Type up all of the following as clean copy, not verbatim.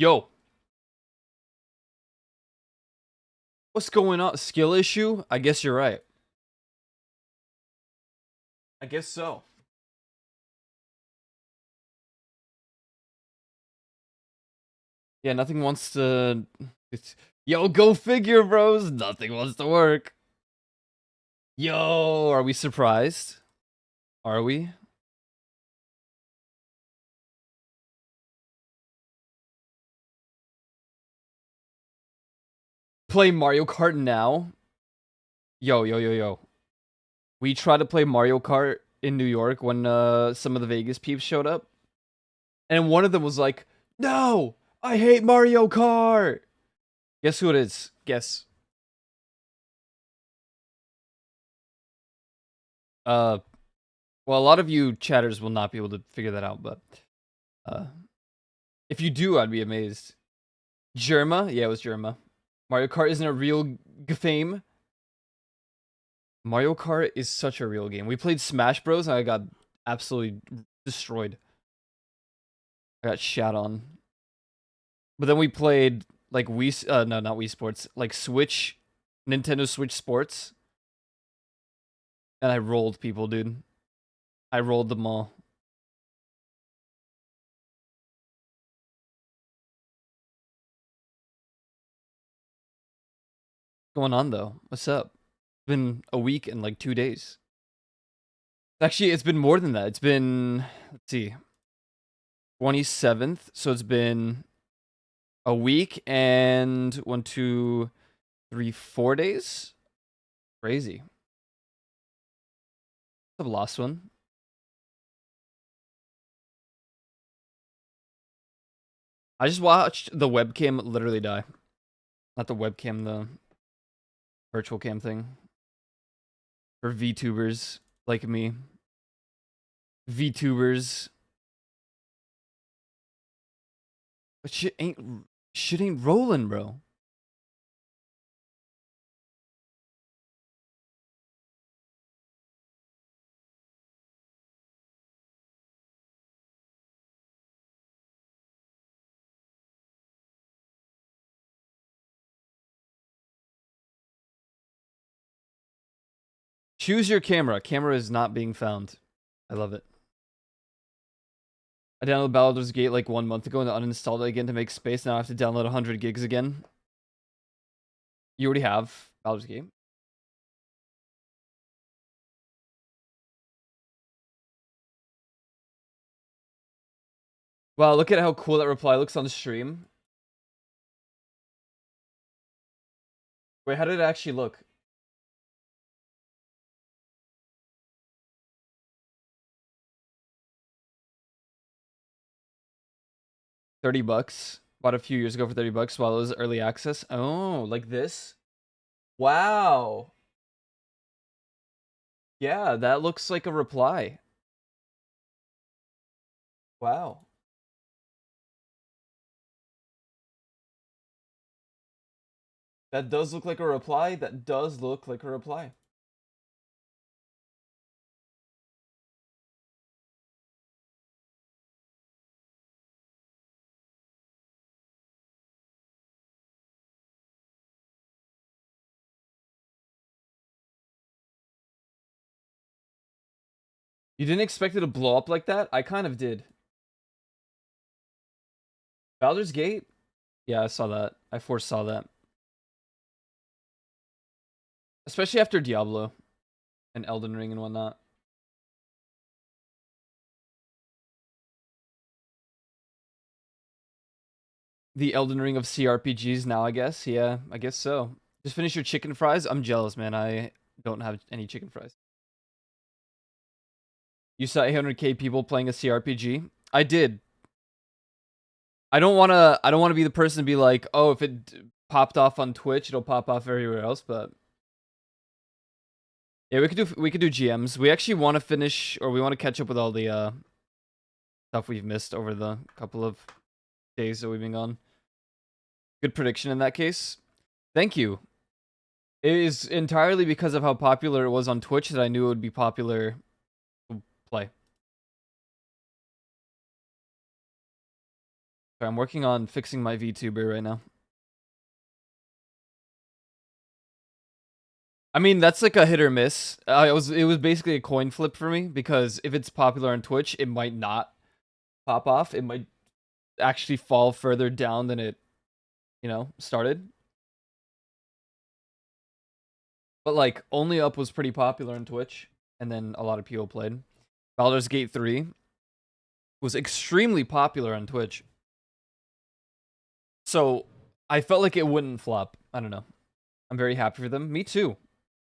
Yo, what's going on? Skill issue? I guess you're right. I guess so. Yeah, nothing wants to. Yo, go figure, bros. Nothing wants to work. Yo, are we surprised? Are we? Play Mario Kart now? Yo, yo, yo, yo. We tried to play Mario Kart in New York when some of the Vegas peeps showed up. And one of them was like, no, I hate Mario Kart. Guess who it is? Guess. Uh, well, a lot of you chatters will not be able to figure that out, but uh, if you do, I'd be amazed. Germa? Yeah, it was Germa. Mario Kart isn't a real game. Mario Kart is such a real game. We played Smash Bros. And I got absolutely destroyed. I got shat on. But then we played like Wii, no, not Wii Sports, like Switch, Nintendo Switch Sports, and I rolled people, dude. I rolled them all. What's going on though? What's up? It's been a week and like 2 days. Actually, it's been more than that. It's been, let's see, 27th. So it's been a week and 4 days. Crazy. The last one. I just watched the webcam literally die. Not the webcam, the virtual cam thing. For VTubers like me. VTubers. But shit ain't rolling, bro. Choose your camera. Camera is not being found. I love it. I downloaded Baldur's Gate like 1 month ago and uninstalled it again to make space. Now I have to download 100 gigs again. You already have Baldur's Gate. Wow, look at how cool that reply looks on the stream. Wait, how did it actually look? $30. Bought a few years ago for $30 while it was early access. Oh, like this? Wow. Yeah, that looks like a reply. Wow. That does look like a reply. That does look like a reply. You didn't expect it to blow up like that? I kind of did. Baldur's Gate? Yeah, I saw that. I foresaw that. Especially after Diablo and Elden Ring and whatnot. The Elden Ring of CRPGs now, I guess. Yeah, I guess so. Just finish your chicken fries? I'm jealous, man. I don't have any chicken fries. You saw 800k people playing a CRPG? I did. I don't want to be the person to be like, "Oh, if it popped off on Twitch, it'll pop off everywhere else," but yeah, we could do GMs. We actually want to finish, or we want to catch up with all the stuff we've missed over the couple of days that we've been gone. Good prediction in that case. Thank you. It is entirely because of how popular it was on Twitch that I knew it would be popular to play. Sorry, I'm working on fixing my VTuber right now. I mean, that's like a hit or miss. It was basically a coin flip for me because if it's popular on Twitch, it might not pop off. It might actually fall further down than it, started. But like, Only Up was pretty popular on Twitch, and then a lot of people played. Baldur's Gate 3 was extremely popular on Twitch. So I felt like it wouldn't flop. I don't know. I'm very happy for them. Me too.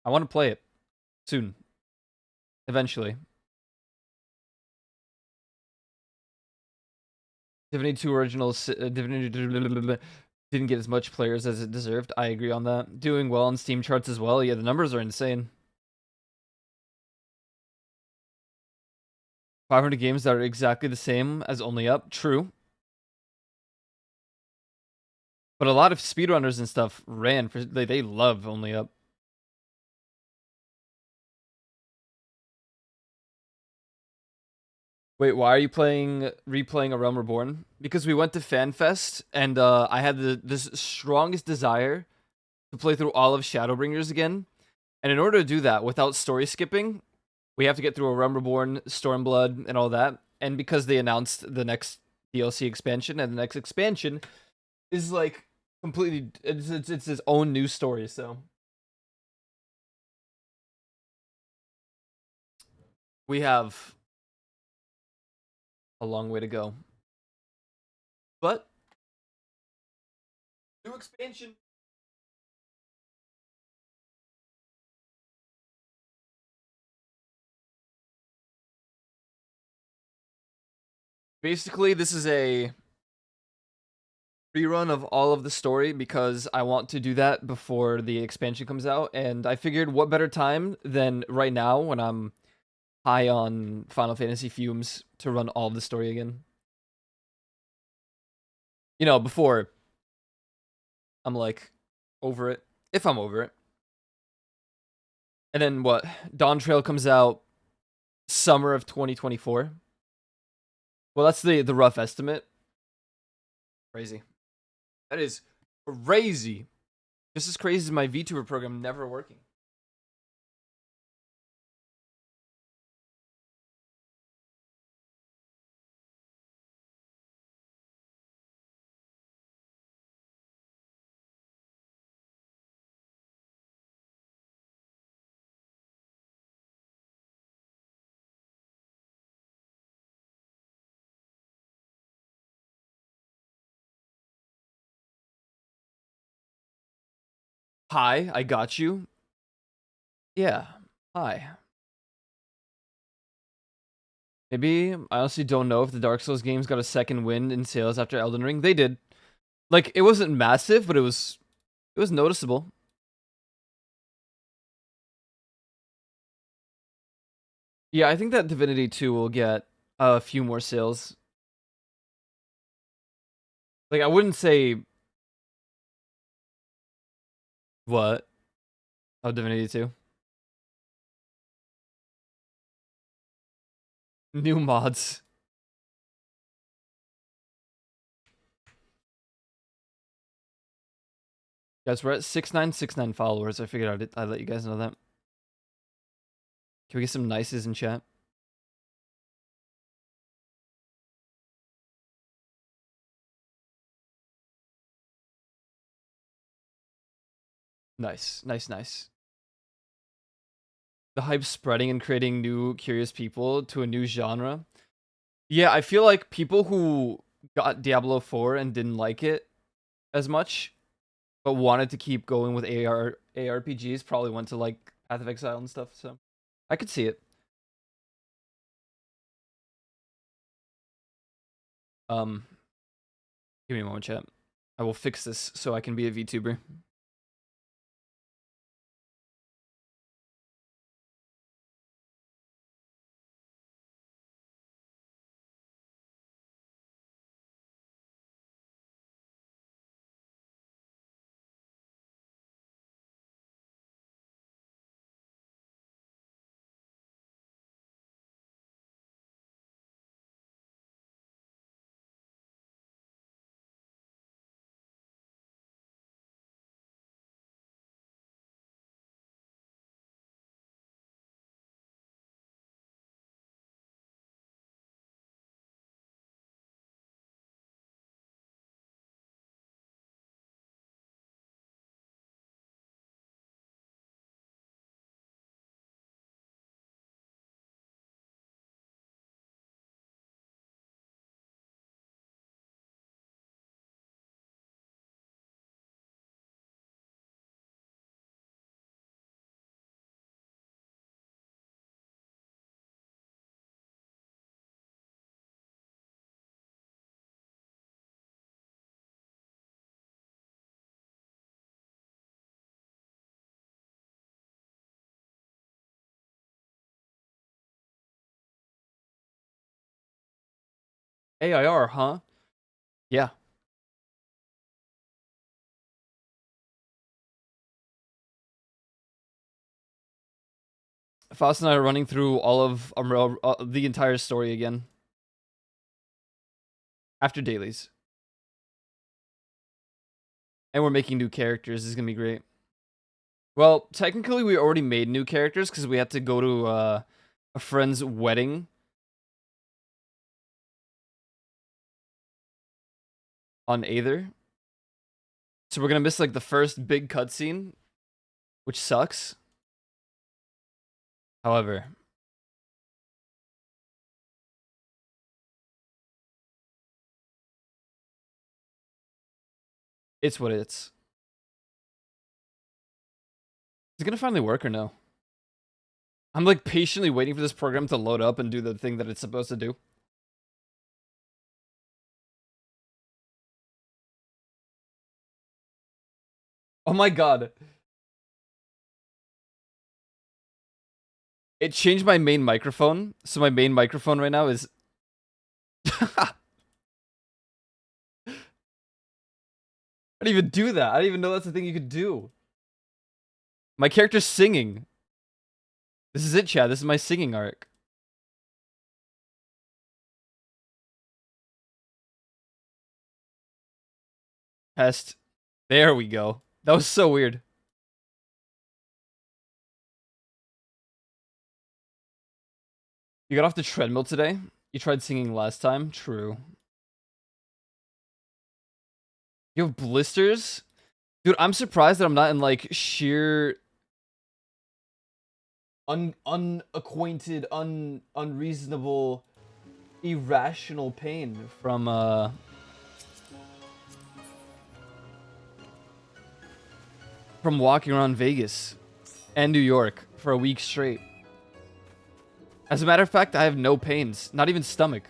I want to play it soon. Eventually. Divinity 2 Originals Divinity didn't get as much players as it deserved. I agree on that. Doing well on Steam charts as well. Yeah, the numbers are insane. 500 games that are exactly the same as Only Up. True. But a lot of speedrunners and stuff ran for they love Only Up. Wait, why are you replaying A Realm Reborn? Because we went to FanFest and I had this strongest desire to play through all of Shadowbringers again. And in order to do that without story skipping, we have to get through A Realm Reborn, Stormblood, and all that. And because they announced the next DLC expansion, and the next expansion is like completely it's its own new story, so we have a long way to go. But new expansion. Basically, this is a rerun of all of the story because I want to do that before the expansion comes out, and I figured what better time than right now when I'm high on Final Fantasy fumes to run all of the story again. Before I'm like over it, if I'm over it. And then what? Dawn Trail comes out summer of 2024. Well, that's the rough estimate. Crazy. That is crazy. Just as crazy as my VTuber program never working. Hi, I got you. Yeah. Hi. Maybe I honestly don't know if the Dark Souls games got a second wind in sales after Elden Ring. They did. Like it wasn't massive, but it was noticeable. Yeah, I think that Divinity 2 will get a few more sales. Like I wouldn't say what. Oh, Divinity 2. New mods. Guys, we're at 6969 followers. I figured I'd let you guys know that. Can we get some nices in chat? Nice, nice, nice. The hype spreading and creating new curious people to a new genre. Yeah, I feel like people who got Diablo 4 and didn't like it as much, but wanted to keep going with ARPGs probably went to like Path of Exile and stuff, so I could see it. Um, Give me a moment, chat. I will fix this so I can be a VTuber. AIR, huh? Yeah. Faust and I are running through all of Umbrella, the entire story again. After dailies. And we're making new characters. This is gonna be great. Well, technically we already made new characters because we had to go to a friend's wedding on Aether. So we're gonna miss like the first big cutscene, which sucks. However, it's what it's. Is it gonna finally work or no? I'm like patiently waiting for this program to load up and do the thing that it's supposed to do. Oh my god. It changed my main microphone. So my main microphone right now is... I didn't even do that. I didn't even know that's the thing you could do. My character's singing. This is it, Chad. This is my singing arc. Test. There we go. That was so weird. You got off the treadmill today? You tried singing last time? True. You have blisters? Dude, I'm surprised that I'm not in like sheer unacquainted, unreasonable, irrational pain from walking around Vegas and New York for a week straight. As a matter of fact, I have no pains, not even stomach.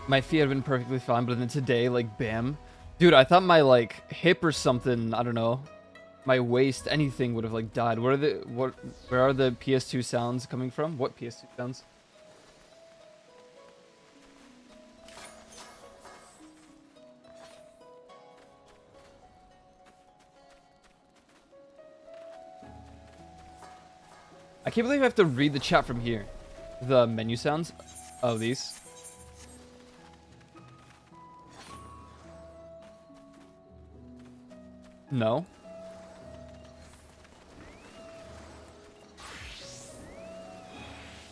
My feet had been perfectly fine, but then today, like, bam. Dude, I thought my, like, hip or something, I don't know, my waist, anything would have, like, died. Where are the PS2 sounds coming from? What PS2 sounds? I can't believe I have to read the chat from here. The menu sounds of these. No.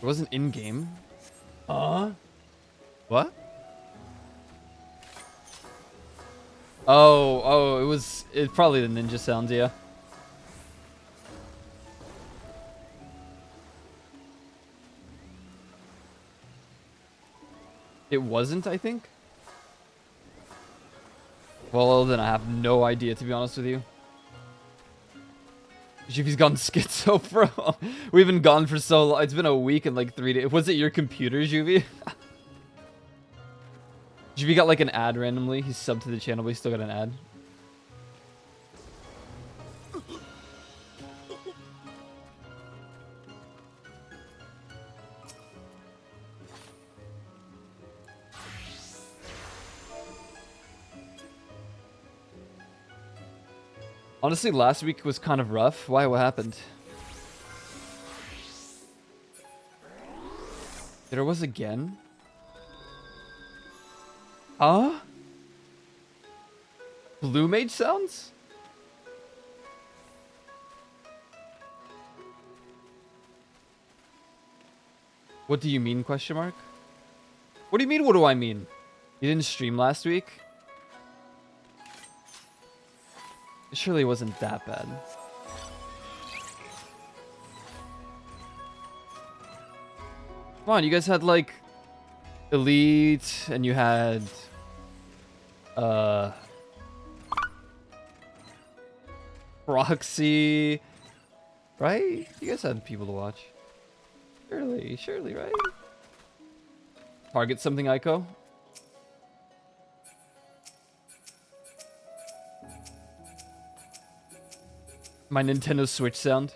It wasn't in-game. What? Oh, it's probably the ninja sounds, yeah. It wasn't, I think. Well, then I have no idea, to be honest with you. Juvi's gone schizo, bro. We've been gone for so long. It's been a week and like 3 days. Was it your computer, Juvie? Juvie got like an ad randomly. He's subbed to the channel, but he still got an ad. Honestly, last week was kind of rough. Why? What happened? There was again? Huh? Blue mage sounds? What do you mean, question mark? What do you mean, what do I mean? You didn't stream last week? It surely wasn't that bad. Come on, you guys had like Elite, and you had Proxy, right? You guys had people to watch. Surely, right? Target something, Ico. My Nintendo Switch sound.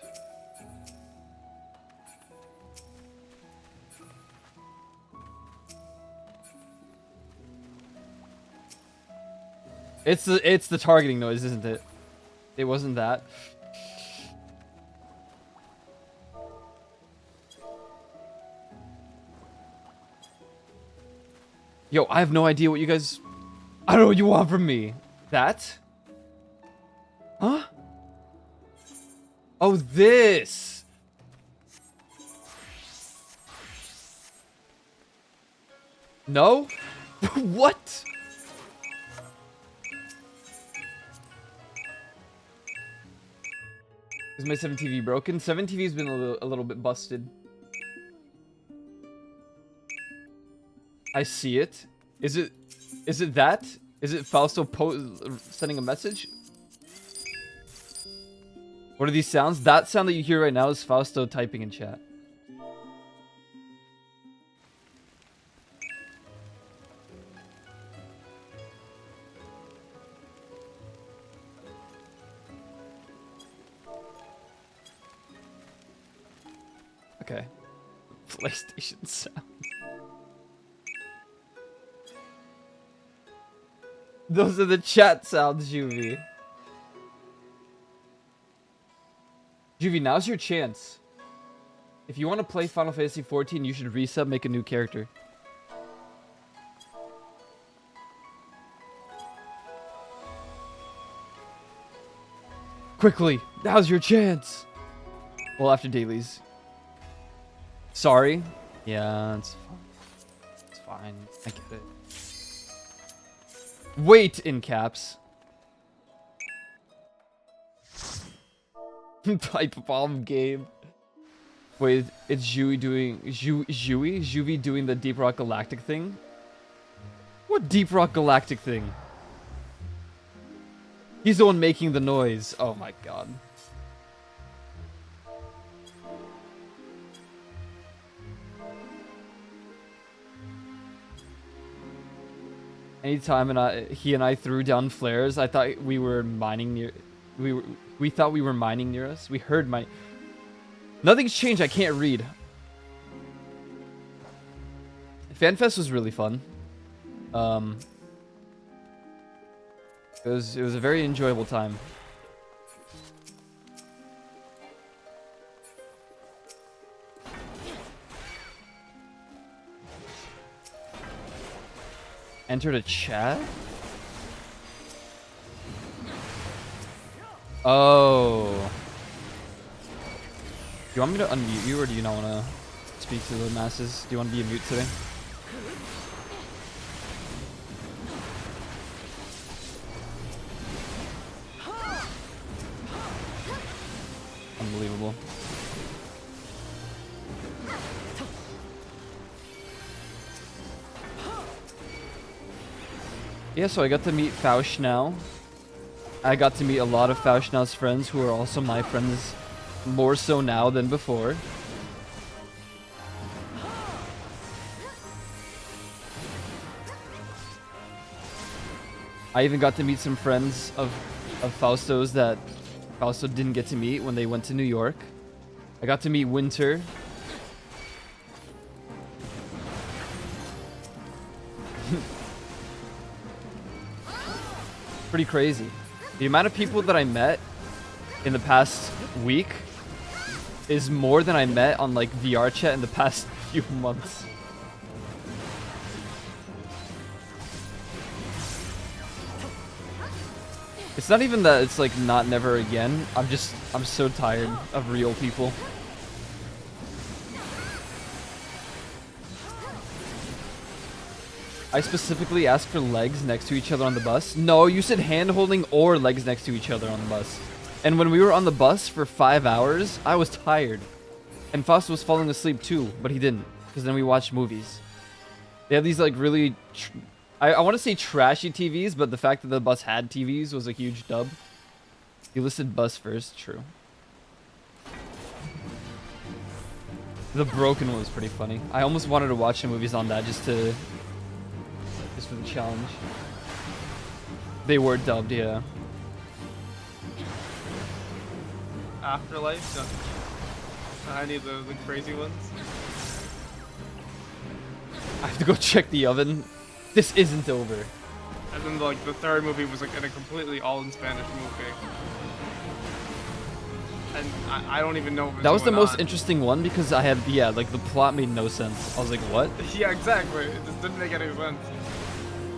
It's the targeting noise, isn't it? It wasn't that. Yo, I have no idea what you guys... I don't know what you want from me. That? Huh? Oh, this! No? What? Is my 7TV broken? 7TV's been a little bit busted. I see it. Is it that? Is it Fausto sending a message? What are these sounds? That sound that you hear right now is Fausto typing in chat. Okay. PlayStation sound. Those are the chat sounds, Juvie. Juvie, now's your chance. If you want to play Final Fantasy XIV, you should resub, make a new character. Quickly, now's your chance. Well, after dailies. Sorry. Yeah, it's fine. It's fine. I get it. Wait, in caps. Pipe bomb game. Wait, it's Juvie doing the Deep Rock Galactic thing? What Deep Rock Galactic thing? He's the one making the noise. Oh my god. Anytime he and I threw down flares, I thought we were mining near. We thought we were mining near us. We heard my. Nothing's changed. I can't read. FanFest was really fun. It was a very enjoyable time. Entered a chat? Oh. Do you want me to unmute you, or do you not want to speak to the masses? Do you want to be a mute today? Unbelievable. Yeah, so I got to meet Faust now. I got to meet a lot of Faust now's friends who are also my friends, more so now than before. I even got to meet some friends of Fausto's that Fausto didn't get to meet when they went to New York. I got to meet Winter. Pretty crazy. The amount of people that I met in the past week is more than I met on like VR chat in the past few months. It's not even that it's like not never again. I'm so tired of real people. I specifically asked for legs next to each other on the bus. No, you said hand holding or legs next to each other on the bus. And when we were on the bus for 5 hours, I was tired. And Faust was falling asleep too, but he didn't. because then we watch movies. They have these like really, I want to say trashy TVs, but the fact that the bus had TVs was a huge dub. You listed bus first, true. The broken one was pretty funny. I almost wanted to watch the movies on that just for the challenge. They were dubbed, yeah. Afterlife, not any of the crazy ones. I have to go check the oven. This isn't over. And then like the third movie was like in a completely all in Spanish movie. And I don't even know what was That was the going most on. interesting one because I had, yeah, like the plot made no sense. I was like, what? Yeah, exactly. It just didn't make any sense.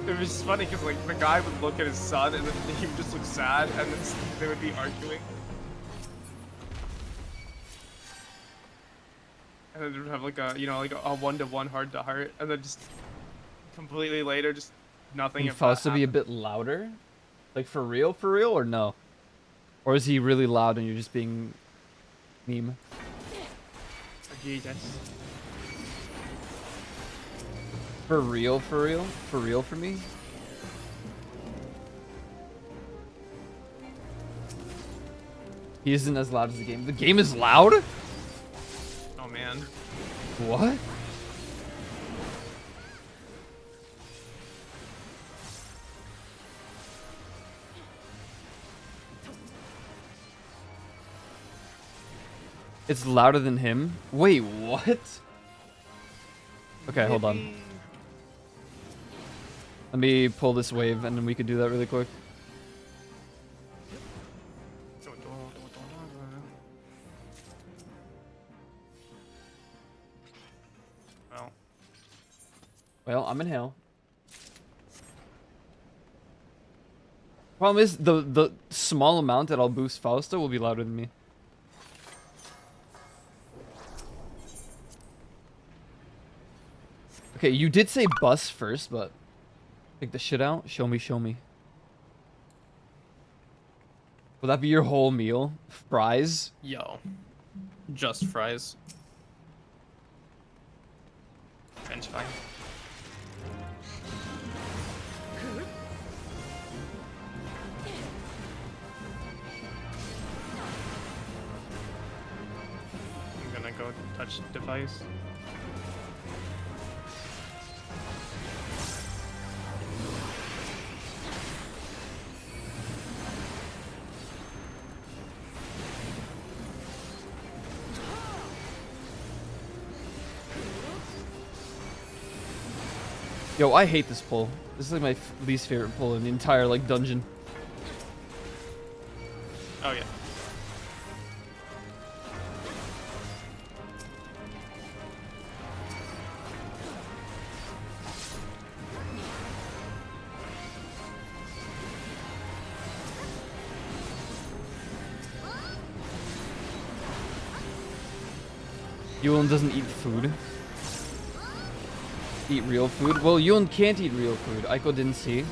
It was just funny because like the guy would look at his son and then he would just look sad and then they would be arguing. And then they would have like a, you know, like a 1-to-1 heart-to-heart, and then just completely later, just nothing. Can Fausto be a bit louder? Like for real, or no? Or is he really loud and you're just being meme? Jesus. For real, for me? He isn't as loud as the game. The game is loud? Oh man. What? It's louder than him? Wait, what? Okay, hold on. Let me pull this wave and then we could do that really quick. Well, I'm in hell. Problem is, the small amount that I'll boost Fausto will be louder than me. Okay, you did say bus first, but take the shit out. Show me, show me. Will that be your whole meal? Fries? Yo. Just fries. French fry. I'm gonna go touch device. Yo, I hate this pull. This is like my least favorite pull in the entire like dungeon. Oh yeah. Yulin doesn't eat food. Eat real food? Well, Yulin can't eat real food. Aiko didn't see.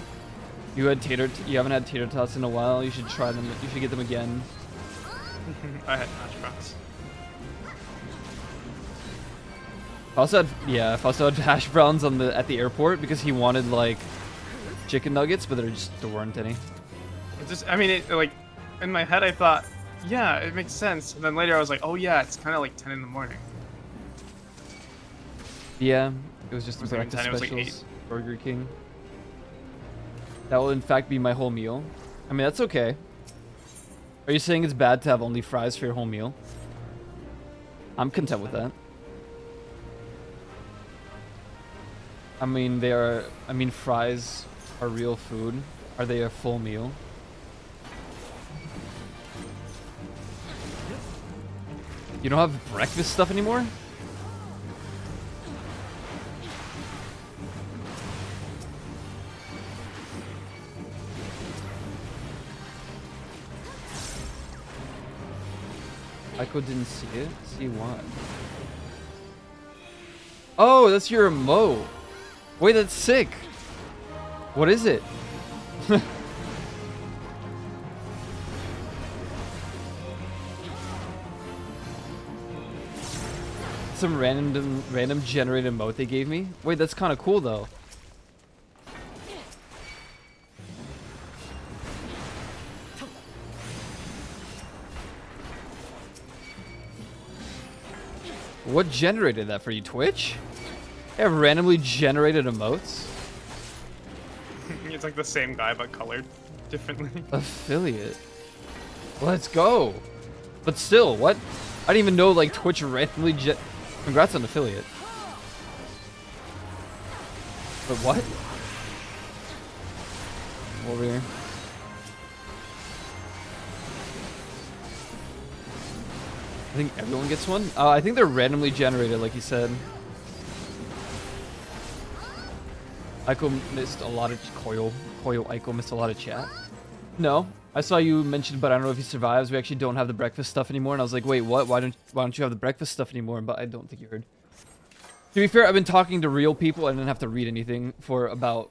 You haven't had tater tots in a while. You should try them. You should get them again. I had hash browns. Fausto had hash browns at the airport because he wanted like chicken nuggets, but there weren't any. It just, I mean, it like in my head I thought, yeah, it makes sense, and then later I was like, oh yeah, it's kind of like 10 in the morning. Yeah, it was just It was the like breakfast 10, it was like specials. Burger King. That will in fact be my whole meal. I mean, that's okay. Are you saying it's bad to have only fries for your whole meal? I'm content with that. I mean, fries are real food. Are they a full meal? You don't have breakfast stuff anymore? Aiko didn't see it? See what? Oh, that's your emote. Wait, that's sick. What is it? some random generated emote they gave me. Wait, that's kind of cool though. What generated that for you, Twitch? They have randomly generated emotes? It's like the same guy but colored differently. Affiliate. Let's go. But still, what? I didn't even know like Twitch randomly Congrats on affiliate. But what? Over here. I think everyone gets one. I think they're randomly generated, like you said. Aiko missed a lot of Koyo Aiko missed a lot of chat. No, I saw you mentioned, but I don't know if he survives. We actually don't have the breakfast stuff anymore, and I was like, wait, what? Why don't you have the breakfast stuff anymore? But I don't think you heard. To be fair, I've been talking to real people. I didn't have to read anything for about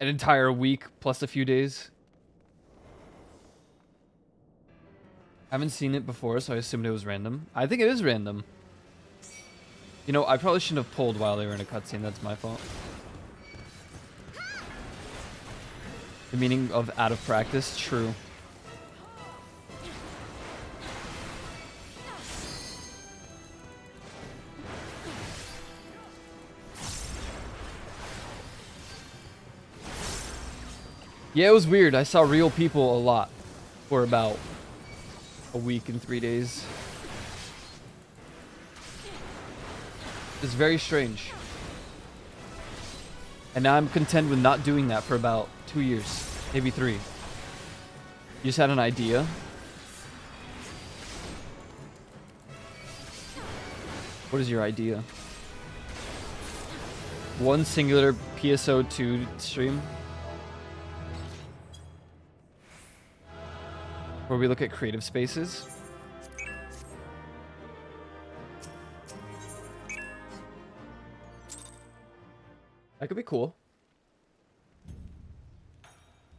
an entire week plus a few days. I haven't seen it before, so I assumed it was random. I think it is random. You know, I probably shouldn't have pulled while they were in a cutscene. That's my fault. The meaning of out of practice? True. Yeah, it was weird. I saw real people a lot for about a week and 3 days. It's very strange. And now I'm content with not doing that for about 2 years, maybe 3. You just had an idea. What is your idea? One singular PSO2 stream? Where we look at creative spaces? That could be cool.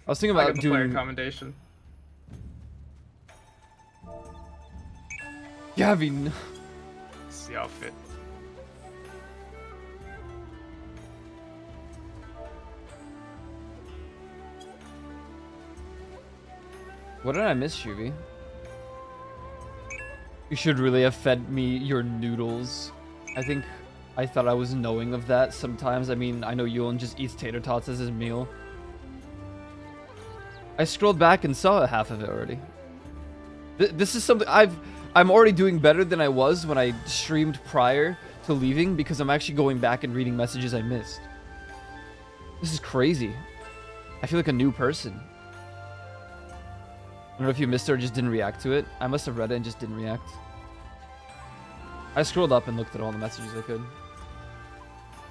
I was thinking about doing player commendation. Gavin. It's the outfit. What did I miss, Shuvi? You should really have fed me your noodles. I thought I was knowing of that sometimes. I mean, I know Yulin just eats tater tots as his meal. I scrolled back and saw half of it already. This is something I'm already doing better than I was when I streamed prior to leaving because I'm actually going back and reading messages I missed. This is crazy. I feel like a new person. I don't know if you missed it or just didn't react to it. I must have read it and just didn't react. I scrolled up and looked at all the messages I could.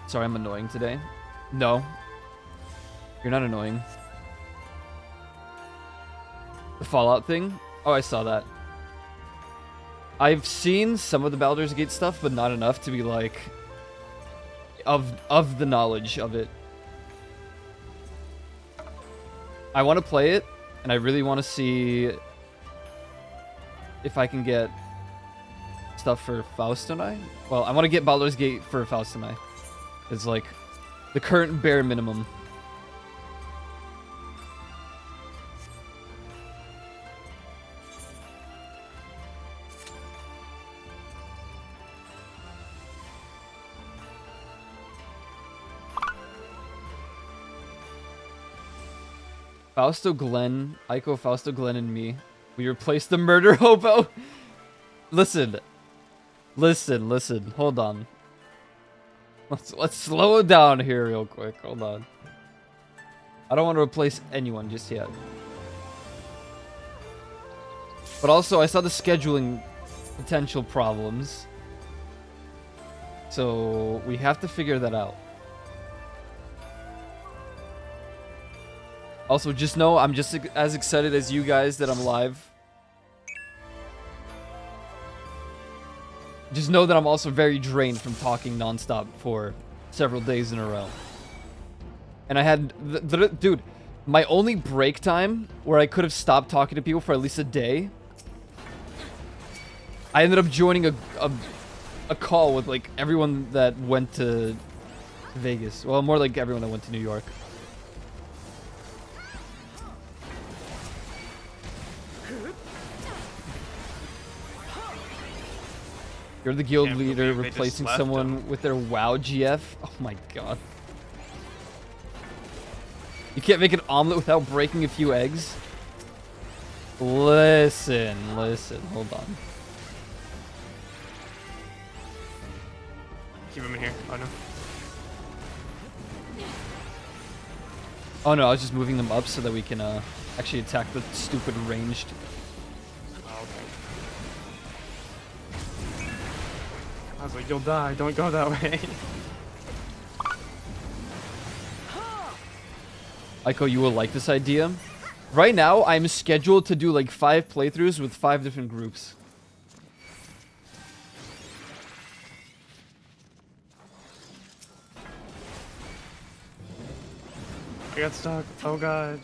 Sorry, I'm annoying today. No. You're not annoying. The Fallout thing? Oh, I saw that. I've seen some of the Baldur's Gate stuff, but not enough to be like... Of the knowledge of it. I want to play it. And I really want to see if I can get stuff for Faust and I. Well, I want to get Baldur's Gate for Faust and I. It's like the current bare minimum. Fausto Glenn, Aiko, Fausto Glenn, and me. We replaced the murder hobo. Listen. Hold on. Let's slow it down here real quick. Hold on. I don't want to replace anyone just yet. But also, I saw the scheduling potential problems. So, we have to figure that out. Also, just know I'm just as excited as you guys that I'm live. Just know that I'm also very drained from talking nonstop for several days in a row. And I had... dude, my only break time where I could have stopped talking to people for at least a day, I ended up joining a call with like everyone that went to Vegas. Well, more like everyone that went to New York. You're the guild Can't leader believe they just replacing left someone him. with their WoW GF. Oh my god. You can't make an omelet without breaking a few eggs? Listen, hold on. Keep him in here. Oh no. Oh no, I was just moving them up so that we can actually attack the stupid ranged. Oh, okay. I was like, you'll die. Don't go that way. Aiko, you will like this idea. Right now, I'm scheduled to do like 5 playthroughs with 5 different groups. I got stuck. Oh god.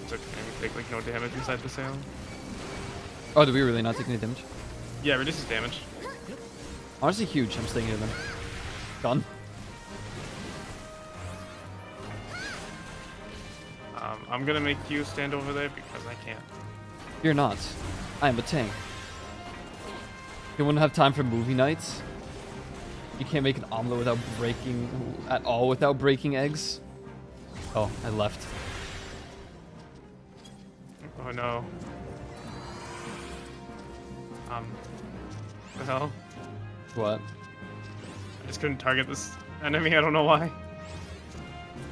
It's okay. We take like no damage inside the sail. Oh, did we really not take any damage? Yeah, reduces damage. Honestly, huge. I'm staying near them. Done. I'm gonna make you stand over there because I can't. You're not. I am a tank. You wouldn't have time for movie nights? You can't make an omelet without breaking... at all without breaking eggs? Oh, I left. Oh no. The hell? What? I just couldn't target this enemy. I don't know why.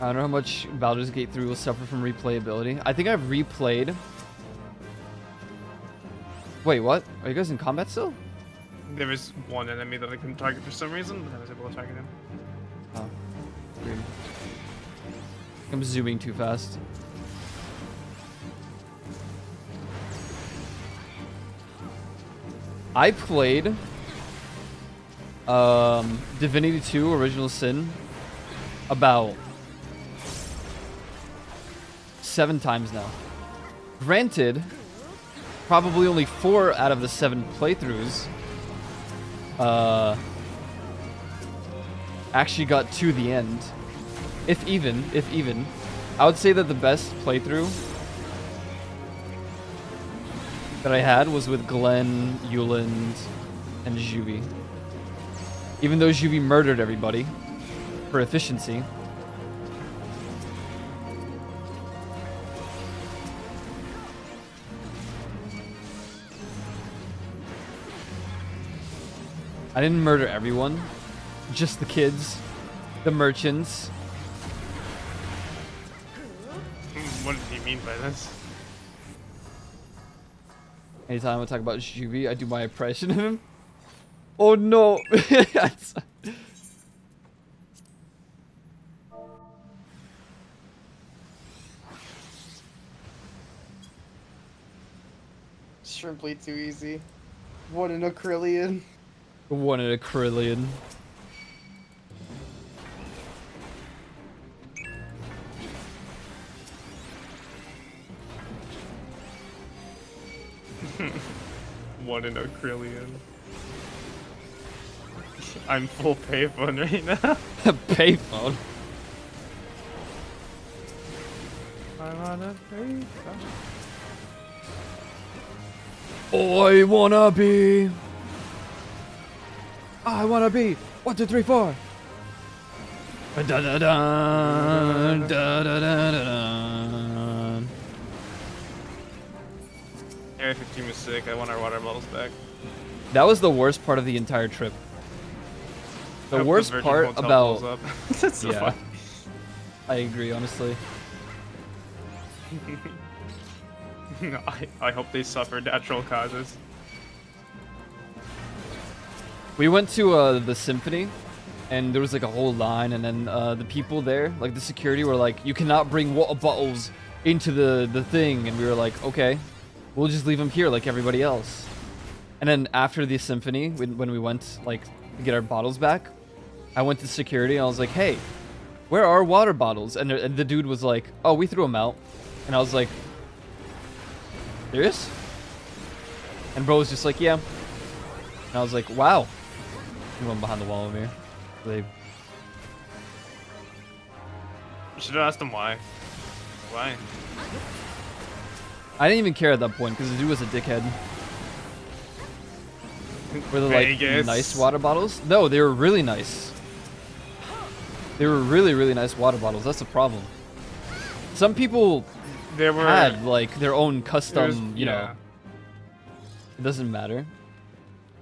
I don't know how much Baldur's Gate 3 will suffer from replayability. I think I've replayed... Wait, what? Are you guys in combat still? There was one enemy that I couldn't target for some reason, but I was able to target him. Oh. Weird. I'm zooming too fast. I played Divinity 2 Original Sin about 7 times now. Granted, probably only 4 out of the 7 playthroughs actually got to the end. If even. I would say that the best playthrough that I had was with Glenn, Yuland, and Juvi. Even though Juvi murdered everybody for efficiency. I didn't murder everyone, just the kids, the merchants. What did he mean by this? Anytime I talk about Juvi, I do my impression of him. Oh no! Shrimply too easy. What an acrylian. One in a Carillion. One in Acrylian. I'm full payphone right now. Payphone. I'm on a payphone. I wanna be. 1, 2, 3, 4. Da da da da da da da. Area 15 was sick. I want our water bottles back. That was the worst part of the entire trip. The worst Virgin part Hotel about... pulls up. That's so Yeah. funny. I agree, honestly. I hope they suffer natural causes. We went to the symphony, and there was like a whole line, and then the people there, like the security, were like, "You cannot bring water bottles into the thing," and we were like, "Okay, we'll just leave them here like everybody else." And then after the symphony, when we went like to get our bottles back, I went to security and I was like, "Hey, where are water bottles? And the dude was like, oh, we threw them out. And I was like, serious? And bro was just like, yeah. And I was like, wow. He went behind the wall over here. They... You should have asked him why. Why? I didn't even care at that point because the dude was a dickhead. Were they like nice water bottles? No, they were really nice. They were really, really nice water bottles. That's the problem. Some people had like their own custom, you know. It doesn't matter.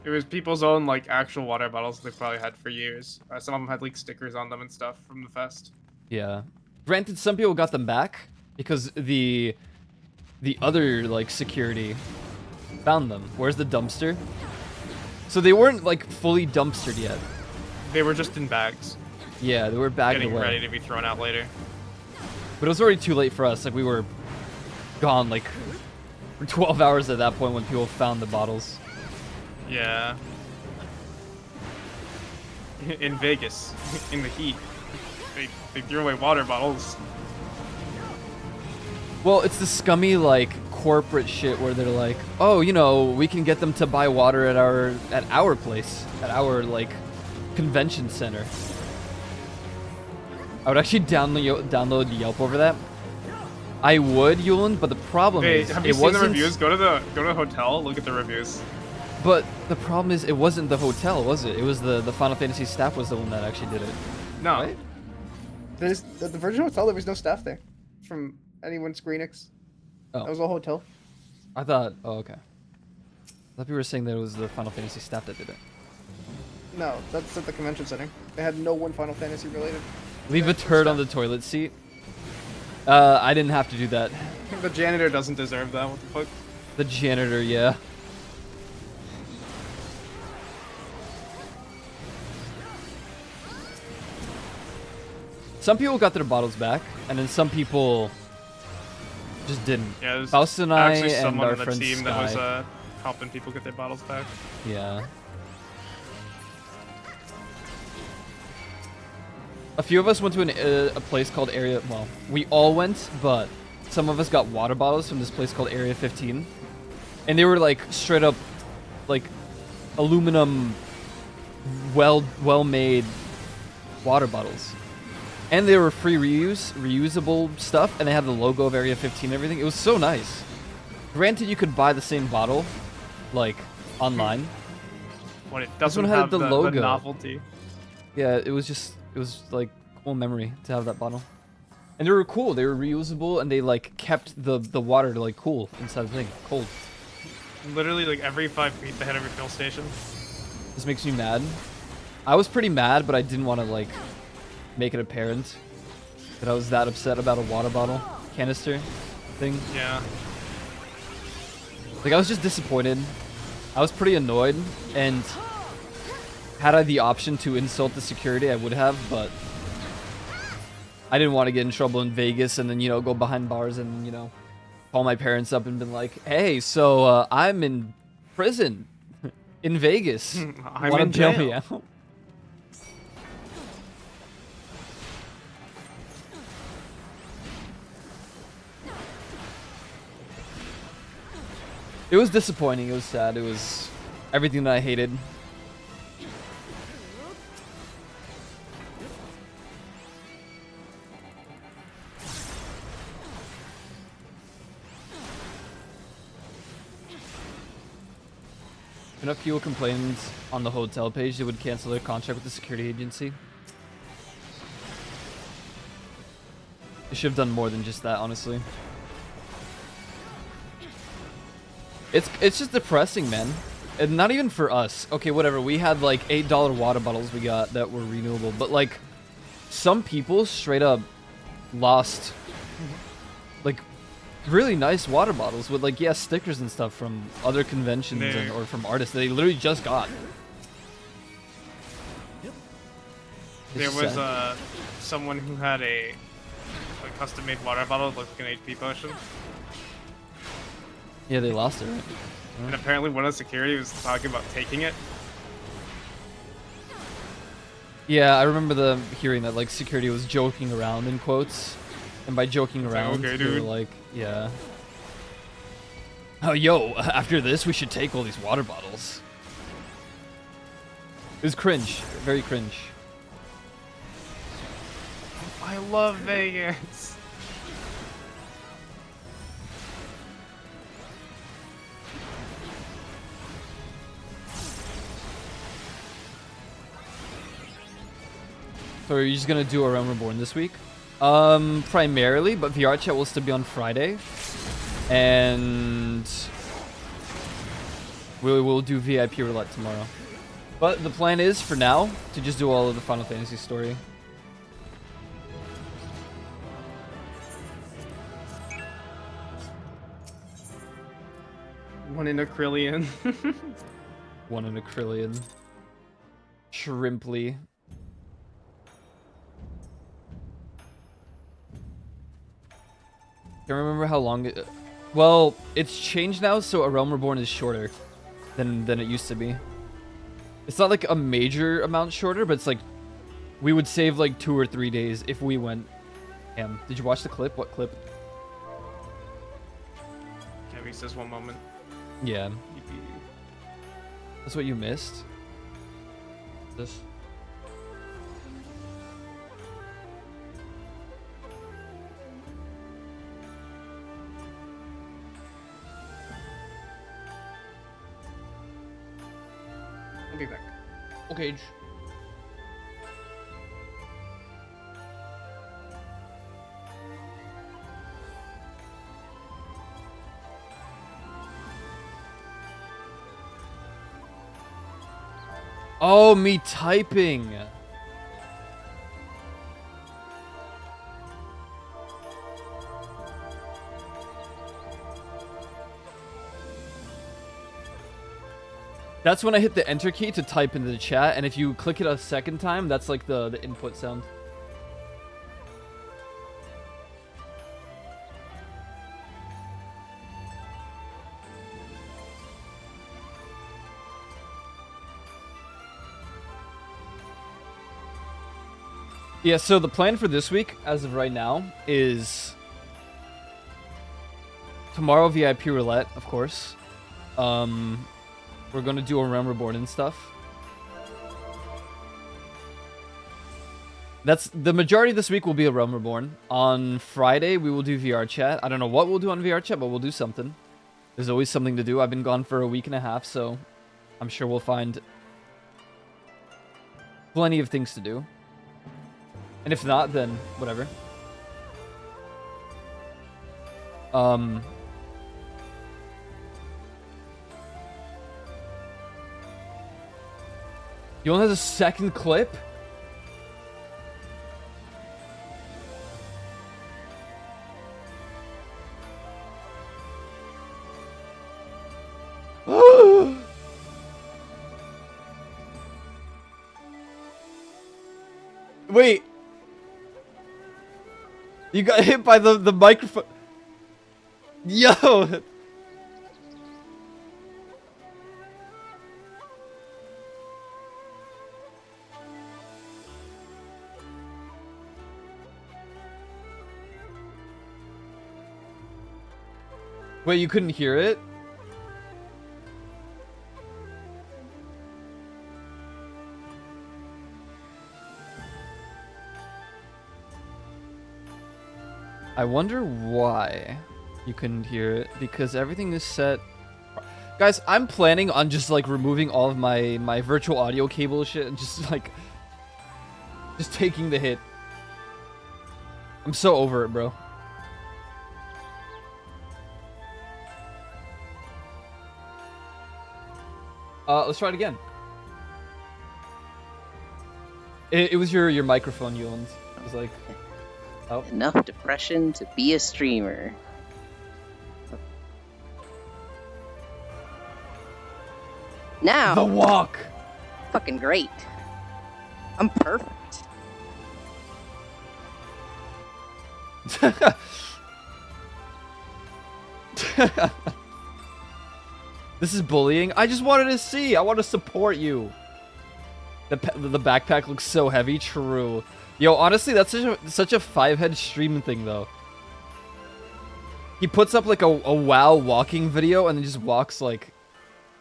It was people's own like actual water bottles they probably had for years. Some of them had like stickers on them and stuff from the fest. Yeah. Granted, some people got them back because the other like security found them. Where's the dumpster? So they weren't like fully dumpstered yet. They were just in bags. Yeah, they were bagged getting away. Ready to be thrown out later. But it was already too late for us. Like we were gone like for 12 hours at that point when people found the bottles. Yeah. In Vegas, in the heat, they threw away water bottles. Well, it's the scummy like corporate shit where they're like, oh, you know, we can get them to buy water at our place, at our like convention center. I would actually download Yelp over that. I would, Yulin, but the problem is have you seen the reviews? Go to the hotel, look at the reviews. But the problem is it wasn't the hotel, was it? It was the Final Fantasy staff was the one that actually did it. No. Right? There's the Virgin Hotel. There was no staff there from anyone Screenix. Oh. That was a hotel. I thought. Oh, okay. I thought you were saying that it was the Final Fantasy staff that did it. No, that's at the convention center. They had no one Final Fantasy related. Leave a turd on the toilet seat. I didn't have to do that. The janitor doesn't deserve that. What the fuck? The janitor, yeah. Some people got their bottles back, and then some people just didn't. Yeah, there's Faust and I actually and someone our on the friend team Sky. that was helping people get their bottles back. Yeah. A few of us went to a place called Area... Well, we all went, but some of us got water bottles from this place called Area 15. And they were, like, straight up, like, aluminum, well-made water bottles. And they were free reusable stuff, and they had the logo of Area 15 and everything. It was so nice. Granted, you could buy the same bottle, like, online. When it doesn't one had have the the logo. novelty. Yeah, it was like cool memory to have that bottle. And they were cool. They were reusable, and they like kept the water to like cool inside the thing, cold. Literally, like every 5 feet, they had a refill station. This makes me mad. I was pretty mad, but I didn't want to like make it apparent that I was that upset about a water bottle canister thing. Yeah. Like I was just disappointed. I was pretty annoyed, and had I the option to insult the security, I would have, but I didn't want to get in trouble in Vegas and then, you know, go behind bars and, you know, call my parents up and been like, hey, so I'm in prison in Vegas. I'm Wanna in bail jail. me out? It was disappointing. It was sad. It was everything that I hated. Enough people complained on the hotel page they would cancel their contract with the security agency. They should have done more than just that, honestly. It's just depressing, man. And not even for us. Okay, whatever. We had like $8 water bottles we got that were renewable, but like some people straight up lost like really nice water bottles with like, yeah, stickers and stuff from other conventions or from artists that they literally just got. There was someone who had a custom-made water bottle with like an HP potion. Yeah, they lost it, right? And apparently one of the security was talking about taking it. Yeah, I remember hearing that like security was joking around in quotes, and by joking like, around, okay, they were dude. like, yeah. Oh, yo, after this, we should take all these water bottles. It was cringe, very cringe. I love Vegas. So are you just gonna do a Realm Reborn this week? Primarily, but VR chat will still be on Friday. And we will do VIP roulette tomorrow. But the plan is, for now, to just do all of the Final Fantasy story. One in Acrylion. One in Acrylion. Shrimply. Can't remember how long it... Well, it's changed now, so A Realm Reborn is shorter than it used to be. It's not like a major amount shorter, but it's like... We would save like 2 or 3 days if we went ham. Did you watch the clip? What clip? Can't waste this one moment. Yeah. That's what you missed? This? I'll be back. Okay. Oh, me typing. That's when I hit the enter key to type into the chat, and if you click it a second time, that's like the input sound. Yeah, so the plan for this week, as of right now, is tomorrow VIP roulette, of course. We're gonna do a Realm Reborn and stuff. That's the majority of this week will be a Realm Reborn. On Friday, we will do VR chat. I don't know what we'll do on VR chat, but we'll do something. There's always something to do. I've been gone for a week and a half, so I'm sure we'll find plenty of things to do. And if not, then whatever. You only has a second clip? Wait. You got hit by the microphone. Yo. Wait, you couldn't hear it? I wonder why you couldn't hear it, because everything is set. Guys, I'm planning on just like removing all of my virtual audio cable shit and just like just taking the hit. I'm so over it, bro. Let's try it again. It was your microphone you owned. It was like, oh. Enough depression to be a streamer. Now, The walk. fucking great. I'm perfect. This is bullying. I just wanted to see. I want to support you. The backpack looks so heavy. True. Yo, honestly, that's such a 5-head stream thing, though. He puts up like a WoW walking video and then just walks like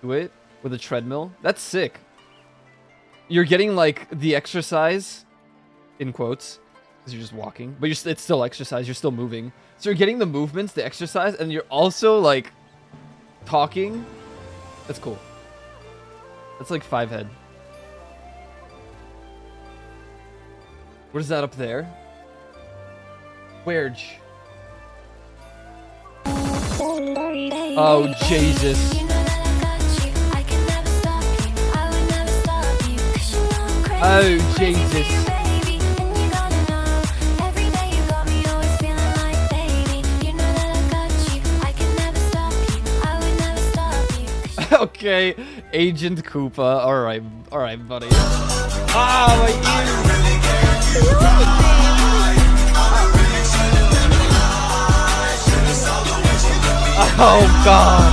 to it with a treadmill. That's sick. You're getting like the exercise, in quotes, because you're just walking, but it's still exercise. You're still moving, so you're getting the movements, the exercise, and you're also like talking. That's cool. That's like 5-head. What is that up there? Where'd? Oh, Jesus. Oh, Jesus. Okay, Agent Koopa. Alright, buddy. Ah, my ears. Oh, God.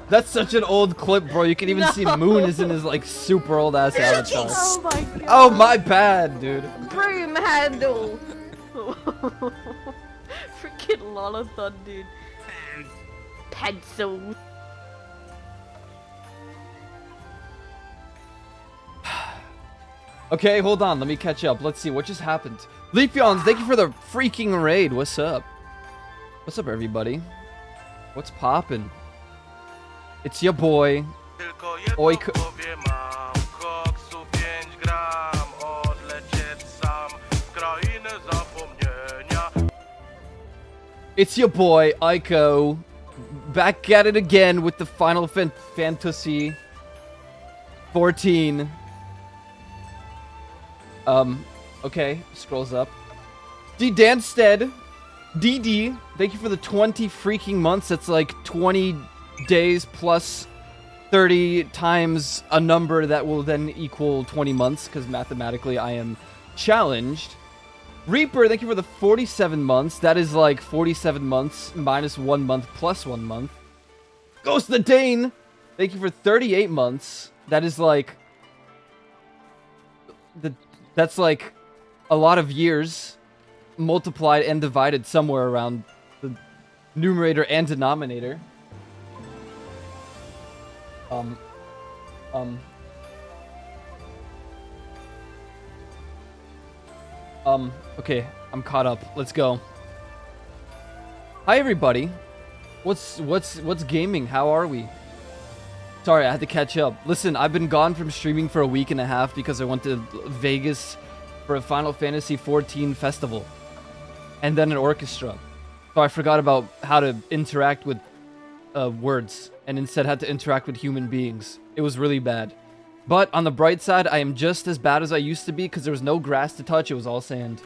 That's such an old clip, bro. You can even see Moon is in his like super old ass avatar. Oh my god. Oh my bad, dude. Broom handle. Freaking Lolathon, dude. Pencil. Okay, hold on. Let me catch up. Let's see what just happened. Leafyons, thank you for the freaking raid. What's up? What's up, everybody? What's poppin'? It's your boy. Oiko. It's your boy, Aiko. Back at it again with the Final Fantasy 14. Okay, scrolls up. D Danstead, DD, thank you for the 20 freaking months. That's like 20 days plus 30 times a number that will then equal 20 months, because mathematically I am challenged. Reaper, thank you for the 47 months. That is like 47 months minus 1 month plus 1 month. Ghost the Dane, thank you for 38 months. That is like... That's like a lot of years multiplied and divided somewhere around the numerator and denominator. Okay, I'm caught up. Let's go. Hi everybody. What's gaming? How are we? Sorry, I had to catch up. Listen, I've been gone from streaming for a week and a half because I went to Vegas for a Final Fantasy 14 festival. And then an orchestra. So I forgot about how to interact with words, and instead had to interact with human beings. It was really bad. But on the bright side, I am just as bad as I used to be because there was no grass to touch. It was all sand.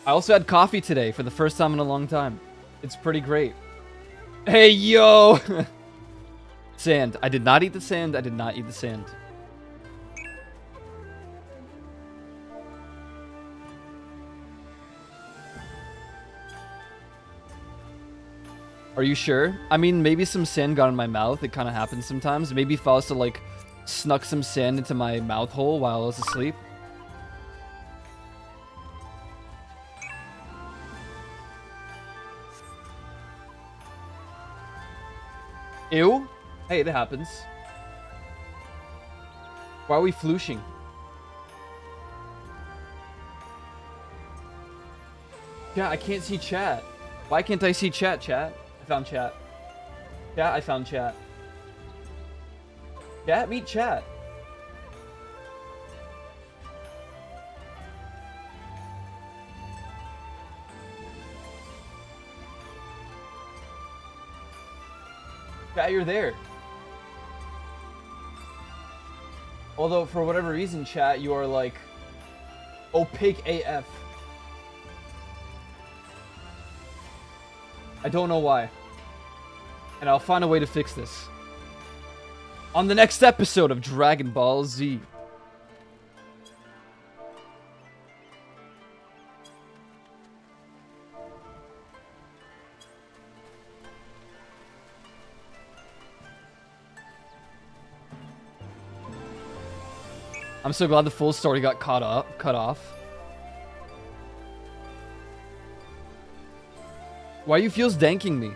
I also had coffee today for the first time in a long time. It's pretty great. Hey, yo! Sand. I did not eat the sand. I did not eat the sand. Are you sure? I mean, maybe some sand got in my mouth. It kind of happens sometimes. Maybe if I was to, like, snuck some sand into my mouth hole while I was asleep. Ew? Hey, it happens. Why are we flooshing? Yeah, I can't see chat. Why can't I see chat, chat? I found chat. Yeah, I found chat. Chat, meet chat. Chat, you're there. Although, for whatever reason, chat, you are, like, opaque AF. I don't know why. And I'll find a way to fix this. On the next episode of Dragon Ball Z. I'm so glad the full story got cut off. Why you feels danking me?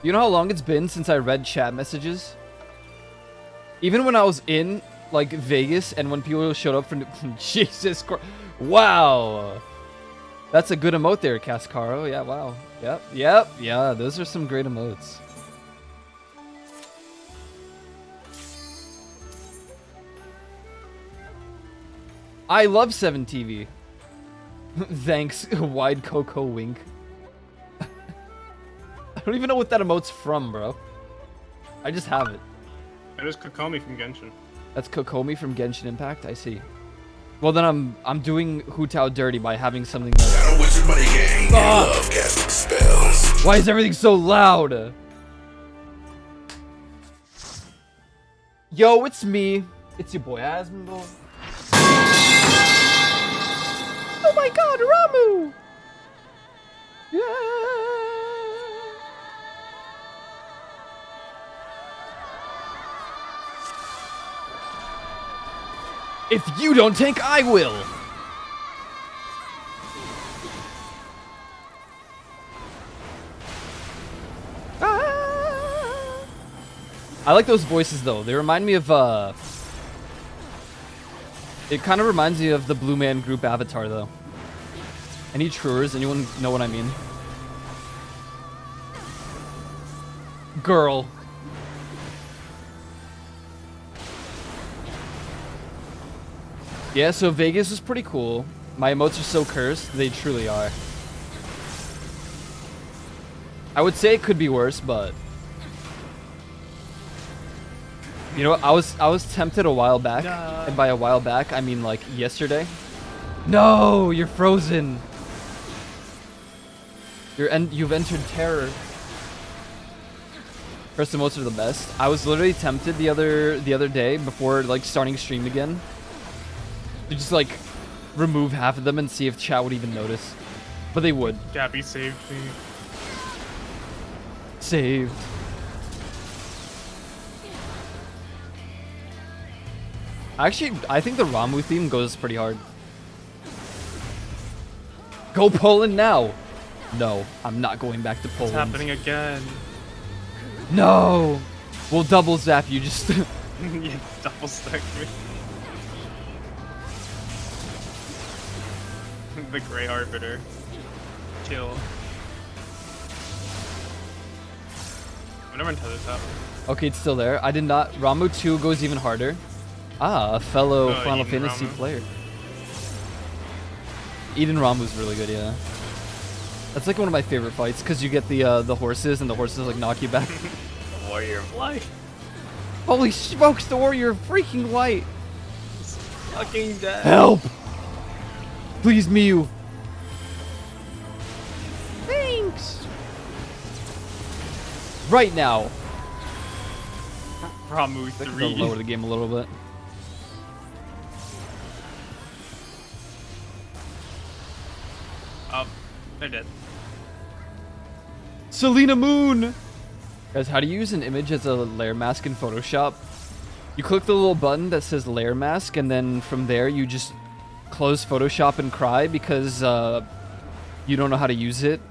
You know how long it's been since I read chat messages? Even when I was in, like, Vegas and when people showed up for... Jesus Christ. Wow. That's a good emote there, Cascaro. Yeah, wow. Yep. Yeah, those are some great emotes. I love 7TV. Thanks, Wide Cocoa Wink. I don't even know what that emote's from, bro. I just have it. That is Kokomi from Genshin. That's Kokomi from Genshin Impact? I see. Well, then I'm doing Hu Tao dirty by having something that... Love casting spells. Why is everything so loud? Yo, it's me. It's your boy Asmongold. Oh my god, Ramu! Yeah! If you don't tank, I will! Ah. I like those voices though. They remind me of it kind of reminds me of the Blue Man Group avatar though. Any truers? Anyone know what I mean? Girl. Yeah, so Vegas was pretty cool. My emotes are so cursed. They truly are. I would say it could be worse, but... You know what? I was tempted a while back. No. And by a while back, I mean like yesterday. No! You're frozen! You've entered terror. First emotes are the best. I was literally tempted the other day before like starting stream again. To just like remove half of them and see if chat would even notice. But they would. Gabby saved me. Saved. Actually, I think the Ramu theme goes pretty hard. Go Poland now! No, I'm not going back to Poland. It's happening again. No! We'll double zap you just... You double stack me. The Grey Arbiter. Kill. I never until this happened. Okay, it's still there. I did not... Ramu 2 goes even harder. Ah, a fellow Final Eden Fantasy Ramu. player. Eden Ramu's really good, yeah. That's like one of my favorite fights, because you get the horses, and the horses like knock you back. Warrior of Light. Holy smokes, the warrior of freaking light! He's fucking dead. Help! Please, Miu. Thanks! Right now. Ramu I think 3. I'll lower the game a little bit. Oh, they're dead. Selena Moon! Guys, how do you use an image as a layer mask in Photoshop? You click the little button that says layer mask, and then from there you just close Photoshop and cry because you don't know how to use it.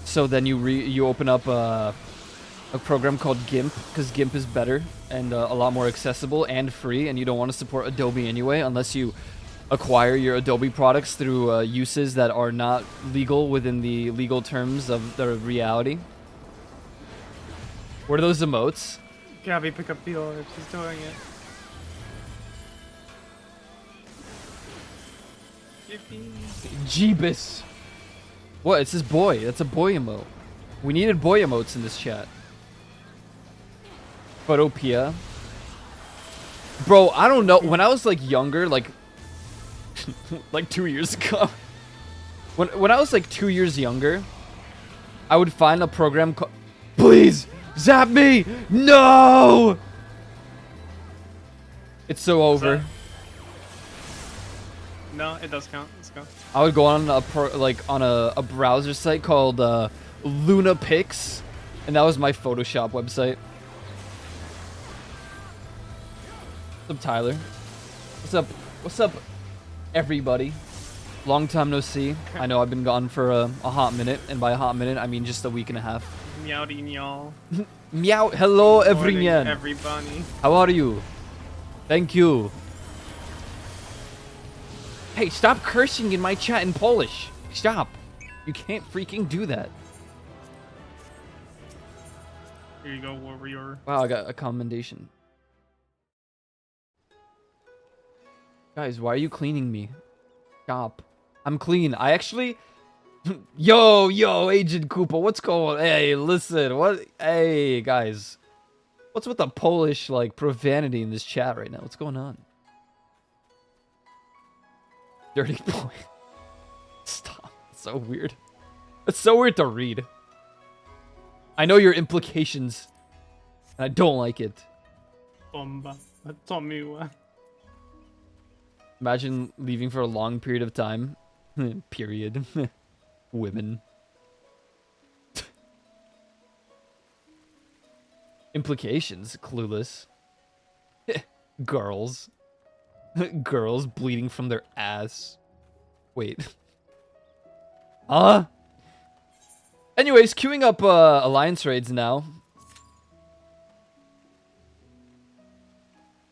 So then you open up a program called GIMP, because GIMP is better and a lot more accessible and free, and you don't want to support Adobe anyway unless you acquire your Adobe products through uses that are not legal within the legal terms of the reality. What are those emotes? Gabby, pick up the orb. She's doing it. Jeebus. What? It's this boy. That's a boy emote. We needed boy emotes in this chat. Photopia. Bro, I don't know. When I was like younger, like like 2 years ago. When I was like 2 years younger, I would find a program called... Please! Zap me! No! It's so over. No, it does count. Let's go. I would go on a browser site called Luna Pics, and that was my Photoshop website. What's up, Tyler? What's up? What's up, everybody? Long time no see. I know I've been gone for a hot minute, and by a hot minute, I mean just a week and a half. Meowdy meow. Meow. Hello, Morning, everyone. everybody. How are you? Thank you. Hey, stop cursing in my chat in Polish. Stop. You can't freaking do that. Here you go, warrior. Wow, I got a commendation. Guys, why are you cleaning me? Stop. I'm clean. I actually... Yo, Agent Koopa, what's going on? Hey, listen, what? Hey, guys. What's with the Polish, like, profanity in this chat right now? What's going on? Dirty boy. Stop. It's so weird. It's so weird to read. I know your implications, and I don't like it. Bomba. Tomiwa. Imagine leaving for a long period of time. Period. Women. Implications. Clueless. Girls. Girls bleeding from their ass. Wait. Anyways, queuing up alliance raids now.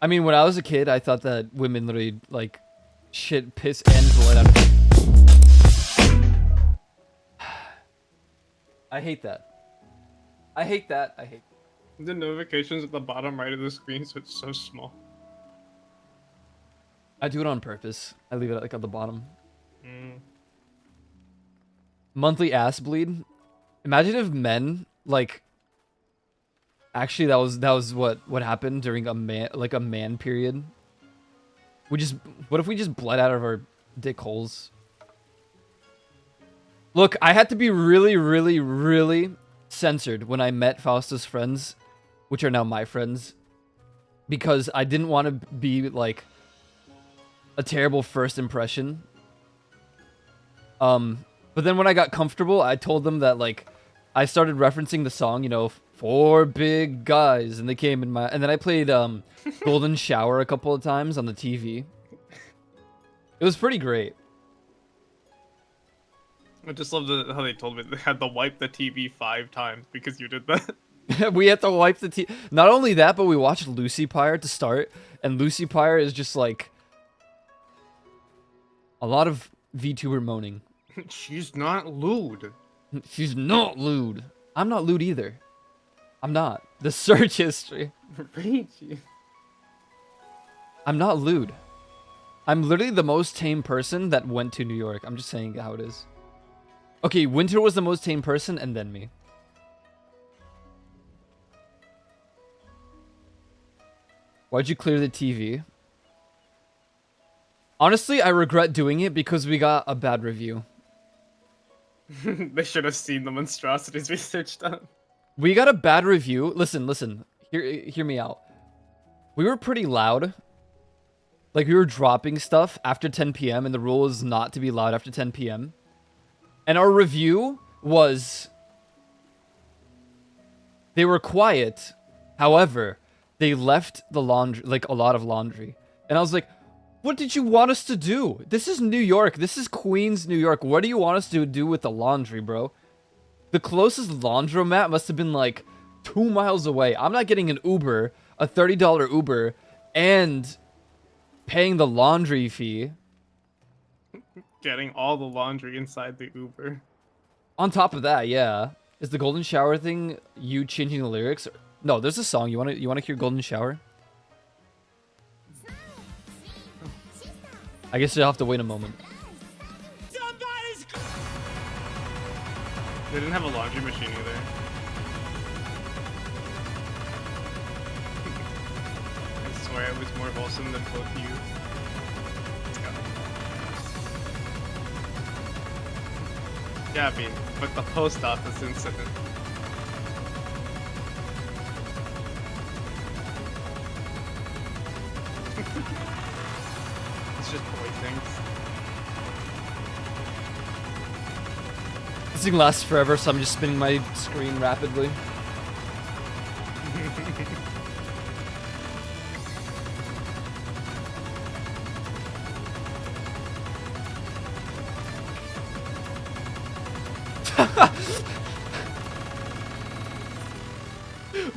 I mean, when I was a kid, I thought that women literally, like, shit, piss, and blood out of... I hate that. I hate that. I hate that. The notifications at the bottom right of the screen, so it's so small. I do it on purpose. I leave it, like, at the bottom. Mm. Monthly ass bleed. Imagine if men, like... Actually, that was what happened during a man period. What if we just bled out of our dick holes? Look, I had to be really, really, really censored when I met Fausta's friends, which are now my friends, because I didn't want to be like a terrible first impression. But then when I got comfortable, I told them that, like, I started referencing the song, you know, Four Big Guys, and they came in my... And then I played Golden Shower a couple of times on the TV. It was pretty great. I just love how they told me they had to wipe the TV 5 times because you did that. We had to wipe the TV. Not only that, but we watched Lucy Pyre to start, and Lucy Pyre is just like... a lot of VTuber moaning. She's not lewd. She's not lewd. I'm not lewd either. I'm not. The search history. I'm not lewd. I'm literally the most tame person that went to New York. I'm just saying how it is. Okay, Winter was the most tame person, and then me. Why'd you clear the TV? Honestly, I regret doing it because we got a bad review. They should have seen the monstrosities we searched on. We got a bad review. Listen. Hear me out. We were pretty loud. Like, we were dropping stuff after 10 p.m. and the rule is not to be loud after 10 p.m. And our review was... They were quiet. However, they left the laundry, like, a lot of laundry. And I was like, what did you want us to do? This is New York. This is Queens, New York. What do you want us to do with the laundry, bro? The closest laundromat must have been like 2 miles away. I'm not getting an Uber, a $30 Uber, and paying the laundry fee. Getting all the laundry inside the Uber. On top of that, yeah. Is the Golden Shower thing you changing the lyrics? No, there's a song. You wanna hear Golden Shower? I guess you'll have to wait a moment. They didn't have a laundry machine either. I swear it was more wholesome than both you. Yeah, I mean, but the post office incident. It's just boy things. This thing lasts forever, so I'm just spinning my screen rapidly.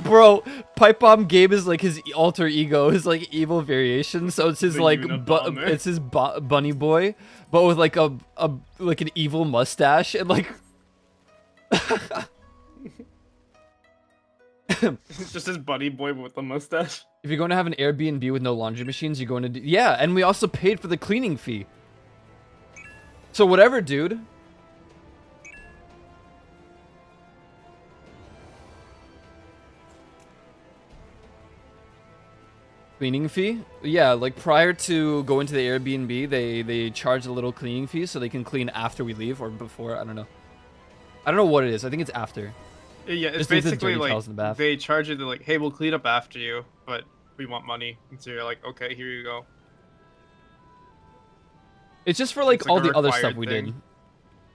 Bro, Pipe Bomb Gabe is like his alter ego, his like evil variation. So it's his The like Unabomber. it's his bunny boy, but with like a like an evil mustache and like It's just his buddy boy with the mustache. if you're going to have an Airbnb with no laundry machines, you're going to yeah, and we also paid for the cleaning fee. So whatever, dude. Cleaning fee? Yeah, like prior to going to the Airbnb, they charge a little cleaning fee so they can clean after we leave or before. I don't know. I don't know what it is. I think it's after. Yeah, it's Just leave the basically dirty like towels in the bath. they charge you. They're like, "Hey, we'll clean up after you, but we want money." And so you're like, "Okay, here you go." It's just for like It's like all a the other stuff required we thing. did.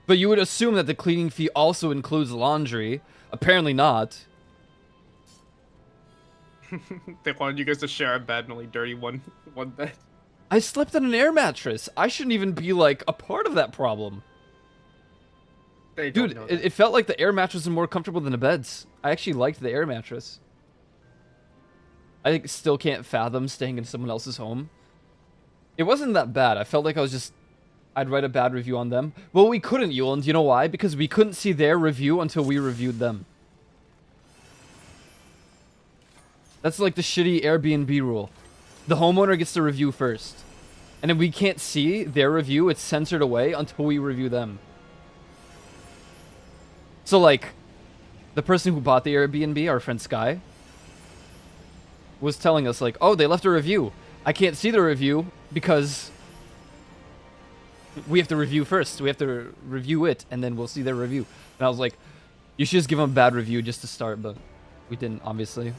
But you would assume that the cleaning fee also includes laundry. Apparently not. They wanted you guys to share a bed and only dirty one bed. I slept on an air mattress. I shouldn't even be like a part of that problem. They don't Dude, know it felt like the air mattress was more comfortable than the beds. I actually liked the air mattress. I still can't fathom staying in someone else's home. It wasn't that bad. I felt like I'd write a bad review on them. Well, we couldn't, Yuland. You know why? Because we couldn't see their review until we reviewed them. That's like the shitty Airbnb rule. The homeowner gets to review first. And if we can't see their review, it's censored away until we review them. So, like, the person who bought the Airbnb, our friend Sky, was telling us, like, oh, they left a review. I can't see the review because we have to review first. We have to review it, and then we'll see their review. And I was like, you should just give them a bad review just to start, but we didn't, obviously.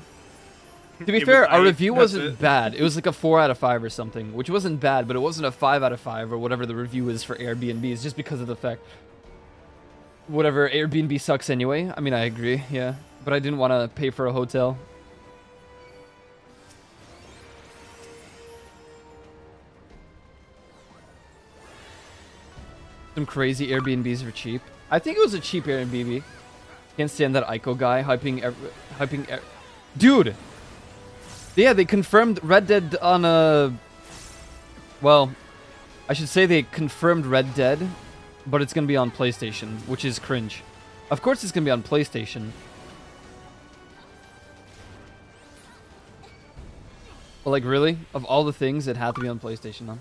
To be It fair, was our aight, review that's wasn't it. bad. It was like a 4 out of 5 or something, which wasn't bad, but it wasn't a 5 out of 5 or whatever the review is for Airbnbs, just because of the fact. Whatever, Airbnb sucks anyway. I mean, I agree, yeah. But I didn't want to pay for a hotel. Some crazy Airbnbs for cheap. I think it was a cheap Airbnb. Can't stand that Ico guy hyping. Dude! Yeah, they confirmed Red Dead on a... Well, I should say they confirmed Red Dead, but it's going to be on PlayStation, which is cringe. Of course it's going to be on PlayStation. But like, really? Of all the things, it had to be on PlayStation, huh?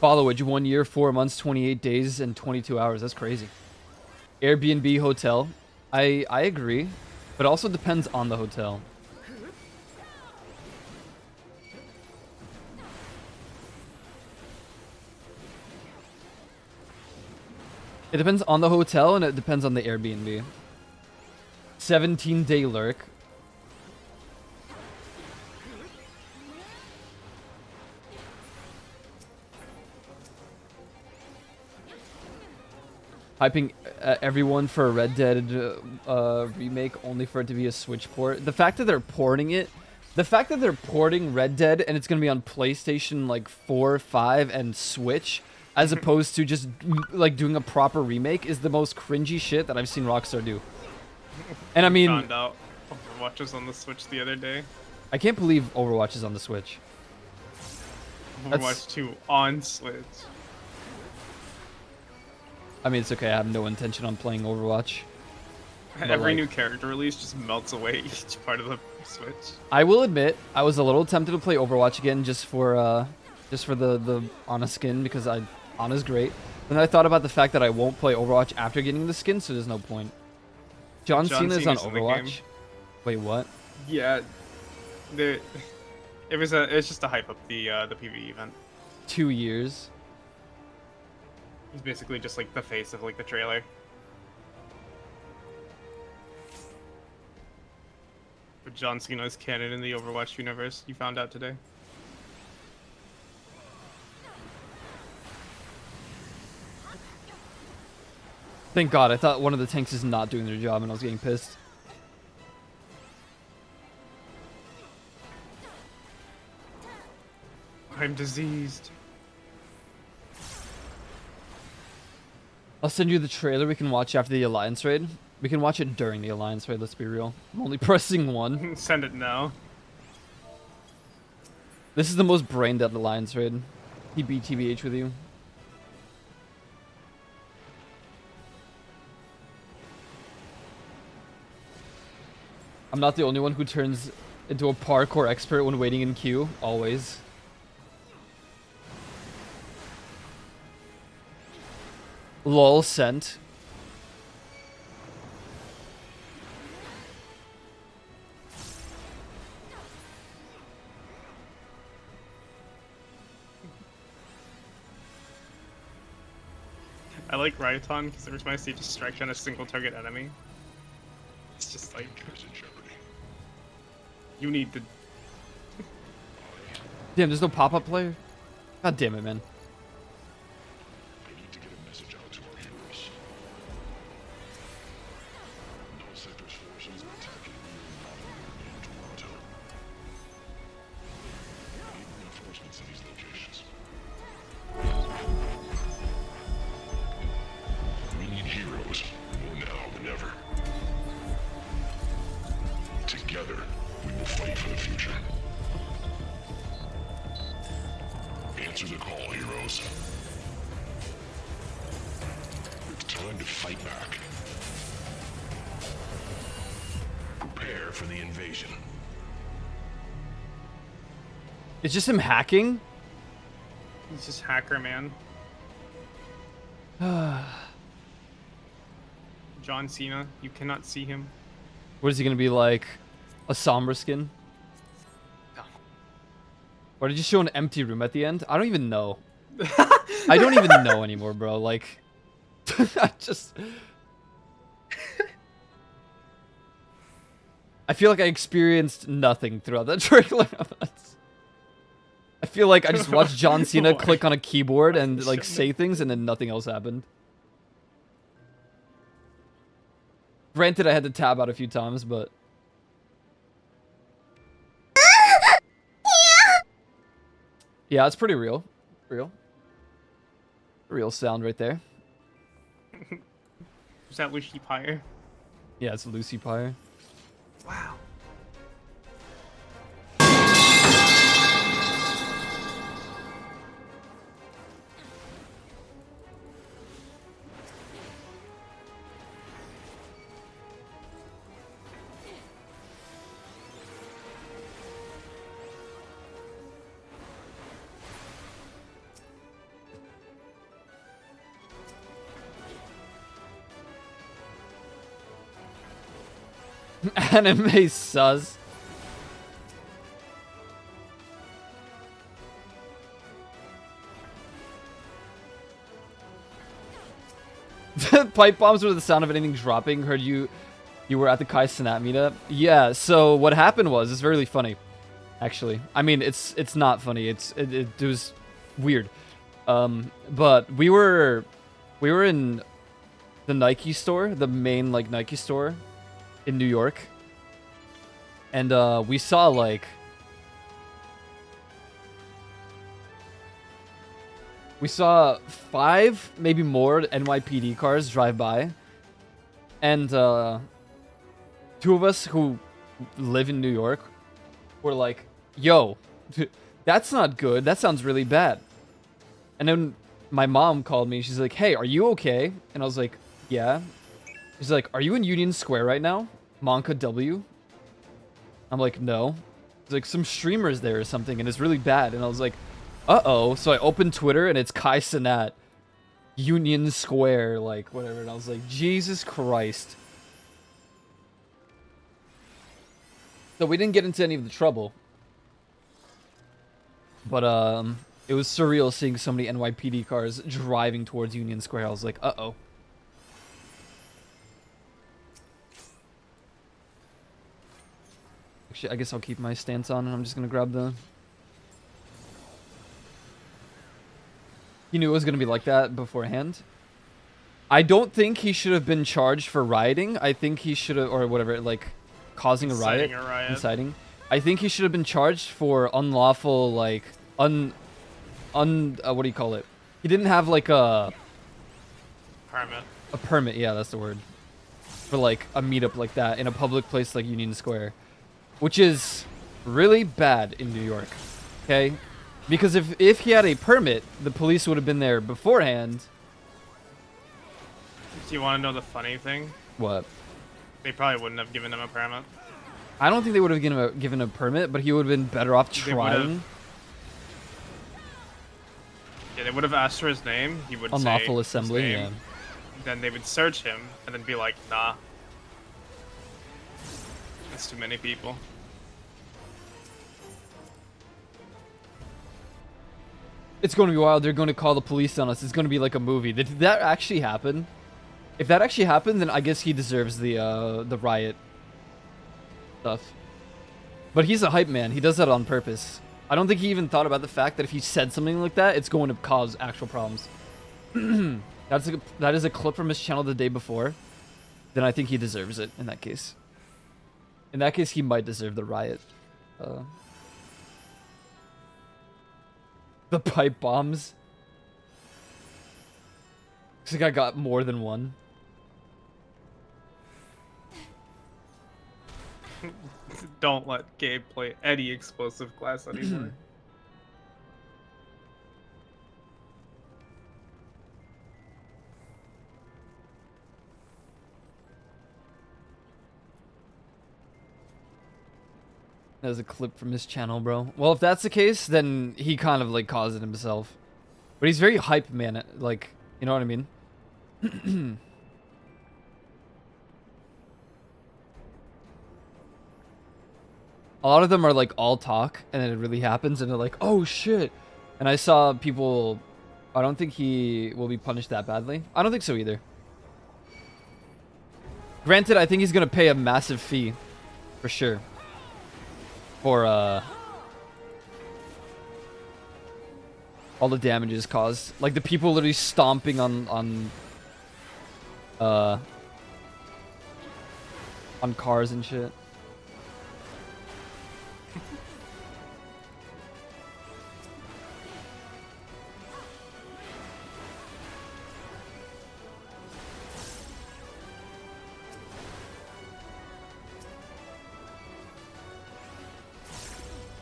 Followage, 1 year, 4 months, 28 days, and 22 hours. That's crazy. Airbnb hotel. I agree, but it also depends on the hotel. It depends on the hotel, and it depends on the Airbnb. 17-day lurk. Hyping everyone for a Red Dead remake only for it to be a Switch port. The fact that they're porting it, the fact that they're porting Red Dead and it's going to be on PlayStation like 4, 5, and Switch, as opposed to just like doing a proper remake, is the most cringy shit that I've seen Rockstar do. And I mean, Found out Overwatch was on the Switch the other day. I can't believe Overwatch is on the Switch. Overwatch 2 on Switch. I mean, it's okay. I have no intention on playing Overwatch. But, Every like, new character release just melts away each part of the Switch. I will admit, I was a little tempted to play Overwatch again just for the Ana skin, because Ana's great. And then I thought about the fact that I won't play Overwatch after getting the skin, so there's no point. John Cena's on Cena's in the game. Overwatch. Wait, what? Yeah, it's just to hype up the PvE event. 2 years. He's basically just like the face of like the trailer. But John Cena is canon in the Overwatch universe. You found out today. Thank God, I thought one of the tanks is not doing their job and I was getting pissed. I'm diseased. I'll send you the trailer we can watch after the Alliance raid. We can watch it during the alliance raid, let's be real. I'm only pressing 1. Send it now. This is the most brain dead alliance raid. TBH with you. I'm not the only one who turns into a parkour expert when waiting in queue. Always. Lol sent. I like Ryoton because every time I see just strike on a single target enemy, it's just like you need to. Damn, there's no pop-up player? God damn it, man. I need to get a message out to our heroes. No sector's forces are attacking Reborn in Toronto. I need reinforcements in these locations. We need heroes, more now than ever. Together, we will fight for the future. Answer the call, heroes. It's time to fight back. Prepare for the invasion. It's just him hacking? He's just hacker man. John Cena, you cannot see him. What is he gonna be like? A Sombra skin? No. Or did you show an empty room at the end? I don't even know. I don't even know anymore, bro. Like, I just... I feel like I experienced nothing throughout that trailer. I feel like I just watched John Cena click on a keyboard and like say things and then nothing else happened. Granted, I had to tab out a few times, but... Yeah, it's pretty real. Real sound right there. Was that Lucy Pyre? Yeah, it's Lucy Pyre. Wow. Anime sus. Pipe bombs were the sound of anything dropping. Heard you were at the Kai Cenat meetup. Yeah, so what happened was, it's really funny, actually. I mean, it's not funny. It was weird. But we were in the Nike store, the main like Nike store in New York. And we saw like we saw 5, maybe more NYPD cars drive by. And 2 of us who live in New York were like, yo, that's not good. That sounds really bad. And then my mom called me. She's like, hey, are you okay? And I was like, yeah. She's like, are you in Union Square right now? Monka W? I'm like, no. It's like some streamers there or something, and it's really bad. And I was like, uh-oh. So I opened Twitter, and it's Kai Cenat, Union Square, like, whatever. And I was like, Jesus Christ. So we didn't get into any of the trouble. But, it was surreal seeing so many NYPD cars driving towards Union Square. I was like, uh-oh. Actually, I guess I'll keep my stance on, and I'm just gonna grab the... He knew it was gonna be like that beforehand. I don't think he should have been charged for rioting. I think he should have, or whatever, like, causing a riot. Inciting. I think he should have been charged for unlawful, like, what do you call it? He didn't have, like, Permit. a permit, yeah, that's the word. for like a meetup like that in a public place like Union Square, which is really bad in New York. Okay, because if he had a permit, the police would have been there beforehand. Do you want to know the funny thing? What? They probably wouldn't have given him a permit. I don't think they would have given a permit, but he would have been better off They would've- trying. Yeah, they would have asked for his name. He would Unlawful say his assembly, name. yeah. Then they would search him and then be like, nah. That's too many people. It's going to be wild. They're going to call the police on us. It's going to be like a movie. Did that actually happen? If that actually happened, then I guess he deserves the riot stuff. But he's a hype man. He does that on purpose. I don't think he even thought about the fact that if he said something like that, it's going to cause actual problems. That is a clip from his channel the day before. Then I think he deserves it in that case. In that case, he might deserve the riot. The pipe bombs. Looks like I got more than one. Don't let Gabe play any explosive class anymore. There's a clip from his channel, bro. Well, if that's the case, then he kind of like caused it himself. But he's very hype, man. Like, you know what I mean? A lot of them are like all talk, and then it really happens, and they're like, "Oh shit!" And I saw people. I don't think he will be punished that badly. I don't think so either. Granted, I think he's gonna pay a massive fee, for sure. For all the damages caused, like the people literally stomping on cars and shit.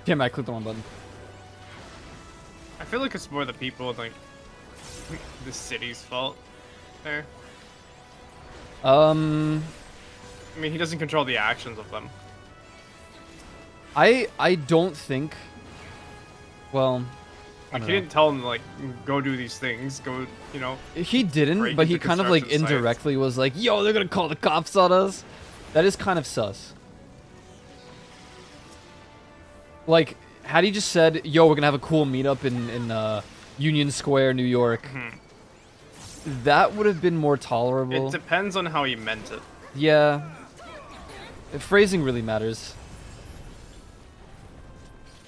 Damn, I clicked the wrong button. I feel like it's more the people, like, the city's fault there. I mean, he doesn't control the actions of them. I don't think. Well, I Like, don't he know. didn't tell him, like, go do these things, go, you know. He didn't, break but he into kind of like construction sites. indirectly was like, "Yo, they're gonna call the cops on us." That is kind of sus. Like, had he just said, "Yo, we're gonna have a cool meetup in Union Square, New York," that would have been more tolerable. It depends on how he meant it. Yeah, phrasing really matters.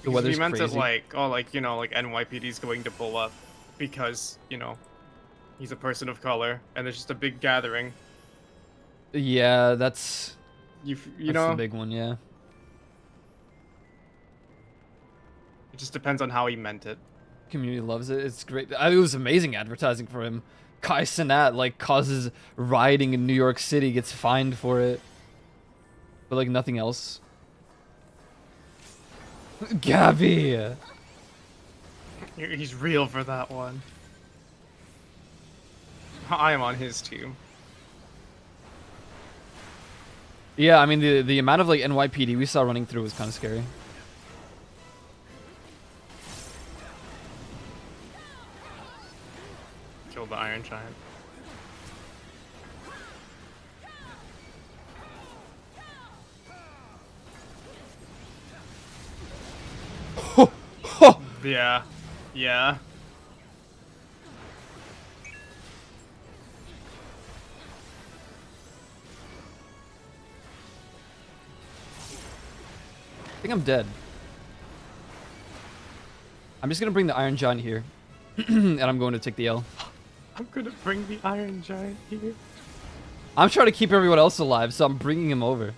The Because if weather's he meant crazy. it like, oh, like, you know, like NYPD's going to pull up because, you know, he's a person of color and there's just a big gathering. Yeah, that's You that's know, the big one. Yeah. it just depends on how he meant it. Community loves it. It's great. It was amazing advertising for him. Kai Cenat like causes rioting in New York City, gets fined for it, but like nothing else. Gabby. He's real for that one. I am on his team. Yeah, I mean the amount of like NYPD we saw running through was kind of scary. Killed the Iron Giant. Yeah. Yeah. I think I'm dead. I'm just gonna bring the Iron Giant here, and I'm going to take the L. I'm gonna bring the Iron Giant here. I'm trying to keep everyone else alive, so I'm bringing him over.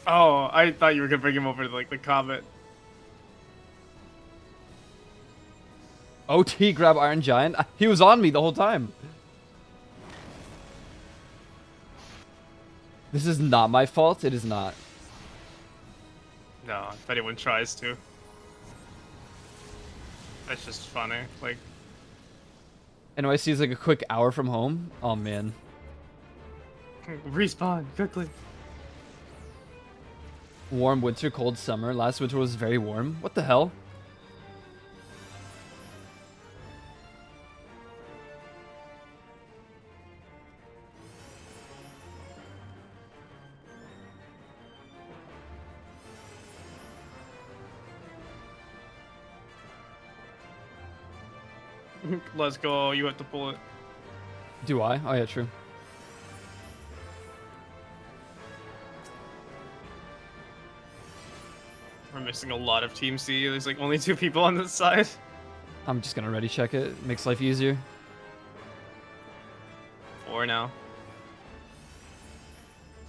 Oh, I thought you were gonna bring him over to like the comet. OT grab Iron Giant. He was on me the whole time. This is not my fault. It is not. No, if anyone tries to. That's just funny. Like, NYC is like a quick hour from home. Oh man. respawn quickly. Warm winter, cold summer. Last winter was very warm. What the hell? Let's go. You have to pull it. Do I? Oh yeah, true. We're missing a lot of Team C. There's like only 2 people on this side. I'm just gonna ready check it. Makes life easier. 4 now.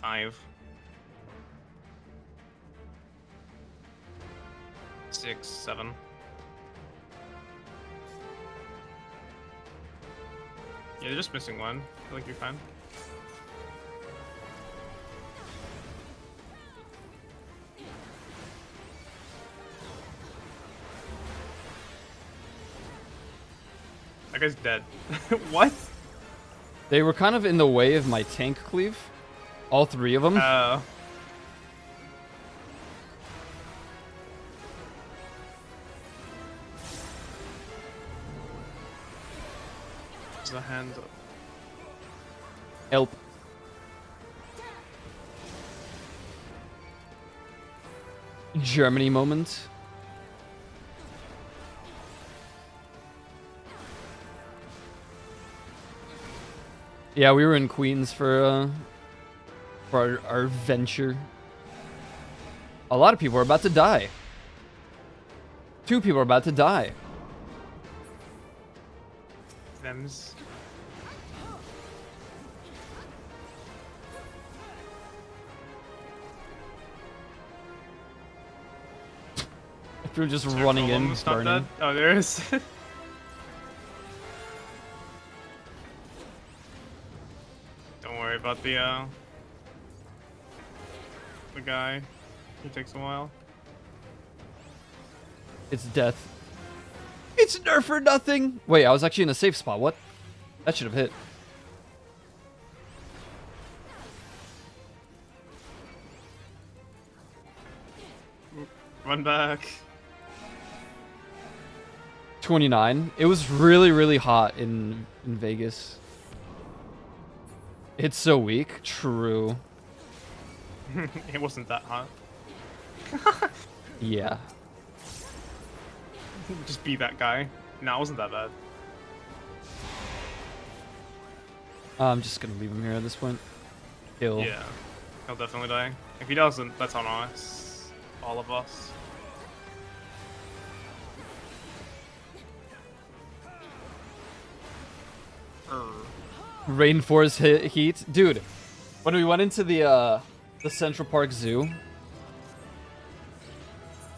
5. 6, 7. Yeah, they're just missing 1. I feel like you're fine. That guy's dead. What? They were kind of in the way of my tank cleave. All 3 of them. Oh. There's a hand up. Help. Germany moment. Yeah, we were in Queens for our venture. A lot of people are about to die. 2 people are about to die. Them's. If you're just Is there a running in, golem that's not burning. dead? Oh, there is. Don't worry about the guy. He takes a while. It's death. It's nerf for nothing. Wait, I was actually in a safe spot. What? That should have hit. Run back. 29. It was really, really hot in Vegas. It's so weak. True. It wasn't that hot. Yeah. Just be that guy. No, it wasn't that bad. I'm just gonna leave him here at this point. Kill. Yeah. He'll definitely die. If he doesn't, that's on us. All of us. Rainforest heat. Dude, when we went into the Central Park Zoo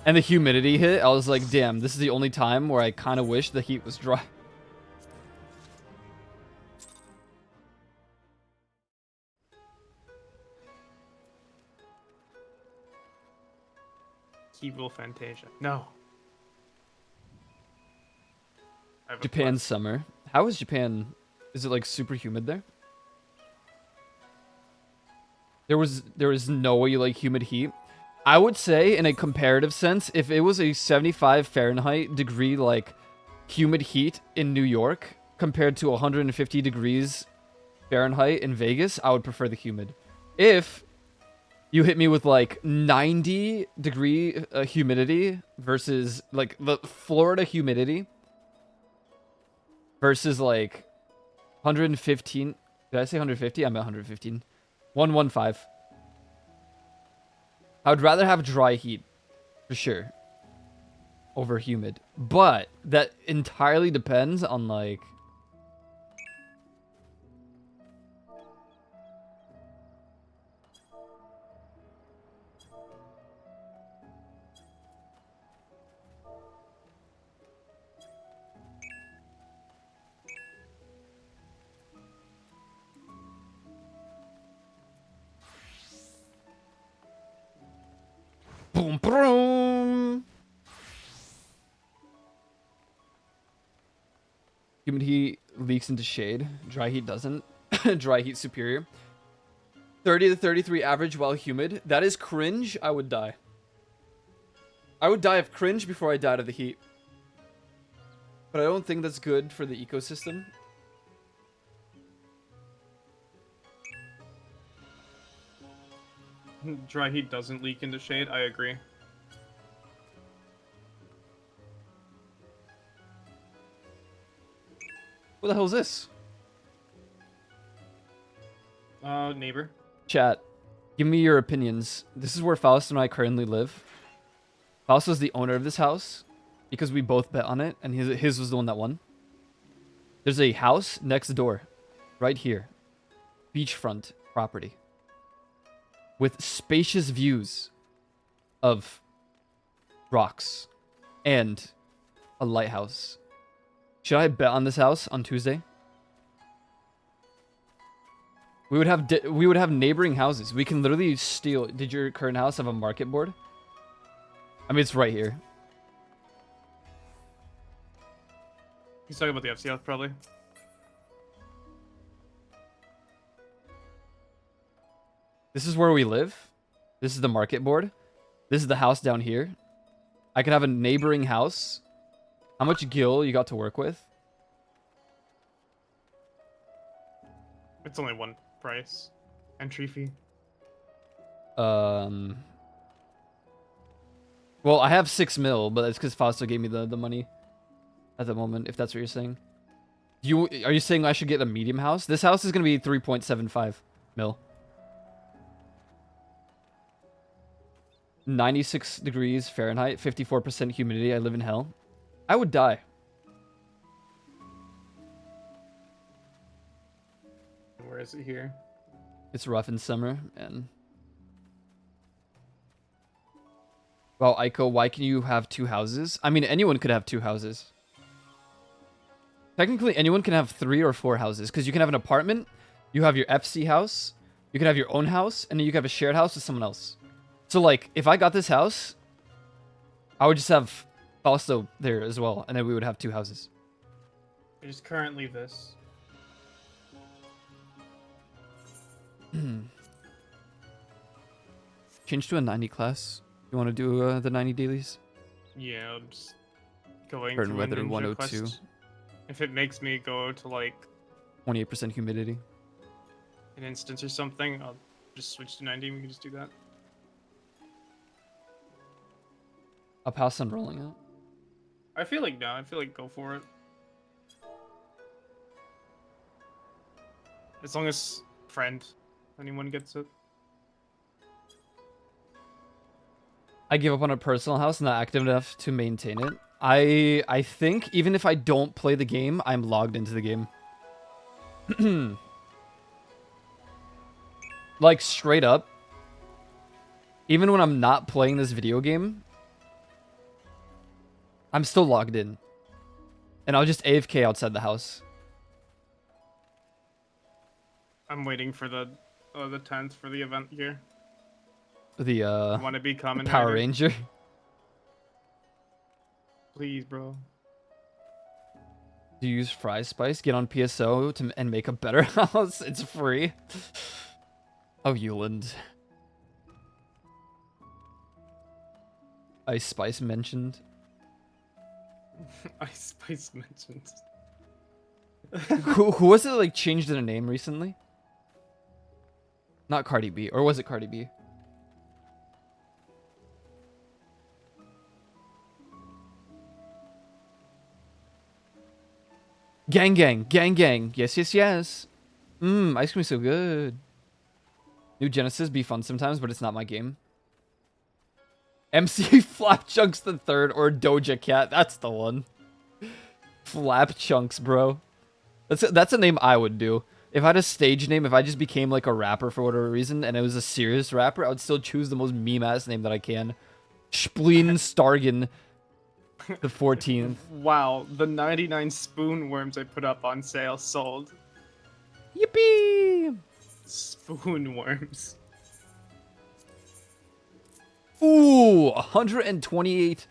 and the humidity hit, I was like, damn, this is the only time where I kind of wish the heat was dry. Evil Fantasia. No. I have a Japan quest. summer. How is Japan? Is it like super humid there? There was no way you like humid heat. I would say in a comparative sense, if it was a 75 Fahrenheit degree like humid heat in New York compared to 150 degrees Fahrenheit in Vegas, I would prefer the humid. If you hit me with like 90 degree humidity versus like the Florida humidity versus like 115. Did I say 150? I'm at 115. 115. I would rather have dry heat for sure over humid, but that entirely depends on like Boom, boom. Humid heat leaks into shade. Dry heat doesn't. Dry heat superior. 30 to 33 average while humid. That is cringe. I would die. I would die of cringe before I died of the heat. But I don't think that's good for the ecosystem. Dry heat doesn't leak into shade. I agree. What the hell is this? Neighbor. Chat, give me your opinions. This is where Faust and I currently live. Faust was the owner of this house because we both bet on it, and his was the one that won. There's a house next door, right here. Beachfront property. With spacious views of rocks and a lighthouse. Should I bet on this house on Tuesday? We would have neighboring houses. We can literally steal. Did your current house have a market board? I mean, it's right here. He's talking about the FCF probably. This is where we live. This is the market board. This is the house down here. I could have a neighboring house. How much gil you got to work with? It's only one price. Entry fee. Well, I have 6 mil, but it's because Fausto gave me the money at the moment, if that's what you're saying. Are you saying I should get a medium house? This house is going to be 3.75 mil. 96 degrees Fahrenheit, 54% humidity. I live in hell. I would die. Where is it here? It's rough in summer, and... Well, Aiko, why can you have 2 houses? I mean, anyone could have 2 houses. Technically, anyone can have 3 or 4 houses, because you can have an apartment, you have your FC house, you can have your own house, and then you can have a shared house with someone else. So, like, if I got this house, I would just have Fausto there as well, and then we would have 2 houses. I just currently this. Change to a 90 class. You want to do the 90 dailies? Yeah, I'm just going Current through weather a ninja 102. quest. If it makes me go to like 28% humidity. an instance or something, I'll just switch to 90. We can just do that. Up house and rolling out. I feel like no. I feel like go for it. As long as friend, anyone gets it. I give up on a personal house, not active enough to maintain it. I think even if I don't play the game, I'm logged into the game. Like straight up. Even when I'm not playing this video game, I'm still logged in. And I'll just AFK outside the house. I'm waiting for the 10th for the event here. The Want to be common Power Ranger. Please, bro. Do you use Fry Spice? Get on PSO and make a better house. It's free. Oh, Euland. Ice Spice mentioned. Ice Spice mentioned. Who was it like changed their name recently? Not Cardi B, or was it Cardi B? Gang gang, gang gang. Yes, yes, yes. Ice cream is so good. New Genesis be fun sometimes, but it's not my game. MC Flap Chunks the Third or Doja Cat. That's the one. Flap Chunks, bro. That's a name I would do. If I had a stage name, if I just became like a rapper for whatever reason, and it was a serious rapper, I would still choose the most meme-ass name that I can. Spleen Stargan the 14th. Wow, the 99 spoon worms I put up on sale sold. Yippee! Spoon worms. Ooh, 128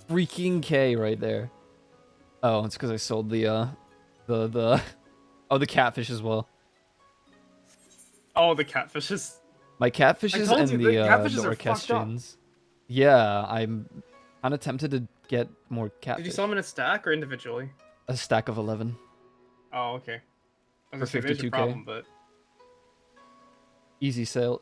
freaking K right there. Oh, it's because I sold the oh, the catfish as well. Oh, the catfishes. My catfishes told and you, the the catfishes the are fucked up. orchestrions. Yeah, I'm kind of tempted to get more catfish. Did you sell them in a stack or individually? A stack of 11 Oh, okay. I for was gonna say, there's your 52K. problem, but Easy sale.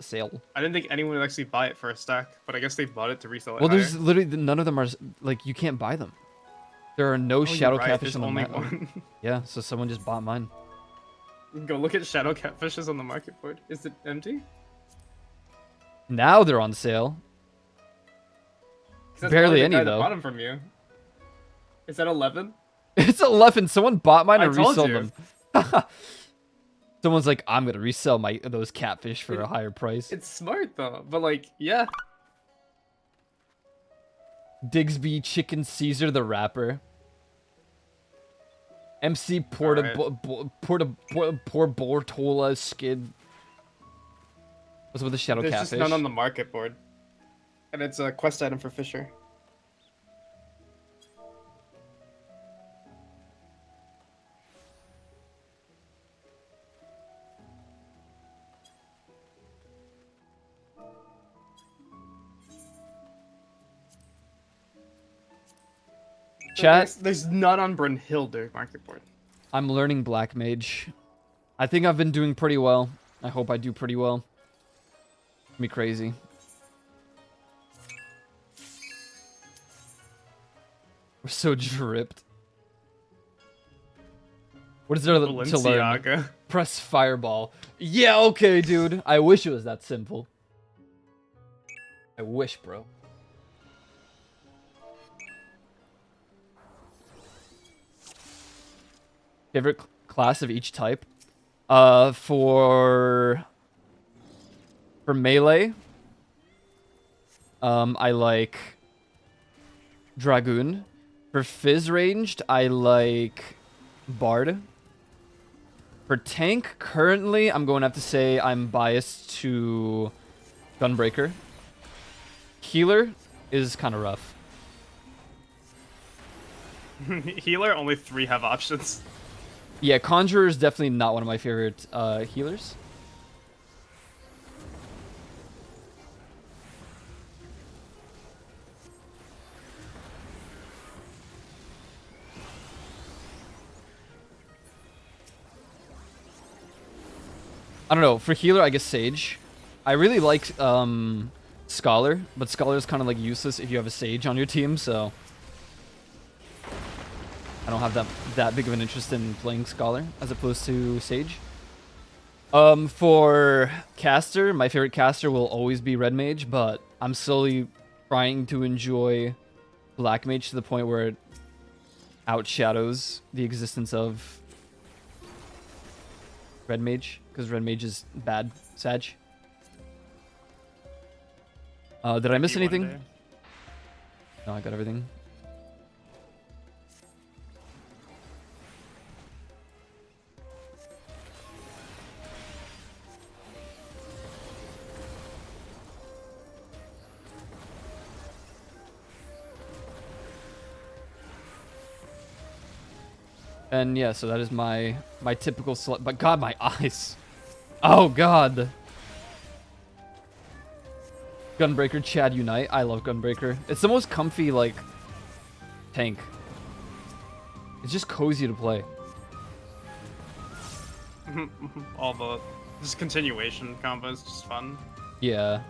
I didn't think anyone would actually buy it for a stack, but I guess they bought it to resell it Well, higher. there's literally none of them are like you can't buy them. There are no Oh, shadow you're right, catfish there's on the only map. one. Yeah, so someone just bought mine. You can go look at shadow catfishes on the market board. Is it empty? Now they're on sale. 'Cause that's Barely probably the any guy that though. bought them from you. Is that 11? It's 11. Someone bought mine I and told resold you. them. Someone's like, I'm gonna resell those catfish for a higher price. It's smart though, but like, yeah. Digsby Chicken Caesar the rapper. MC Porta Bortola Skid. What's with the shadow There's catfish? just none on the market board. And it's a quest item for Fisher. Chat. There's none on Brunhilde market board. I'm learning Black Mage. I think I've been doing pretty well. I hope I do pretty well. Me crazy. We're so dripped. What is there to learn? Balenciaga. Press Fireball. Yeah, okay, dude. I wish it was that simple. I wish, bro. Favorite class of each type? For melee, I like Dragoon. For Fizz ranged, I like Bard. For tank, currently, I'm going to have to say I'm biased to Gunbreaker. Healer is kind of rough. Healer, only 3 have options. Yeah, Conjurer is definitely not one of my favorite healers. I don't know. For healer, I guess Sage. I really like Scholar, but Scholar is kind of like useless if you have a Sage on your team, so I don't have that big of an interest in playing Scholar as opposed to Sage. For caster, my favorite caster will always be Red Mage, but I'm slowly trying to enjoy Black Mage to the point where it outshadows the existence of Red Mage, because Red Mage is bad, Sag. Did I miss anything? No, I got everything. And yeah, so that is my typical select. But God, my eyes. Oh God. Gunbreaker, Chad Unite. I love Gunbreaker. It's the most comfy like tank. It's just cozy to play. All the just continuation combos, just fun. Yeah.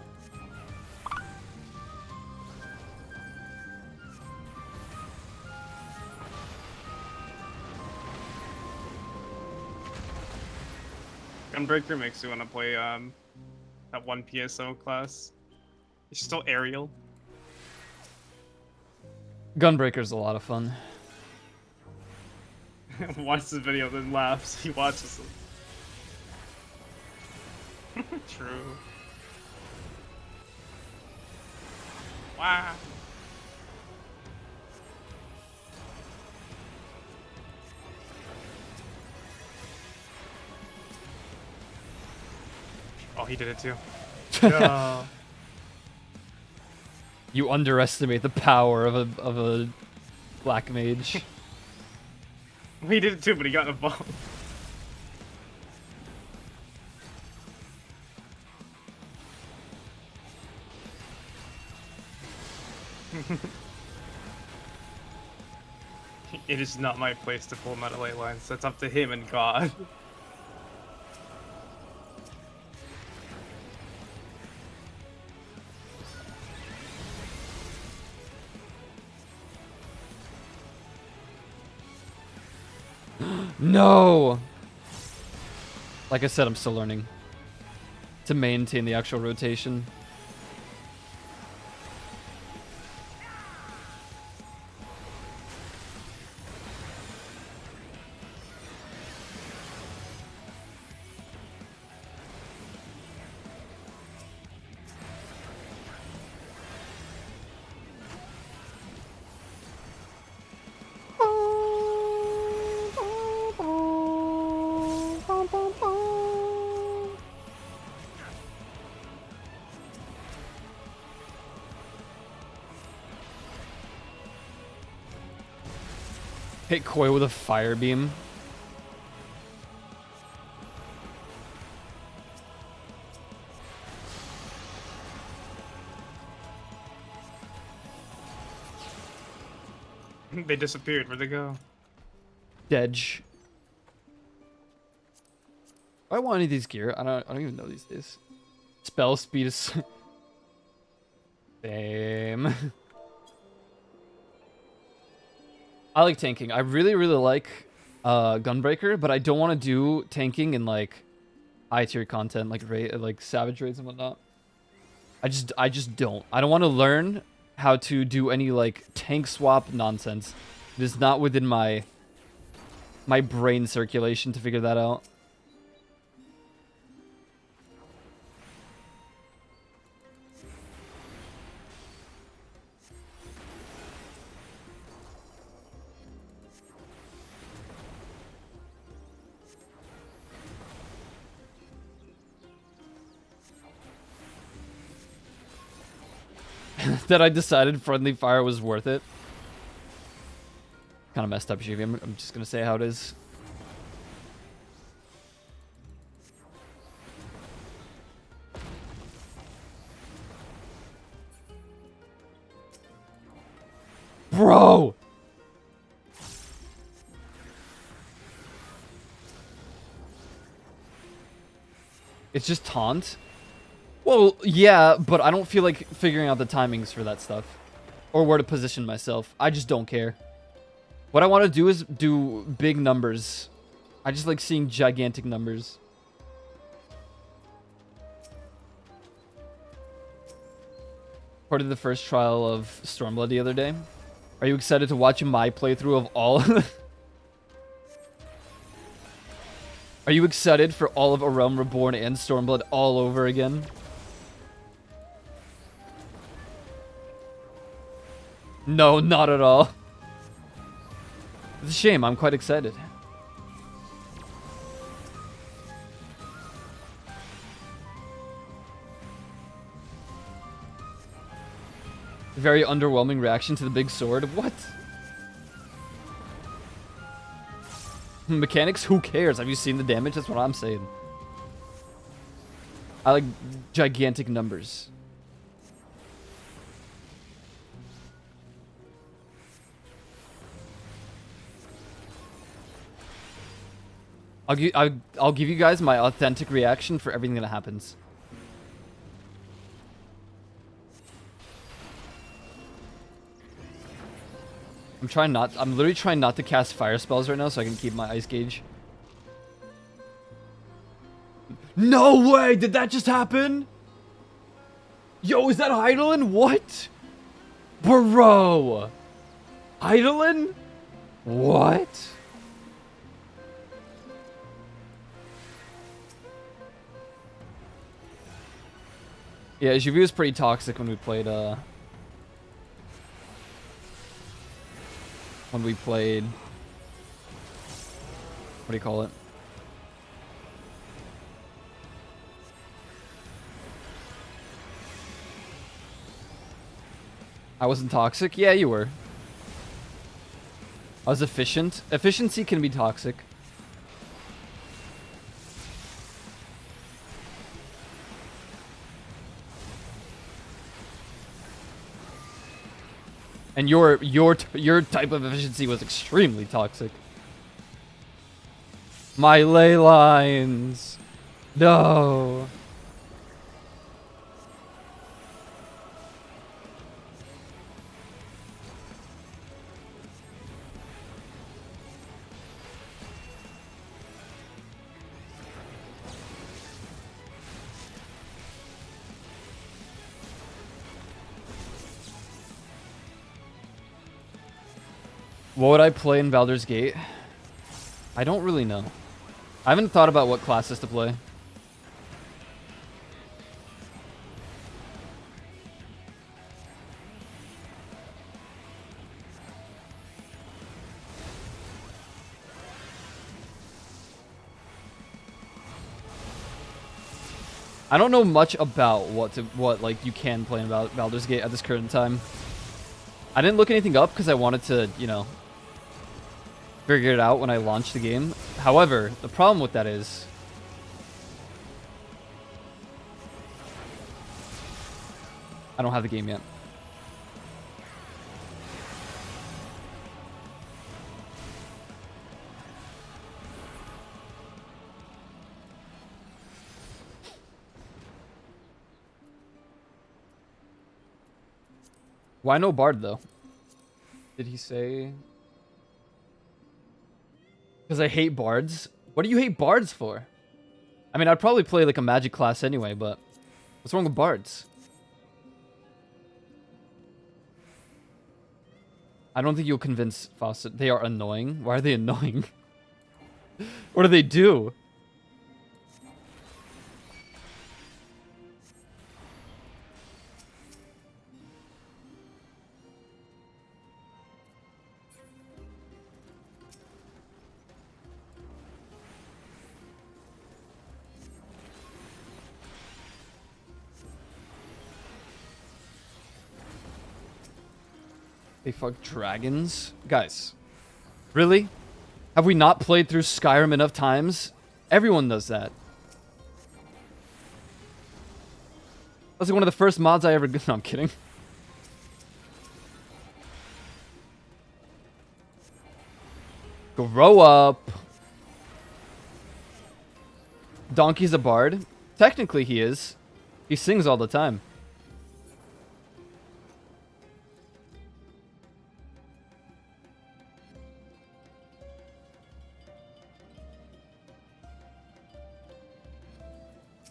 Gunbreaker makes you want to play that one PSO class. It's still aerial. Gunbreaker's a lot of fun. Watches the video, then laughs. He watches it. True. Wow. Oh, he did it too. Yeah. You underestimate the power of a black mage. He did it too, but he got involved. It is not my place to pull metal ley lines. That's up to him and God. No! Like I said, I'm still learning to maintain the actual rotation. Hit Koi with a fire beam. They disappeared. Where'd they go? Dedge. Do I want any of these gear? I don't even know these days. Spell speed is same. I like tanking. I really like Gunbreaker, but I don't want to do tanking in like high tier content like Savage raids and whatnot. I just don't. I don't want to learn how to do any like tank swap nonsense. It is not within my brain circulation to figure that out. That I decided friendly fire was worth it. Kind of messed up, Shivi. I'm just gonna say how it is. Bro! It's just taunt? Well, yeah, but I don't feel like figuring out the timings for that stuff. Or where to position myself. I just don't care. What I want to do is do big numbers. I just like seeing gigantic numbers. Recorded the first trial of Stormblood the other day. Are you excited to watch my playthrough of all... Are you excited for all of A Realm Reborn and Stormblood all over again? No, not at all. It's a shame. I'm quite excited. Very underwhelming reaction to the big sword. What? Mechanics? Who cares? Have you seen the damage? That's what I'm saying. I like gigantic numbers. I'll give you guys my authentic reaction for everything that happens. I'm literally trying not to cast fire spells right now so I can keep my ice gauge. No way! Did that just happen? Yo, is that Heidelin? What? Bro! Heidelin? What? Yeah, Juvi was pretty toxic when we played, what do you call it? I wasn't toxic? Yeah, you were. I was efficient. Efficiency can be toxic. And your type of efficiency was extremely toxic. My ley lines. No. What would I play in Baldur's Gate? I don't really know. I haven't thought about what classes to play. I don't know much about what like you can play in Baldur's Gate at this current time. I didn't look anything up because I wanted to, you know, figure it out when I launched the game. However, the problem with that is I don't have the game yet. Why no Bard though? Did he say? Because I hate bards? What do you hate bards for? I mean, I'd probably play like a magic class anyway, but what's wrong with bards? I don't think you'll convince Fawcett. They are annoying. Why are they annoying? What do they do? They fuck dragons? Guys, really? Have we not played through Skyrim enough times? Everyone does that. That's like one of the first mods I ever... No, I'm kidding. Grow up. Donkey's a bard. Technically he is. He sings all the time.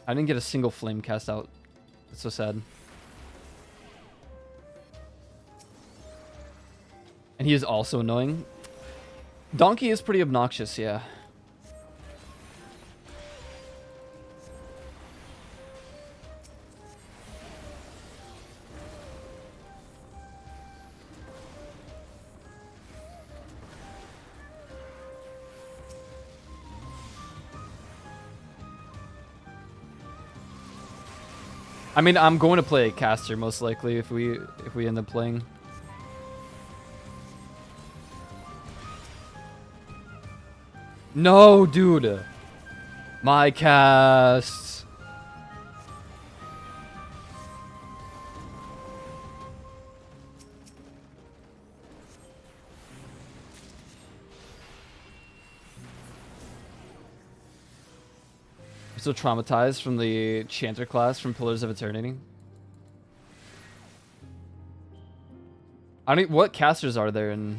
I didn't get a single flame cast out. It's so sad. And he is also annoying. Donkey is pretty obnoxious, yeah. I mean, I'm going to play a caster most likely if we end up playing. No, dude. My casts. I'm so traumatized from the Chanter class from Pillars of Eternity. I don't. What casters are there in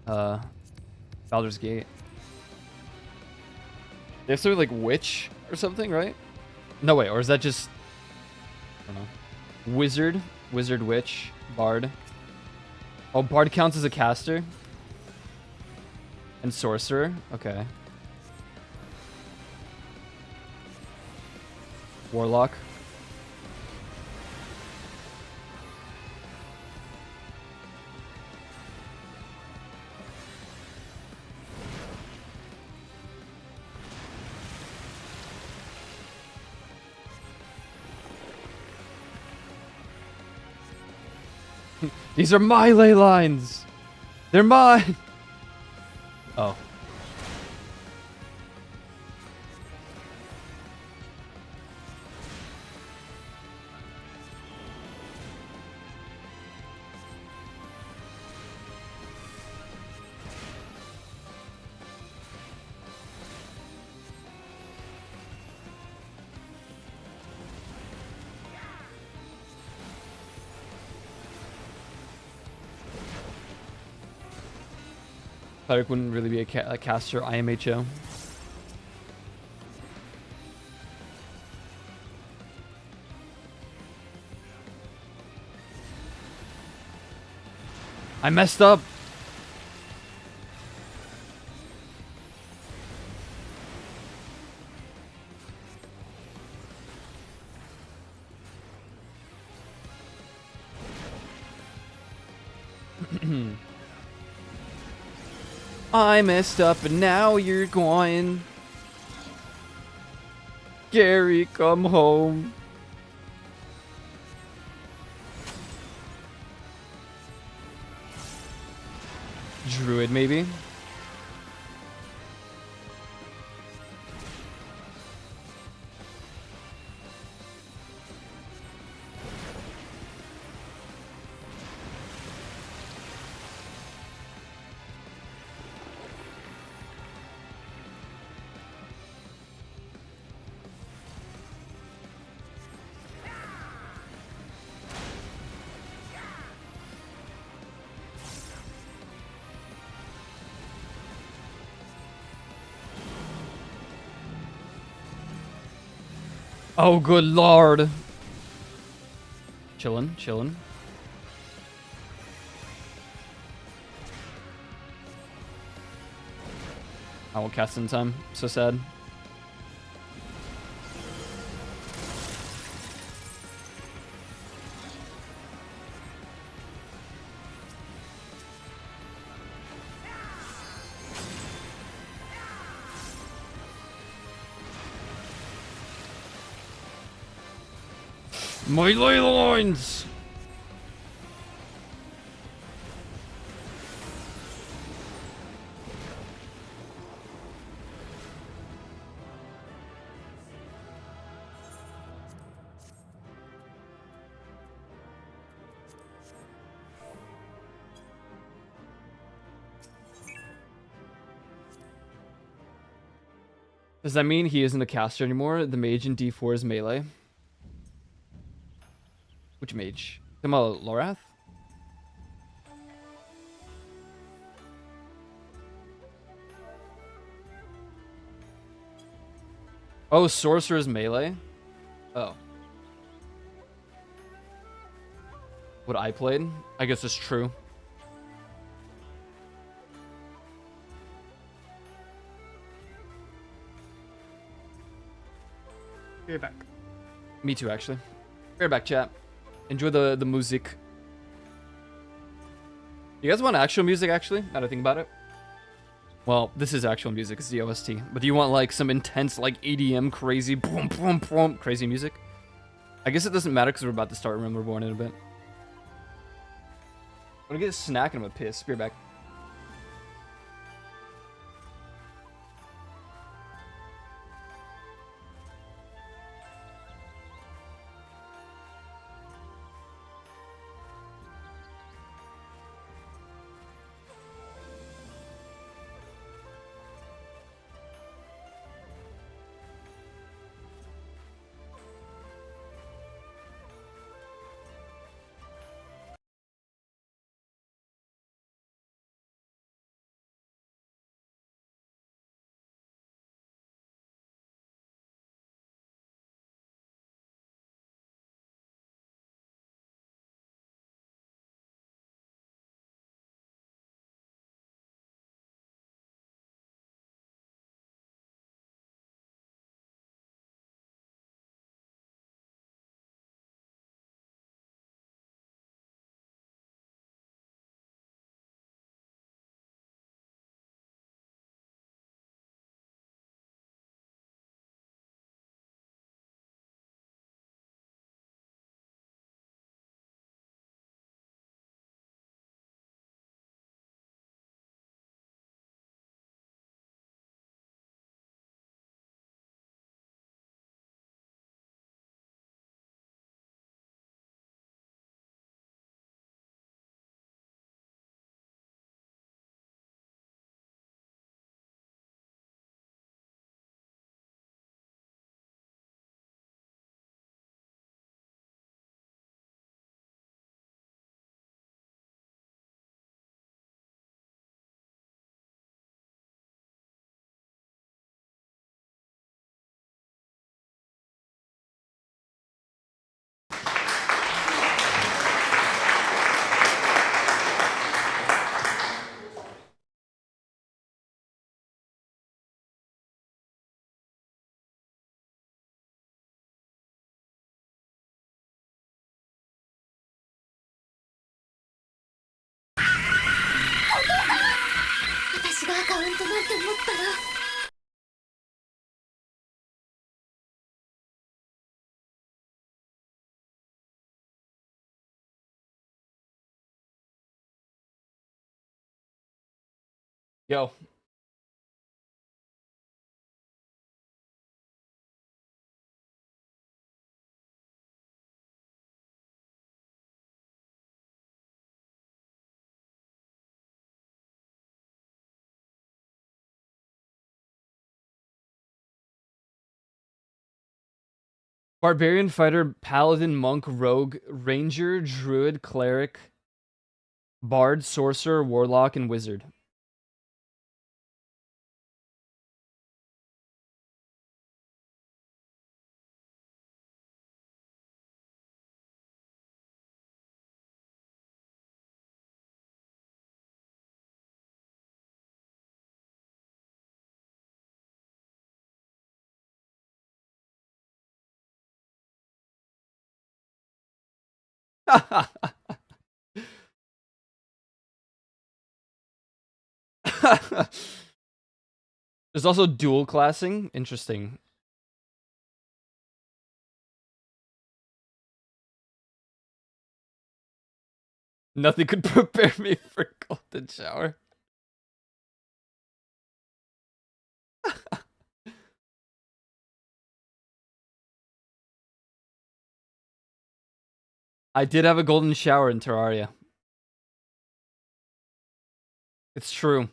Baldur's Gate? They have something like Witch or something, right? No, wait, or is that just... I don't know. Wizard, Witch, Bard. Oh, Bard counts as a caster? And Sorcerer? Okay. Warlock. These are my ley lines. They're mine. Oh. Cleric wouldn't really be a caster IMHO. I messed up. I messed up and now you're going. Gary, come home. Druid, maybe? Oh, good lord. Chillin', chillin'. I won't cast in time. So sad. My ley lines! Does that mean he isn't a caster anymore? The mage in D4 is melee. Which mage? Come on, Lorath? Oh, sorcerer's melee? Oh. What I played? I guess it's true. Be right back. Me too, actually. Be right back, chat. Enjoy the music. You guys want actual music, actually? Now that I think about it. Well, this is actual music. It's the OST. But do you want, like, some intense, like, EDM crazy, boom, boom, boom, crazy music? I guess it doesn't matter because we're about to start Reborn in a bit. I'm gonna get a snack and I'm gonna piss. Be right back. Yo. Barbarian, fighter, paladin, monk, rogue, ranger, druid, cleric, bard, sorcerer, warlock, and wizard. There's also dual classing. Interesting. Nothing could prepare me for golden shower. I did have a golden shower in Terraria. It's true.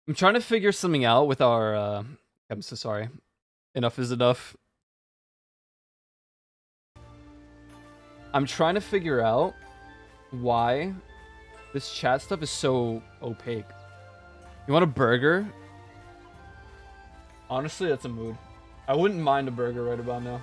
I'm trying to figure something out with our I'm so sorry. Enough is enough. I'm trying to figure out why this chat stuff is so opaque. You want a burger? Honestly, that's a mood. I wouldn't mind a burger right about now.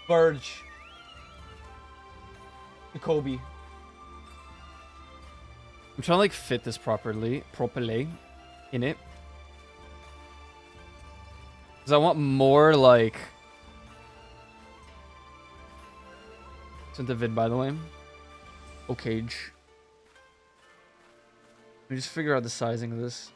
Verge. Jacoby. I'm trying to like fit this properly in it. Cause I want more like. Sent the vid by the way. Okay. Let me just figure out the sizing of this.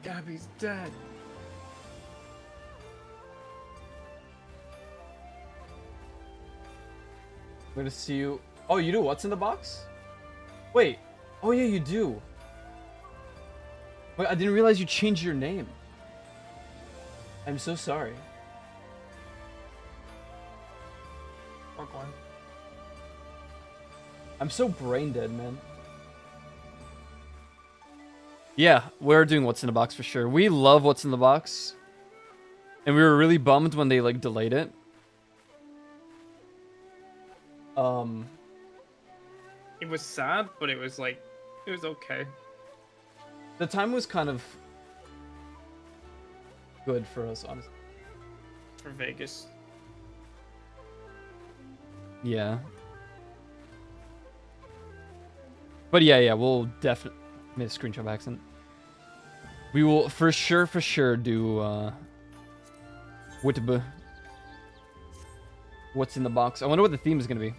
Gabby's dead. I'm gonna see you. Oh, you do what's in the box? Wait. Oh yeah, you do. Wait, I didn't realize you changed your name. I'm so sorry. Brooklyn. I'm so brain dead, man. Yeah, we're doing what's in the box for sure. We love what's in the box. And we were really bummed when they like delayed it. It was sad, but it was like, it was okay. The time was kind of good for us, honestly. For Vegas. Yeah. But yeah, we'll definitely made a screenshot by accident. We will for sure do what's in the box. I wonder what the theme is gonna be.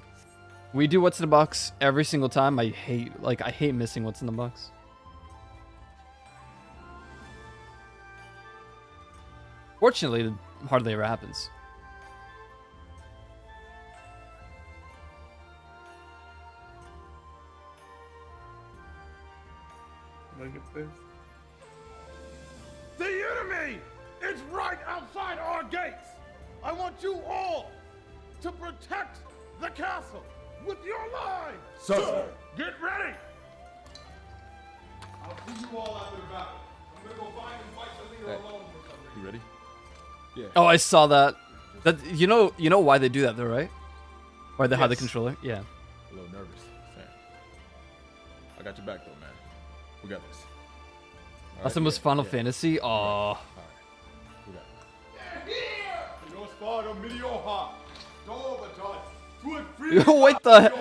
We do what's in the box every single time. I hate missing what's in the box. Fortunately, it hardly ever happens. Look at this. The enemy is right outside our gates. I want you all to protect the castle. with your lives! Sir. Get ready! I'll see you all after the battle. I'm gonna go find and fight the leader alone for some reason. You ready? Yeah. Oh, I saw that. That you know why they do that though, right? Why they hide the Yes. controller? Yeah. A little nervous. Sam. I got your back though, man. We got this. All Last right, time was yeah, Final yeah. Fantasy. Oh. All right. We got it. Yo, Sparta, Medioha. Dovatot. What the?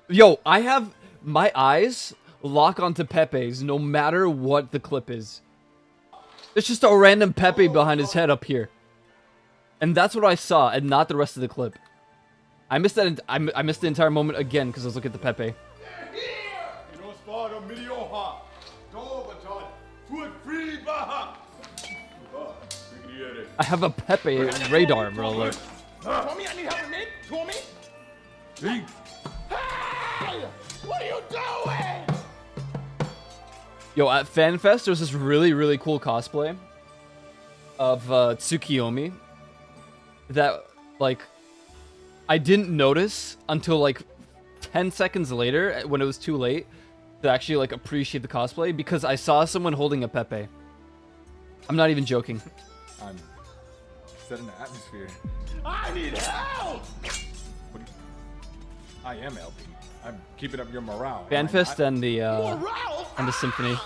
Yo, I have my eyes lock onto Pepe's no matter what the clip is. It's just a random Pepe behind his head up here. And that's what I saw, and not the rest of the clip. I missed that. I missed the entire moment again because I was looking at the Pepe. I have a Pepe radar, bro. Look. Tommy, I need help, man! Tommy? Hey! What are you doing? Yo, at FanFest, there's this really cool cosplay of Tsukiyomi that, like, I didn't notice until, like, 10 seconds later when it was too late to actually, like, appreciate the cosplay because I saw someone holding a Pepe. I'm not even joking. I'm setting the atmosphere. I need help! I am helping. I'm keeping up your morale. FanFest and the Morale? and the symphony.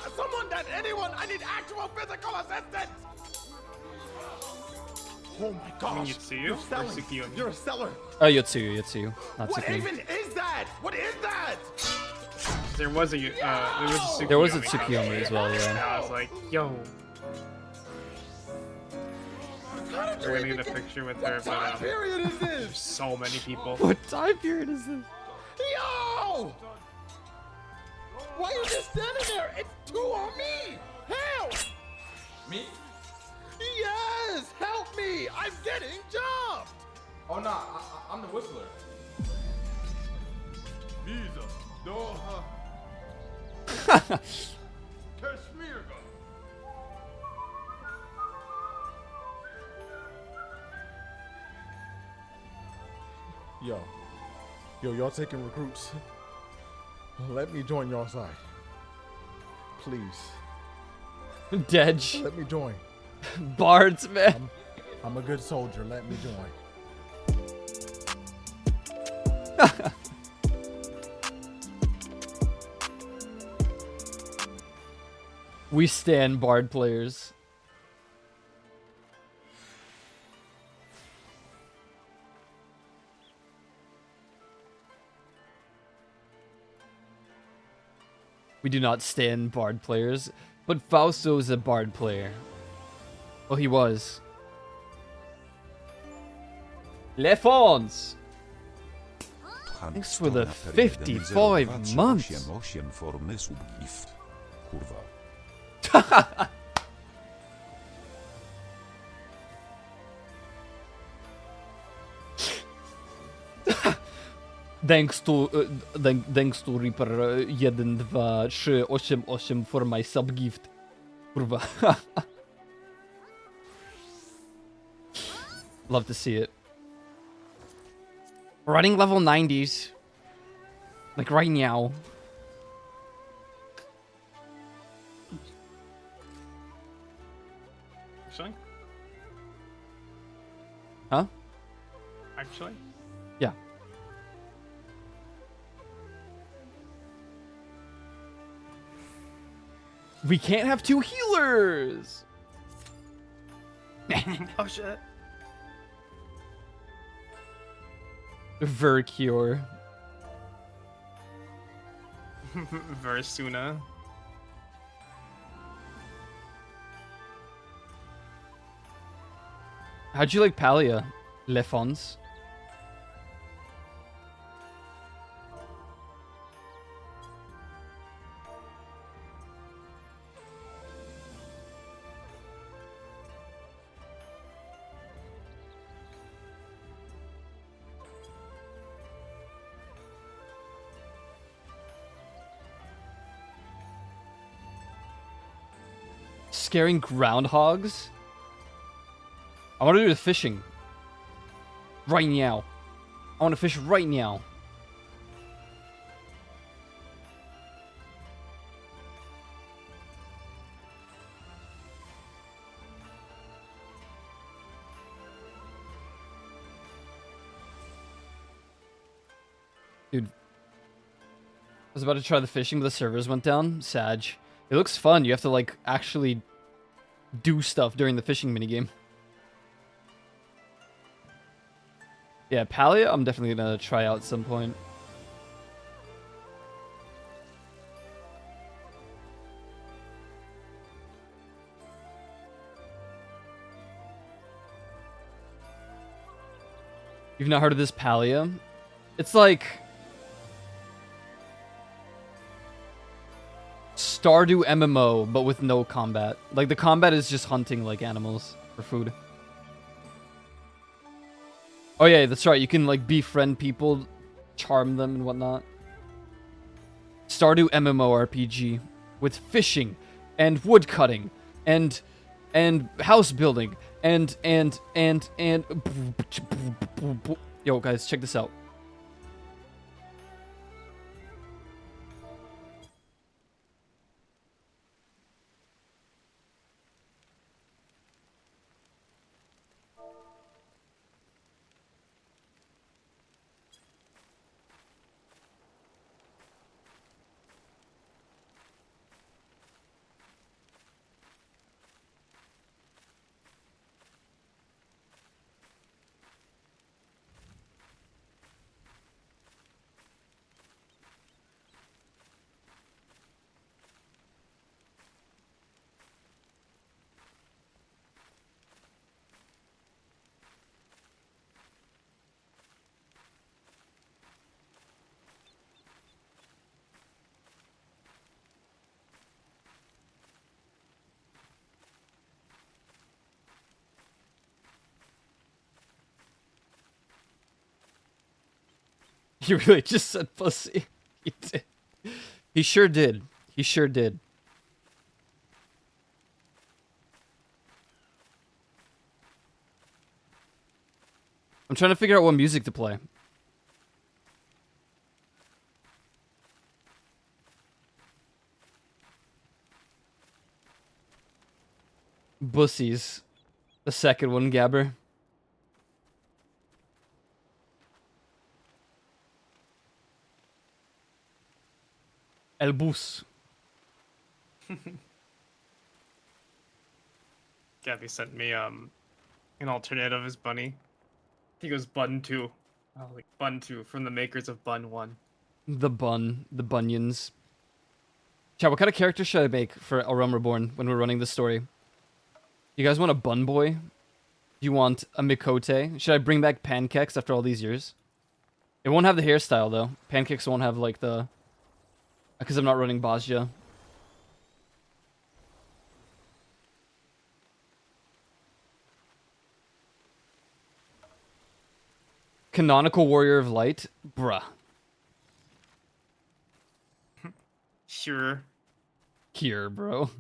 Anyone, I need actual physical assistance! Oh my gosh. I mean, Yotsuyu You're or selling. Tsukiyomi? You're a seller. Yotsuyu, not What Tsukiyomi. even is that? What is that? There was a Tsukiyomi. There was a Tsukiyomi as well, And yeah. I was like, yo. How did We're you gonna even get a picture with her, What time but period is there's this? so many people. What time period is this? Yo! Why are you just standing there? It's two on me! Help! Me? Yes! Help me! I'm getting jumped! Oh no, I'm the whistler. Visa. Doha. Kashmir. Yo, y'all taking recruits? Let me join y'all side. Please, Dedge. let me join. Bards, man. I'm a good soldier. Let me join. We stand Bard players. We do not stand Bard players, but Fausto is a Bard player. Well, he was. Lefons! Thanks for the 55 months. Thanks to Reaper 1, 2, 3, 8, 8 for my sub gift. Kurwa. Love to see it. Running level 90s. Like right now. Actually? Huh? Actually? Yeah. We can't have two healers! Oh shit. Vercure. Versuna. How'd you like Palia, Lefons? Scaring groundhogs? I want to do the fishing. Right now. I want to fish right now. Dude. I was about to try the fishing, but the servers went down. Sag. It looks fun. You have to, like, actually do stuff during the fishing minigame. Yeah, Palia, I'm definitely gonna try out at some point. You've not heard of this Palia? It's like Stardew MMO, but with no combat. Like, the combat is just hunting, like, animals for food. Oh, yeah, that's right. You can, like, befriend people, charm them and whatnot. Stardew MMORPG with fishing and wood cutting and house building and yo, guys, check this out. He really just said pussy. He did. He sure did. He sure did. I'm trying to figure out what music to play. Bussies. The second one, Gabber. El Bus. Gabby sent me an alternative as Bunny. I think it was Bun 2. Oh, like Bun 2 from the makers of Bun 1. The bunions. Chat, what kind of character should I make for A Realm Reborn when we're running the story? You guys want a bun boy? Do you want a Mikote? Should I bring back Pancakes after all these years? It won't have the hairstyle, though. Pancakes won't have, like, the... Because I'm not running Bosja. Canonical Warrior of Light? Bruh. Sure. Here, bro.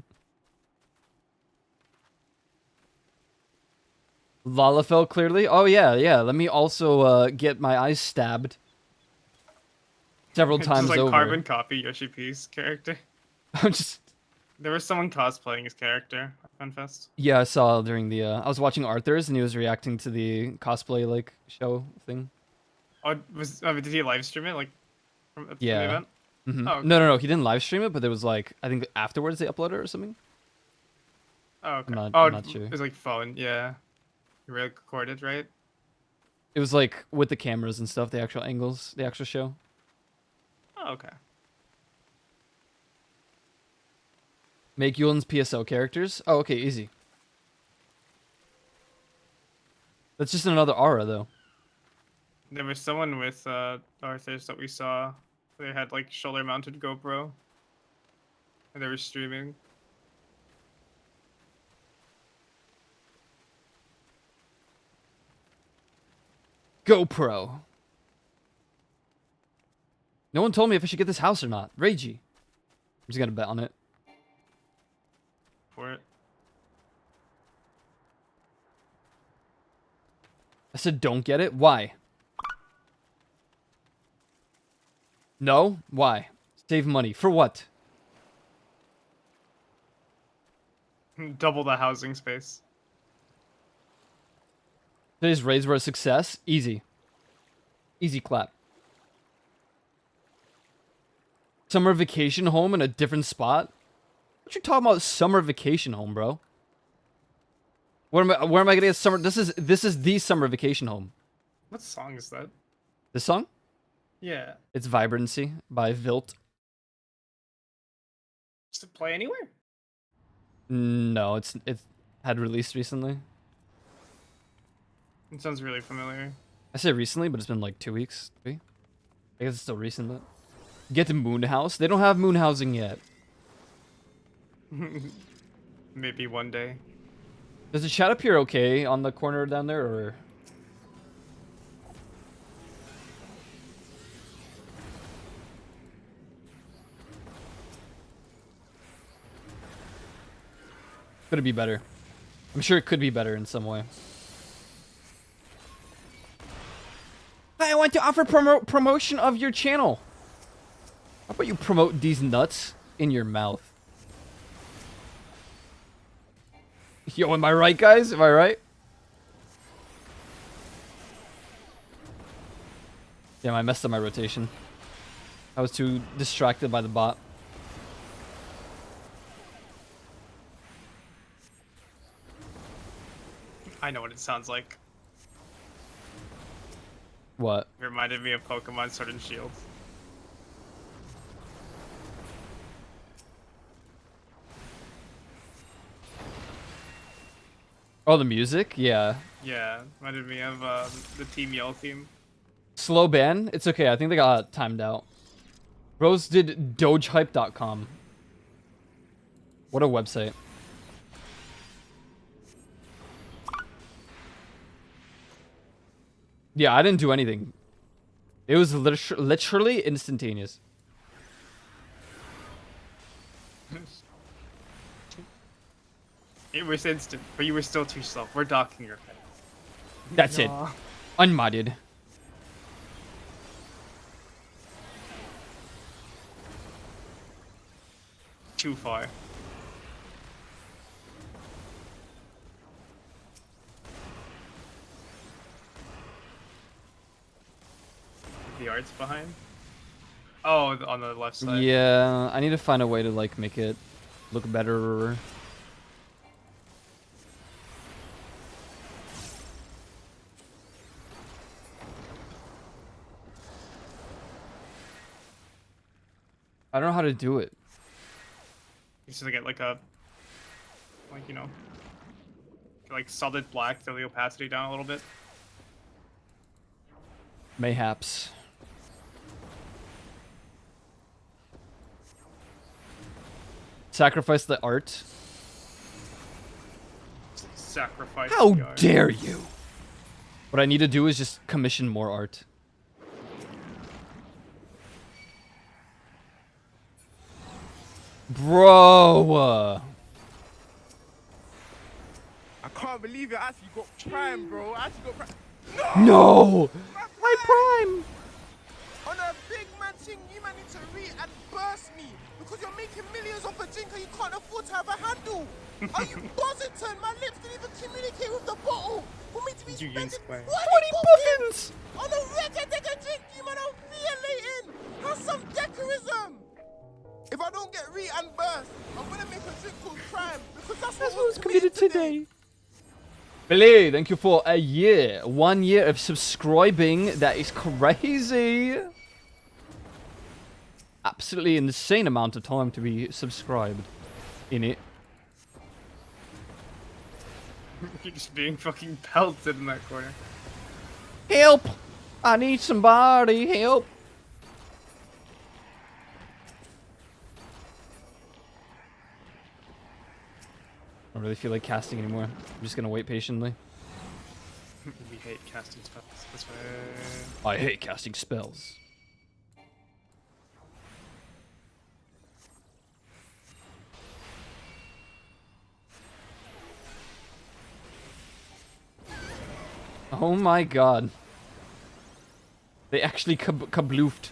Lalafell, clearly? Oh, yeah, yeah. Let me also get my eyes stabbed. Several times just like over. carbon copy Yoshi P's character. I'm just... There was someone cosplaying his character at FunFest. Yeah, I saw during the... I was watching Arthur's, and he was reacting to the cosplay, like, show thing. Oh, did he live stream it, like, from the Yeah. event? Mm-hmm. Oh, okay. No, he didn't live stream it, but there was, like, I think afterwards they uploaded it or something. Oh, okay. I'm not sure. It was like phone, yeah. You recorded, right? It was, like, with the cameras and stuff, the actual angles, the actual show. Oh, okay. Make Yulin's PSO characters? Oh, okay, easy. That's just another aura, though. There was someone with Arthur's that we saw. They had like shoulder-mounted GoPro, and they were streaming. GoPro. No one told me if I should get this house or not. Ragey. I'm just gonna bet on it. For it. I said don't get it? Why? No? Why? Save money. For what? Double the housing space. Today's raids were a success. Easy. Easy clap. Summer vacation home in a different spot? What you talking about? Summer vacation home, bro? Where am I gonna get summer? This is the summer vacation home. What song is that? This song? Yeah. It's Vibrancy by Vilt. Does it play anywhere? No, it had released recently. It sounds really familiar. I say recently, but it's been like 2 weeks. 3. I guess it's still recent. But get to Moonhouse. They don't have moon housing yet. Maybe one day. Does the chat appear okay on the corner down there, or? Could it be better? I'm sure it could be better in some way. I want to offer promotion of your channel. How about you promote these nuts in your mouth? Yo, am I right, guys? Am I right? Damn, I messed up my rotation. I was too distracted by the bot. I know what it sounds like. What? It reminded me of Pokemon Sword and Shield. Oh, the music? Yeah. Yeah, reminded me of the Team Yell theme. Slow ban? It's okay. I think they got timed out. Rose did dogehype.com. What a website. Yeah, I didn't do anything. It was literally instantaneous. It was instant, but you were still too slow. We're docking your head. That's it. Unmodded. Too far. The art's behind? Oh, on the left side. Yeah, I need to find a way to like make it look better. I don't know how to do it. You just get like a, you know, like solid black to the opacity down a little bit. Mayhaps. Sacrifice the art. Sacrifice. How the art. dare you? What I need to do is just commission more art. Bro. I can't believe it. I actually got prime, bro. I actually got prime. No! My prime! On a big man thing, you man need to and burst me because you're making millions off a drink and you can't afford to have a handle. Are you Bosington? My lips didn't even communicate with the bottle for me to be You spending use square. 20 buffins! on a regular drink. You man are violating. Have some decorism. If I don't get and burst, I'm gonna make a drink called Prime because that's what was committed today. Billy, thank you for a year. 1 year of subscribing. That is crazy. Absolutely insane amount of time to be subscribed in it. You're just being fucking pelted in that corner. Help! I need somebody. Help! I don't really feel like casting anymore. I'm just gonna wait patiently. We hate casting spells. This way. I hate casting spells. Oh my god. They actually kabloofed.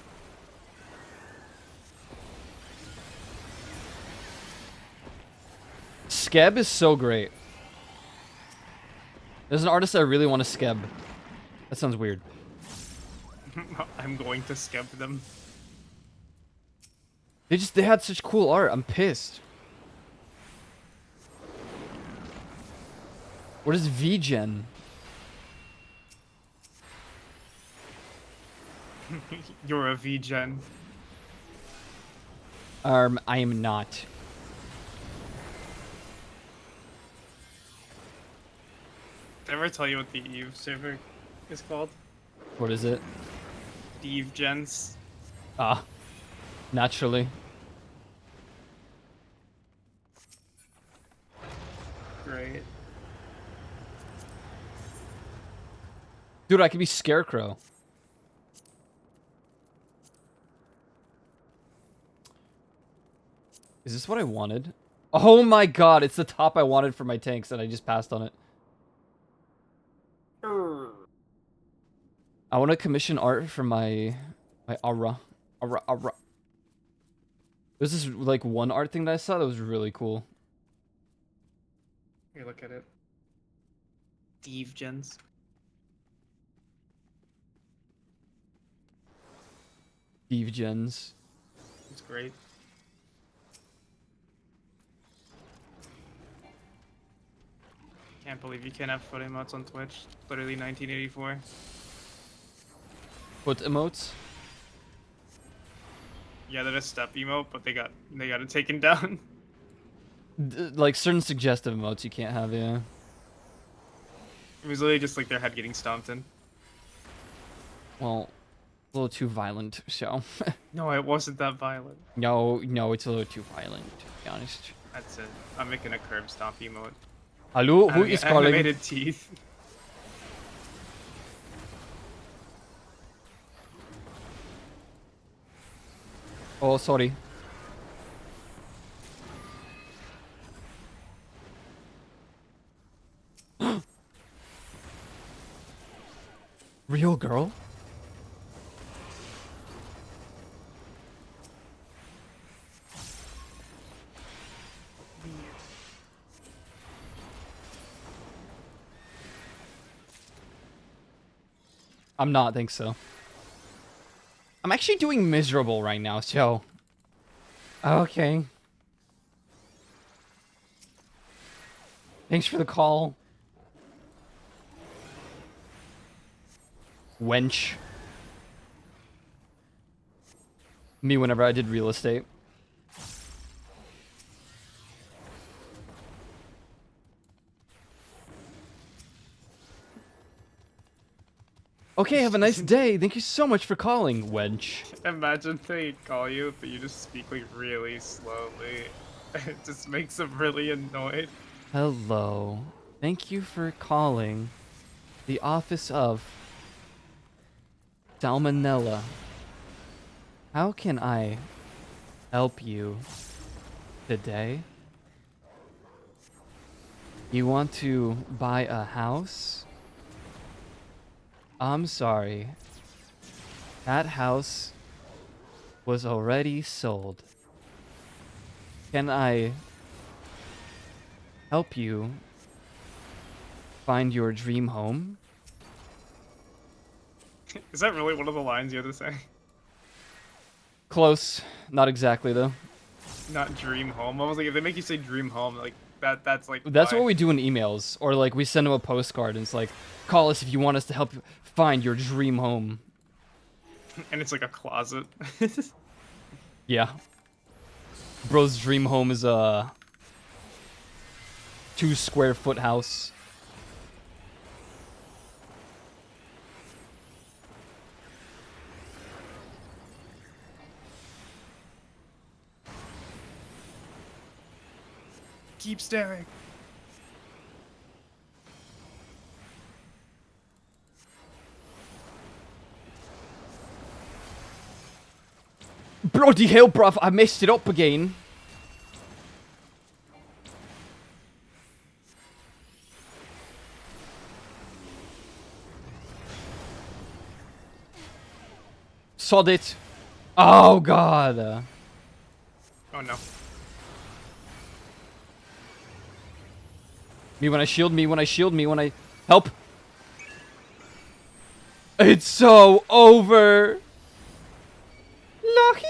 Skeb is so great. There's an artist I really want to skeb. That sounds weird. I'm going to skip them. They had such cool art. I'm pissed. What is VGen? You're a V-Gen. I am not. Did I ever tell you what the Eve server is called? What is it? Eve Gens. Ah, naturally. Great. Dude, I could be Scarecrow. Is this what I wanted? Oh my god, it's the top I wanted for my tanks and I just passed on it. I want to commission art for my aura. Aura. This is like one art thing that I saw that was really cool. Here, look at it. Eve Gens. Steve Gens. It's great. Can't believe you can't have foot emotes on Twitch. Literally 1984. Foot emotes? Yeah, they're a step emote, but they got it taken down. Like certain suggestive emotes you can't have, yeah. It was literally just like their head getting stomped in. Well, a little too violent, so. No, it wasn't that violent. No, it's a little too violent, to be honest. That's it. I'm making a curb stomp emote. Hello, who is calling? Animated teeth. Oh, sorry. Real girl? I'm not, think so. I'm actually doing miserable right now, so... Okay. Thanks for the call. Wench. Me whenever I did real estate. Okay, have a nice day. Thank you so much for calling, wench. Imagine they call you, but you just speak like really slowly. It just makes them really annoyed. Hello. Thank you for calling the office of Salmonella. How can I help you today? You want to buy a house? I'm sorry. That house was already sold. Can I help you find your dream home? Is that really one of the lines you had to say? Close. Not exactly, though. Not dream home. I was like, if they make you say dream home, like that's like. That's why. what we do in emails. Or, like, we send them a postcard and it's like, call us if you want us to help you find your dream home. And it's like a closet. Yeah. Bro's dream home is a 2 square foot house. Keep staring. Bloody hell, bruv, I messed it up again. Sod it. Oh, God. Oh no. Me when I shield, me when I shield, me when I... Help. It's so over. Lucky.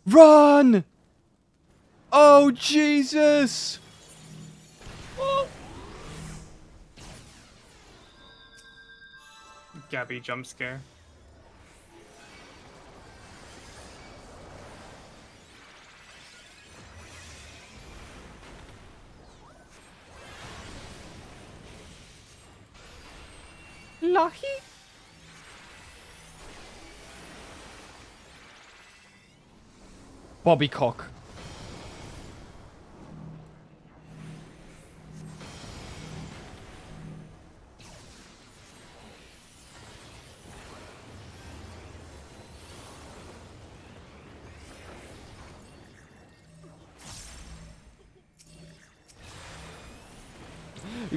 Run! Oh, Jesus! Gabby jump scare. Lucky? Bobby Cock.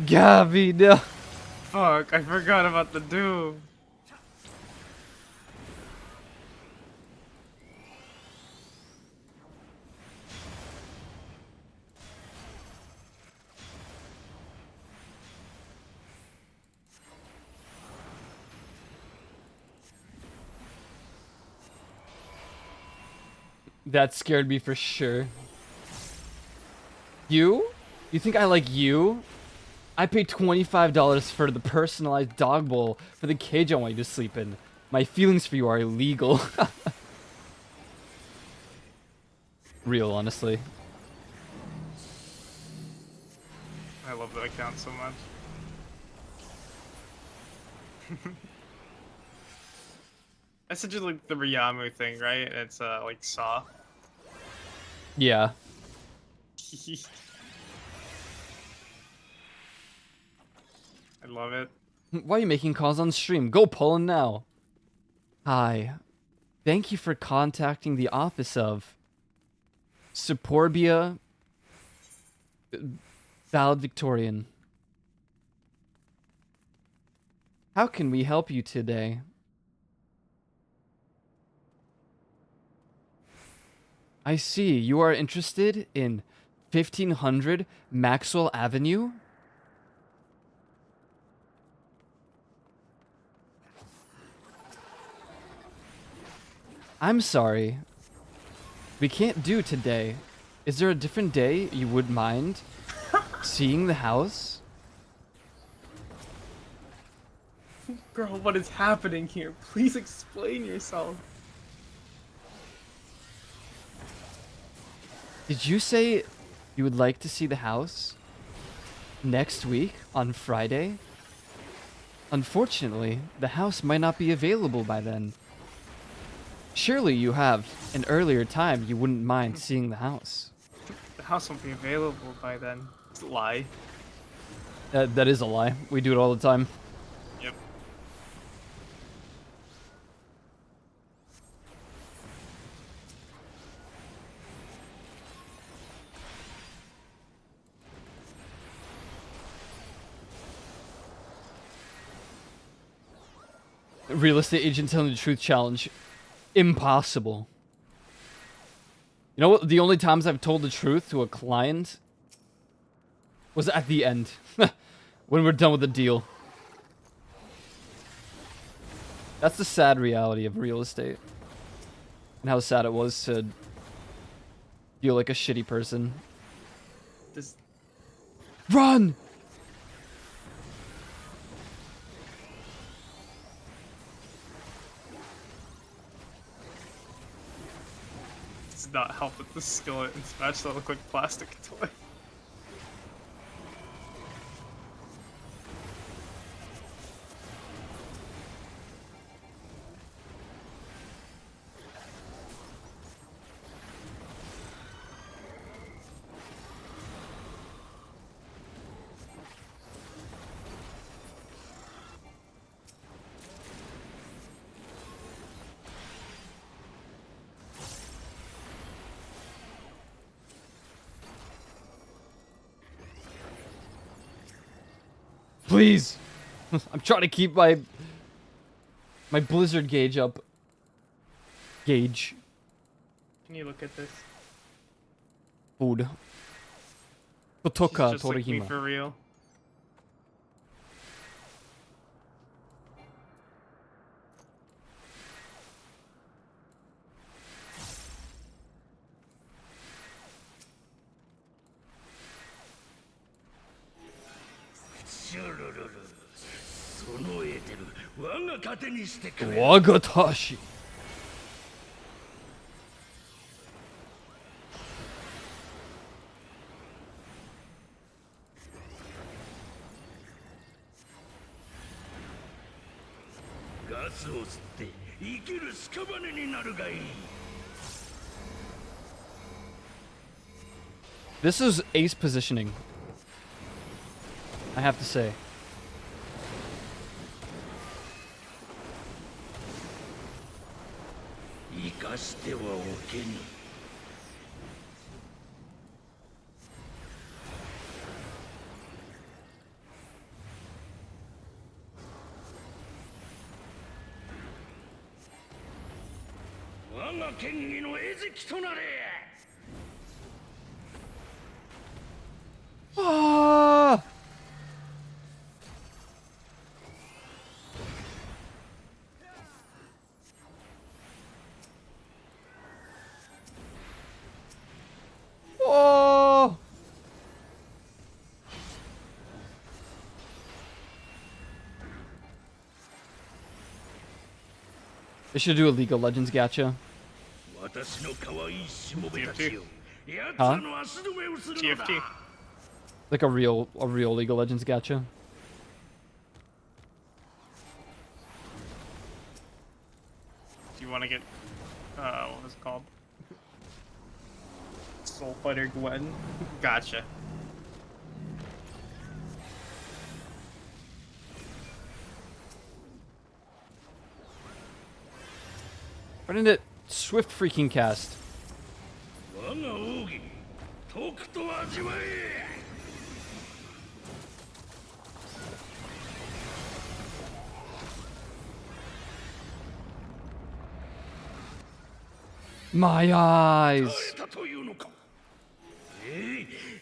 Gabby, no. Fuck, I forgot about the doom. That scared me for sure. You? You think I like you? I paid $25 for the personalized dog bowl for the cage I want you to sleep in. My feelings for you are illegal. Real, honestly. I love that account so much. That's just like the Ryamu thing, right? It's like Saw. Yeah. I love it. Why are you making calls on stream? Go Poland now. Hi. Thank you for contacting the office of Superbia Valedictorian. How can we help you today? I see. You are interested in 1500 Maxwell Avenue? I'm sorry. We can't do today. Is there a different day you would mind seeing the house? Girl, what is happening here? Please explain yourself. Did you say you would like to see the house next week on Friday? Unfortunately, the house might not be available by then. Surely you have an earlier time you wouldn't mind seeing the house. The house won't be available by then. It's a lie. That is a lie. We do it all the time. Yep. Real estate agent telling the truth challenge. Impossible. You know what? The only times I've told the truth to a client was at the end. When we're done with the deal. That's the sad reality of real estate. And how sad it was to feel like a shitty person. This Run! does not help with the skillet and Smash that look like plastic toy. Please! I'm trying to keep my blizzard gauge up. Gauge. Can you look at this? Food. She's Kotoka just like me Torihima. for real. Wagatashi. This is ace positioning, I have to say. Ah! Oh! They should do a League of Legends gacha. TFT. Huh? TFT. Like a real League of Legends gacha. Do you want to get what was it called? Soul Fighter Gwen. Gotcha. Why didn't it swift freaking cast? My eyes.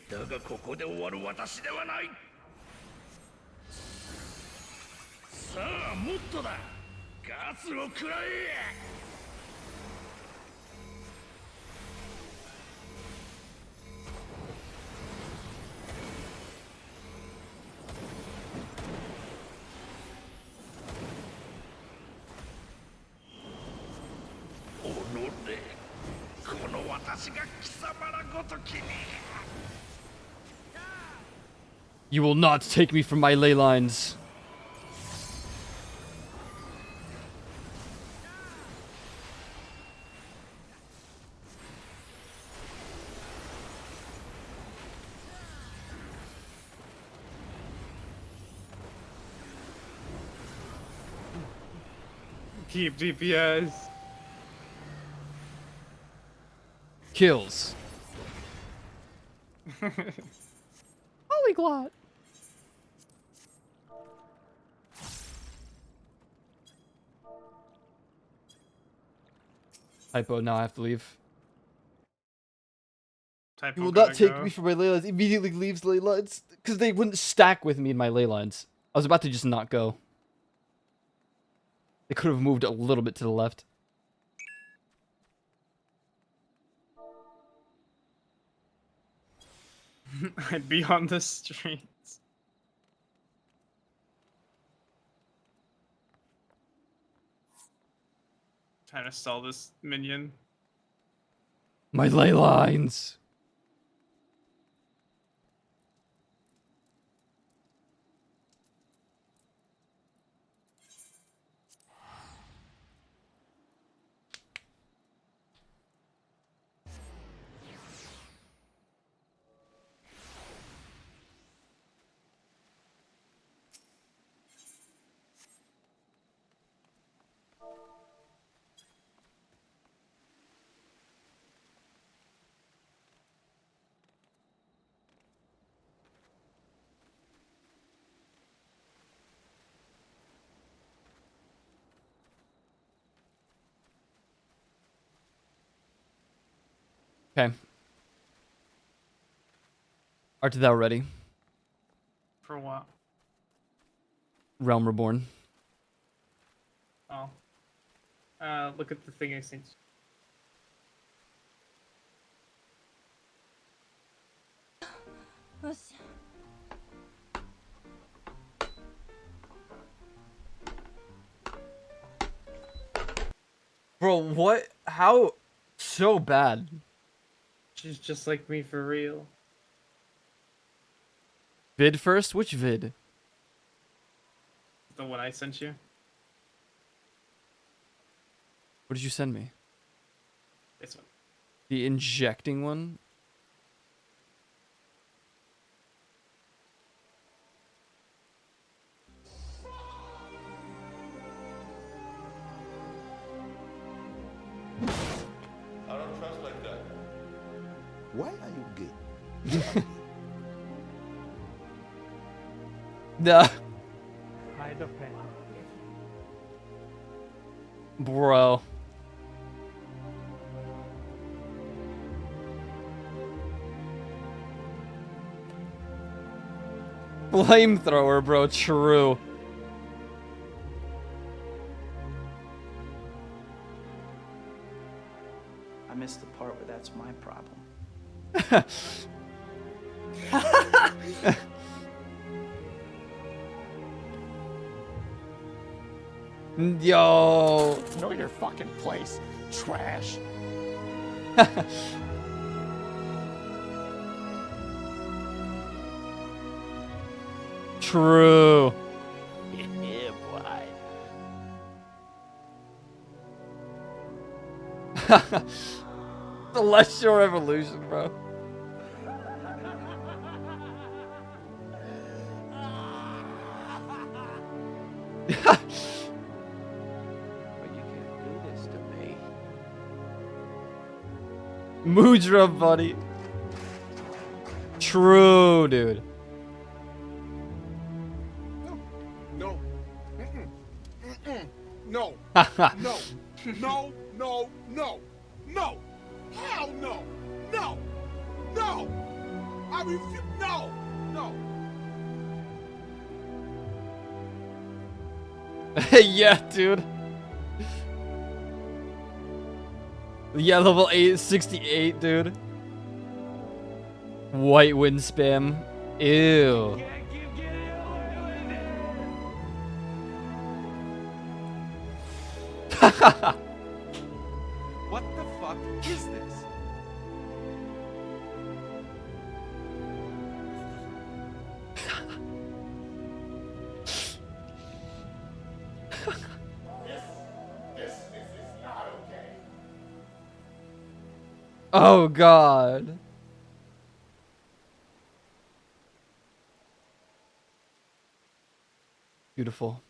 だがここで終わる私ではない。さあもっとだ。ガスを食らえ。この私が貴様らごときに。You will not take me from my ley lines. Keep DPS. Kills. Polyglot. Typo, now I have to leave. Typo You will gotta not take go. me from my ley lines. Immediately leaves ley lines. Because they wouldn't stack with me in my ley lines. I was about to just not go. They could have moved a little bit to the left. I'd be on the streets. Trying to sell this minion. My ley lines. Okay. Art thou ready? For what? Realm Reborn. Oh. Look at the thing I sent. Bro, what? How? So bad. She's just like me for real. Vid first? Which vid? The one I sent you. What did you send me? This one. The injecting one? I don't trust like that. Why are you gay? Nah. Hide the pen. Bro. Flamethrower, bro. True. I missed the part where that's my problem. Yo. Know your fucking place, trash. True. Yeah, boy. Celestial Revolution, bro. But you can't do this to me. Mudra, buddy. True, dude. No. Mm-mm. Mm-mm. No. No. No. No. No. No. Hell no. No. No. I refuse. No. No. Yeah, dude. Yeah, level 868, dude. White wind spam. Ew. What the fuck is this? Oh god. Beautiful.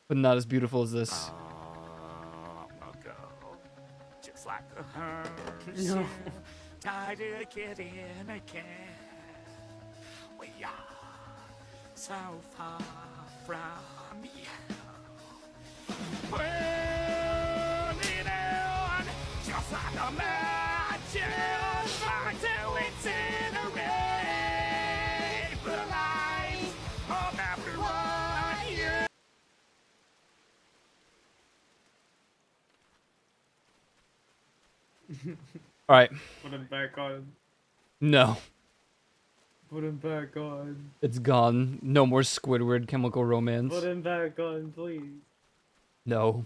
But not as beautiful as this. Just like a hearse. Tied to get in again. We are so far from you. Burning on, just like a match, trying to incinerate the lives of everyone here. Alright. Put him back on. No. Put him back on. It's gone. No more Squidward chemical romance. Put him back on, please. No.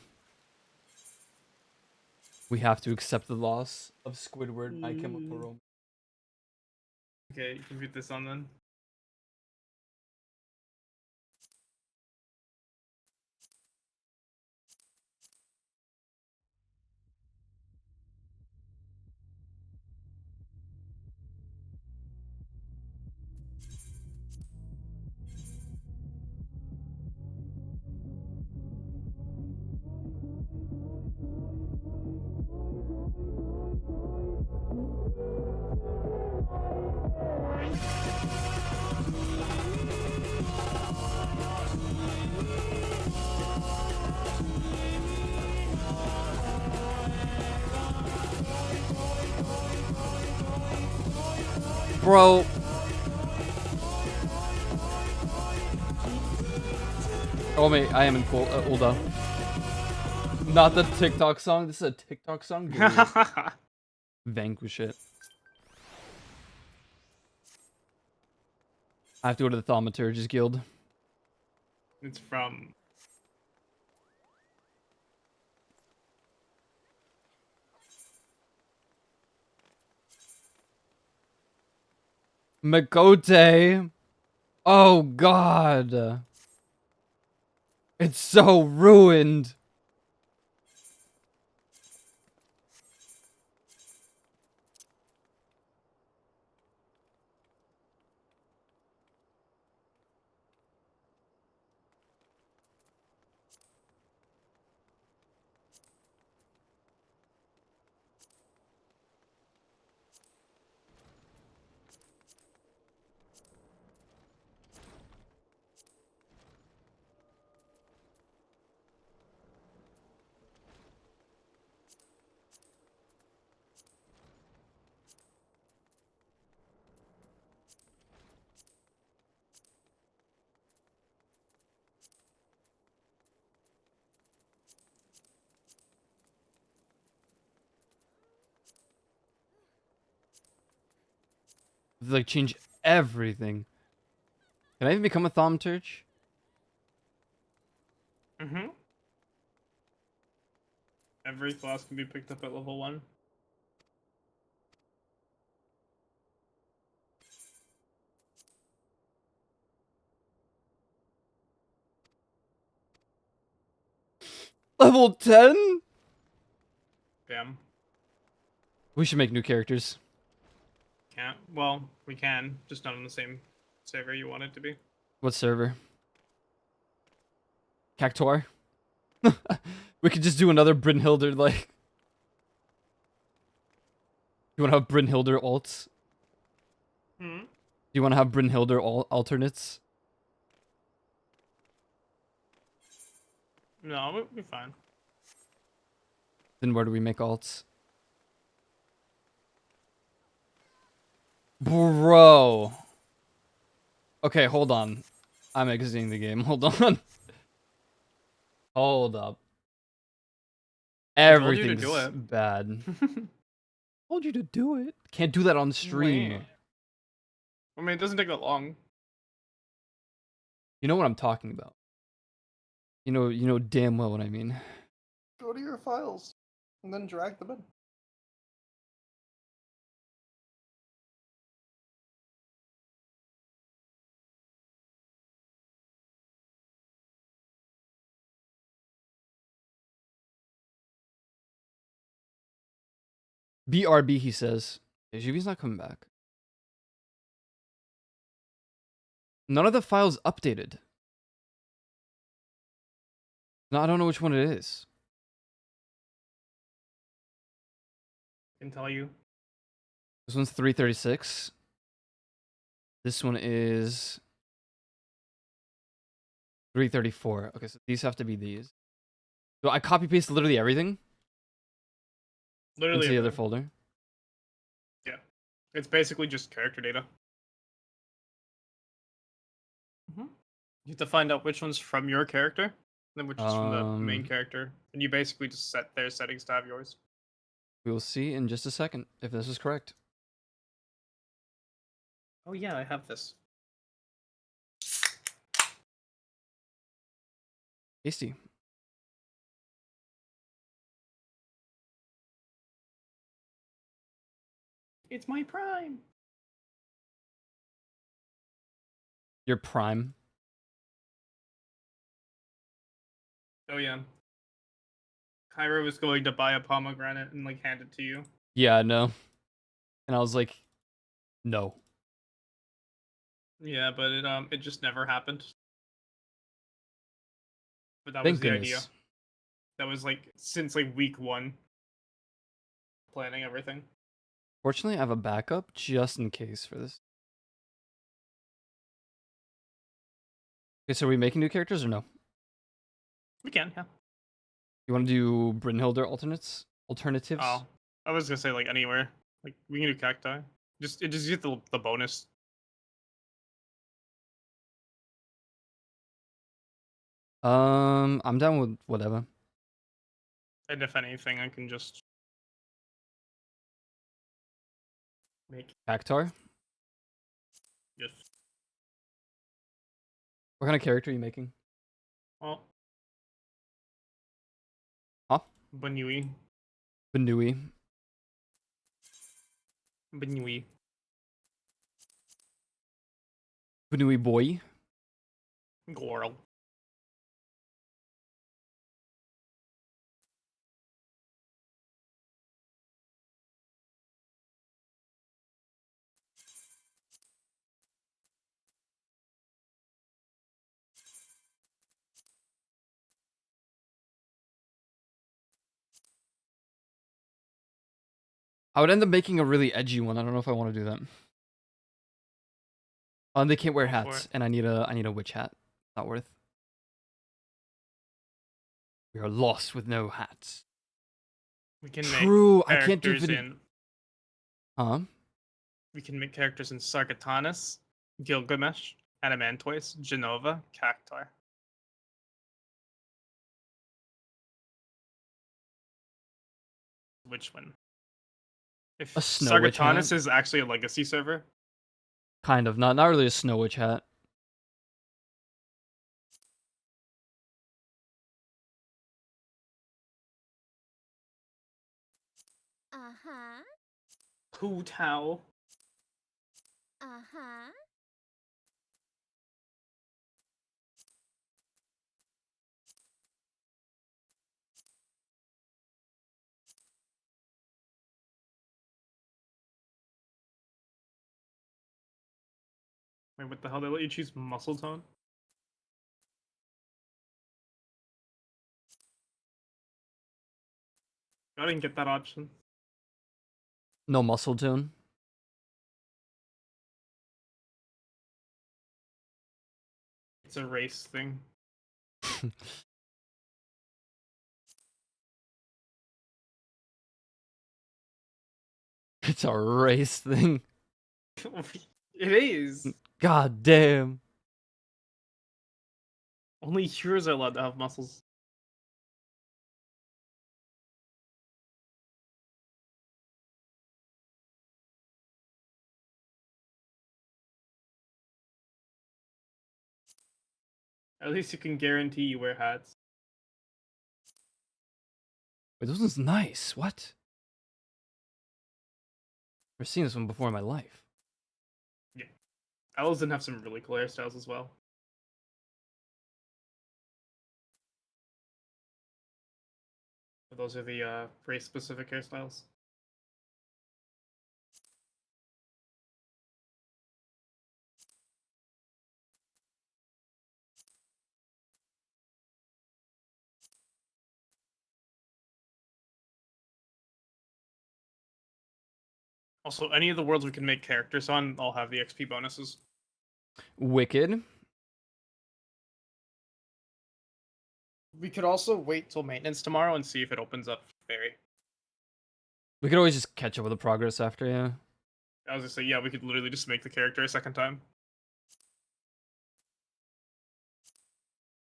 We have to accept the loss of Squidward My Chemical Romance. Okay, you can put this on then. Bro. Oh wait, I am in Ulda. Not the TikTok song. This is a TikTok song. Vanquish it. I have to go to the Thaumaturgist Guild. It's from Makote. Oh god. It's so ruined. Like change everything. Can I even become a thaumaturge? Mm-hmm. Every class can be picked up at level 1. Level 10? Damn. We should make new characters. Can't. Well, we can, just not on the same server you want it to be. What server? Cactuar? We could just do another Brynhilder, like... You wanna have Brynhilder alts? Hmm. Do you wanna have Brynhilder alternates? No, we'll be fine. Then where do we make alts? Bro. Okay, hold on. I'm exiting the game. Hold on. Hold up. I told you to Everything's do it. bad. Told you to do it. Can't do that on stream. Wait. I mean, it doesn't take that long. You know what I'm talking about. You know damn well what I mean. Go to your files and then drag them in. BRB, he says. Juvi's not coming back. None of the files updated. No, I don't know which one it is. I can tell you. This one's 336. This one is 334. Okay, so these have to be these. So I copy paste literally everything Literally into the other everything. folder. Yeah. It's basically just character data. Mm-hmm. You have to find out which one's from your character, and then which is from the main character. And you basically just set their settings to have yours. We will see in just a second if this is correct. Oh yeah, I have this. Tasty. It's my prime. Your prime. Oh yeah. Kyra was going to buy a pomegranate and like hand it to you. Yeah, I know. And I was like, no. Yeah, but it just never happened. But that Thank was the goodness. idea. That was like since like week 1. Planning everything. Fortunately, I have a backup just in case for this. Okay, so are we making new characters or no? We can, yeah. You want to do Brynhilder alternatives? Oh, I was gonna say like anywhere. Like we can do cacti. Just get the bonus. I'm down with whatever. And if anything, I can just make Cactar? yes. What kind of character are you making? Well, Huh? Banui. Benui. Banui. Bunui boy. Goral. I would end up making a really edgy one. I don't know if I want to do that. Oh, and they can't wear Go for hats, it. and I need a witch hat. Not worth. We are lost with no hats. We can True, make I can't do characters vid- in. Huh? We can make characters in Sargatanas, Gilgamesh, Adamantoise, Genova, Cactuar. Which one? If A snow witch hat? Sargatanas is actually a legacy server, Kind of. Not really a snow witch hat. Uh-huh. Hu Tao. Uh-huh. Wait, what the hell? They let you choose muscle tone? I didn't get that option. No muscle tone. It's a race thing. It's a race thing. It is. God damn. Only heroes are allowed to have muscles. At least you can guarantee you wear hats. Wait, this one's nice. What? I've seen this one before in my life. Yeah. Elves have some really cool hairstyles as well. Those are the race-specific hairstyles. Also, any of the worlds we can make characters on, I'll have the XP bonuses. Wicked. We could also wait till maintenance tomorrow and see if it opens up Fairy. We could always just catch up with the progress after, yeah. I was gonna say, yeah, we could literally just make the character a second time.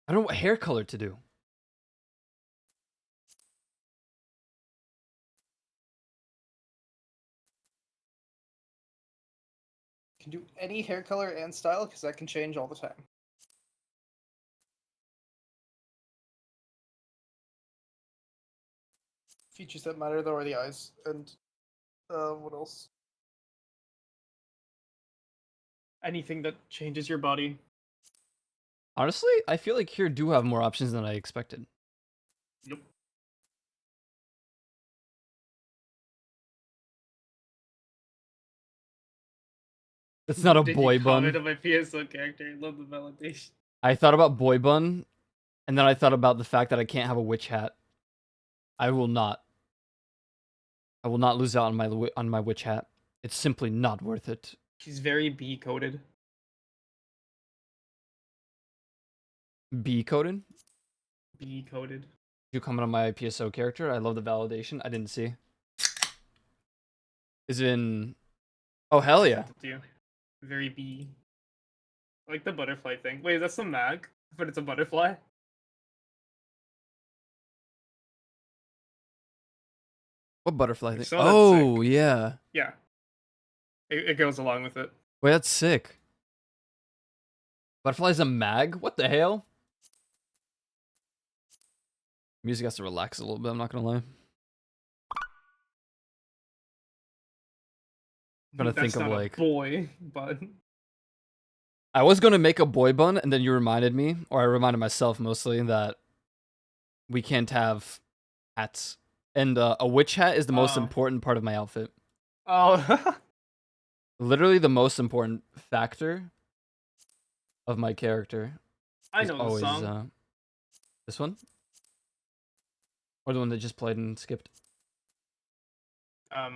I don't know what hair color to do. Can do any hair color and style because that can change all the time. Features that matter though are the eyes and what else? Anything that changes your body. Honestly, I feel like here do have more options than I expected. Yep. It's not a Did boy you comment bun. on my PSO character? I love the validation. I thought about boy bun, and then I thought about the fact that I can't have a witch hat. I will not. I will not lose out on my witch hat. It's simply not worth it. She's very B coded. B coded? B coded. You comment on my PSO character? I love the validation. I didn't see. Is it in... Oh, hell yeah. Very B. I like the butterfly thing. Wait, that's the mag? But it's a butterfly? What butterfly thing? So that's Oh, sick. yeah. Yeah. It goes along with it. Wait, that's sick. Butterfly's a mag? What the hell? Music has to relax a little bit, I'm not gonna lie. I'm trying to think That's of not like... a boy, but... I was gonna make a boy bun, and then you reminded me, or I reminded myself mostly, that we can't have hats. And a witch hat is the most important part of my outfit. Oh. Literally the most important factor of my character. I is know the always, song. This one? Or the one that just played and skipped? I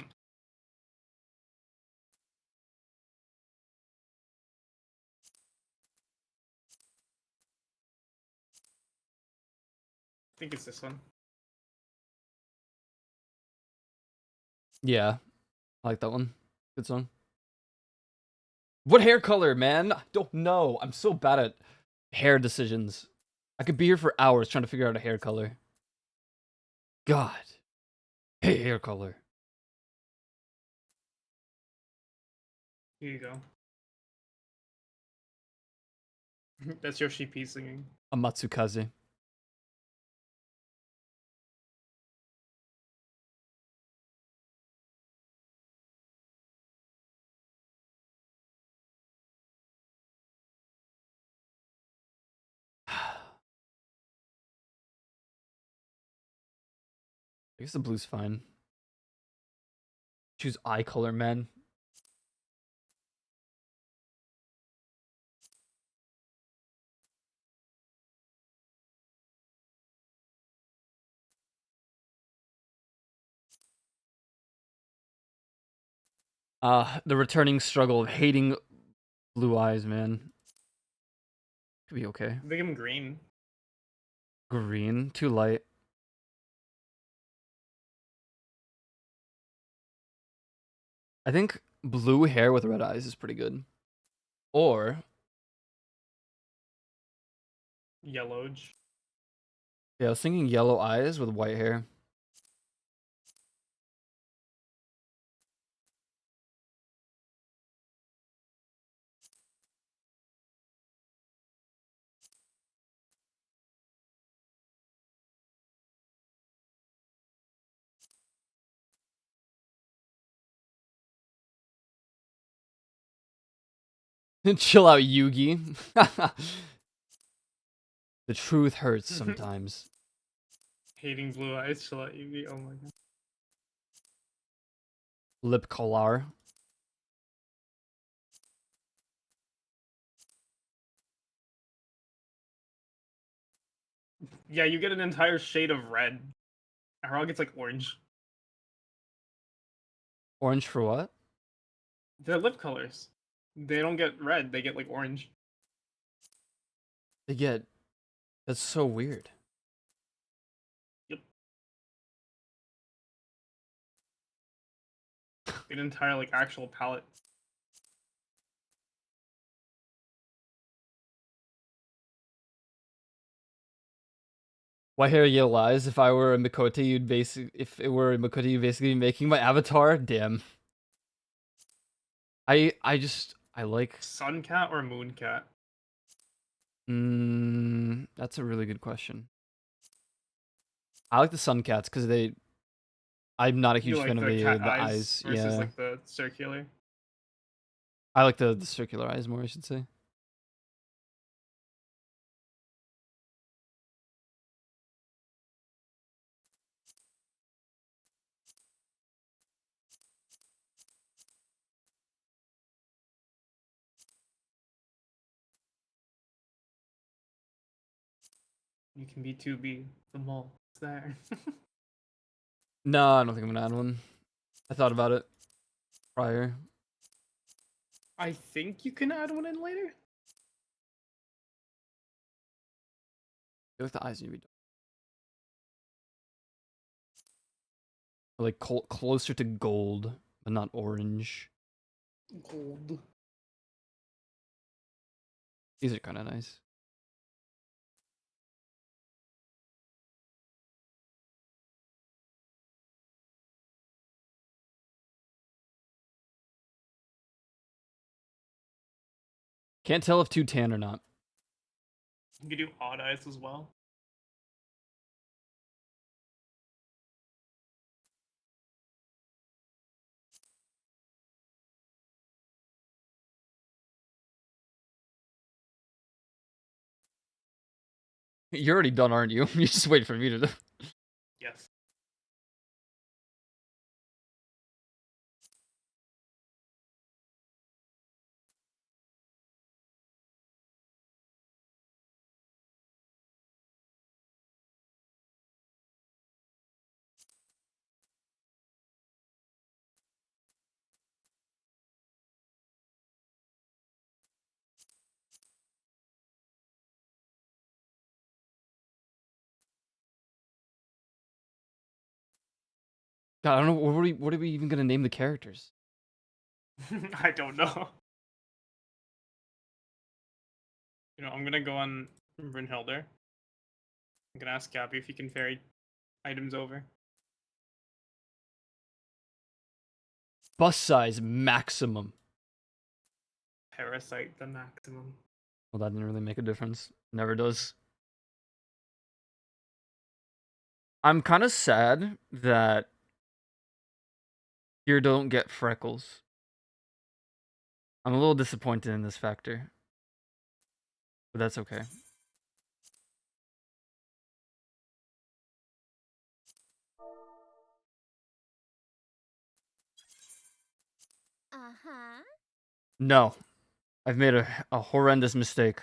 think it's this one. Yeah. I like that one. Good song. What hair color, man? I don't know. I'm so bad at hair decisions. I could be here for hours trying to figure out a hair color. God. Hey, hair color. Here you go. That's Yoshi P singing. Amatsukaze. I guess the blue's fine. Choose eye color, man. The returning struggle of hating blue eyes, man. Could be okay. Make him green. Green, too light. I think blue hair with red eyes is pretty good. Or Yellowed. yeah, I was thinking yellow eyes with white hair. Chill out, Yugi. The truth hurts sometimes. Hating blue eyes, shall let you be. Oh my god. Lip color. Yeah, you get an entire shade of red. Arog gets like orange. Orange for what? They're lip colors. They don't get red, they get like orange. They get. That's so weird. Yep. An entire like actual palette. White hair, yellow eyes. If I were a Miqo'te, you'd basically. If it were a Miqo'te, you'd basically be making my avatar. Damn. I like. Sun cat or moon cat? That's a really good question. I like the sun cats because they. I'm not a You huge like fan of the cat the eyes eyes. versus Yeah, like the circular? I like the circular eyes more. I should say. You can be 2B. The mole. It's there. No, I don't think I'm gonna add one. I thought about it prior. I think you can add one in later. I feel like the eyes need to be like closer to gold, but not orange. Gold. These are kind of nice. Can't tell if too tan or not. You can do odd eyes as well. You're already done, aren't you? You just wait for me to. Yes. God, I don't know. What are we even gonna name the characters? I don't know. You know, I'm gonna go on Brynhilder. I'm gonna ask Gabby if he can ferry items over. Bus size maximum. Parasite the maximum. Well, that didn't really make a difference. Never does. I'm kind of sad that you don't get freckles. I'm a little disappointed in this factor. But that's okay. Uh-huh. No. I've made a horrendous mistake.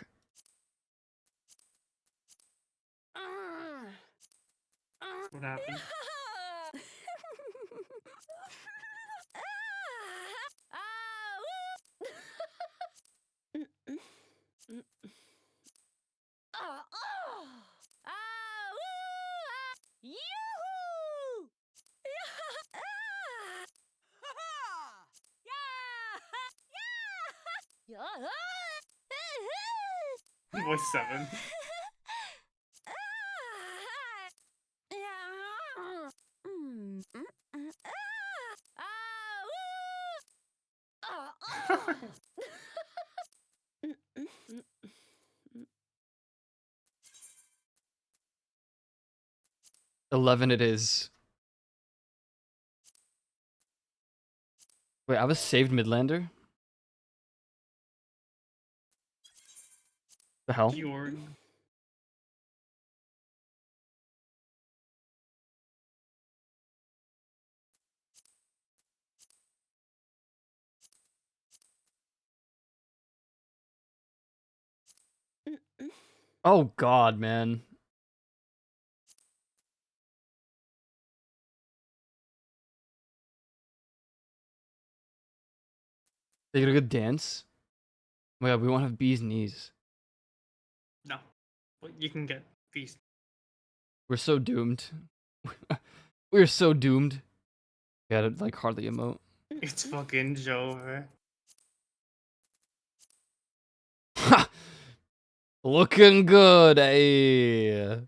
What happened? Voice 7. $11 it is. Wait, I was saved Midlander? The hell? Georg. Oh god, man. They get a good dance? Oh my god, we won't have bee's knees. No. Well, you can get feast. We're so doomed. We're so doomed. Yeah, like hardly emote. It's fucking Jover. Looking good, eh?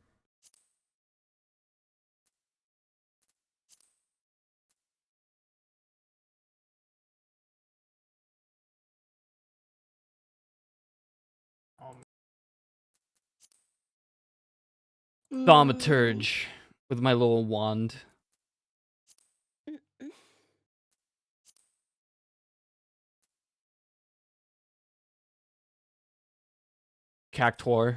Thaumaturge with my little wand. Cactuar.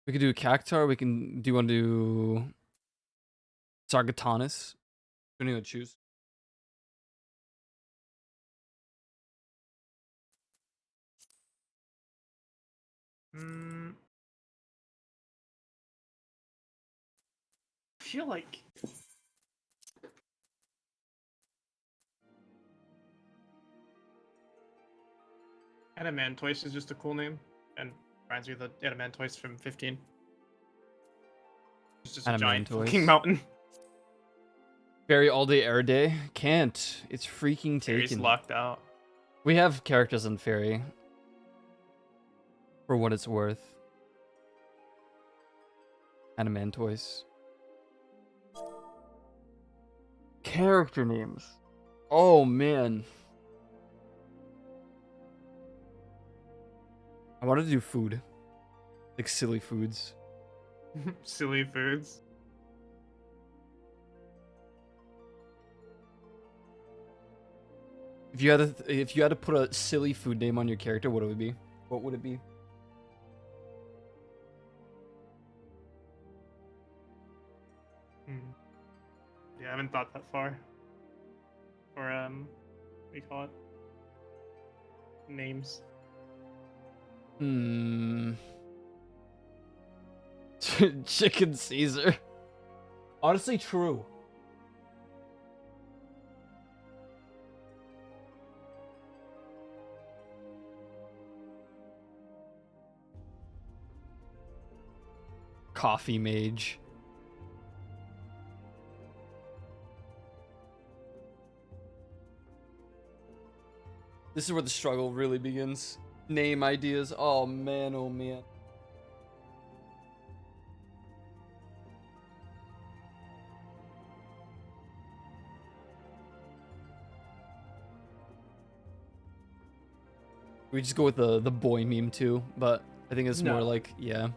We could do Cactuar. We can do you want to do Sargatanis? Who do you want to choose? I feel like Adamantoise is just a cool name and reminds me of the Adamantoise from 15. It's just a giant fucking mountain. Fairy all day, air day? Can't. It's freaking Fairy's taken. locked out. We have characters in Fairy. For what it's worth. Adamantoise. Character names. Oh man. I wanted to do food. Like silly foods. Silly foods. If you had to put a silly food name on your character, what would it be? What would it be? Yeah, I haven't thought that far. Or what do you call it? Names. Chicken Caesar. Honestly, true. Coffee Mage. This is where the struggle really begins. Name ideas. Oh man, oh man. We just go with the boy meme too, but I think it's more like, yeah.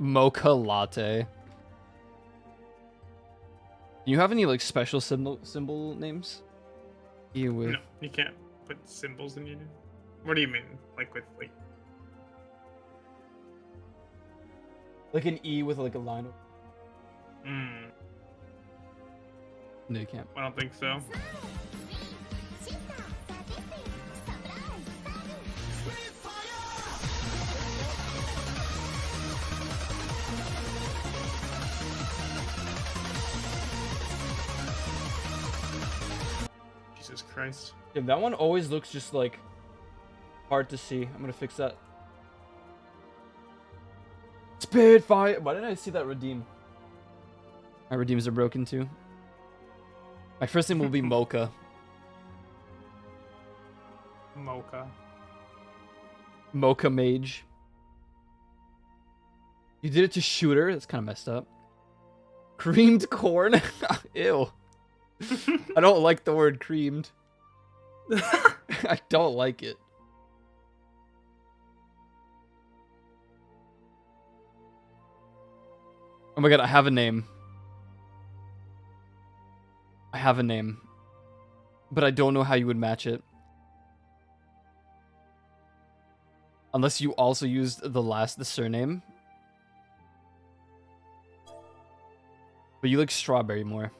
Mocha latte. Do you have any like special symbol names? You with No, you can't put symbols in your name. What do you mean? Like with like an E with like a line of... No, you can't. I don't think so. Jesus Christ. Yeah, that one always looks just like hard to see. I'm gonna fix that. Spitfire! Why didn't I see that redeem? My redeems are broken too. My first name will be Mocha. Mocha. Mocha Mage. You did it to Shooter? That's kind of messed up. Creamed corn? Ew. I don't like the word creamed. I don't like it. Oh my god, I have a name. I have a name. But I don't know how you would match it. Unless you also used the surname. But you like strawberry more.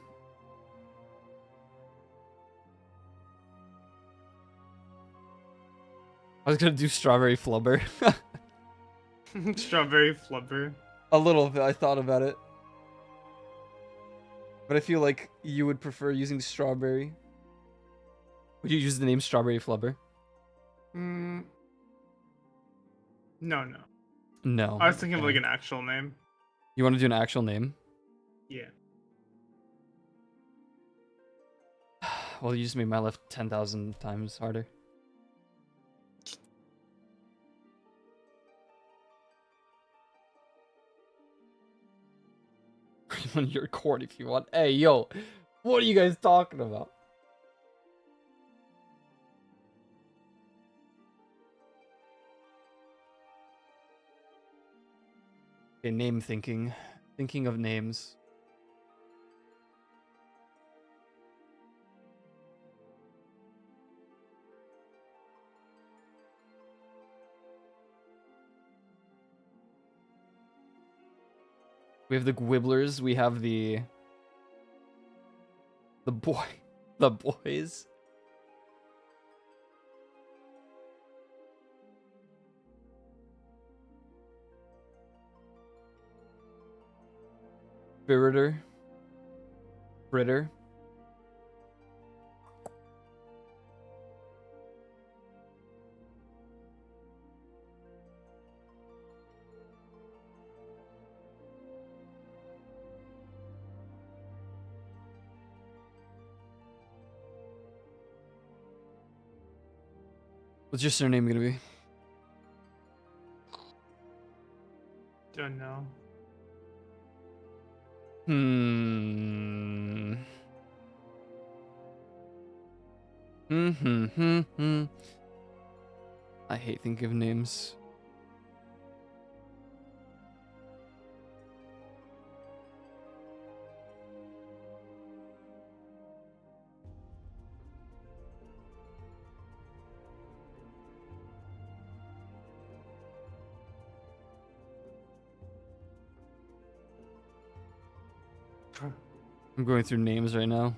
I was gonna do strawberry flubber. Strawberry flubber. A little bit, I thought about it. But I feel like you would prefer using strawberry. Would you use the name Strawberry Flubber? No. No. I was thinking of like an actual name. You want to do an actual name? Yeah. Well, you just made my life 10,000 times harder. On your court if you want. Hey, yo, what are you guys talking about? Okay, name thinking. Thinking of names. We have the Gwibblers. We have the boys. Spiritor. Fritter. What's your surname gonna be? Don't know. Hmm. Hmm. I hate thinking of names. I'm going through names right now.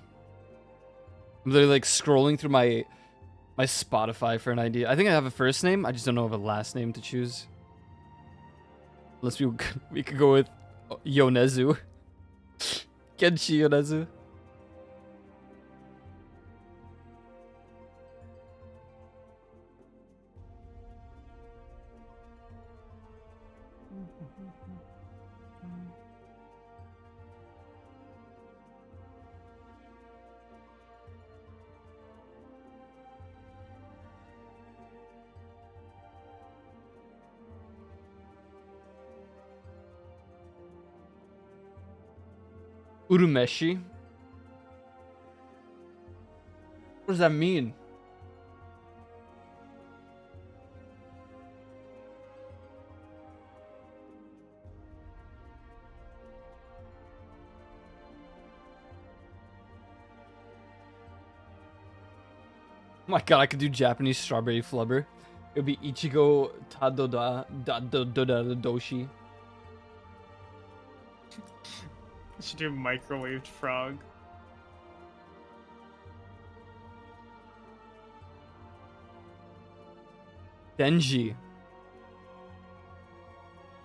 I'm literally like scrolling through my Spotify for an idea. I think I have a first name. I just don't know of a last name to choose. Unless we could go with Yonezu. Kenshi Yonezu. Urumeshi. What does that mean? Oh my god, I could do Japanese strawberry flubber. It would be Ichigo Tadoda Doshi. You should do microwaved frog. Denji.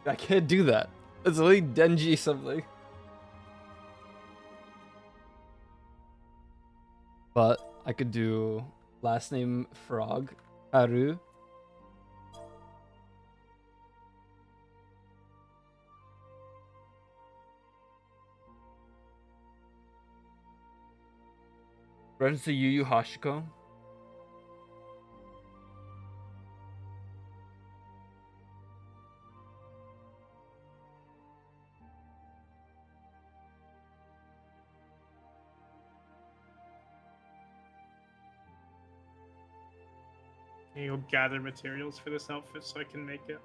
I can't do that. It's literally Denji something. But I could do last name Frog. Haru. Reference to Yu Yu Hashiko. Can you go gather materials for this outfit so I can make it?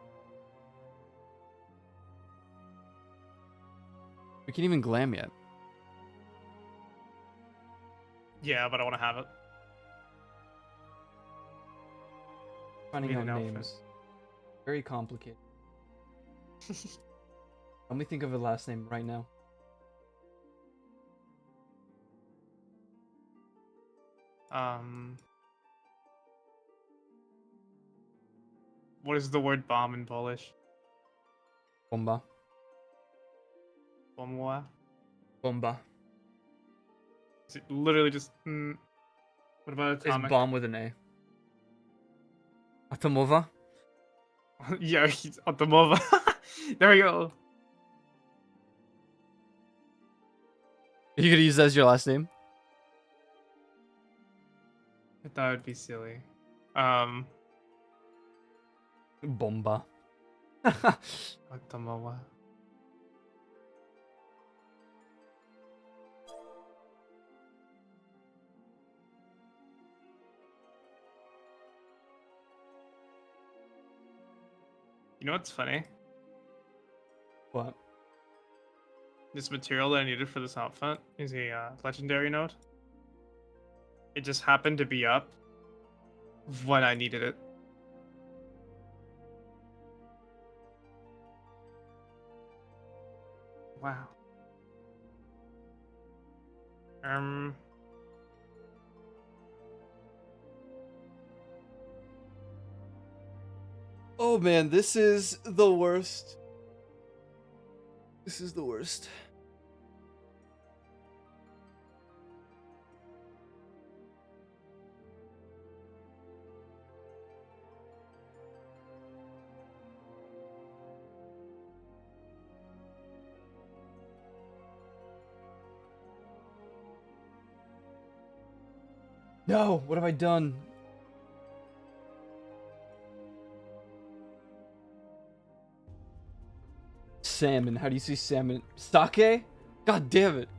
We can't even glam yet. Yeah, but I want to have it. Finding Need out an outfit. names. Very complicated. Let me think of a last name right now. What is the word bomb in Polish? Bomba. Bomba? Bomba. Is it literally just... What about It's atomic? bomb with an A. Atomova. Yeah, he's Atomova. There we go. You could use that as your last name. I thought it would be silly. Bomba. Atomova. You know what's funny? What? This material that I needed for this outfit is a legendary node. It just happened to be up when I needed it. Wow. Oh man, this is the worst. This is the worst. No, what have I done? Salmon. How do you say salmon? Sake? God damn it.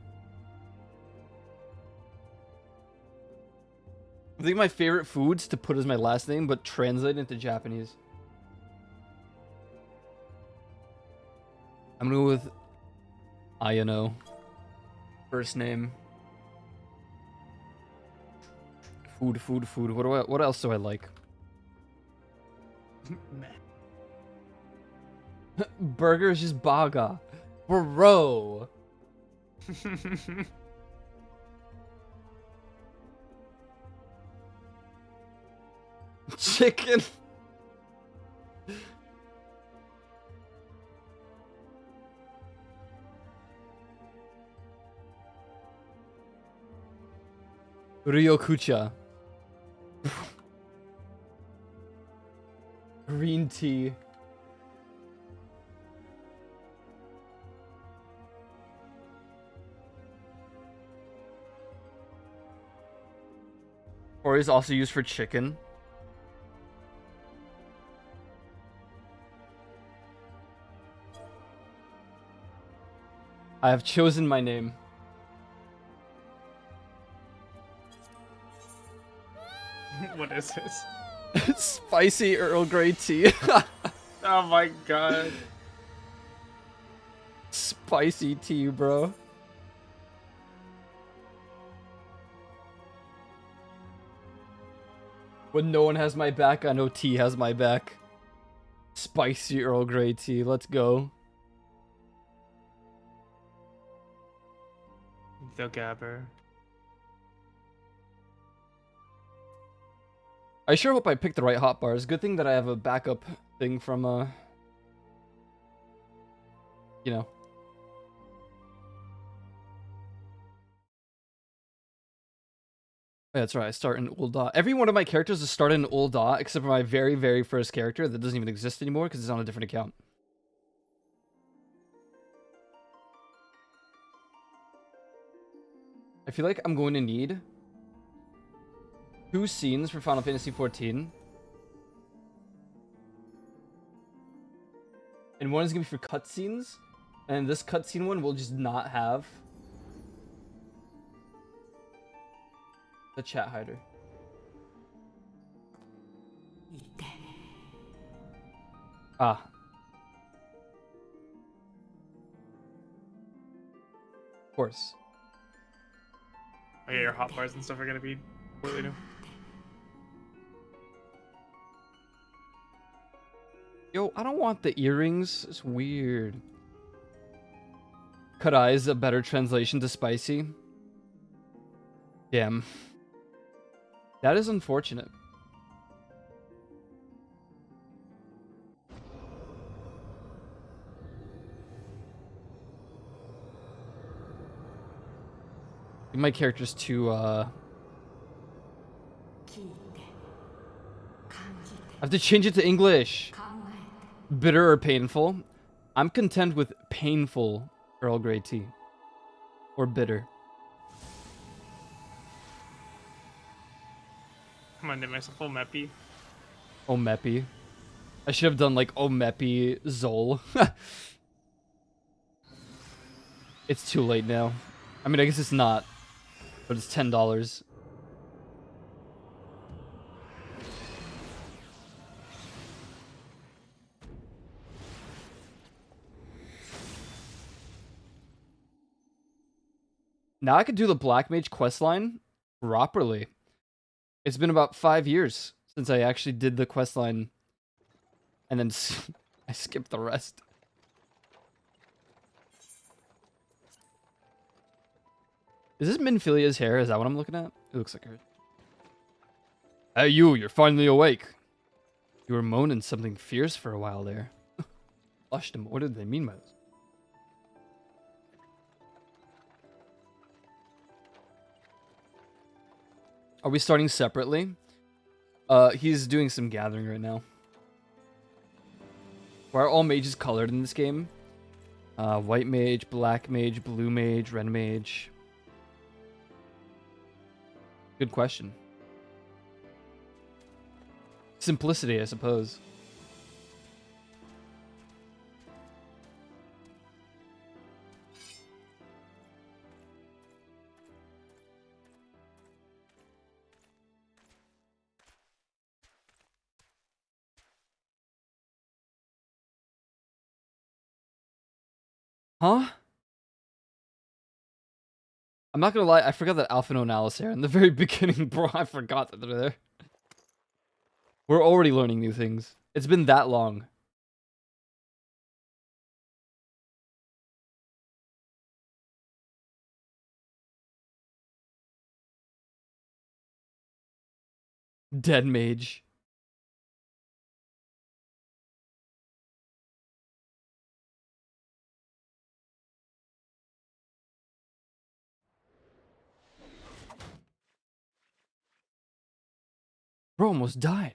I think my favorite foods to put as my last name, but translate into Japanese. I'm gonna go with Ayano. First name. Food. What else do I like? Burger is just baga. Bro. Chicken. Ryokucha. Green tea. Or is also used for chicken. I have chosen my name. What is this? Spicy Earl Grey tea. Oh my god. Spicy tea, bro. When no one has my back, I know tea has my back. Spicy Earl Grey tea, let's go. The Gabber. I sure hope I picked the right hotbars. Good thing that I have a backup thing from, you know. Yeah, that's right, I start in Ul'dah. Every one of my characters is started in Ul'dah, except for my very, very first character that doesn't even exist anymore because it's on a different account. I feel like I'm going to need 2 scenes for Final Fantasy XIV. And one is going to be for cutscenes. And this cutscene one will just not have the chat hider. Ah. Of course. Oh yeah, your hotbars and stuff are gonna be completely new. Yo, I don't want the earrings. It's weird. Cut eyes, a better translation to spicy. Damn. That is unfortunate. My character's too, I have to change it to English. Bitter or painful? I'm content with painful Earl Grey tea. Or bitter. I'm gonna name myself Omepi. Omepi. I should have done like Omepi Zol. It's too late now. I mean, I guess it's not. But it's $10. Now I could do the Black Mage questline properly. It's been about 5 years since I actually did the questline. And then I skipped the rest. Is this Minfilia's hair? Is that what I'm looking at? It looks like her. Hey, you're finally awake. You were moaning something fierce for a while there. Flushed him. What did they mean by this? Are we starting separately? He's doing some gathering right now. Why are all mages colored in this game? White mage, black mage, blue mage, red mage. Good question. Simplicity, I suppose. Huh? I'm not gonna lie, I forgot that Alpha and Alice are in the very beginning, bro. I forgot that they're there. We're already learning new things. It's been that long. Dead mage. Bro almost died.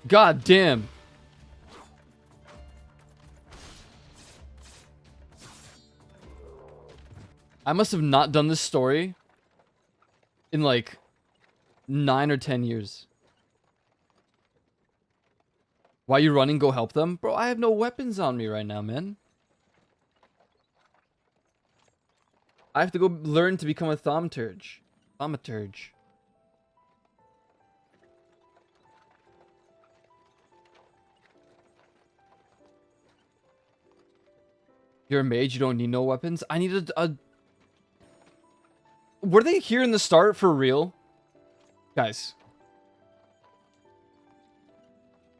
God damn. I must have not done this story in like 9 or 10 years. Why you running? Go help them? Bro, I have no weapons on me right now, man. I have to go learn to become a thaumaturge. Thaumaturge. You're a mage, you don't need no weapons? I needed a... Were they here in the start for real? Guys.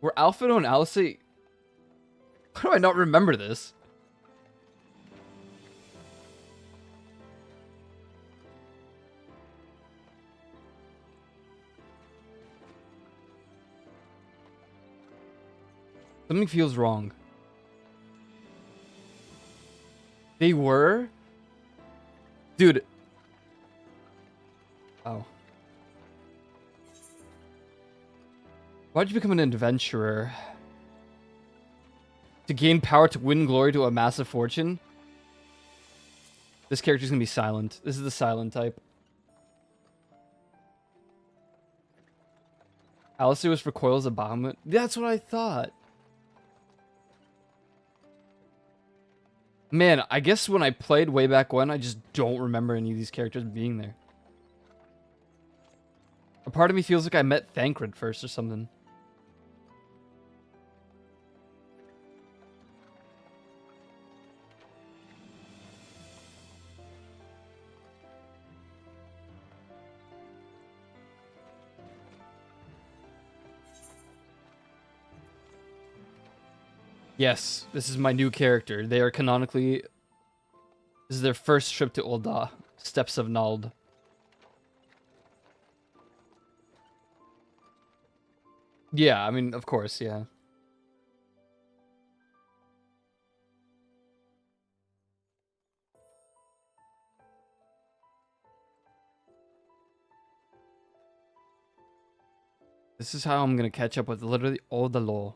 Were Alpha and Alice... Why do I not remember this? Something feels wrong. They were? Dude. Oh. Why'd you become an adventurer? To gain power, to win glory, to a massive fortune? This character's gonna be silent. This is the silent type. Alistair was for Coils of Bahamut? That's what I thought. Man, I guess when I played way back when, I just don't remember any of these characters being there. A part of me feels like I met Thancred first or something. Yes, this is my new character. They are canonically... This is their first trip to Ul'dah. Steps of Nald. Yeah, I mean, of course, yeah. This is how I'm gonna catch up with literally all the lore.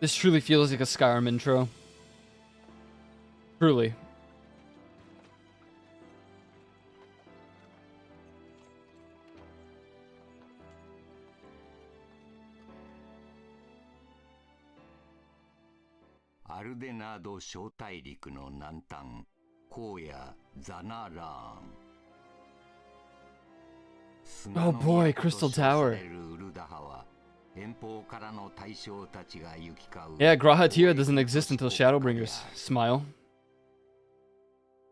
This truly feels like a Skyrim intro. Truly. Oh boy, Crystal Tower. Yeah, Graha Tira doesn't exist until Shadowbringers. Smile.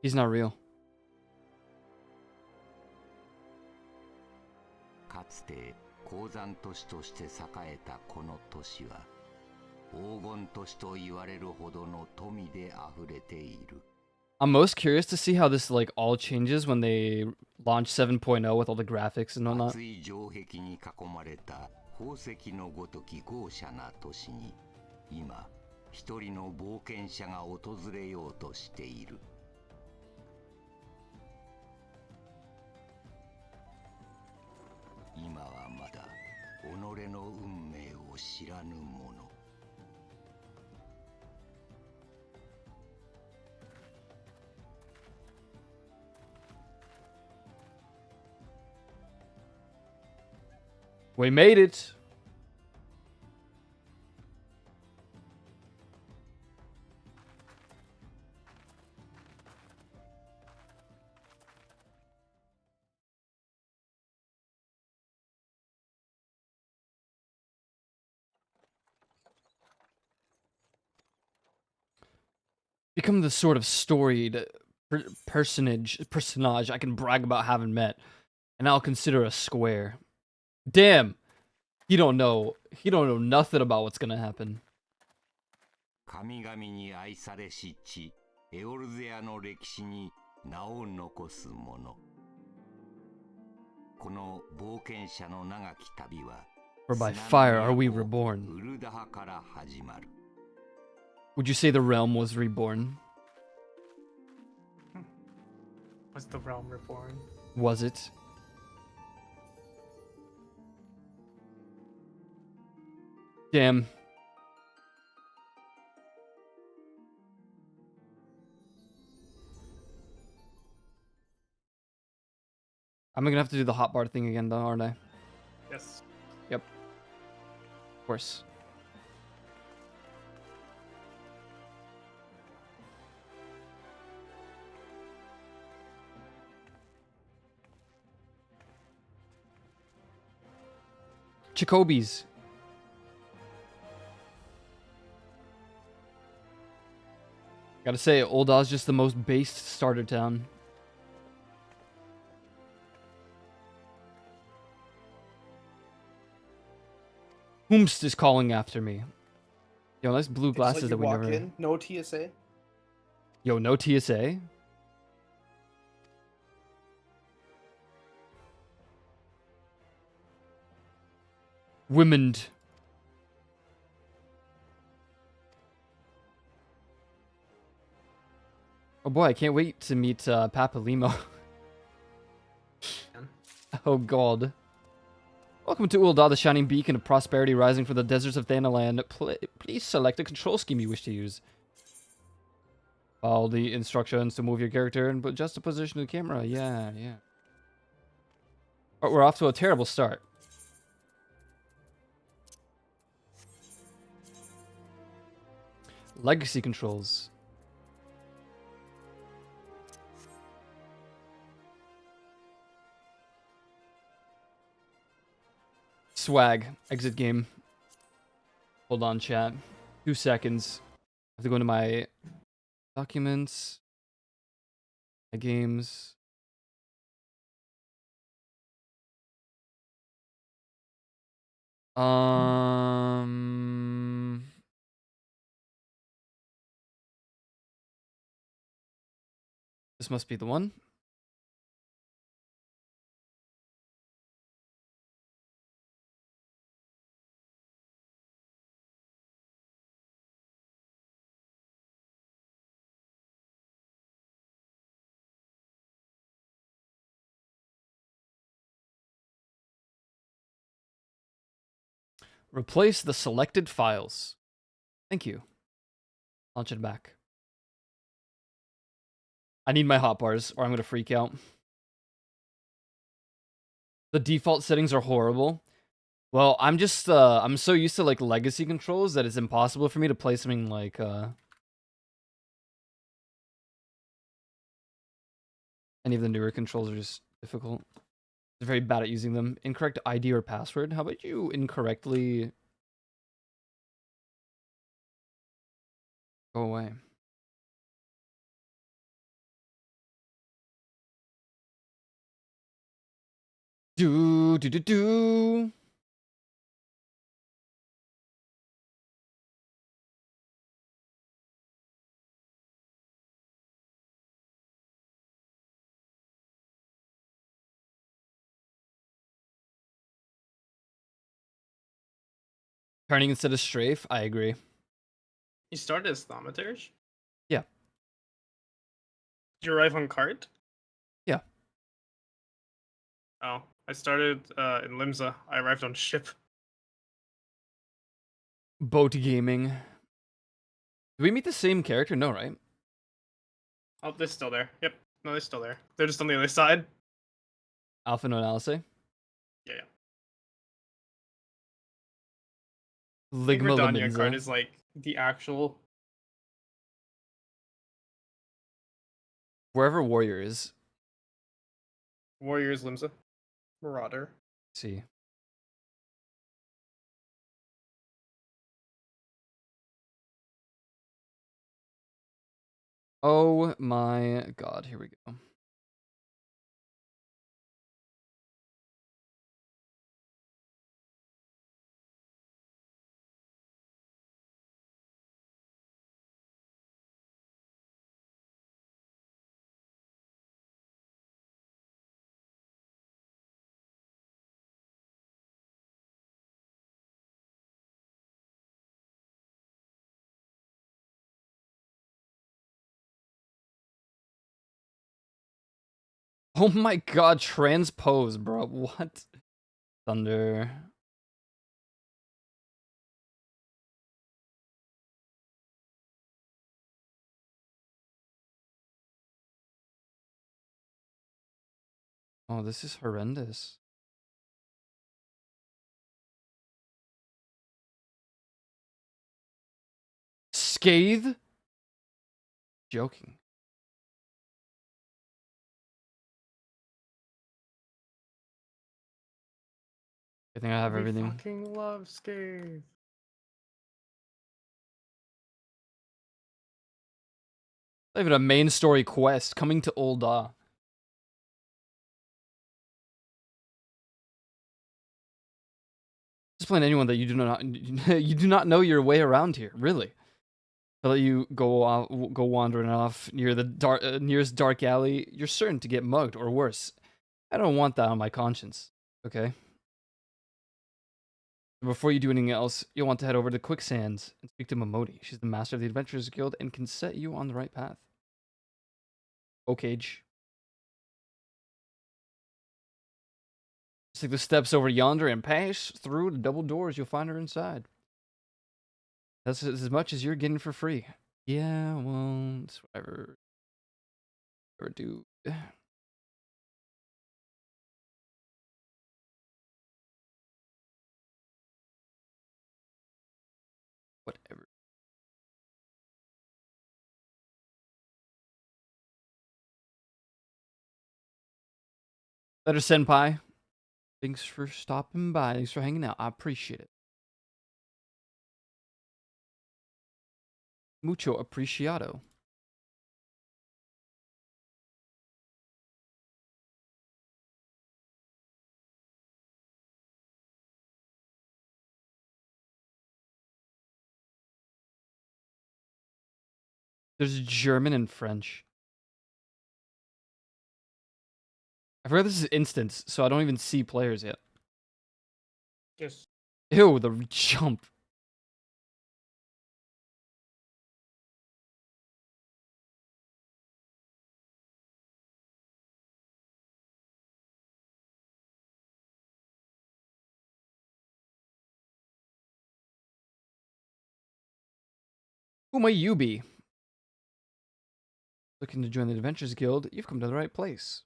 He's not real. I'm most curious to see how this like all changes when they launch 7.0 with all the graphics and whatnot. 一人の冒険者が訪れようとしている。今はまだ己の運命を知らぬ者。We made it. Become the sort of storied personage I can brag about having met, and I'll consider a square. Damn, he don't know nothing about what's gonna happen. 神々に愛されし地エオルゼアの歴史に名を残す者。この冒険者の長き旅は For by fire are we reborn. ウルダハから始まる。 Would you say the realm was reborn? Was the realm reborn? Was it? Damn. I'm gonna have to do the hotbar thing again, though, aren't I? Yes. Yep. Of course. Jacoby's. Gotta say, Old Oz just the most based starter town. Whomst is calling after me. Yo, nice blue glasses like that we walk never. in, no TSA. Yo, no TSA. Womened. Oh boy, I can't wait to meet Papa Limo. Oh god. Welcome to Ul'dah, the shining beacon of prosperity rising from the deserts of Thanaland. Please select a control scheme you wish to use. Follow the instructions to move your character and adjust the position of the camera. Yeah. Oh, we're off to a terrible start. Legacy controls. Swag. Exit game. Hold on, chat. 2 seconds. I have to go into my documents. My games. This must be the one. Replace the selected files. Thank you. Launch it back. I need my hotbars or I'm going to freak out. The default settings are horrible. Well, I'm just, I'm so used to, like, legacy controls that it's impossible for me to play something like, any of the newer controls are just difficult. I'm very bad at using them. Incorrect ID or password. How about you incorrectly go away? Do. Turning instead of strafe, I agree. You started as Thaumaturge? Yeah. Did you arrive on cart? Yeah. Oh, I started in Limsa. I arrived on ship. Boat gaming. Do we meet the same character? No, right? Oh, they're still there. Yep. No, they're still there. They're just on the other side. Alpha no Alice. Yeah. I think Ligma Redania card Laminza. is like the actual. Wherever Warrior is. Warriors Limsa. Marauder. See. Oh my god, here we go. Oh my god, transpose, bro. What? Thunder. Oh, this is horrendous. Scathe? Joking. I think I have everything. Fucking love Scathe. Not even a main story quest coming to Ul'dah. Just playing anyone that you do not you do not know your way around here, really. I'll let you go wandering off near the nearest dark alley. You're certain to get mugged or worse. I don't want that on my conscience. Okay. Before you do anything else, you'll want to head over to Quicksands and speak to Momodi. She's the master of the Adventurers Guild and can set you on the right path. Okay. Just take the steps over yonder and pass through the double doors. You'll find her inside. That's as much as you're getting for free. Yeah, well, it's whatever. Or do. Whatever. Letter Senpai. Thanks for stopping by. Thanks for hanging out. I appreciate it. Mucho apreciado. There's German and French. I forgot this is instance, so I don't even see players yet. Yes. Ew, the jump. Who might you be? Looking to join the Adventurers Guild? You've come to the right place.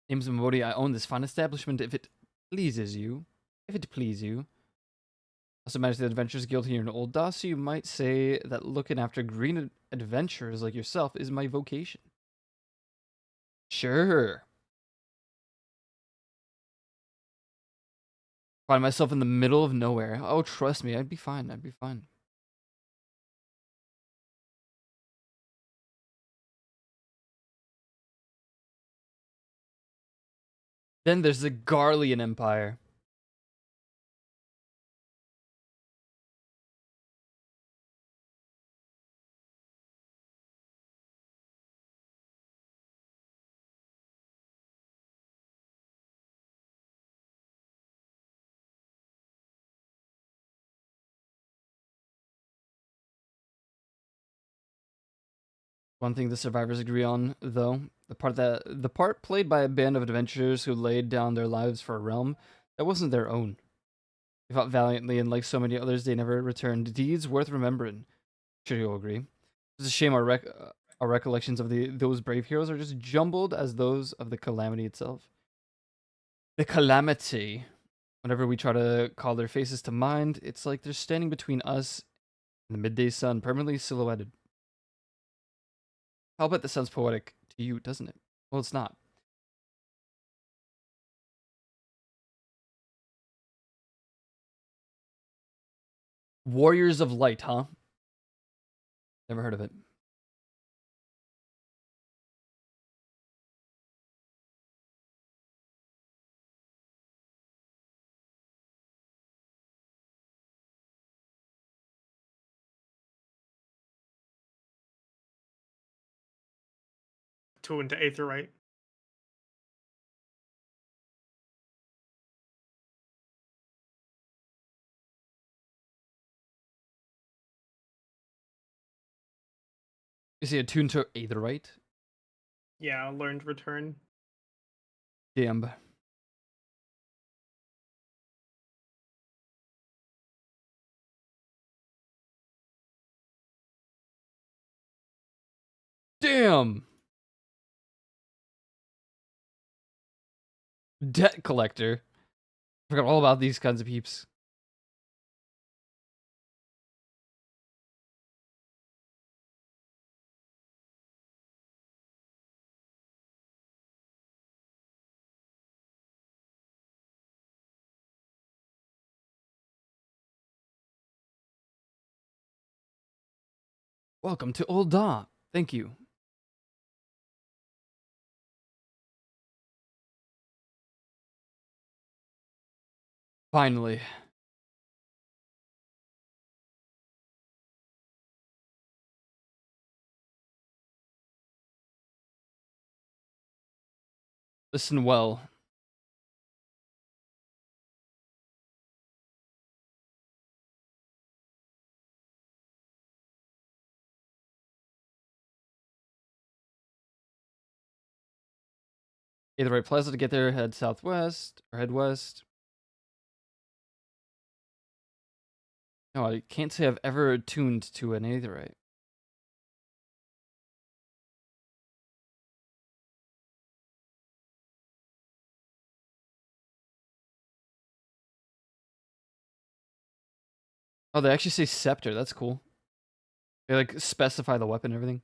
Name's Momodi. I own this fine establishment if it pleases you. If it please you. Also manage the Adventurers Guild here in Ul'dah, so you might say that looking after green adventurers like yourself is my vocation. Sure. Find myself in the middle of nowhere. Oh, trust me, I'd be fine. I'd be fine. Then there's the Garlean Empire. One thing the survivors agree on, though, the part played by a band of adventurers who laid down their lives for a realm that wasn't their own. They fought valiantly, and like so many others, they never returned. Deeds worth remembering. Sure you'll agree. It's a shame our recollections of those brave heroes are just jumbled as those of the calamity itself. The calamity. Whenever we try to call their faces to mind, it's like they're standing between us and the midday sun, permanently silhouetted. I'll bet that sounds poetic to you, doesn't it? Well, it's not. Warriors of Light, huh? Never heard of it. Two into Aetherite. Is he attuned to Aetherite? Yeah, learned return. Damn. Damn! Debt collector. Forgot all about these kinds of peeps. Welcome to Old Da. Thank you. Finally. Listen well. Aetherite Plaza to get there, head southwest, or head west. No, I can't say I've ever attuned to an Aetherite. Oh, they actually say scepter. That's cool. They like specify the weapon and everything.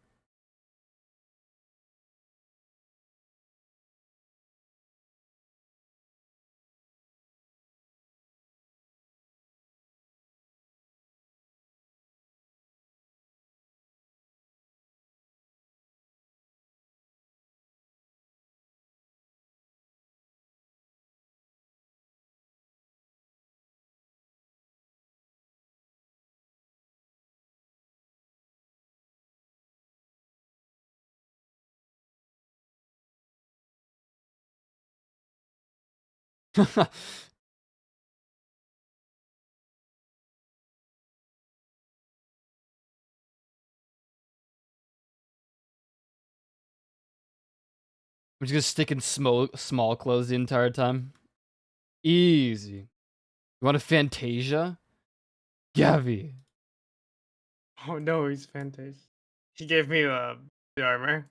I'm just gonna stick in small clothes the entire time. Easy. You want a Fantasia? Gavi. Oh no, he's fantastic. He gave me the armor.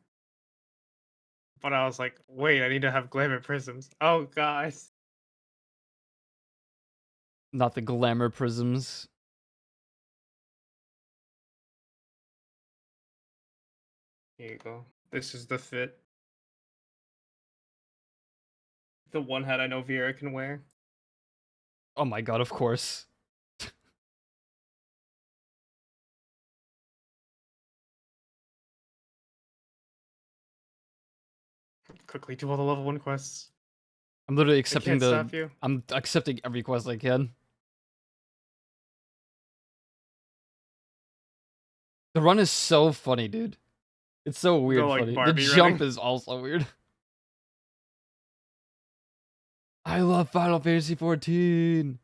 But I was like, wait, I need to have glamour prisms. Oh god. Not the glamour prisms. Here you go. This is the fit. The one hat I know Vera can wear. Oh my god, of course. Quickly do all the level 1 quests. I'm literally They accepting can't stop you. I'm accepting every quest I can. The run is so funny, dude. It's so weird like, funny. The Barbie jump running. is also weird. I love Final Fantasy 14.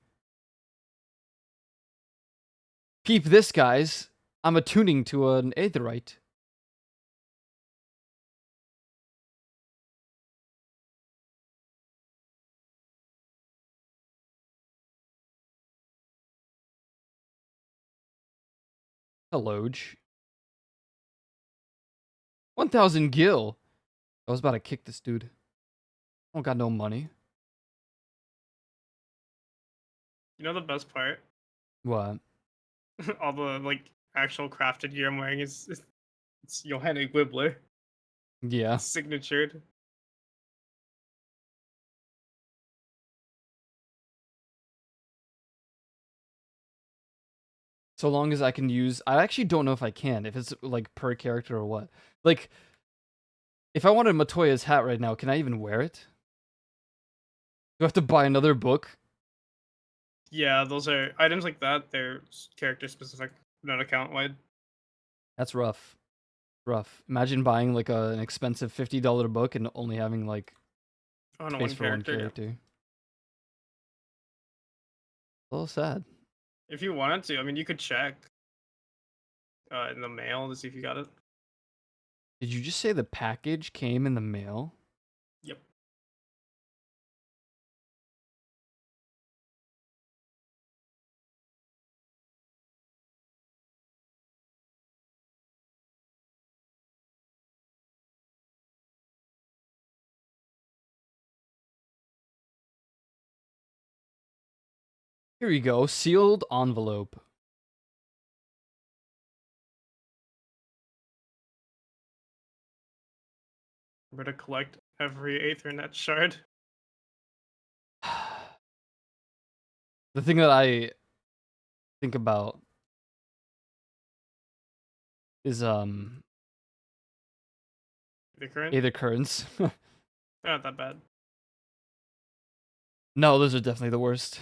Peep this, guys. I'm attuning to an Aetherite. Hello. 1,000 gil. I was about to kick this dude. I don't got no money. You know the best part? What? All the like actual crafted gear I'm wearing is it's Johanna Wibbler. Yeah. It's signatured. So long as I can use... I actually don't know if I can. If it's like per character or what. Like, if I wanted Matoya's hat right now, can I even wear it? Do I have to buy another book? Yeah, those are items like that. They're character specific, not account wide. That's rough. Rough. Imagine buying like an expensive $50 book and only having like Oh, no, space one for one character. Yeah. character. A little sad. If you wanted to, I mean, you could check in the mail to see if you got it. Did you just say the package came in the mail? Yep. Here you go. Sealed envelope. We're to collect every Aethernet shard. The thing that I think about is The current? Aether currents. They're not that bad. No, those are definitely the worst.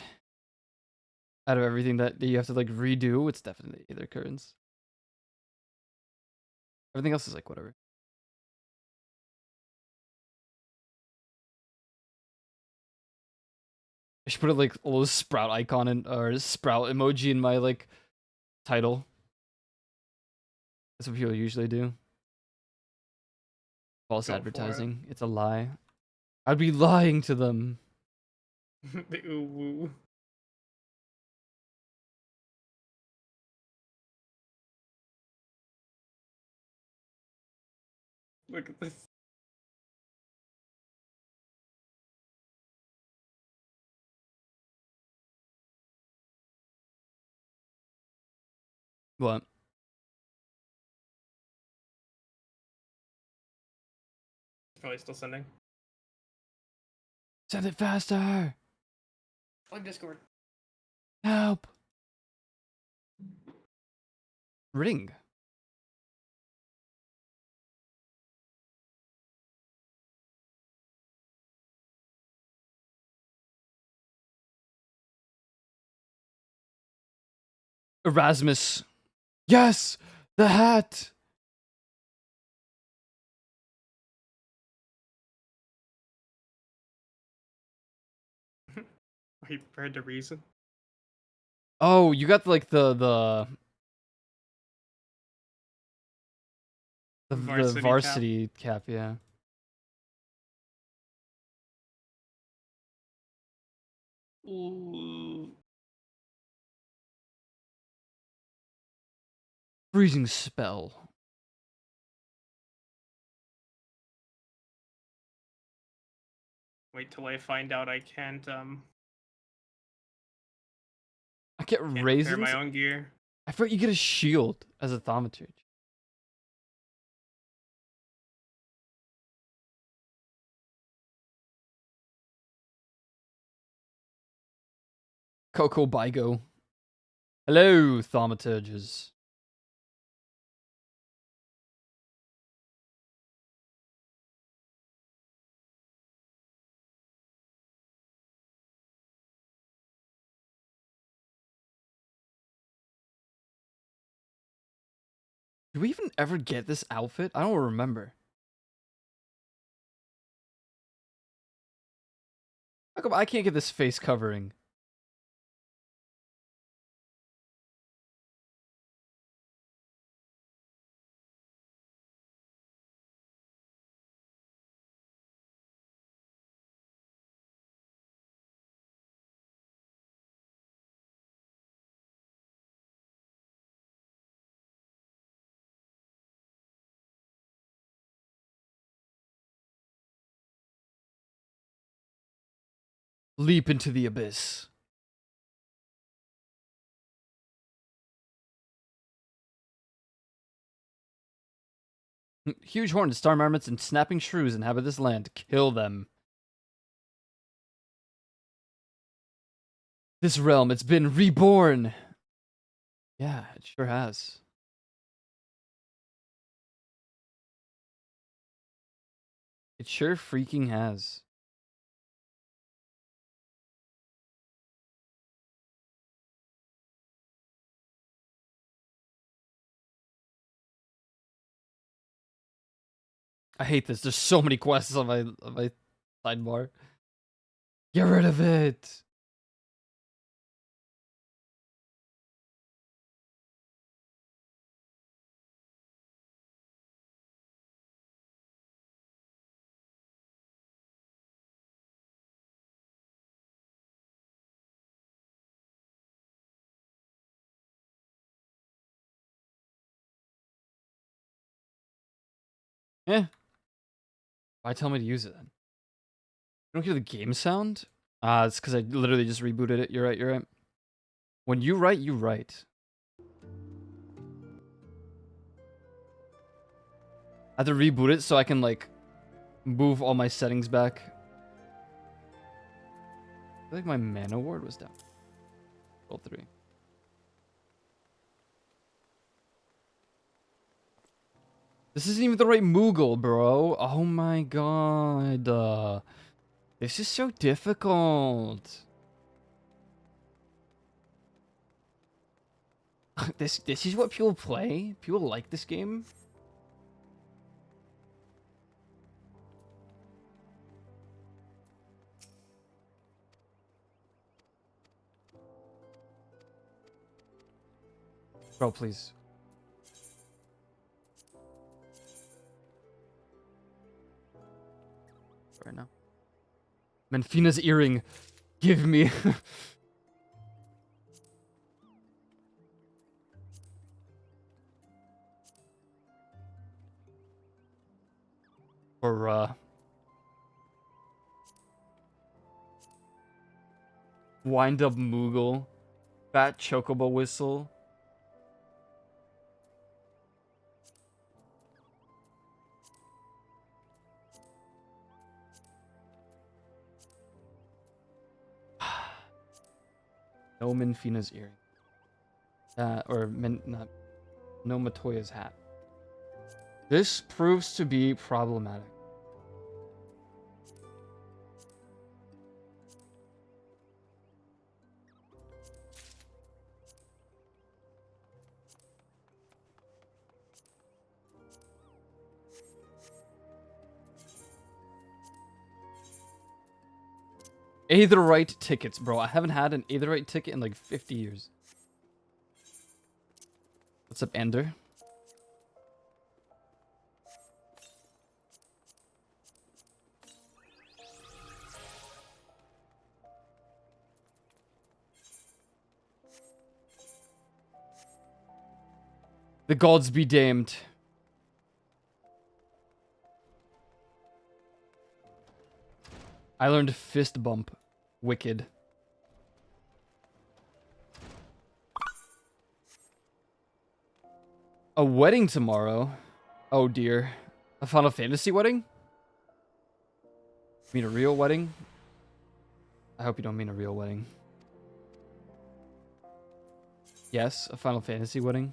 Out of everything that you have to like redo, it's definitely Aether currents. Everything else is like whatever. I should put like a little sprout icon in, or sprout emoji in my like title. That's what people usually do. False Go for it. advertising. It's a lie. I'd be lying to them. The ooh woo. Look at this. What? Probably still sending. Send it faster! On Discord. Help! Ring. Erasmus. Yes! The hat! Are you prepared to reason? Oh, you got like the varsity cap, yeah. Ooh. Freezing spell. Wait till I find out I can't I get repair raisins. my own gear. I forgot you get a shield as a thaumaturge. Coco Bigo. Hello, thaumaturges. Did we even ever get this outfit? I don't remember. How come I can't get this face covering? Leap into the abyss. Huge hornets, star marmots, and snapping shrews inhabit this land. Kill them. This realm, it's been reborn. Yeah, it sure has. It sure freaking has. I hate this. There's so many quests on my sidebar. Get rid of it. Eh. Why tell me to use it then? You don't hear the game sound? It's because I literally just rebooted it. You're right, you're right. When you write, you write. I have to reboot it so I can, like, move all my settings back. I feel like my mana ward was down. Level 3. This isn't even the right Moogle, bro. Oh my god. This is so difficult. This is what people play? People like this game? Bro, please. Right now. Menfina's earring. Give me. Or, wind up Moogle. Fat Chocobo whistle. No Menfina's earring. No Matoya's hat. This proves to be problematic. Aetherite tickets, bro. I haven't had an Aetherite ticket in like 50 years. What's up, Ender? The gods be damned. I learned fist bump. Wicked. A wedding tomorrow? Oh dear. A Final Fantasy wedding? You mean a real wedding? I hope you don't mean a real wedding. Yes, a Final Fantasy wedding.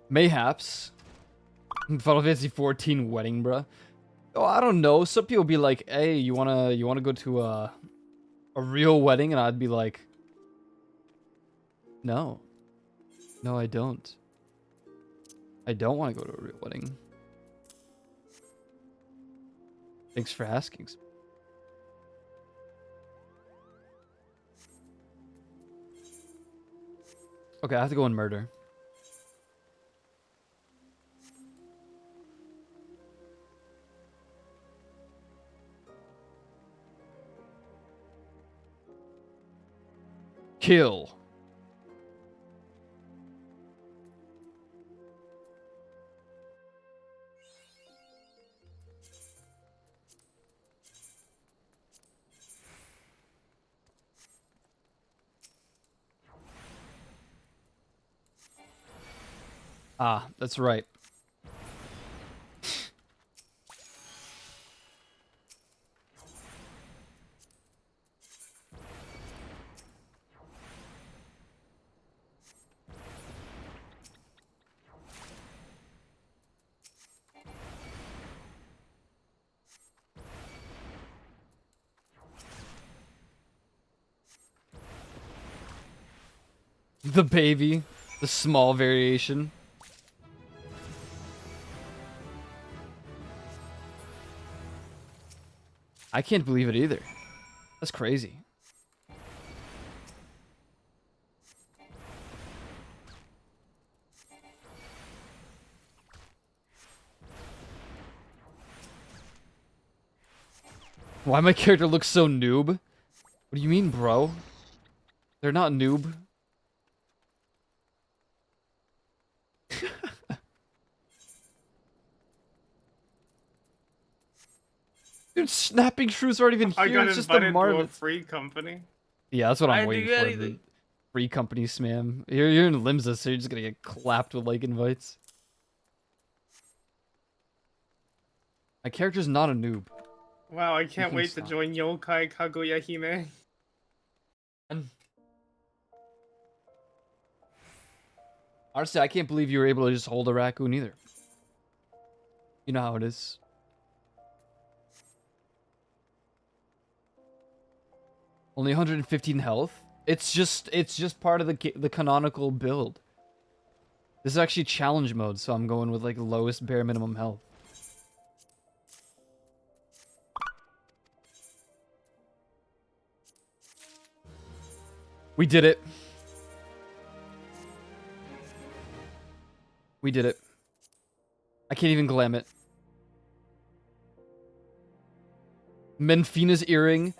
Mayhaps. Final Fantasy 14 wedding, bruh. Oh, I don't know. Some people be like, "Hey, you wanna go to a real wedding?" And I'd be like, "No, no, I don't. I don't want to go to a real wedding." Thanks for asking. Okay, I have to go and murder. Kill. Ah, that's right. The baby. The small variation. I can't believe it either. That's crazy. Why my character looks so noob? What do you mean, bro? They're not noob. Dude, snapping shrews aren't even I here. got It's just the invited to a marmot. free company. Yeah, that's what I I'm didn't waiting do for. anything. The free company spam. You're in Limsa, so you're just gonna get clapped with like invites. My character's not a noob. Wow, I can't can wait stop. to join Yokai Kaguya Hime. Honestly, I can't believe you were able to just hold a raccoon either. You know how it is. Only 115 health. It's just part of the canonical build. This is actually challenge mode, so I'm going with like lowest bare minimum health. We did it. We did it. I can't even glam it. Menfina's earring.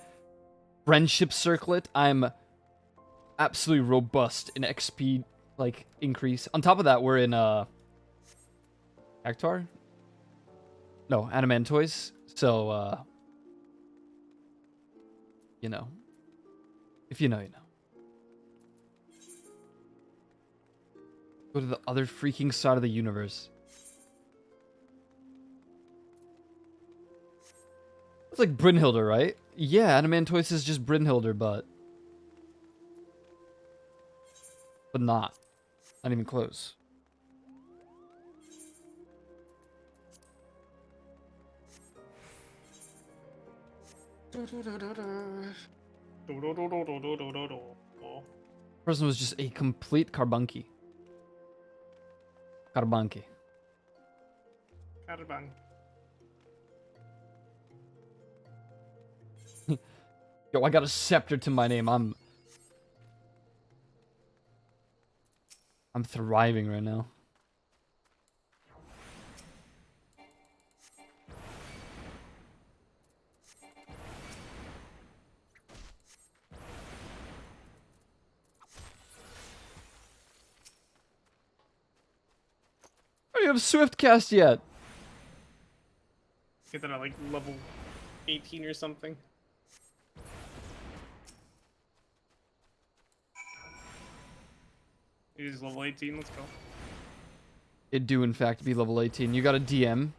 Friendship circlet. I'm absolutely robust in XP like increase. On top of that, we're in Actar? No, Adamantoise. So you know. If you know, you know. Go to the other freaking side of the universe. It's like Brynhilde, right? Yeah, Adamantoise is just Brynhilde, but not. Not even close. Person was just a complete carbunky. Carbunky. Carbang. Yo, I got a scepter to my name. I'm thriving right now. I don't have Swift cast yet. Get that at like level 18 or something. It is level 18, let's go. It do in fact be level 18. You got a DM.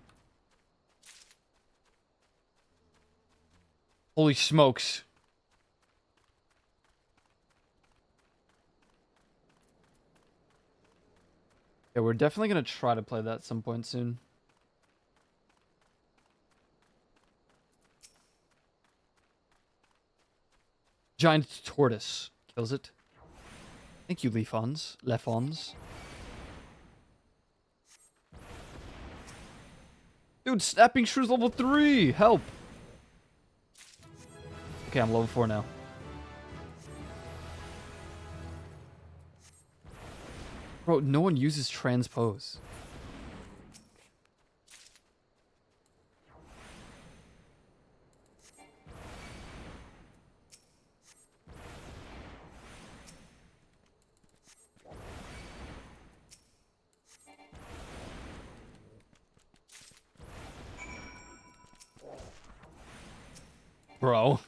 Holy smokes. Yeah, we're definitely gonna try to play that at some point soon. Giant tortoise kills it. Thank you, Lefons. Dude, snapping shrews level 3! Help! Okay, I'm level 4 now. Bro, no one uses transpose. Bro.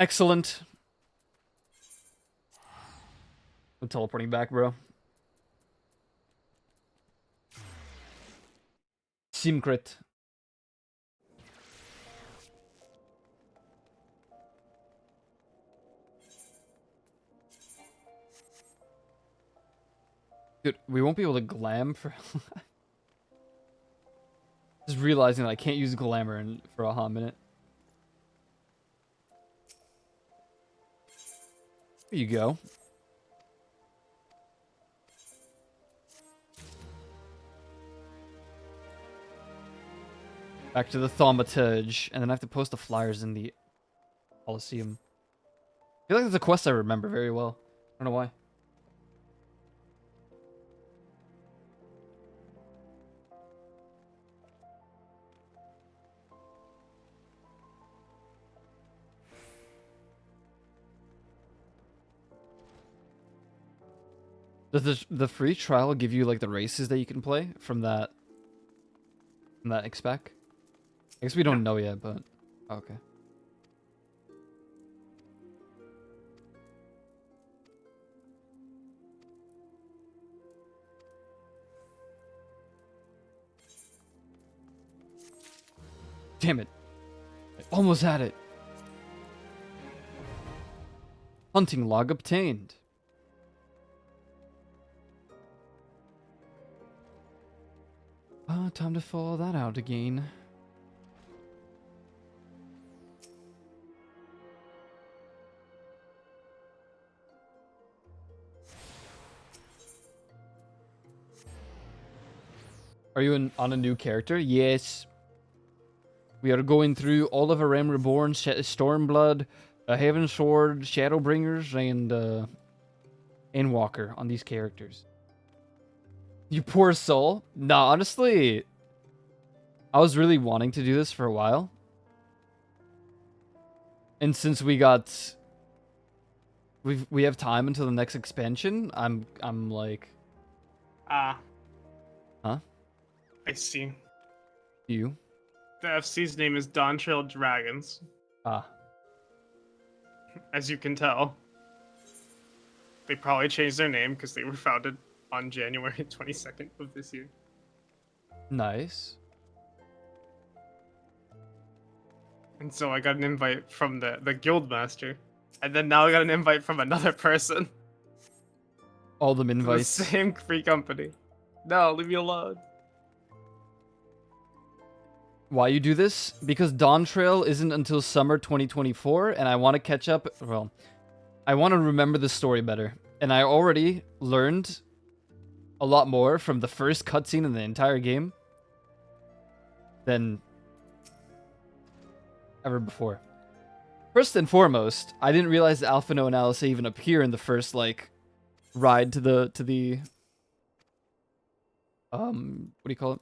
Excellent. I'm teleporting back, bro. Simcrit. Dude, we won't be able to glam for... Just realizing that I can't use glamour for a hot minute. There you go. Back to the Thaumaturge, and then I have to post the flyers in the Coliseum. I feel like that's a quest I remember very well. I don't know why. Does the free trial give you like the races that you can play from that expec? I guess we don't know yet, but okay. Damn it. I almost had it. Hunting log obtained. Time to follow that out again. Are you on a new character? Yes. We are going through all of Aram Reborn, Stormblood, Heaven Sword, Shadowbringers, and Walker on these characters. You poor soul. Nah, honestly, I was really wanting to do this for a while. And since we have time until the next expansion, I'm like... Ah. Huh? I see. You? The FC's name is Dawn Trail Dragons. Ah. As you can tell. They probably changed their name because they were founded on January 22nd of this year. Nice. And so I got an invite from the guild master. And then now I got an invite from another person. All them invites. The same free company. No, leave me alone. Why you do this? Because Dawn Trail isn't until summer 2024, and I want to catch up. Well, I want to remember the story better. And I already learned a lot more from the first cutscene in the entire game than ever before. First and foremost, I didn't realize that Alphino and Alice even appear in the first, like, ride to the what do you call it?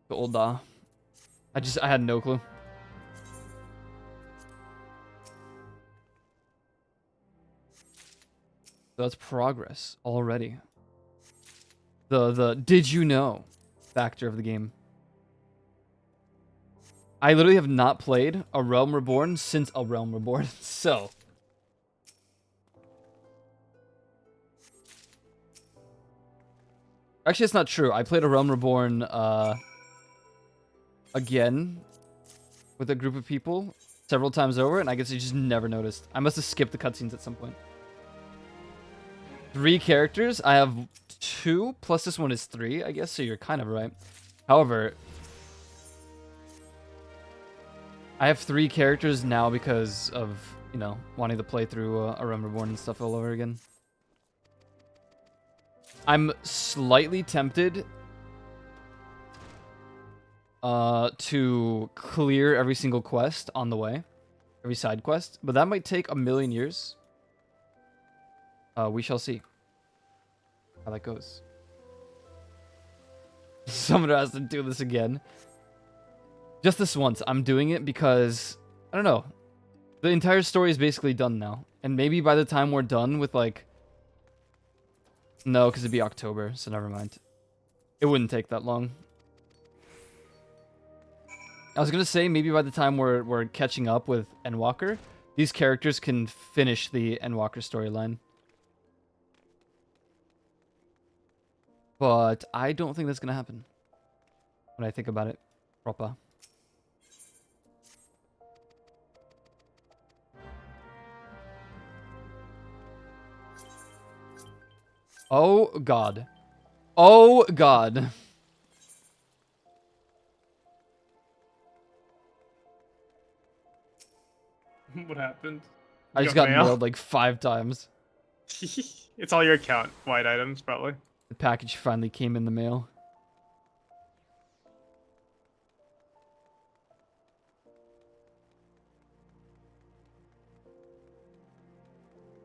The old I had no clue. So that's progress already. The did you know factor of the game. I literally have not played A Realm Reborn since A Realm Reborn, so... Actually, it's not true. I played A Realm Reborn, again with a group of people several times over, and I guess I just never noticed. I must have skipped the cutscenes at some point. 3 characters. I have 2, plus this one is 3, I guess, so you're kind of right. However, I have 3 characters now because of, you know, wanting to play through A Realm Reborn and stuff all over again. I'm slightly tempted to clear every single quest on the way. Every side quest. But that might take a million years. We shall see how that goes. Someone has to do this again. Just this once. I'm doing it because, I don't know. The entire story is basically done now. And maybe by the time we're done with, like... No, because it'd be October, so never mind. It wouldn't take that long. I was going to say maybe by the time we're catching up with Endwalker, these characters can finish the Endwalker storyline. But I don't think that's gonna happen. When I think about it, proper. Oh god. Oh god. What happened? I You just got mail? mailed like 5 times. It's all your account wide items, probably. The package finally came in the mail.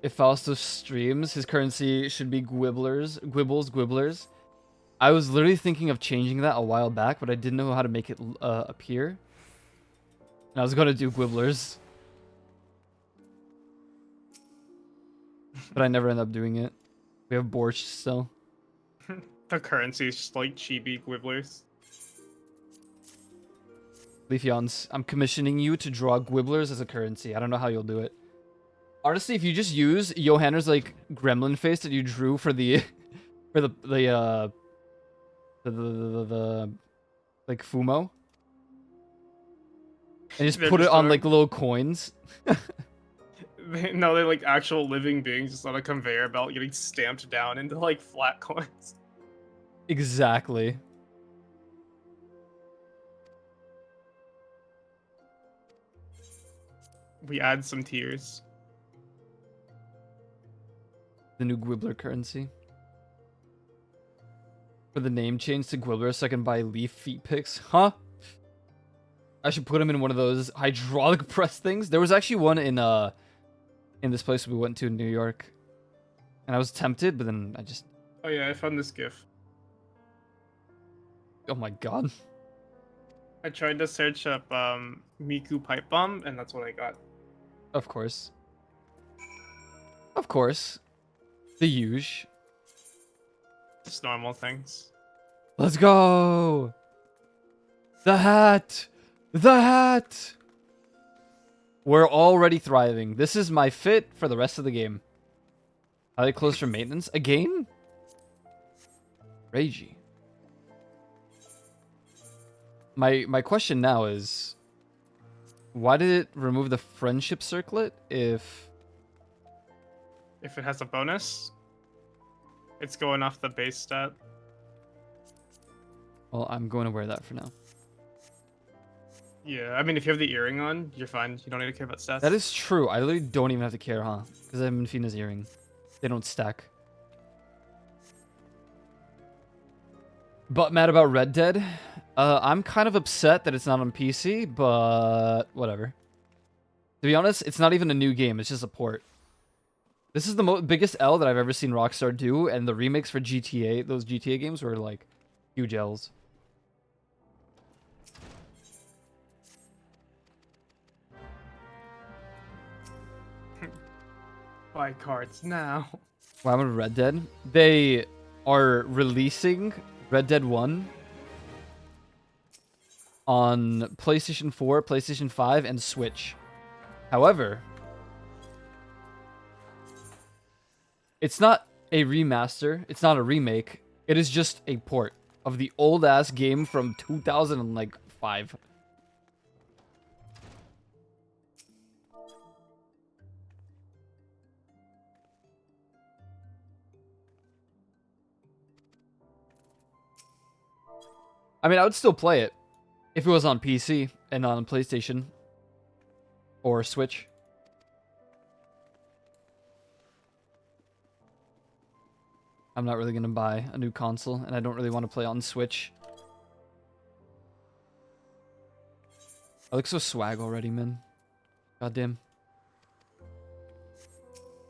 If Fausto streams, his currency should be Gwibbles. I was literally thinking of changing that a while back, but I didn't know how to make it appear. And I was gonna do Gwibblers. But I never ended up doing it. We have Borscht still. The currency is just like chibi gwibblers. Leafeons, I'm commissioning you to draw Gwibblers as a currency. I don't know how you'll do it. Honestly, if you just use Johanner's like gremlin face that you drew for the for the like Fumo, and just They're put it just on a- like little coins. No, they're like actual living beings just on a conveyor belt getting stamped down into like flat coins. Exactly. We add some tiers. The new Gwibbler currency. For the name change to Gwibbler so I can buy leaf feet picks. Huh? I should put him in one of those hydraulic press things. There was actually one in this place we went to in New York. And I was tempted, but then I just... Oh yeah, I found this GIF. Oh my god. I tried to search up Miku pipe bomb, and that's what I got. Of course. Of course. The huge. Just normal things. Let's go! The hat! The hat! We're already thriving. This is my fit for the rest of the game. Are they closed for maintenance? Again? Ragey. My question now is... Why did it remove the friendship circlet if... If it has a bonus, it's going off the base stat. Well, I'm going to wear that for now. Yeah, I mean, if you have the earring on, you're fine. You don't need to care about stats. That is true. I literally don't even have to care, huh? Because I have Minfina's earring. They don't stack. But mad about Red Dead? I'm kind of upset that it's not on PC, but whatever. To be honest, it's not even a new game. It's just a port. This is the biggest L that I've ever seen Rockstar do, and the remakes for GTA, those GTA games were like huge L's. Buy cards now. What happened with Red Dead? They are releasing Red Dead 1 on PlayStation 4, PlayStation 5, and Switch. However, it's not a remaster. It's not a remake. It is just a port of the old-ass game from 2005. I mean, I would still play it if it was on PC and on PlayStation or Switch. I'm not really going to buy a new console, and I don't really want to play on Switch. I look so swag already, man. Goddamn.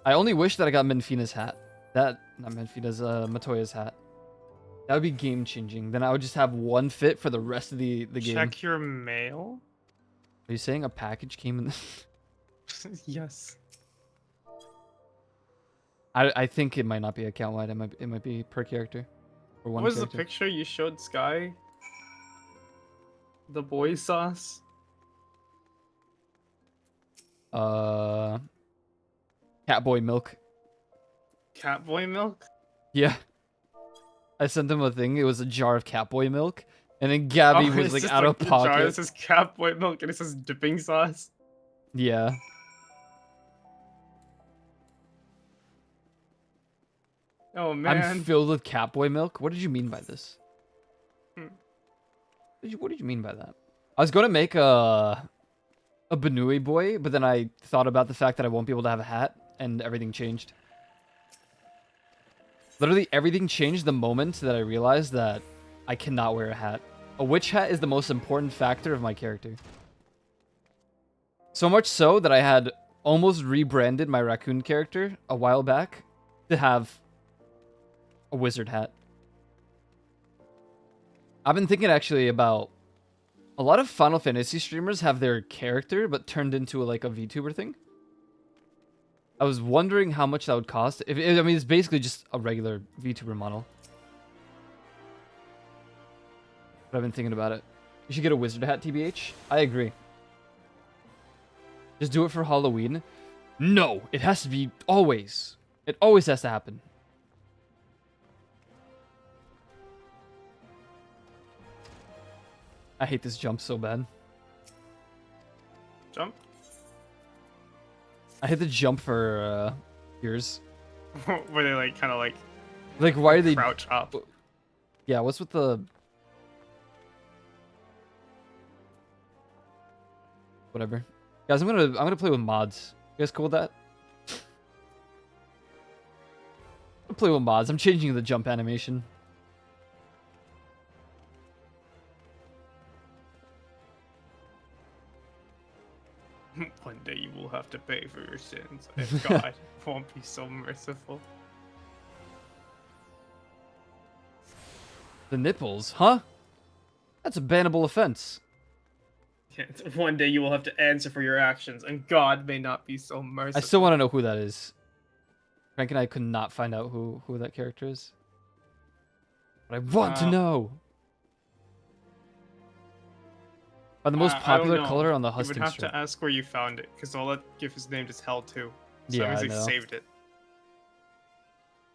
I only wish that I got Minfina's hat. Not Minfina's, Matoya's hat. That would be game-changing. Then I would just have one fit for the rest of the game. Check your mail. Are you saying a package came in? Yes. I think it might not be account-wide. It might be per character. Or one What was character. the picture you showed Sky? The boy sauce? Catboy milk. Catboy milk? Yeah. I sent him a thing. It was a jar of Catboy milk. And then Gabby was it's like just out of a jar that pocket. says Catboy milk and it says dipping sauce. Yeah. Oh man. I'm filled with Catboy milk? What did you mean by this? Hmm. What did you mean by that? I was going to make a Banui boy, but then I thought about the fact that I won't be able to have a hat, and everything changed. Literally everything changed the moment that I realized that I cannot wear a hat. A witch hat is the most important factor of my character. So much so that I had almost rebranded my raccoon character a while back to have a wizard hat. I've been thinking actually about a lot of Final Fantasy streamers have their character but turned into like a VTuber thing. I was wondering how much that would cost. I mean, it's basically just a regular VTuber model. But I've been thinking about it. You should get a wizard hat, TBH. I agree. Just do it for Halloween. No, it has to be always. It always has to happen. I hate this jump so bad. Jump? I hate the jump for yours. Where they like kind of like why are they crouch up? Yeah, what's with the whatever. Guys, I'm gonna play with mods. You guys cool with that? I'll play with mods. I'm changing the jump animation. One day you will have to pay for your sins, and God won't be so merciful. The nipples, huh? That's a bannable offense. One day you will have to answer for your actions, and God may not be so merciful. I still want to know who that is. Frank and I could not find out who that character is. But I want to know. By the most popular color on the Husting You would have strip. to ask where you found it, because all that give his name is Hell too. So Yeah, that I means know. he saved it.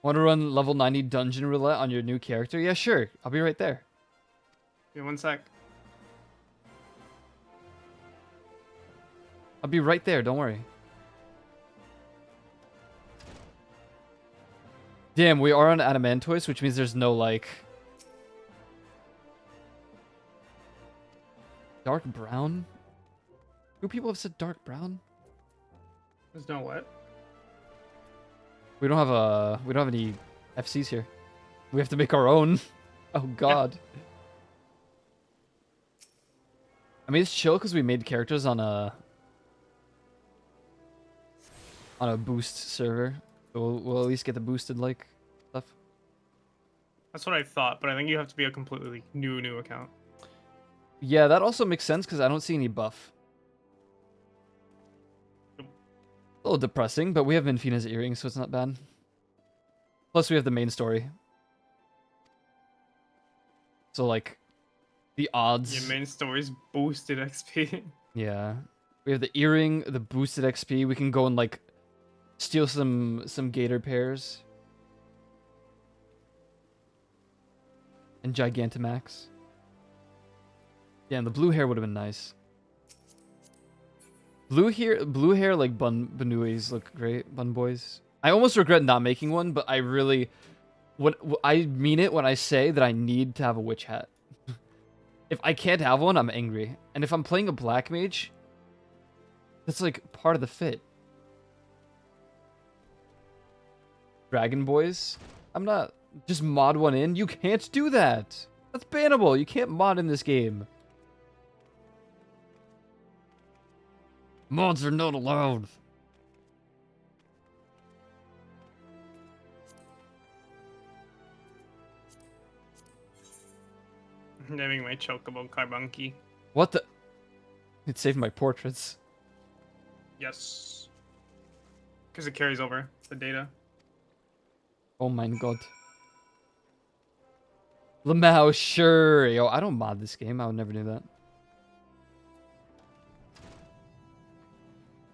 Want to run level 90 dungeon roulette on your new character? Yeah, sure. I'll be right there. Yeah, one sec. I'll be right there. Don't worry. Damn, we are on Adamantoise, which means there's no, like... Dark brown? Two people have said dark brown? There's no what? We don't have any FCs here. We have to make our own. Oh god. I mean, it's chill because we made characters on a boost server. So we'll at least get the boosted like stuff. That's what I thought, but I think you have to be a completely new account. Yeah, that also makes sense because I don't see any buff. A little depressing, but we have Minfina's earrings, so it's not bad. Plus, we have the main story. So, like, the odds... Your main story's boosted XP. Yeah. We have the earring, the boosted XP. We can go and, like, steal some gator pairs. And Gigantamax. Yeah, and the blue hair would have been nice. Blue hair like Banuis look great. Bun boys. I almost regret not making one, but I really... I mean it when I say that I need to have a witch hat. If I can't have one, I'm angry. And if I'm playing a black mage, that's like part of the fit. Dragon boys? I'm not... Just mod one in? You can't do that! That's bannable! You can't mod in this game. Mods are not allowed. Naming my chocobo Carbunky. What the? It saved my portraits. Yes. Because it carries over the data. Oh my god. Lamau, sure. Yo, I don't mod this game. I would never do that.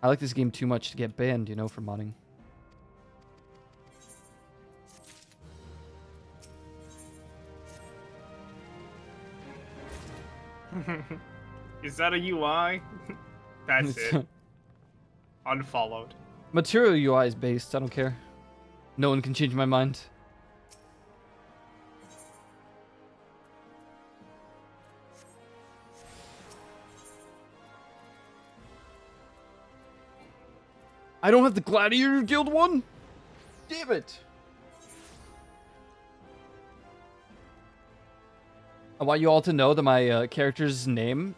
I like this game too much to get banned, you know, for modding. Is that a UI? That's it. Unfollowed. Material UI is based. I don't care. No one can change my mind. I don't have the Gladiator Guild one? Damn it. I want you all to know that my character's name,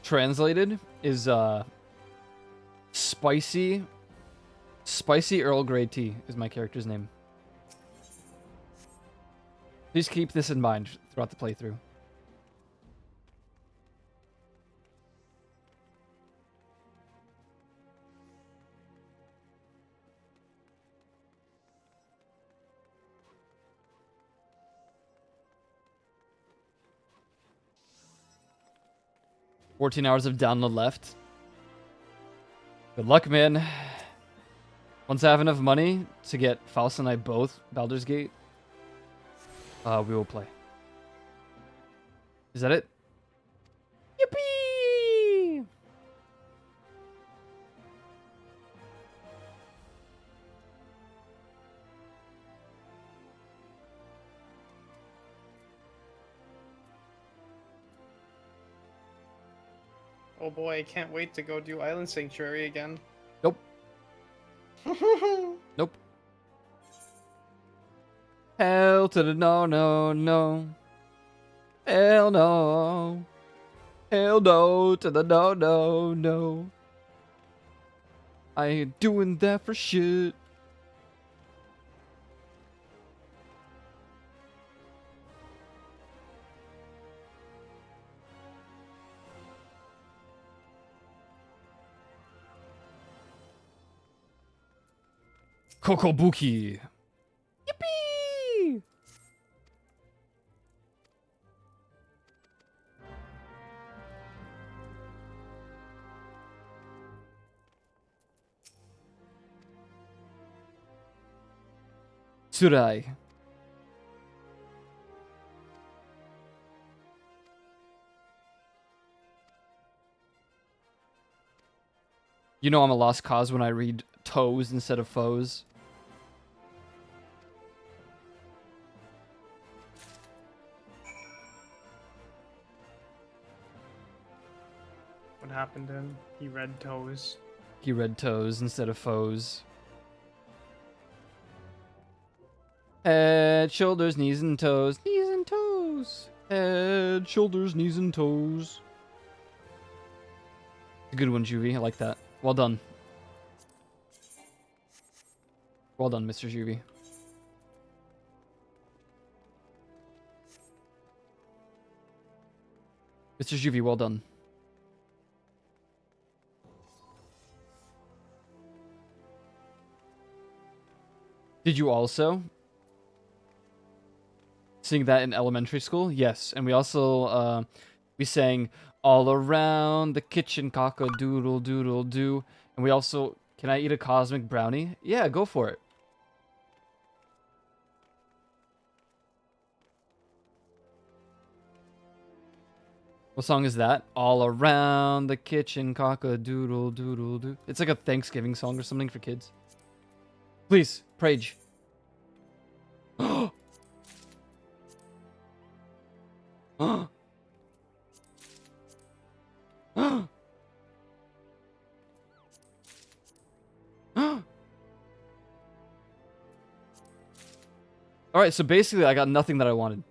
translated, is Spicy Earl Grey Tea is my character's name. Please keep this in mind throughout the playthrough. $14 hours of download left. Good luck, man. Once I have enough money to get Faust and I both Baldur's Gate, we will play. Is that it? Yippee! Oh boy, I can't wait to go do Island Sanctuary again. Nope. Nope. Hell to the no, no, no. Hell no. Hell no to the no, no, no. I ain't doing that for shit. Kokobuki. Yippee! Tsurai. You know I'm a lost cause when I read toes instead of foes. What happened then? He read toes. He read toes instead of foes. Head, shoulders, knees, and toes. Knees and toes. Head, shoulders, knees, and toes. A good one, Juvie. I like that. Well done. Well done, Mr. Juvie. Mr. Juvie, well done. Did you also sing that in elementary school? Yes, and we also we sang all around the kitchen cock-a-doodle doodle doo, and we also, can I eat a cosmic brownie? Yeah, go for it. What song is that? All around the kitchen cock-a-doodle doodle doo. It's like a Thanksgiving song or something for kids. Please, Prage. Alright, so basically I got nothing that I wanted.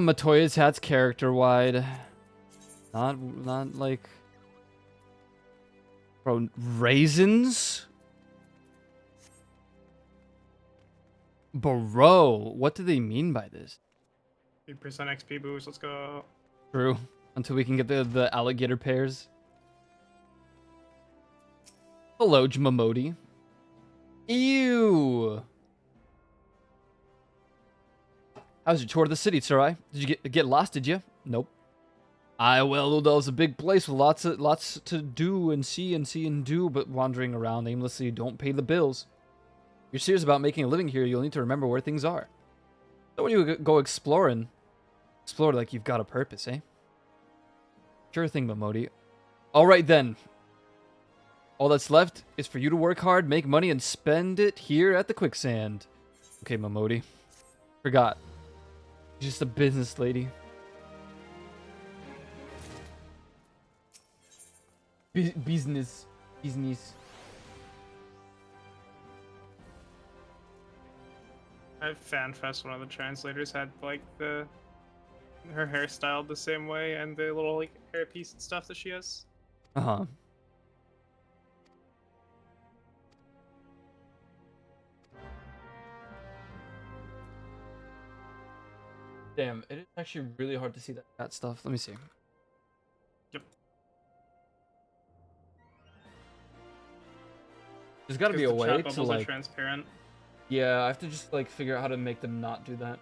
Matoya's hat's character wide. Not like... Bro, raisins? Bro, what do they mean by this? 3% XP boost, let's go. True. until we can get the alligator pairs. Hello, Jmamodi. Ew. How's your tour of the city, Sarai? Did you get lost, did you? Nope. Well, that was a big place with lots to do and see and do, but wandering around aimlessly don't pay the bills. If you're serious about making a living here, you'll need to remember where things are. So when you go exploring, explore like you've got a purpose, eh? Sure thing, Momodi. Alright then. All that's left is for you to work hard, make money, and spend it here at the quicksand. Okay, Momodi. Forgot. She's just a business lady. Business. At FanFest, one of the translators had like her hairstyle the same way and the little like hairpiece and stuff that she has. Uh-huh. Damn, it is actually really hard to see that stuff. Let me see. Yep. There's got to be a way to bubbles like. are transparent. Yeah, I have to just like figure out how to make them not do that.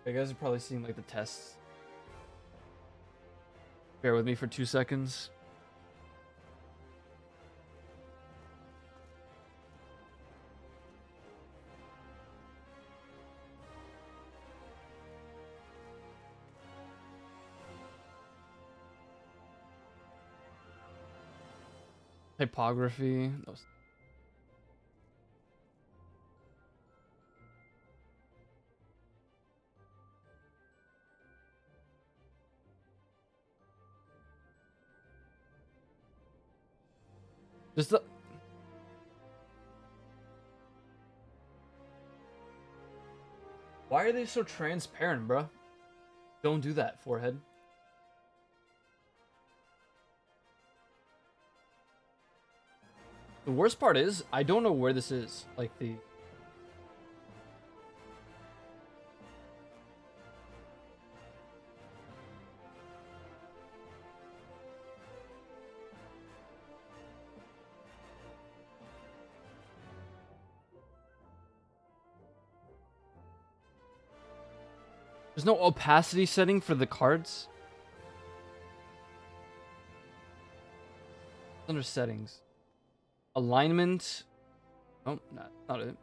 You guys are probably seeing like the tests. Bear with me for 2 seconds. Typography. No. Just the... Why are they so transparent, bruh? Don't do that, forehead. The worst part is, I don't know where this is. Like the... There's no opacity setting for the cards. It's under settings. Alignment. Oh, not it.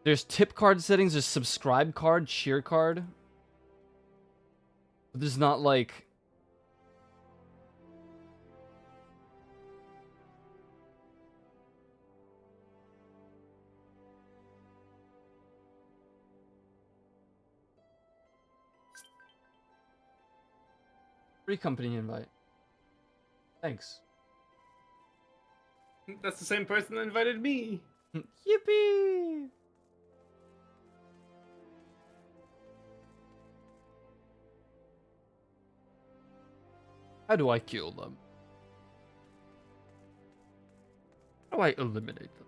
There's tip card settings. There's subscribe card, cheer card. But there's not like... Free company invite. Thanks. That's the same person that invited me. Yippee! How do I kill them? How do I eliminate them?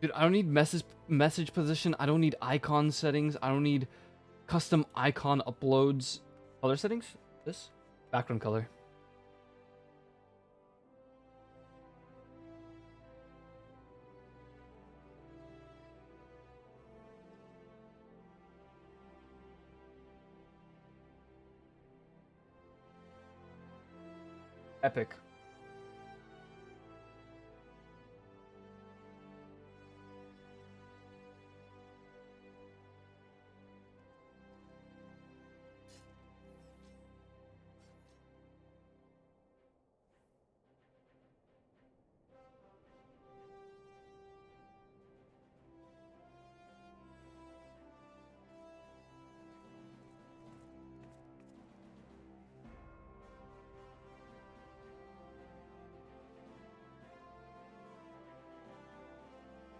Dude, I don't need message position. I don't need icon settings. I don't need custom icon uploads. Color settings? This? Background color. Epic.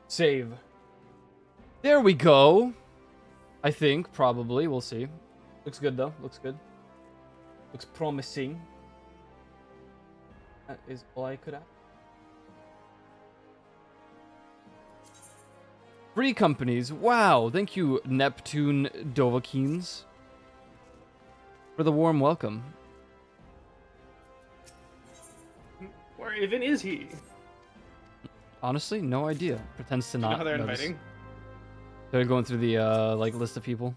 Save. There we go. I think, probably. We'll see. Looks good, though. Looks good. Looks promising. That is all I could add. Free companies. Wow. Thank you, Neptune Dovakines, for the warm welcome. Where even is he? Honestly, no idea. Pretends to You know not how they're notice. inviting? They're going through the like list of people.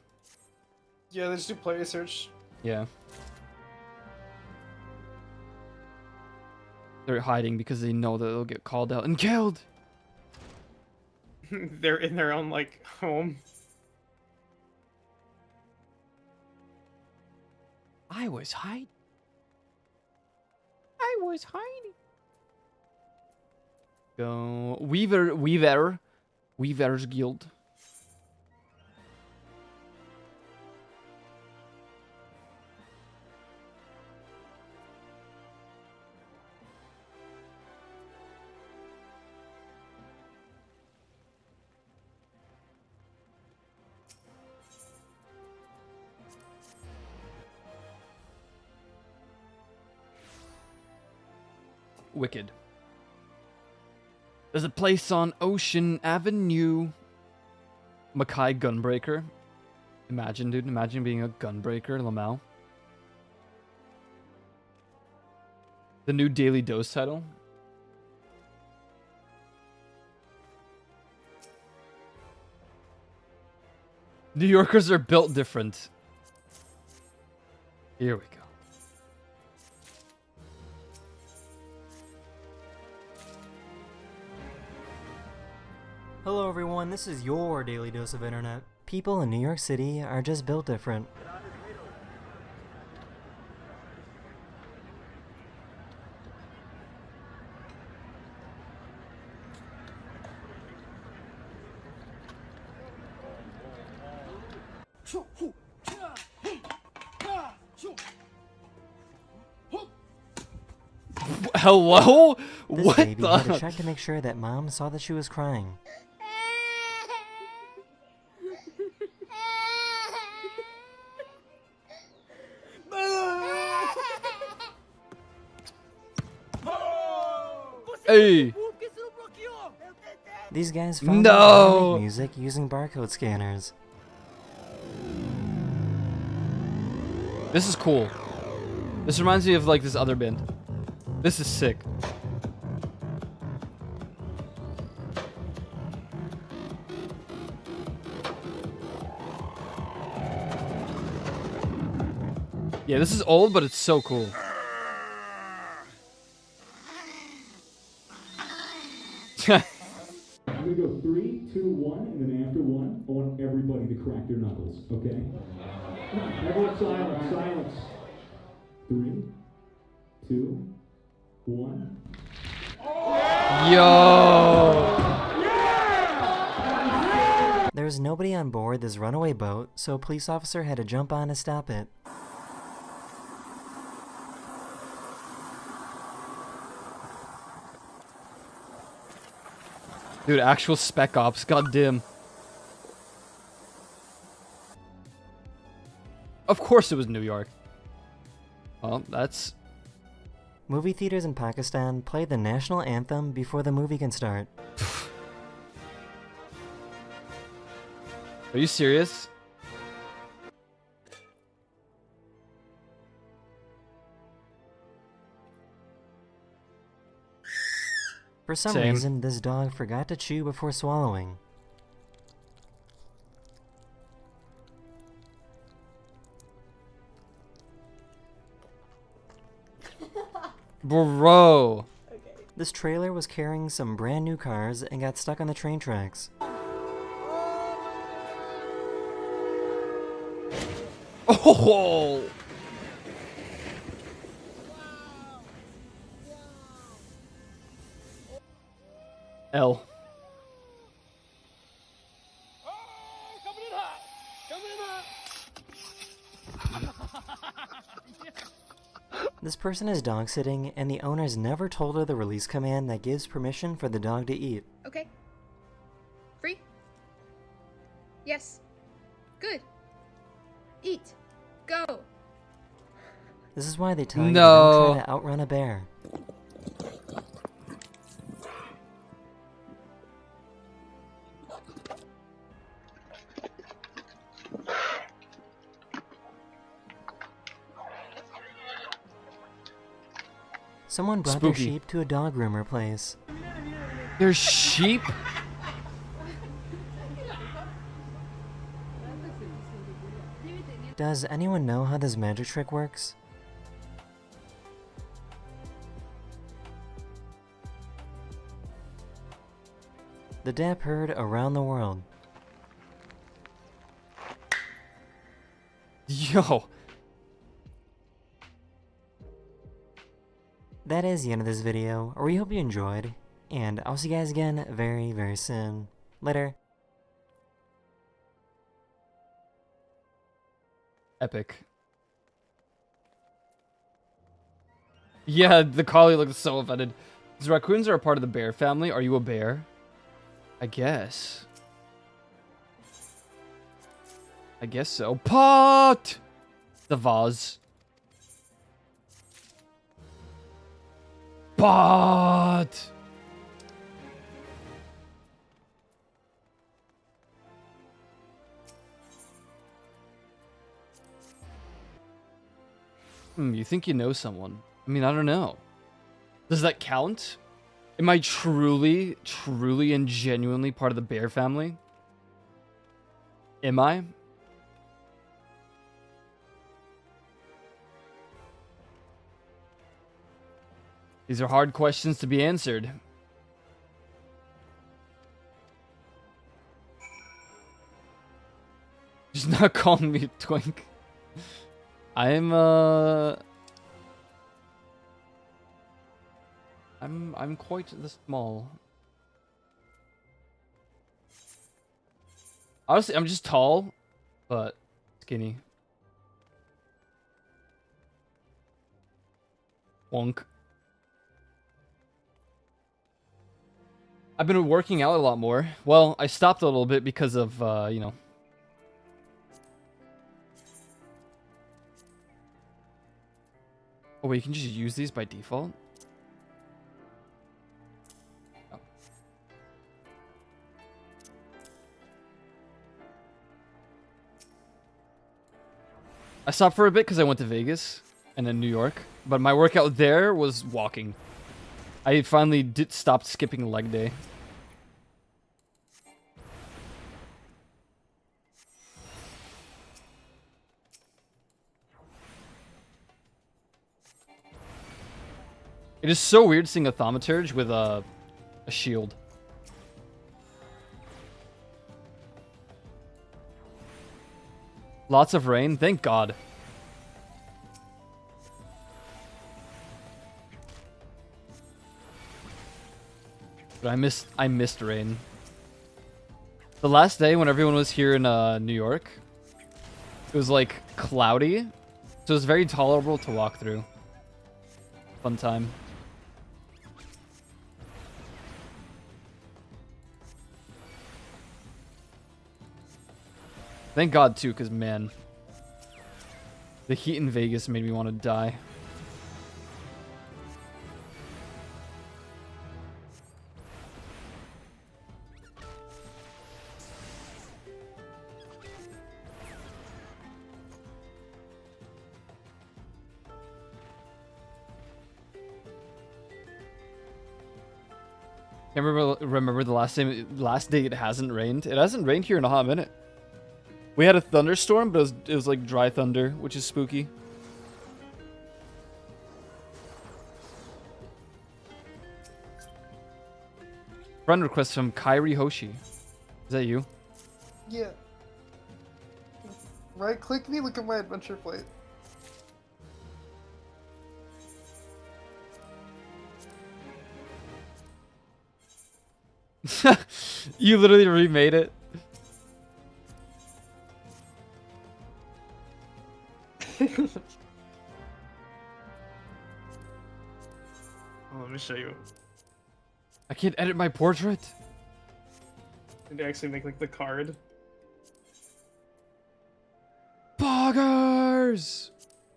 Yeah, they just do player search. Yeah. They're hiding because they know that they'll get called out and killed. They're in their own like home. I was hiding. I was hiding. Go Weaver's Guild. Wicked. There's a place on Ocean Avenue. Mackay Gunbreaker. Imagine, dude. Imagine being a gunbreaker, Lamau. The new Daily Dose title. New Yorkers are built different. Here we go. Hello everyone, this is your Daily Dose of Internet. People in New York City are just built different. Hello? This What baby the? had to check to make sure that mom saw that she was crying. Hey! These guys found No! out how to make music using barcode scanners. This is cool. This reminds me of like this other band. This is sick. Yeah, this is old, but it's so cool. I'm gonna go 3, 2, 1, and then after 1, I want everybody to crack their knuckles, okay? Everyone silence, silence. 3, 2, 1. Yo! There was nobody on board this runaway boat, so a police officer had to jump on to stop it. Dude, actual Spec Ops, goddamn. Of course it was New York. Well, that's... Movie theaters in Pakistan play the national anthem before the movie can start. Are you serious? For some Same. reason, this dog forgot to chew before swallowing. Bro. This trailer was carrying some brand new cars and got stuck on the train tracks. Oh! L. This person is dog sitting, and the owners never told her the release command that gives permission for the dog to eat. Okay. Free? Yes. Good. Eat. Go. This is why they tell you to don't try to outrun a bear. Someone brought their sheep to a dog groomer place. There's sheep? Does anyone know how this magic trick works? The dap heard around the world. Yo. That is the end of this video. We hope you enjoyed, and I'll see you guys again very, very soon. Later. Epic. Yeah, the collie looked so offended. These raccoons are a part of the bear family. Are you a bear? I guess. I guess so. Pot! The vase. Pot! You think you know someone? I mean, I don't know. Does that count? Am I truly, truly and genuinely part of the bear family? Am I? These are hard questions to be answered. Just not calling me a twink. I'm quite the small. Honestly, I'm just tall, but skinny. Wonk. I've been working out a lot more. Well, I stopped a little bit because of, you know. Oh, wait, you can just use these by default? Oh. I stopped for a bit because I went to Vegas and then New York. But my workout there was walking. I finally stopped skipping leg day. It is so weird seeing a thaumaturge with a shield. Lots of rain, thank God. But I missed rain. The last day when everyone was here in New York, it was like cloudy, so it was very tolerable to walk through. Fun time. Thank God too, because man, the heat in Vegas made me want to die. Can't remember the last day it hasn't rained. It hasn't rained here in a hot minute. We had a thunderstorm, but it was like dry thunder, which is spooky. Friend request from Kairi Hoshi. Is that you? Yeah. Right click me, look at my adventure plate. You literally remade it. Oh, let me show you. I can't edit my portrait. Did they actually make like the card? Poggers!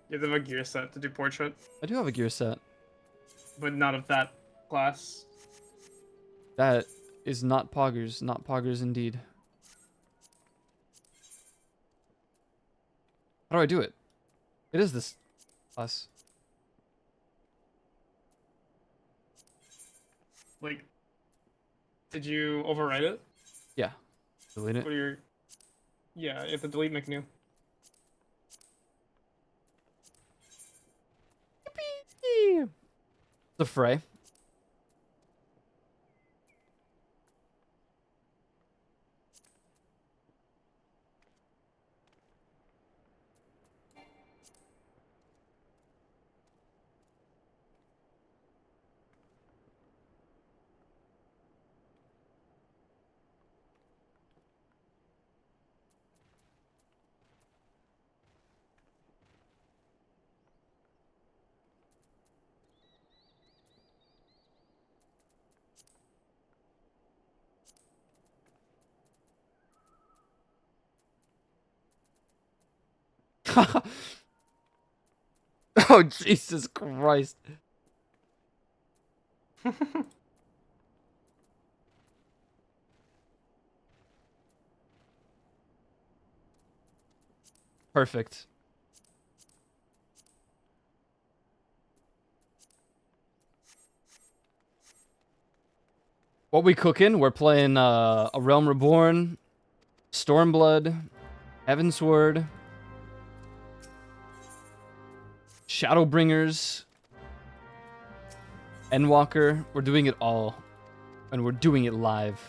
You have a gear set to do portrait, I do have a gear set. but not of that class. That is not Poggers. Not Poggers indeed. How do I do it? It is this class. Like, did you overwrite it? Yeah. Delete it. What are your... Yeah, you have to delete McNew. The fray. Oh, Jesus Christ. Perfect. What we cooking? We're playing A Realm Reborn, Stormblood, Heavensward, Shadowbringers, Endwalker. We're doing it all. And we're doing it live.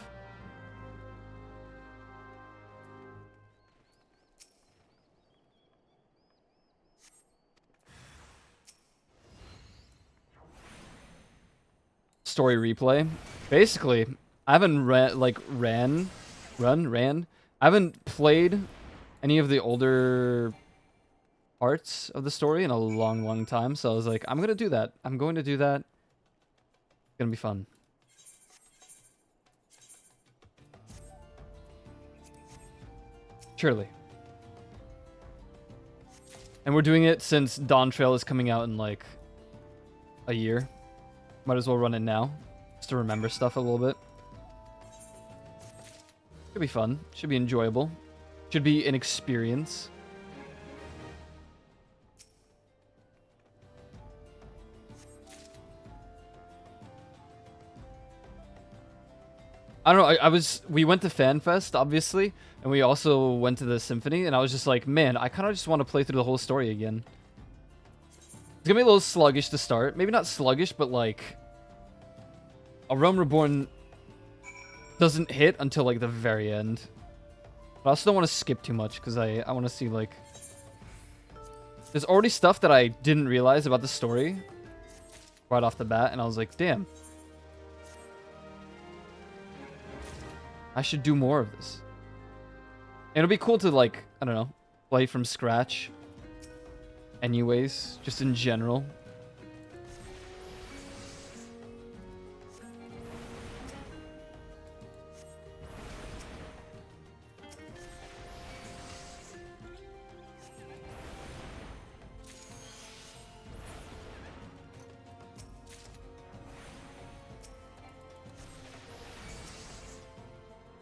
Story replay. Basically, I haven't ran. I haven't played any of the older parts of the story in a long time, so I was like, I'm gonna do that. I'm going to do that. It's gonna be fun. Surely. And we're doing it since Dawn Trail is coming out in like a year. Might as well run it now, just to remember stuff a little bit. Should be fun. Should be enjoyable. Should be an experience. I don't know, we went to FanFest, obviously, and we also went to the Symphony, and I was just like, man, I kind of just want to play through the whole story again. It's gonna be a little sluggish to start. Maybe not sluggish, but like... A Realm Reborn doesn't hit until like the very end. But I also don't want to skip too much, because I want to see like... There's already stuff that I didn't realize about the story right off the bat, and I was like, damn. I should do more of this. And it'll be cool to like, I don't know, play from scratch. Anyways, just in general.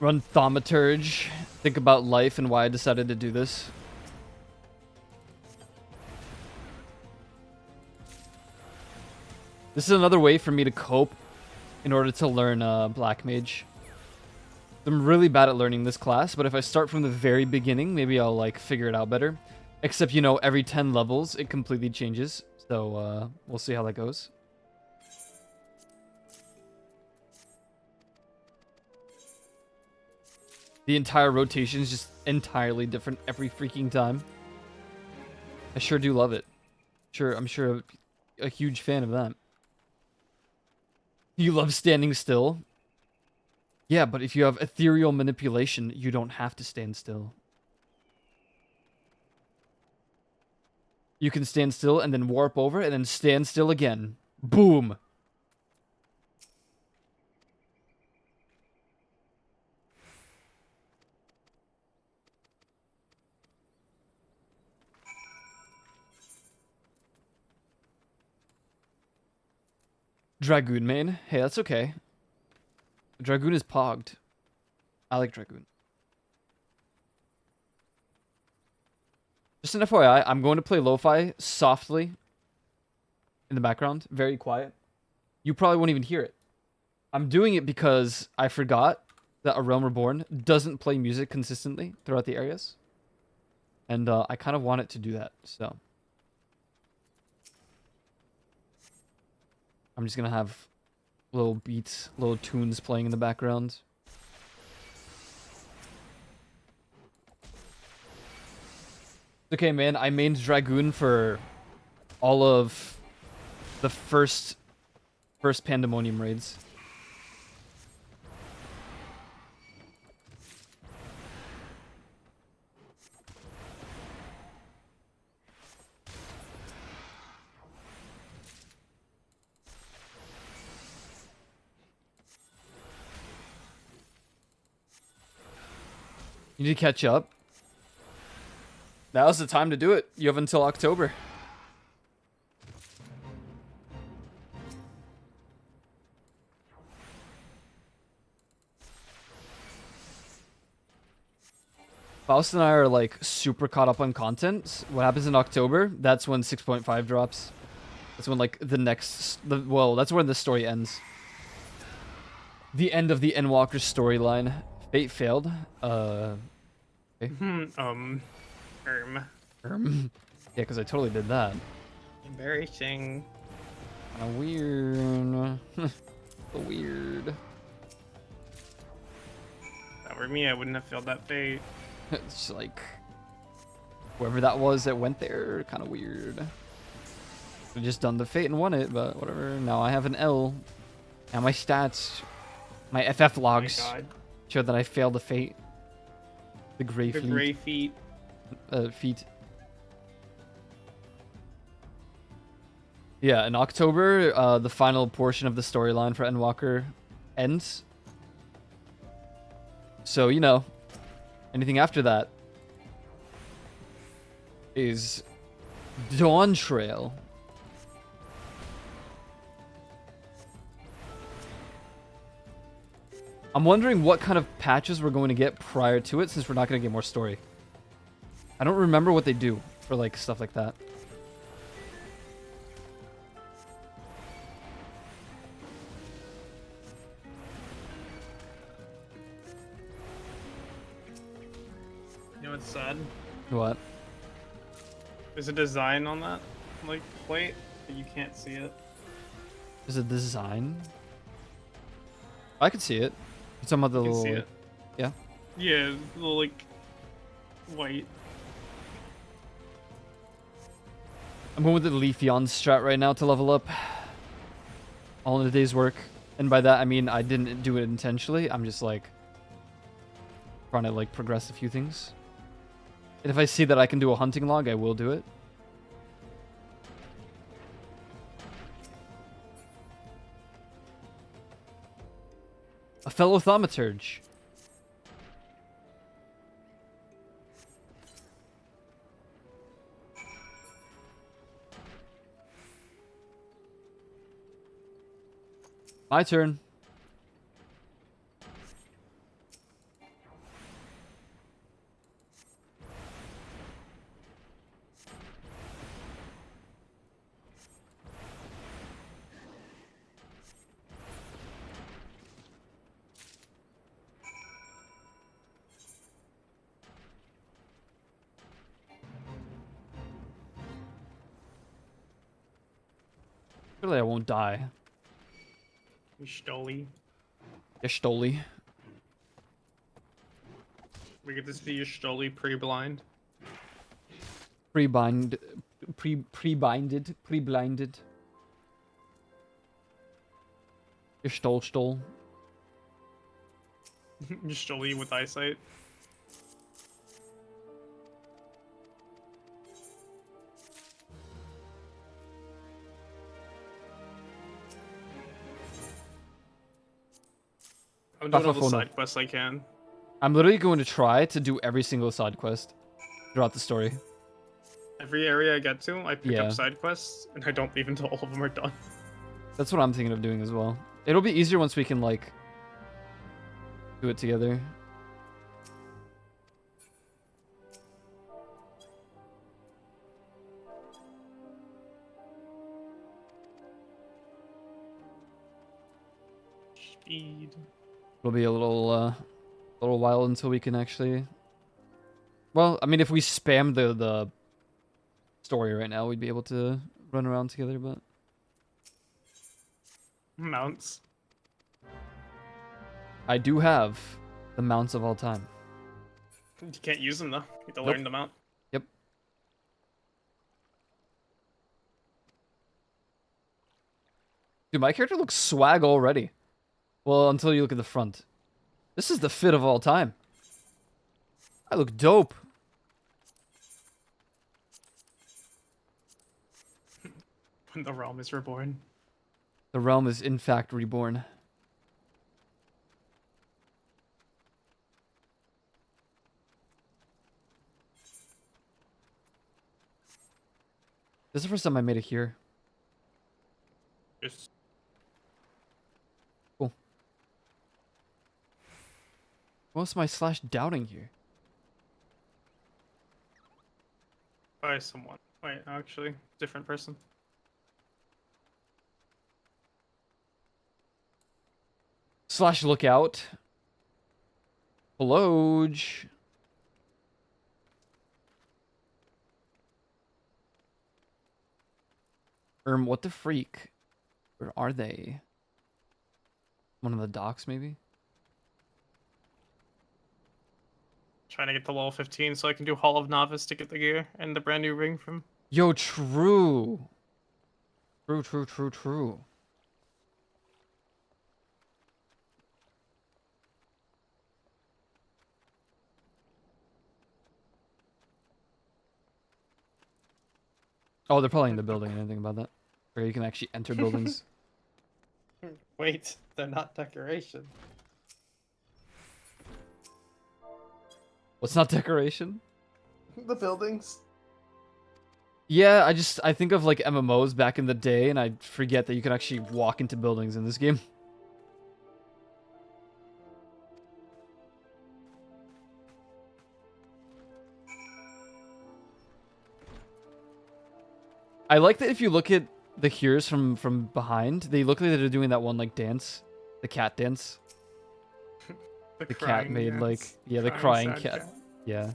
Run Thaumaturge. Think about life and why I decided to do this. This is another way for me to cope in order to learn Black Mage. I'm really bad at learning this class, but if I start from the very beginning, maybe I'll like figure it out better. Except, you know, every 10 levels, it completely changes. So we'll see how that goes. The entire rotation is just entirely different every freaking time. I sure do love it. I'm sure a huge fan of that. You love standing still? Yeah, but if you have ethereal manipulation, you don't have to stand still. You can stand still and then warp over and then stand still again. Boom! Dragoon main. Hey, that's okay. Dragoon is pogged. I like Dragoon. Just an FYI, I'm going to play lo-fi softly in the background, very quiet. You probably won't even hear it. I'm doing it because I forgot that A Realm Reborn doesn't play music consistently throughout the areas. And I kind of want it to do that, so. I'm just going to have little beats, little tunes playing in the background. Okay, man, I mained Dragoon for all of the first Pandemonium raids. You need to catch up. Now's the time to do it. You have until October. Faust and I are like super caught up on content. What happens in October? That's when 6.5 drops. That's when like well, that's when the story ends. The end of the Endwalker storyline. Fate failed. Okay. Yeah, because I totally did that. Embarrassing. Kinda weird. Weird. If that were me, I wouldn't have failed that fate. It's like whoever that was that went there, kind of weird. I just done the fate and won it, but whatever. Now I have an L. Now my stats, my FF logs show that I failed the fate. The gray The fleet. gray feet. Feet. Yeah, in October, the final portion of the storyline for Endwalker ends. So, you know, anything after that is Dawn Trail. I'm wondering what kind of patches we're going to get prior to it, since we're not going to get more story. I don't remember what they do for like stuff like that. You know what's sad? What? There's a design on that like plate, but you can't see it. Is it design? I could see it. You're talking about the You can little... see it. Yeah. Yeah, the like white. I'm going with the Leafeon strat right now to level up. All in a day's work. And by that, I mean I didn't do it intentionally. I'm just like trying to like progress a few things. And if I see that I can do a hunting log, I will do it. A fellow thaumaturge. My turn. Surely I won't die. Stoli. Stoli. We get to see your Stoli pre-blind. Pre-blinded. Pre-blinded. Your stole. Your Stoli with eyesight. I'm doing all the side quests I can. I'm literally going to try to do every single side quest throughout the story. Every area I get to, I pick up side quests, and I don't leave until all of them are done. That's what I'm thinking of doing as well. It'll be easier once we can, like, do it together. Speed. It'll be a little while until we can actually... Well, I mean, if we spam the story right now, we'd be able to run around together, but... Mounts. I do have the mounts of all time. You can't use them, though. You have to Nope. learn them out. Yep. Dude, my character looks swag already. Well, until you look at the front. This is the fit of all time. I look dope. When the realm is reborn. The realm is in fact reborn. This is the first time I made it here. Yes. Cool. What's my slash doubting here? By someone. Wait, actually, different person. Slash lookout. Blowge. What the freak? Where are they? One of the docks, maybe? Trying to get to level 15 so I can do Hall of Novice to get the gear and the brand new ring from. Yo, true. True. Oh, they're probably in the building. I didn't think about that. Where you can actually enter buildings. Wait, they're not decoration. What's not decoration? The buildings. Yeah, I think of like MMOs back in the day, and I forget that you can actually walk into buildings in this game. I like that if you look at the heroes from behind, they look like they're doing that one like dance, the cat dance. The cat made dance. like the crying cat. Yeah.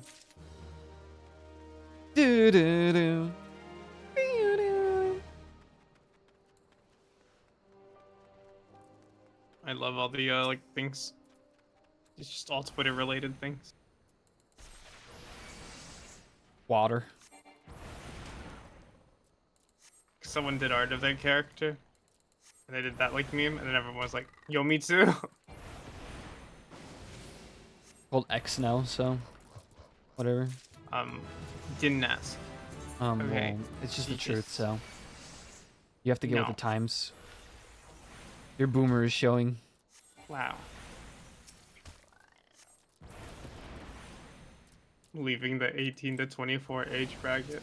Do do do. I love all the like things. It's just all Twitter related things. Water. Someone did art of their character, and they did that like meme, and then everyone was like, "Yo, me too." Called X now, so whatever. Didn't ask. Okay. Well, it's just the Jesus. truth, so you have to get No. with the times. Your boomer is showing. Wow. Leaving the 18 to 24 age bracket.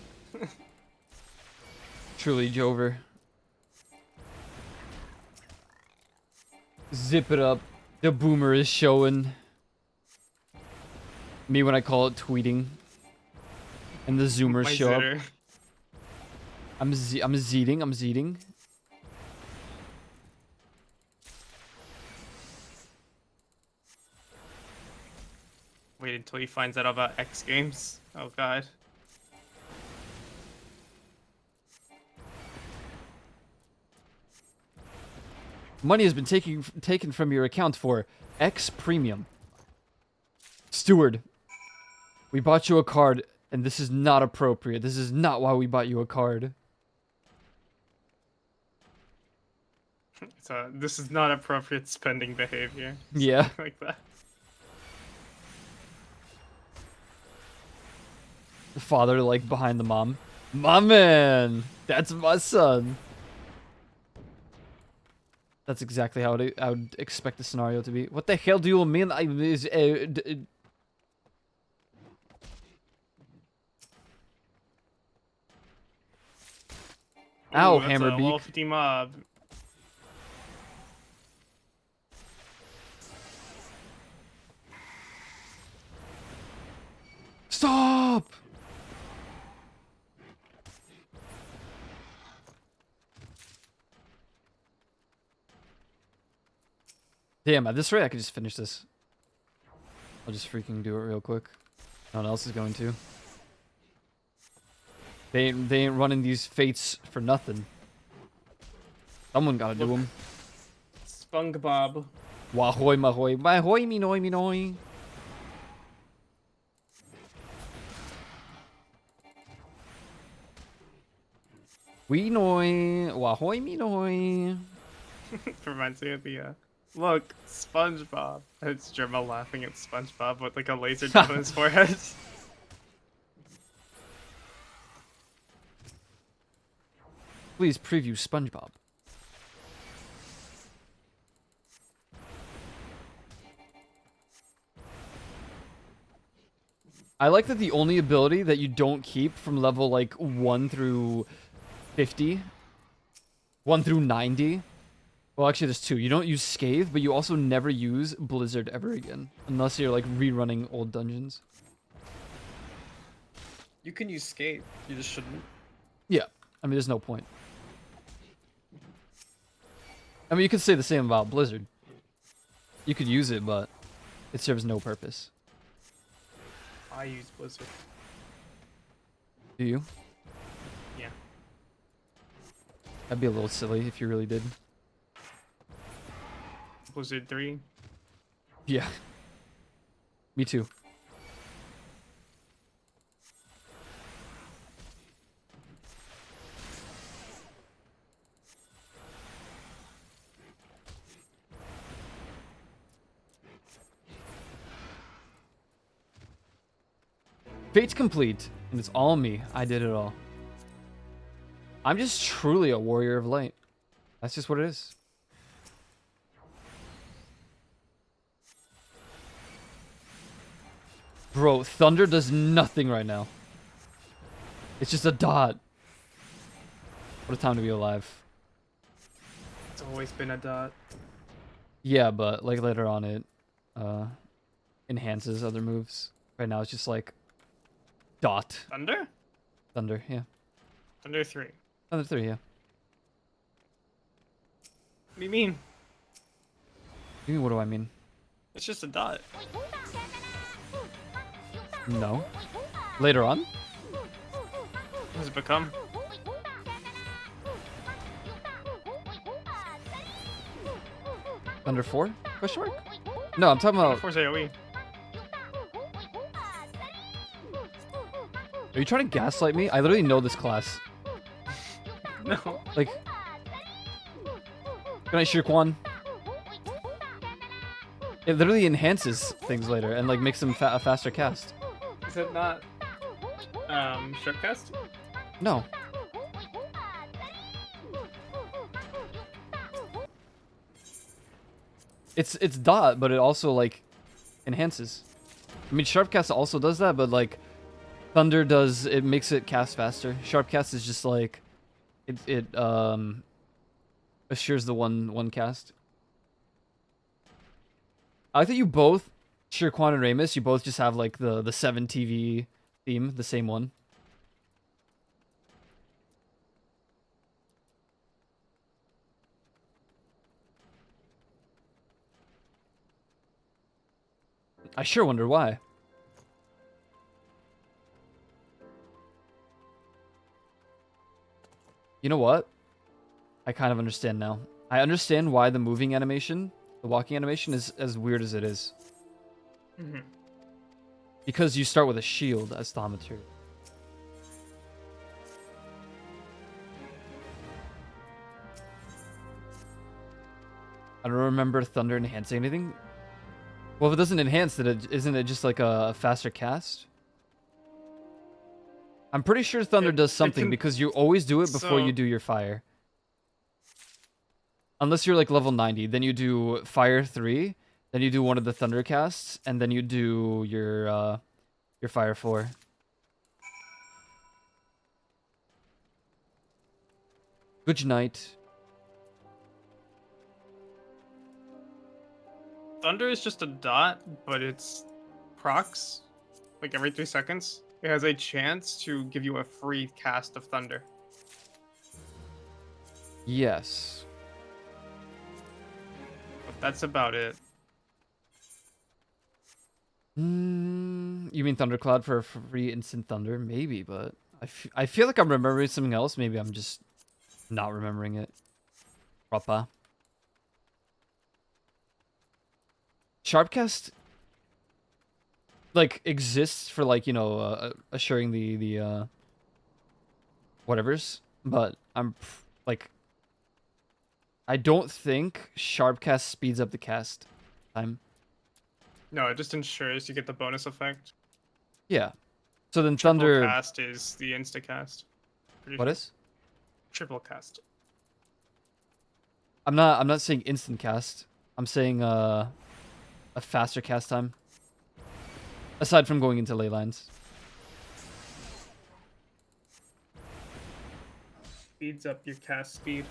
Truly, Jover. Zip it up. The boomer is showing. Me when I call it tweeting. And the zoomers My show zitter. up. I'm zeeting. Wait until he finds out about X Games. Oh god. Money has been taken from your account for X Premium. Steward, we bought you a card, and this is not appropriate. This is not why we bought you a card. So this is not appropriate spending behavior. Yeah. Something like that. The father, like, behind the mom. My man! That's my son! That's exactly how I would expect the scenario to be. What the hell do you mean I is... Ow, Ooh, that's a level Hammerbeak. 50 mob. Stop! Damn, at this rate, I could just finish this. I'll just freaking do it real quick. No one else is going to. They ain't running these fates for nothing. Someone gotta do them. SpongeBob. Wahoy mahoy, mahoy minoy minoy. We noy, wahoy minoy. Reminds me of the look, SpongeBob. It's Jerma laughing at SpongeBob with like a laser down his forehead. Please preview SpongeBob. I like that the only ability that you don't keep from level like 1 through 50, 1 through 90. Well, actually, there's 2. You don't use Scathe, but you also never use Blizzard ever again, unless you're like rerunning old dungeons. You can use Skate. You just shouldn't. Yeah, I mean, there's no point. I mean, you could say the same about Blizzard. You could use it, but it serves no purpose. I use Blizzard. Do you? Yeah. That'd be a little silly if you really did. Blizzard 3. Yeah. Me too. Fate's complete, and it's all me. I did it all. I'm just truly a warrior of light. That's just what it is. Bro, Thunder does nothing right now. It's just a dot. What a time to be alive. It's always been a dot. Yeah, but like later on it enhances other moves. Right now it's just like dot. Thunder? Thunder, yeah. Thunder 3. Thunder 3, yeah. What do you mean? You mean, what do I mean? It's just a dot. No. Later on? What does it become? Thunder 4? Question mark? No, I'm talking about... Force AoE. Are you trying to gaslight me? I literally know this class. No. Like... Good night, Shirkwan. It literally enhances things later and like makes them a faster cast. Is it not Sharpcast? No. It's dot, but it also like enhances. I mean, Sharpcast also does that, but like Thunder does, it makes it cast faster. Sharpcast is just like it assures the one cast. I like that you both, Shirkwan and Ramus, you both just have like the 7 TV theme, the same one. I sure wonder why. You know what? I kind of understand now. I understand why the moving animation, the walking animation, is as weird as it is. Mm-hmm. Because you start with a shield as thought material. I don't remember Thunder enhancing anything. Well, if it doesn't enhance, isn't it just like a faster cast? I'm pretty sure Thunder does something because you always do it before you do your fire. Unless you're like level 90, then you do Fire 3, then you do one of the Thunder casts, and then you do your Fire 4. Good night. Thunder is just a dot, but it's procs. like every 3 seconds, it has a chance to give you a free cast of thunder. Yes. But that's about it. You mean Thundercloud for free instant thunder? Maybe, but I feel like I'm remembering something else. Maybe I'm just not remembering it. Proper. Sharpcast like exists for like, you know, assuring the whatevers, but I'm like I don't think Sharpcast speeds up the cast time. No, it just ensures you get the bonus effect. Yeah. So then Triple Thunder cast is the insta cast. What is? Triple cast. I'm not saying instant cast. I'm saying a faster cast time. Aside from going into ley lines. Speeds up your cast speed.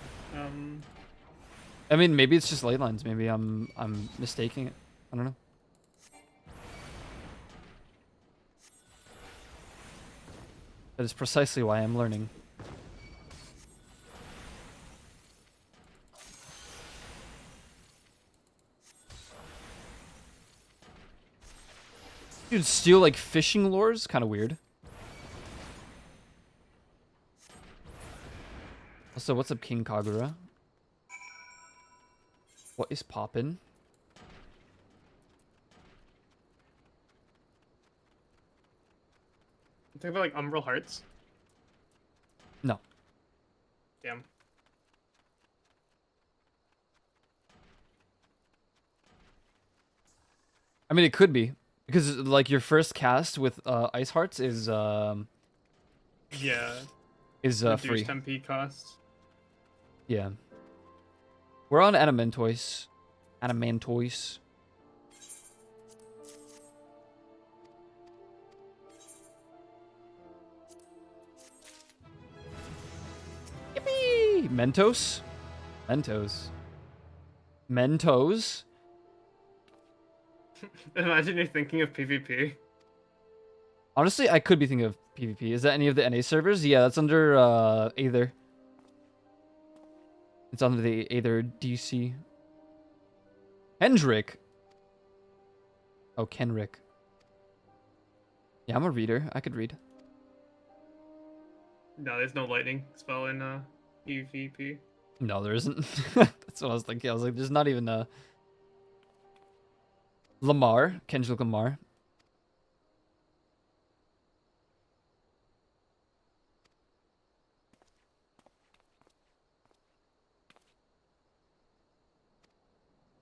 I mean, maybe it's just ley lines. Maybe I'm mistaking it. I don't know. That is precisely why I'm learning. Dude, steal like fishing lures? Kind of weird. Also, what's up, King Kagura? What is poppin'? Think about like Umbral Hearts. No. Damn. I mean, it could be. Because, like, your first cast with Ice Hearts is, Yeah. Is, Reduced free. MP cost. Yeah. We're on Adamantoise. Adamantoise. Yippee! Mentos? Mentos. Mentos? Imagine you're thinking of PvP. Honestly, I could be thinking of PvP. Is that any of the NA servers? Yeah, that's under Aether. It's under the Aether DC. Hendrik. Oh, Kenrick. Yeah, I'm a reader. I could read. No, there's no lightning spell in PvP. No, there isn't. That's what I was thinking. I was like, there's not even a Lamar, Kendrick Lamar.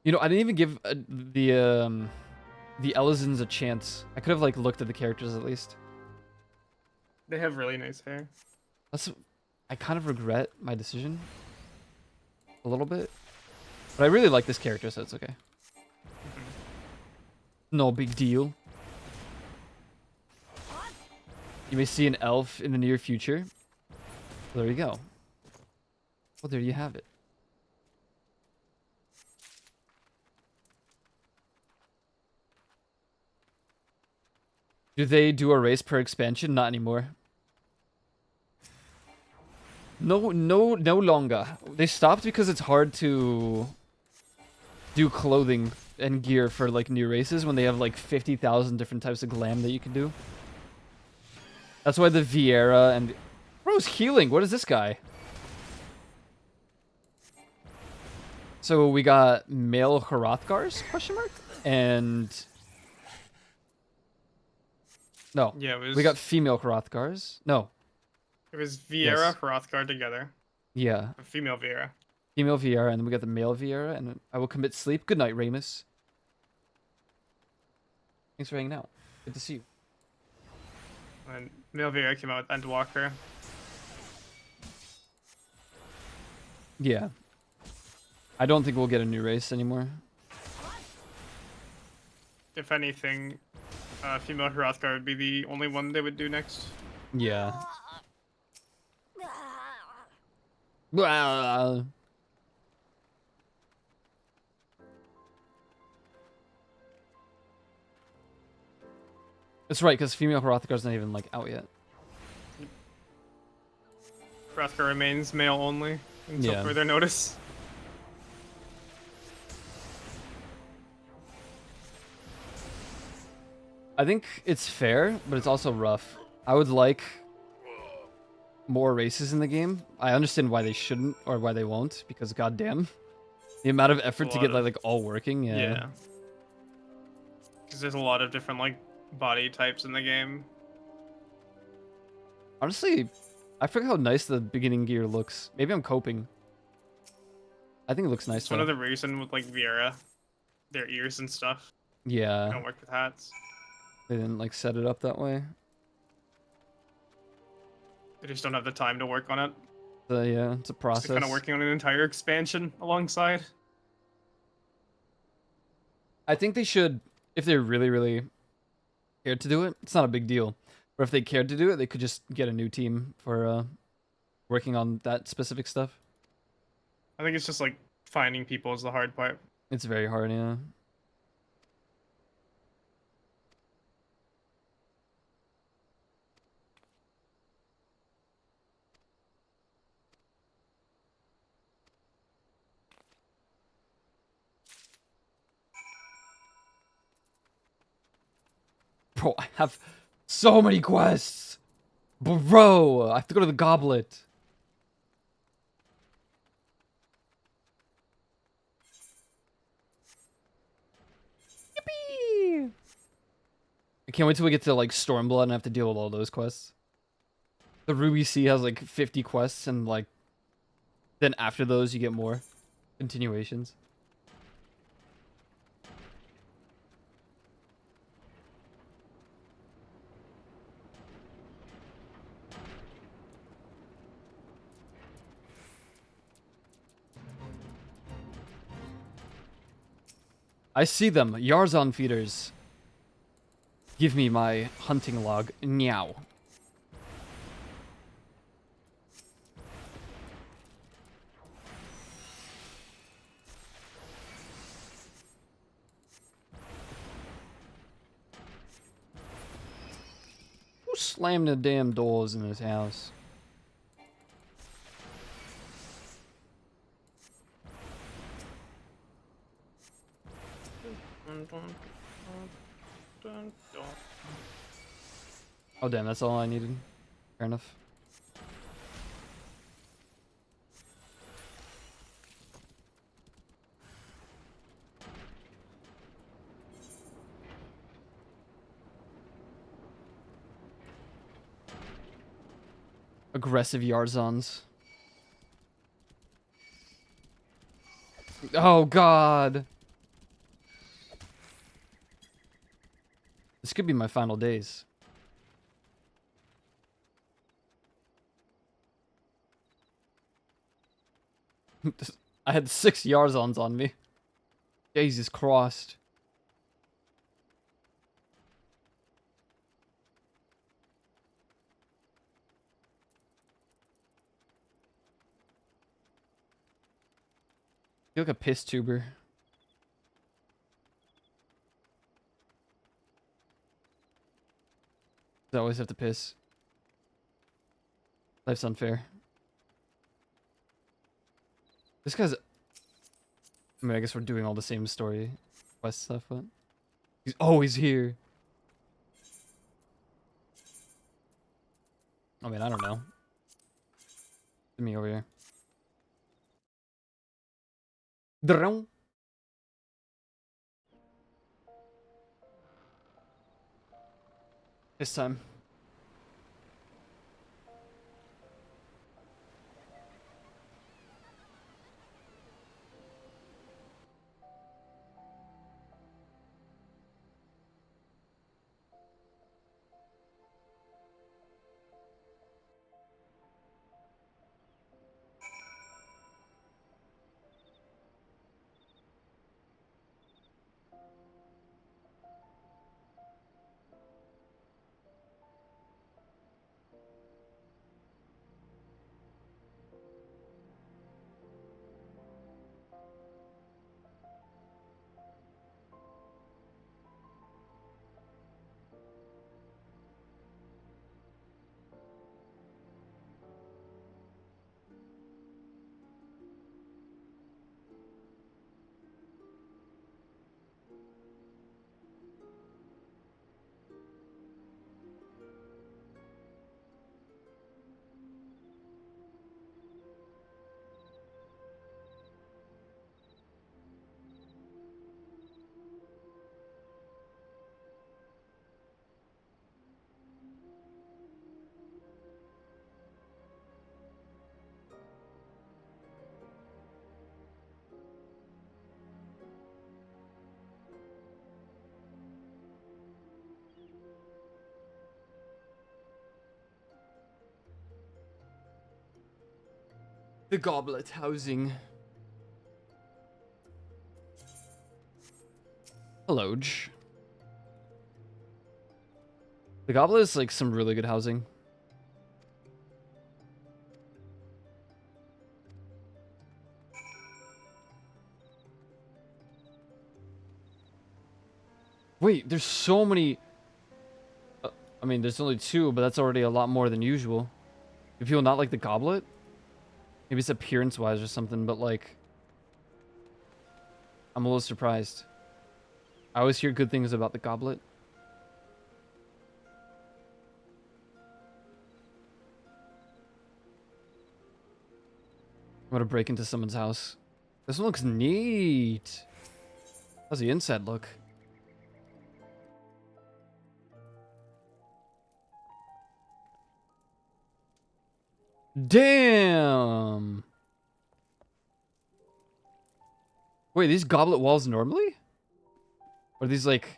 You know, I didn't even give the Elizons a chance. I could have like looked at the characters at least. They have really nice hair. I kind of regret my decision a little bit, but I really like this character, so it's okay. No big deal. You may see an elf in the near future. There you go. Well, there you have it. Do they do a race per expansion? Not anymore. No longer. They stopped because it's hard to do clothing and gear for like new races when they have like 50,000 different types of glam that you can do. That's why the Vieira and... Bro's healing. What is this guy? So we got male Hrothgars, question mark? And... No. Yeah, it was... We got female Hrothgars. No. It was Vieira, Yes. Hrothgar together. Yeah. A female Vieira. Female Vieira, and then we got the male Vieira, and I will commit sleep. Good night, Ramus. Thanks for hanging out. Good to see you. And male Vieira came out with Endwalker. Yeah. I don't think we'll get a new race anymore. If anything, female Hrothgar would be the only one they would do next. Yeah. Blah. That's right, because female Hrothgar's not even like out yet. Hrothgar remains male only until Yeah. further notice. I think it's fair, but it's also rough. I would like more races in the game. I understand why they shouldn't or why they won't, because goddamn, the amount of effort to get like all working. Yeah. Because there's a lot of different like body types in the game. Honestly, I forget how nice the beginning gear looks. Maybe I'm coping. I think it looks nice. It's one of the reason with like Viera, their ears and stuff. Yeah. They don't work with hats. They didn't like set it up that way. They just don't have the time to work on it. Yeah, it's a process. Kind of working on an entire expansion alongside. I think they should, if they really cared to do it, it's not a big deal. Or if they cared to do it, they could just get a new team for working on that specific stuff. I think it's just like finding people is the hard part. It's very hard, yeah. Bro, I have so many quests. Bro, I have to go to the goblet. Yippee! I can't wait till we get to like Stormblood and have to deal with all those quests. The Ruby Sea has like 50 quests, and like then after those you get more continuations. I see them, Yarzon feeders. Give me my hunting log, meow. Who slammed the damn doors in this house? Oh damn, that's all I needed. Fair enough. Aggressive Yarzons. Oh god. This could be my final days. I had 6 Yarzons on me. Jesus Christ. You look a piss tuber. I always have to piss. Life's unfair. This guy's... I mean, I guess we're doing all the same story quest stuff, but... He's always here. I mean, I don't know. Get me over here. Drone. This time. The goblet housing. Hello. The goblet is like some really good housing. Wait, there's so many. I mean, there's only 2, but that's already a lot more than usual. Do people not like the goblet? Maybe it's appearance-wise or something, but like, I'm a little surprised. I always hear good things about the goblet. I'm gonna break into someone's house. This one looks neat. How's the inside look? Damn! Wait, these goblet walls normally? Or are these like...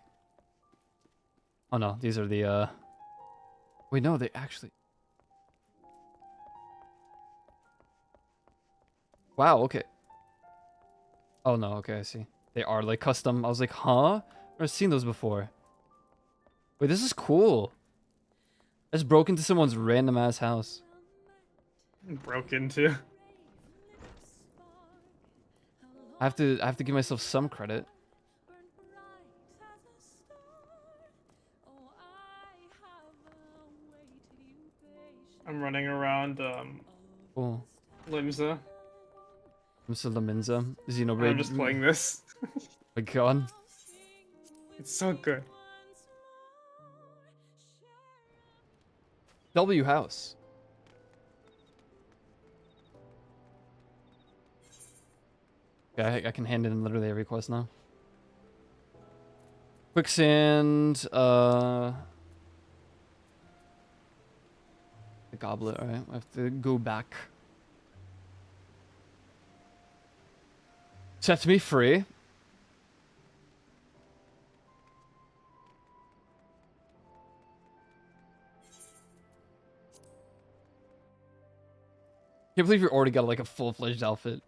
Oh no, these are the, Wait, no, they actually... Wow, okay. Oh no, okay, I see. They are like custom. I was like, huh? I've never seen those before. Wait, this is cool. I just broke into someone's random ass house. Broke into. I have to give myself some credit. I'm running around Cool. Limsa. Mr. Laminza. Xenoblade. I'm just playing this. My god. It's so good. W house. Okay, I can hand in literally every quest now. Quicksand, the goblet, alright. I have to go back. Set me free. Can't believe you already got like a full-fledged outfit.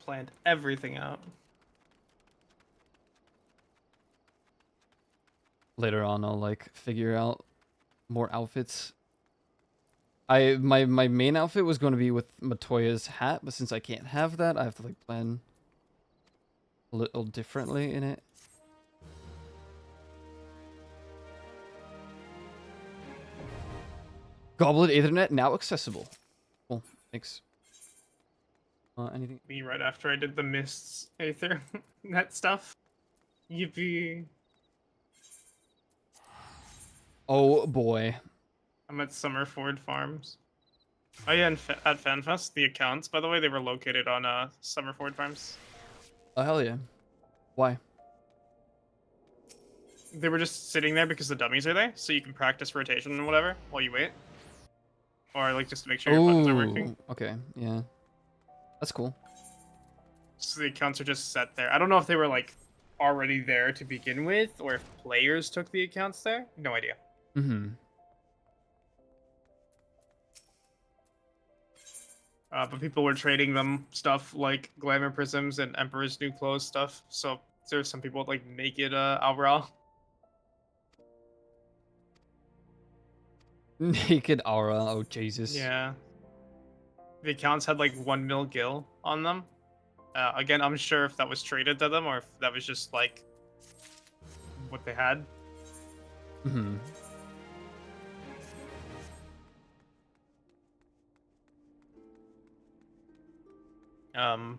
Planned everything out. Later on, I'll like figure out more outfits. My main outfit was going to be with Matoya's hat, but since I can't have that, I have to like plan a little differently in it. Goblet Ethernet now accessible. Cool, thanks. Anything? Me right after I did the Mists Aether net stuff. Yippee. Oh boy. I'm at Summerford Farms. Oh yeah, and at FanFest, the accounts, by the way, they were located on Summerford Farms. Oh hell yeah. Why? They were just sitting there because the dummies are there, so you can practice rotation and whatever while you wait. Or like just to make sure your buttons are working. Okay, yeah. That's cool. So the accounts are just set there. I don't know if they were like already there to begin with, or if players took the accounts there. No idea. Mm-hmm. But people were trading them stuff like Glamour Prisms and Emperor's New Clothes stuff. So there's some people with like naked Aura. Naked aura, oh Jesus. Yeah. The accounts had like 1 mil gil on them. Again, I'm sure if that was traded to them or if that was just like what they had. Mm-hmm.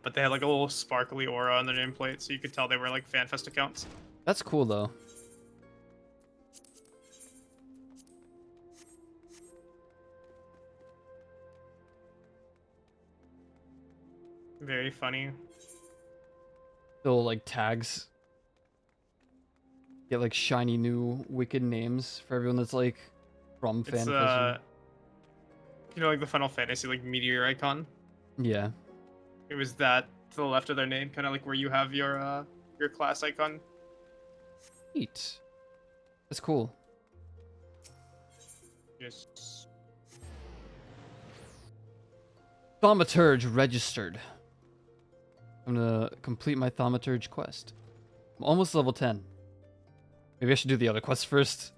But they had like a little sparkly aura on their nameplate, so you could tell they were like FanFest accounts. That's cool though. Very funny. Little like tags. Get like shiny new wicked names for everyone that's like from It's FanFest. you know, like the Final Fantasy like meteor icon. Yeah. It was that to the left of their name, kind of like where you have your class icon. Neat. That's cool. Yes. Thaumaturge registered. I'm gonna complete my Thaumaturge quest. I'm almost level 10. Maybe I should do the other quest first.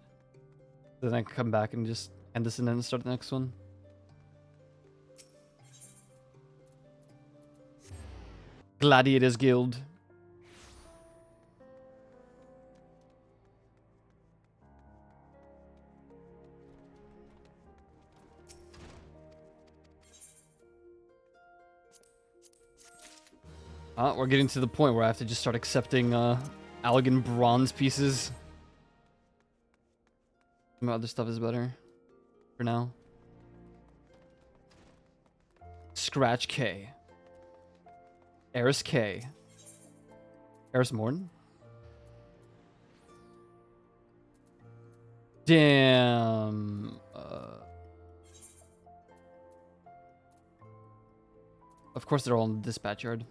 Then I can come back and just end this and then start the next one. Gladiators Guild. We're getting to the point where I have to just start accepting Allegan bronze pieces. My other stuff is better for now. Scratch K. Eris K. Eris Morn? Damn. Of course they're all in the dispatch yard.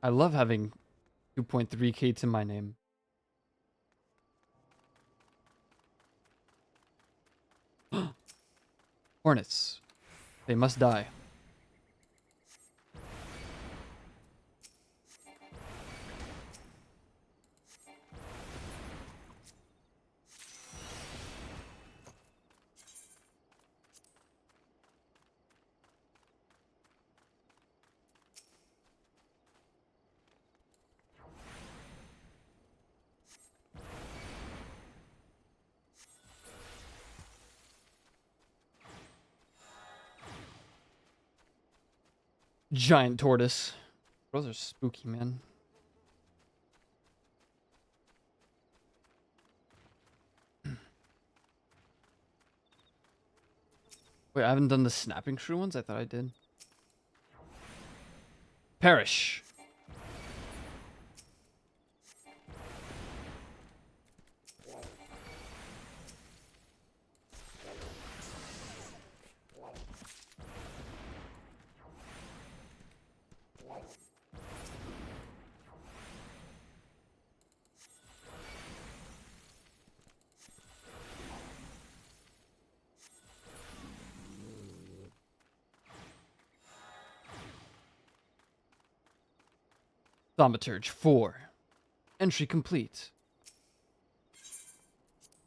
I love having 2.3k to my name. Hornets. They must die. Giant tortoise. Those are spooky, man. Wait, I haven't done the snapping shrew ones? I thought I did. Perish. Thaumaturge 4. Entry complete.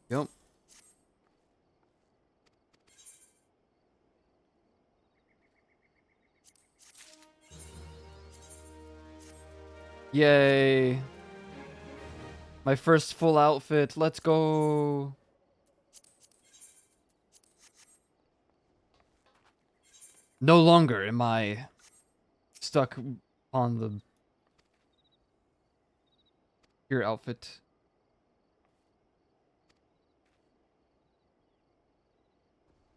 Yep. Yay. My first full outfit. Let's go. No longer am I stuck on the your outfit.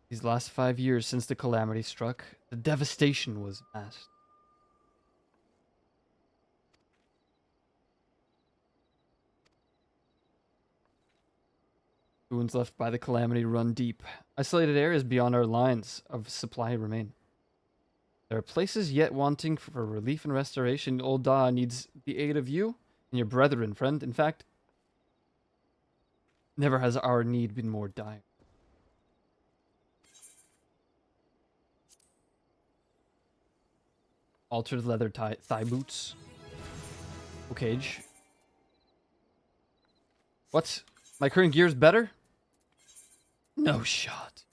These last 5 years since the calamity struck, the devastation was vast. Wounds left by the calamity run deep. Isolated areas beyond our lines of supply remain. There are places yet wanting for relief and restoration. Old Da needs the aid of you and your brethren, friend. In fact, never has our need been more dire. Altered leather thigh boots. Cage. What? My current gear's better? No shot.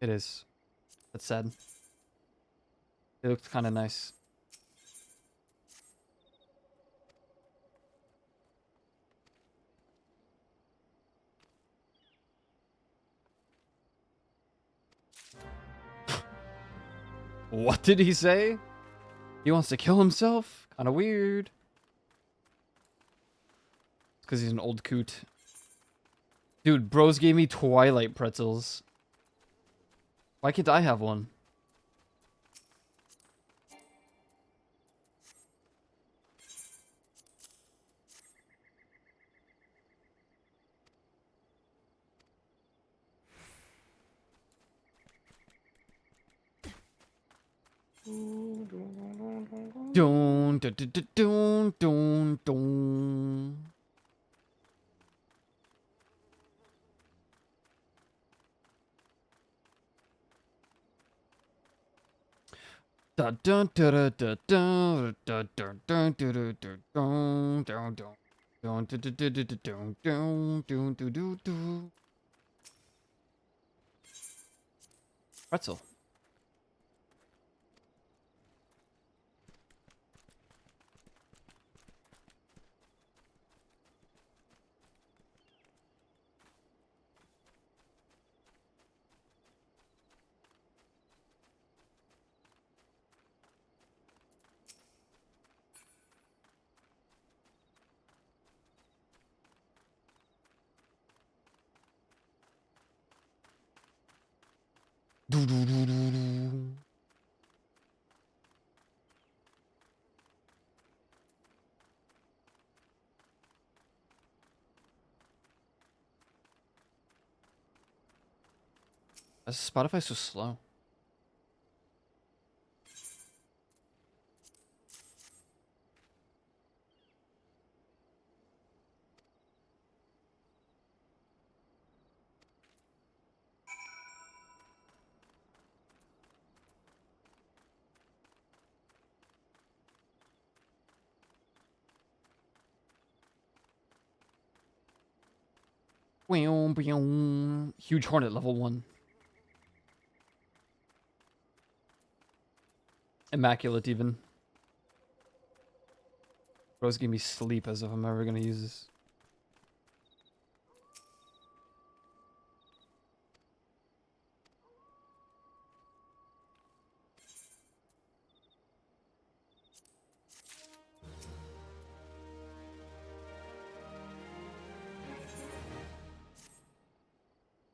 It is. That's sad. It looks kind of nice. What did he say? He wants to kill himself? Kind of weird. It's because he's an old coot. Dude, bros gave me Twilight pretzels. Why can't I have one? Dun, dun, dun, dun, dun, dun. Dun dun dun dun dun dun dun dun dun dun dun dun dun. Dun, dun, dun, dun, dun, dun, dun, dun, dun, dun, dun. Pretzel. Do, do, do, do, do. Why is Spotify so slow? Huge Hornet level 1. Immaculate even. Bro's giving me sleep as if I'm ever gonna use this.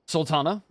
Sultana.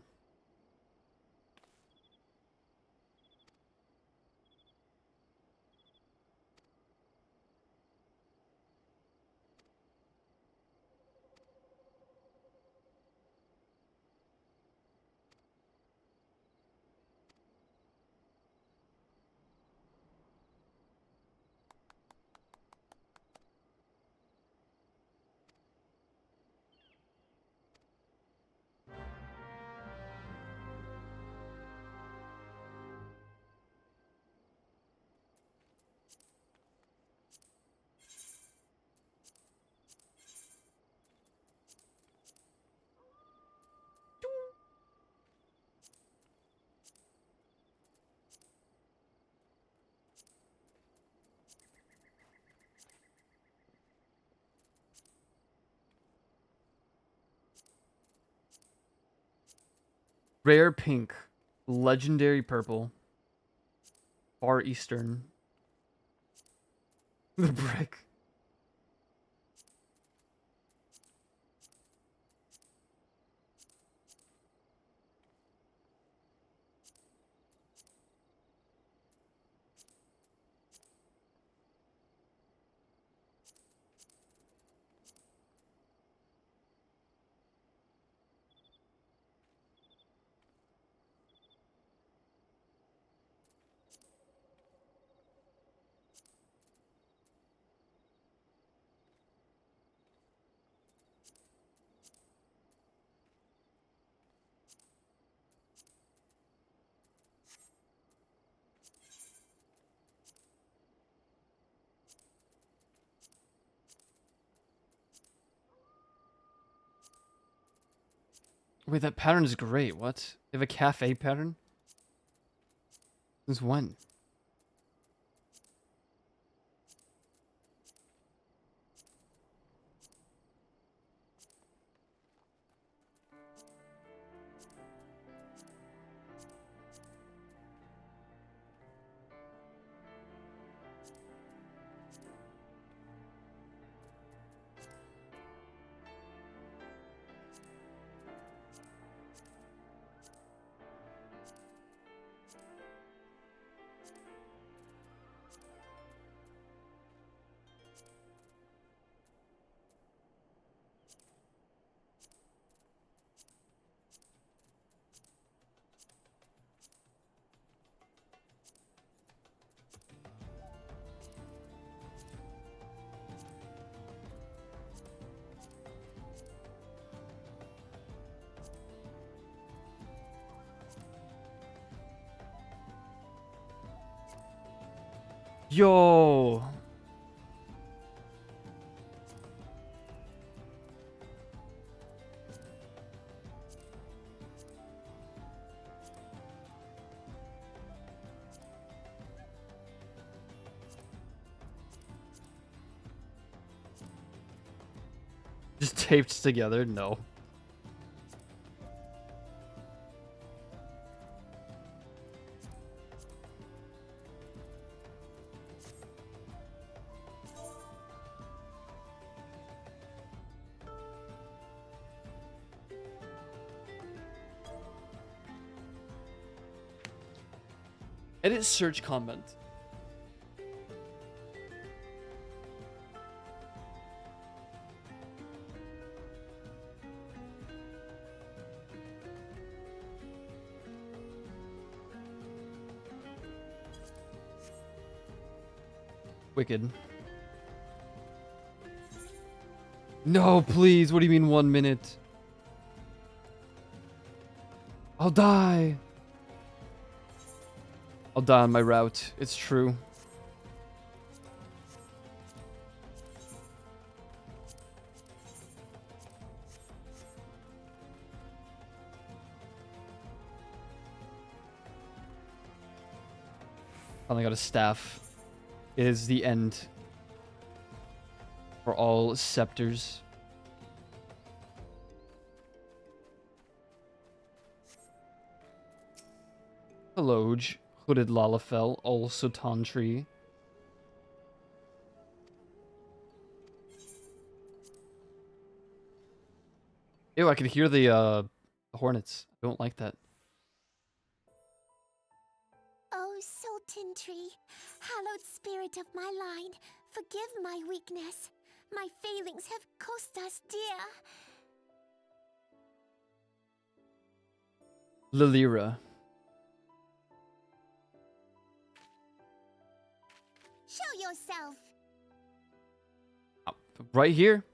Rare pink. Legendary purple. Far Eastern. The brick. Wait, that pattern is great. What? They have a cafe pattern? Since when? Yo. Just taped together? No. Edit search comment. Wicked. No, please. What do you mean 1 minute? I'll die. I'll die on my route. It's true. Finally got a staff. It is the end for all scepters. Hello, Hooded Lalafell, also Tantri. Ew, I could hear the hornets. I don't like that. Oh, Sultan Tree, hallowed spirit of my line, forgive my weakness. My failings have cost us dear. Lilira. Show yourself. Right here?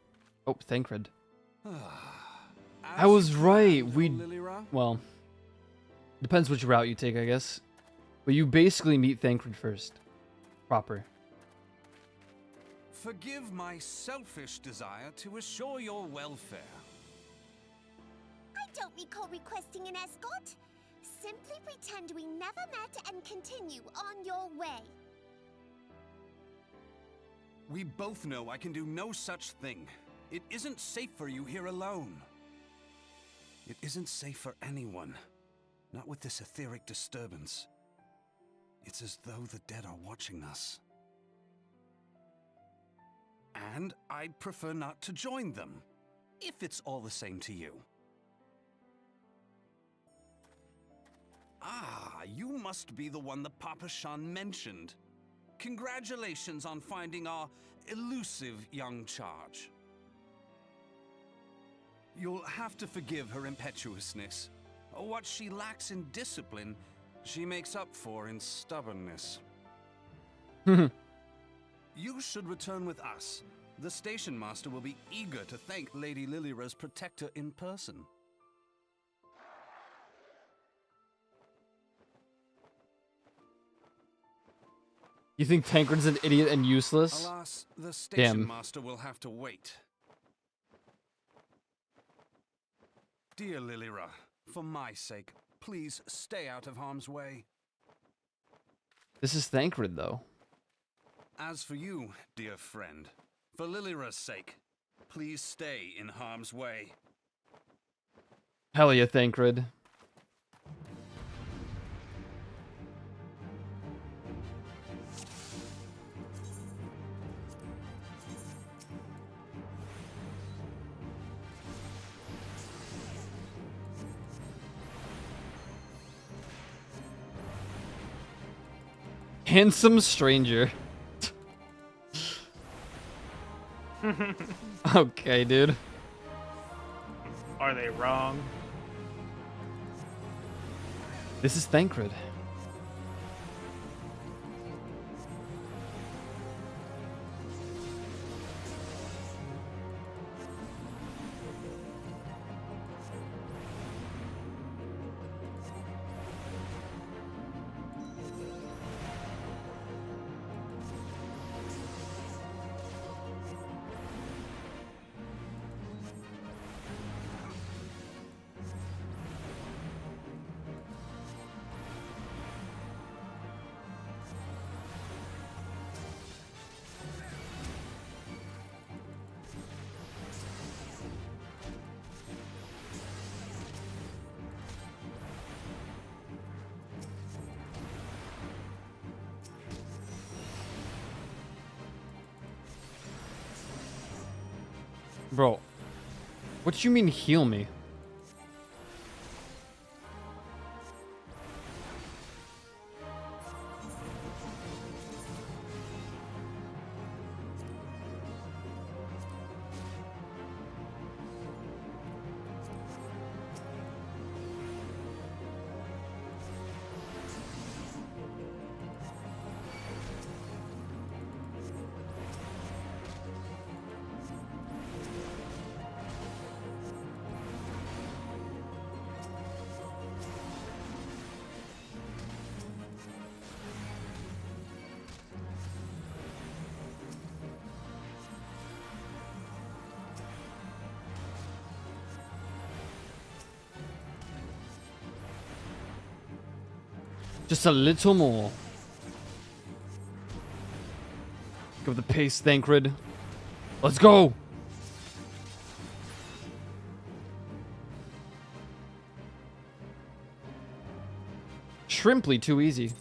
Oh, Thancred. I was right. Well, depends which route you take, I guess. But you basically meet Thancred first. Proper. Forgive my selfish desire to assure your welfare. I don't recall requesting an escort. Simply pretend we never met and continue on your way. We both know I can do no such thing. It isn't safe for you here alone. It isn't safe for anyone. Not with this etheric disturbance. It's as though the dead are watching us. And I'd prefer not to join them, if it's all the same to you. Ah, you must be the one the Papa Shan mentioned. Congratulations on finding our elusive young charge. You'll have to forgive her impetuousness. What she lacks in discipline, she makes up for in stubbornness. You should return with us. The station master will be eager to thank Lady Lilira's protector in person. You think Tancred's an idiot and useless? Alas, the station Damn. master will have to wait. Dear Lilira, for my sake, please stay out of harm's way. This is Thancred, though. As for you, dear friend, for Lilira's sake, please stay in harm's way. Hell yeah, Thancred. Handsome stranger. Okay, dude. Are they wrong? This is Thancred. Bro, what do you mean heal me? Just a little more. Go with the pace, Thancred. Let's go! Shrimply too easy.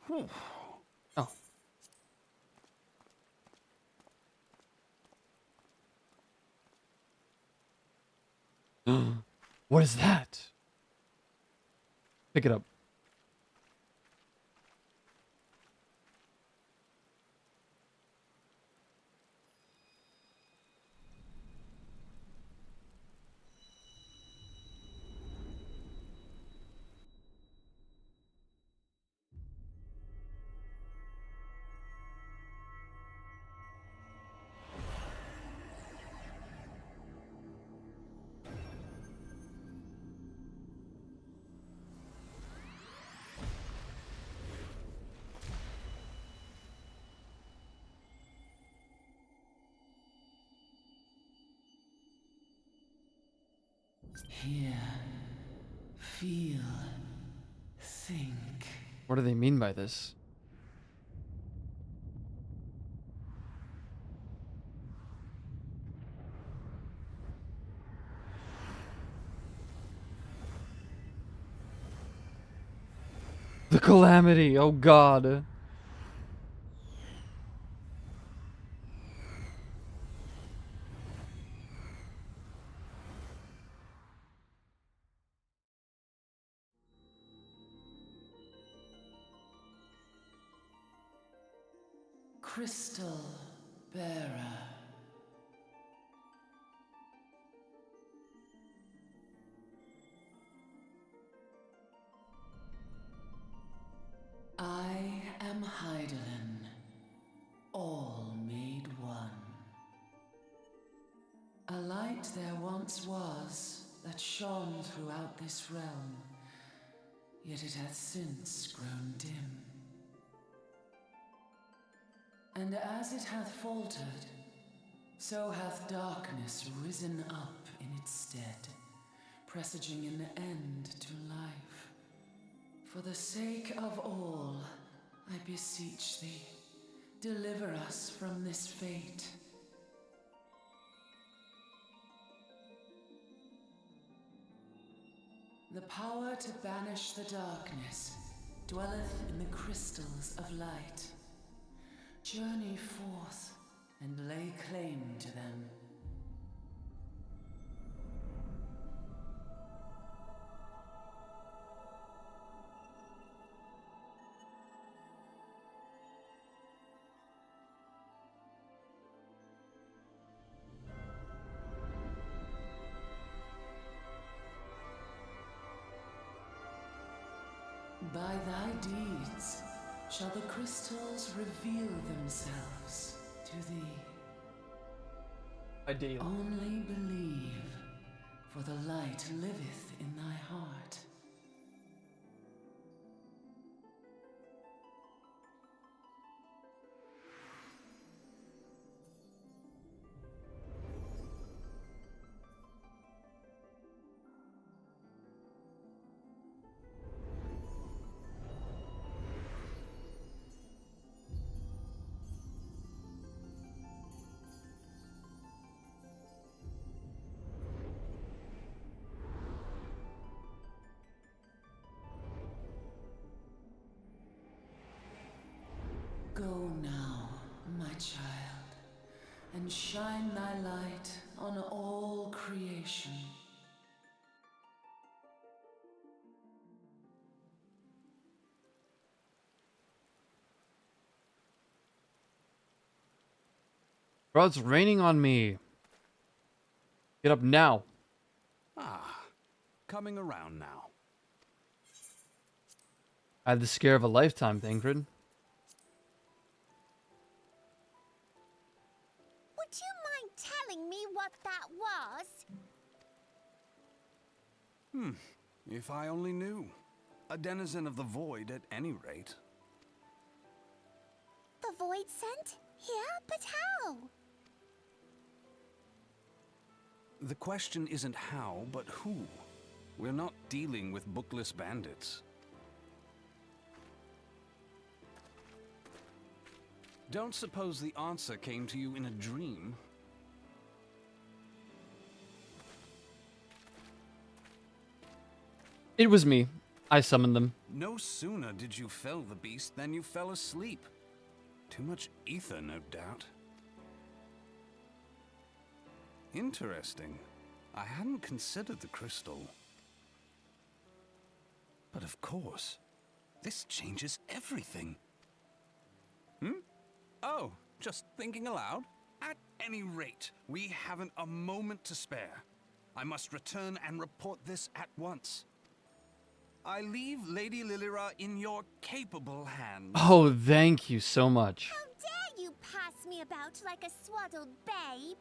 Oh. What is that? Pick it up. Hear, feel, think. What do they mean by this? The calamity, oh god. Crystal bearer. I am Heidelin, all made one. A light there once was that shone throughout this realm, yet it hath since grown dim. And as it hath faltered, so hath darkness risen up in its stead, presaging an end to life. For the sake of all, I beseech thee, deliver us from this fate. The power to banish the darkness dwelleth in the crystals of light. Journey forth and lay claim to them. By thy deeds shall the crystals reveal themselves to thee. Daily. Only believe, for the light liveth in thy heart. and shine thy light on all creation. Bro, it's raining on me. Get up now. Ah, coming around now. I had the scare of a lifetime, Thancred. Would you mind telling me what that was? If I only knew. A denizen of the void at any rate. The void sent? Here? But how? The question isn't how, but who. We're not dealing with bookless bandits. Don't suppose the answer came to you in a dream. It was me. I summoned them. No sooner did you fell the beast than you fell asleep. Too much ether, no doubt. Interesting. I hadn't considered the crystal. But of course, this changes everything. Oh, just thinking aloud? At any rate, we haven't a moment to spare. I must return and report this at once. I leave Lady Lilira in your capable hands. Oh, thank you so much. How dare you pass me about like a swaddled babe?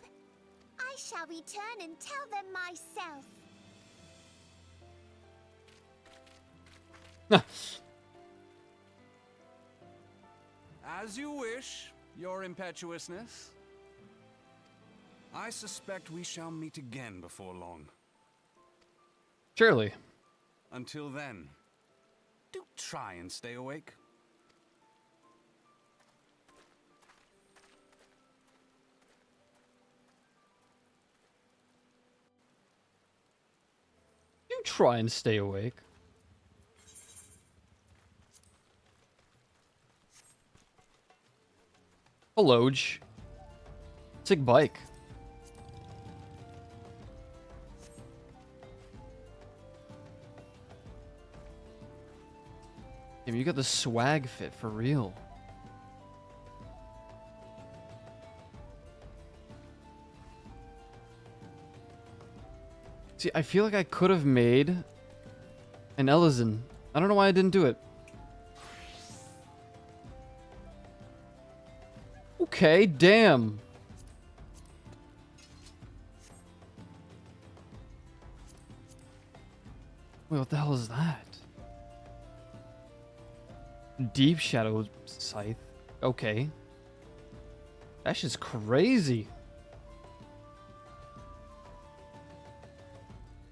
I shall return and tell them myself. As you wish, your impetuousness. I suspect we shall meet again before long. Surely. Until then, do try and stay awake. You try and stay awake. Hello, sick bike. Damn, you got the swag fit for real. See, I feel like I could have made an Ellison. I don't know why I didn't do it. Okay, damn. Wait, what the hell is that? Deep Shadow Scythe. Okay. That shit's crazy.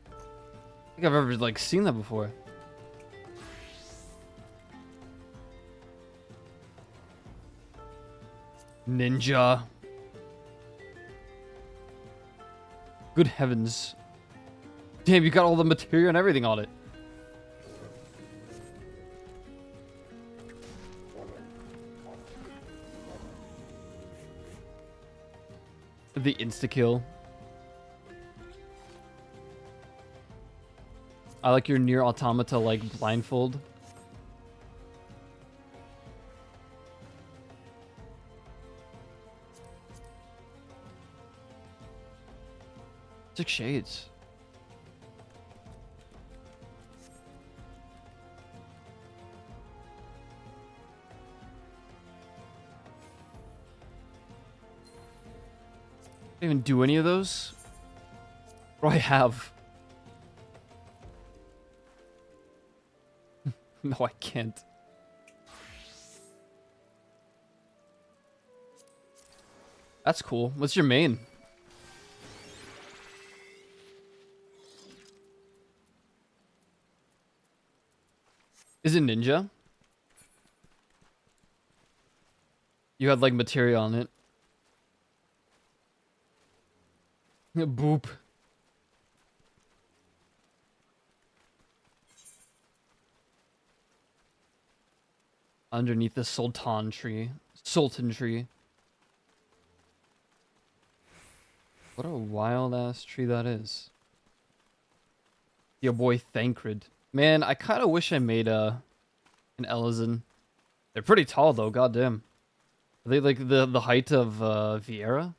I think I've ever, like, seen that before. Ninja. Good heavens. Damn, you got all the material and everything on it. The insta-kill. I like your near automata like blindfold. Six Shades. Didn't even do any of those? Or I have. No, I can't. That's cool. What's your main? Is it ninja? You had like materia on it. Boop. Underneath the Sultan tree. Sultan tree. What a wild ass tree that is. Your boy Thancred. Man, I kind of wish I made an Elysian. They're pretty tall though, goddamn. Are they like the height of Vieira?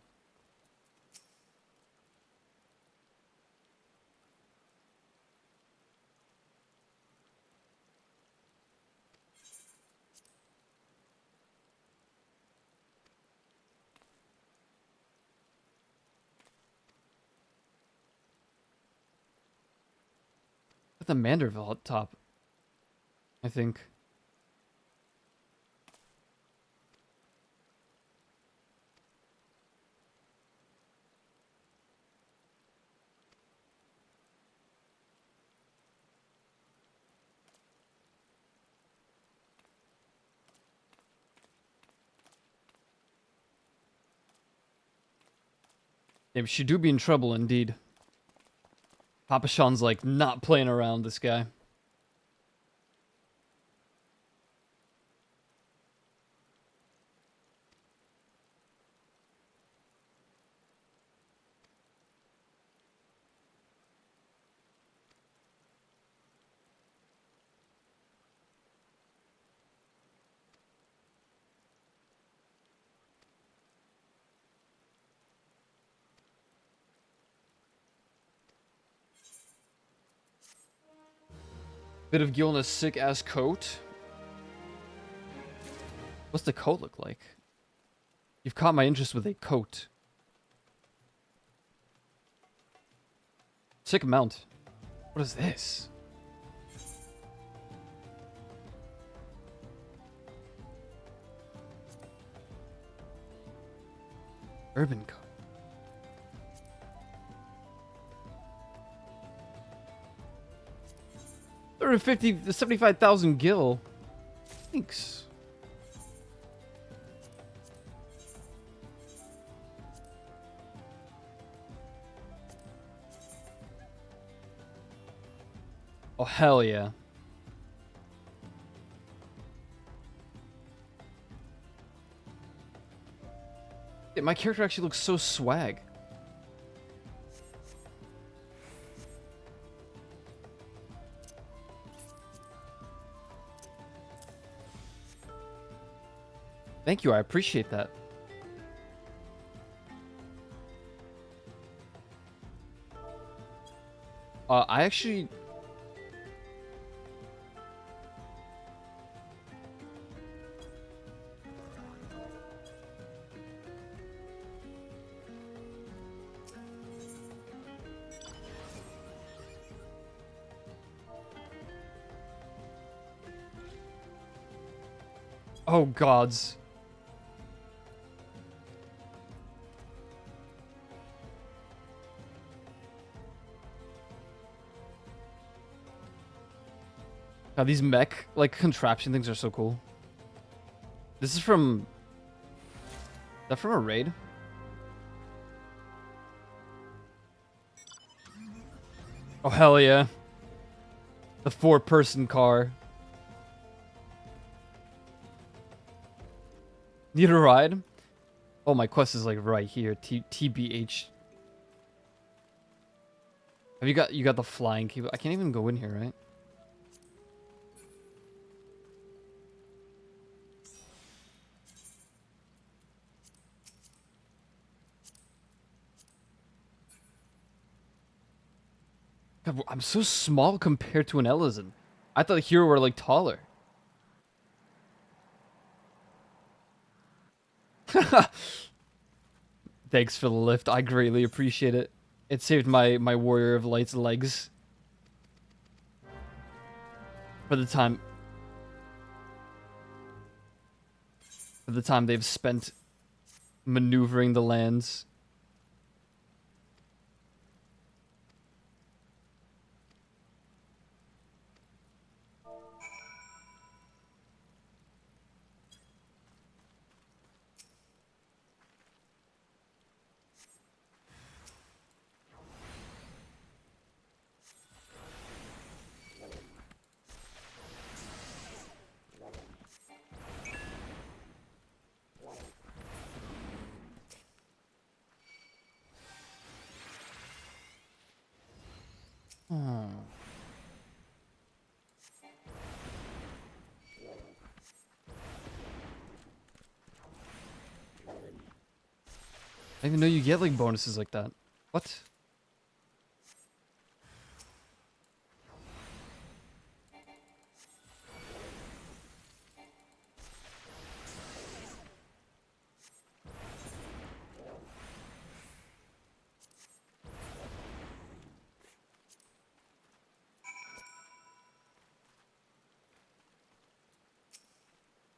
At the Manderville up top, I think. Damn, she do be in trouble indeed. Papa Sean's like not playing around, this guy. Bit of Gil in a sick ass coat. What's the coat look like? You've caught my interest with a coat. Sick mount. What is this? Urban coat. 75,000 gil. Thanks. Oh, hell yeah. Yeah, my character actually looks so swag. Thank you, I appreciate that. I actually... Oh, gods. God, these mech, like, contraption things are so cool. This is from... Is that from a raid? Oh, hell yeah. The 4-person car. Need a ride? Oh, my quest is, like, right here. TBH. Have you got the flying key? I can't even go in here, right? God, I'm so small compared to an Elysian. I thought the hero were like taller. Thanks for the lift. I greatly appreciate it. It saved my Warrior of Light's legs. For the time they've spent maneuvering the lands. I didn't even know you get like bonuses like that. What?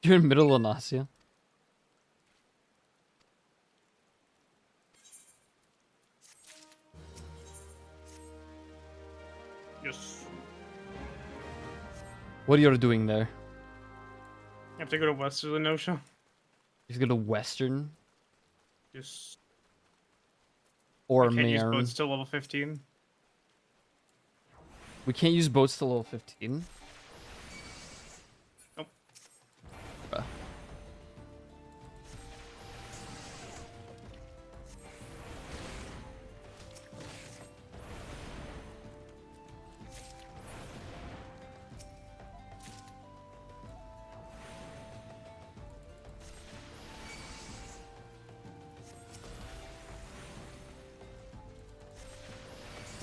You're in middle of Nausea. Yes. What are you doing there? You have to go to Western Ocean. You go to Western Yes. or You can't use Marin. boats till level 15. We can't use boats till level 15. Nope. Bruh.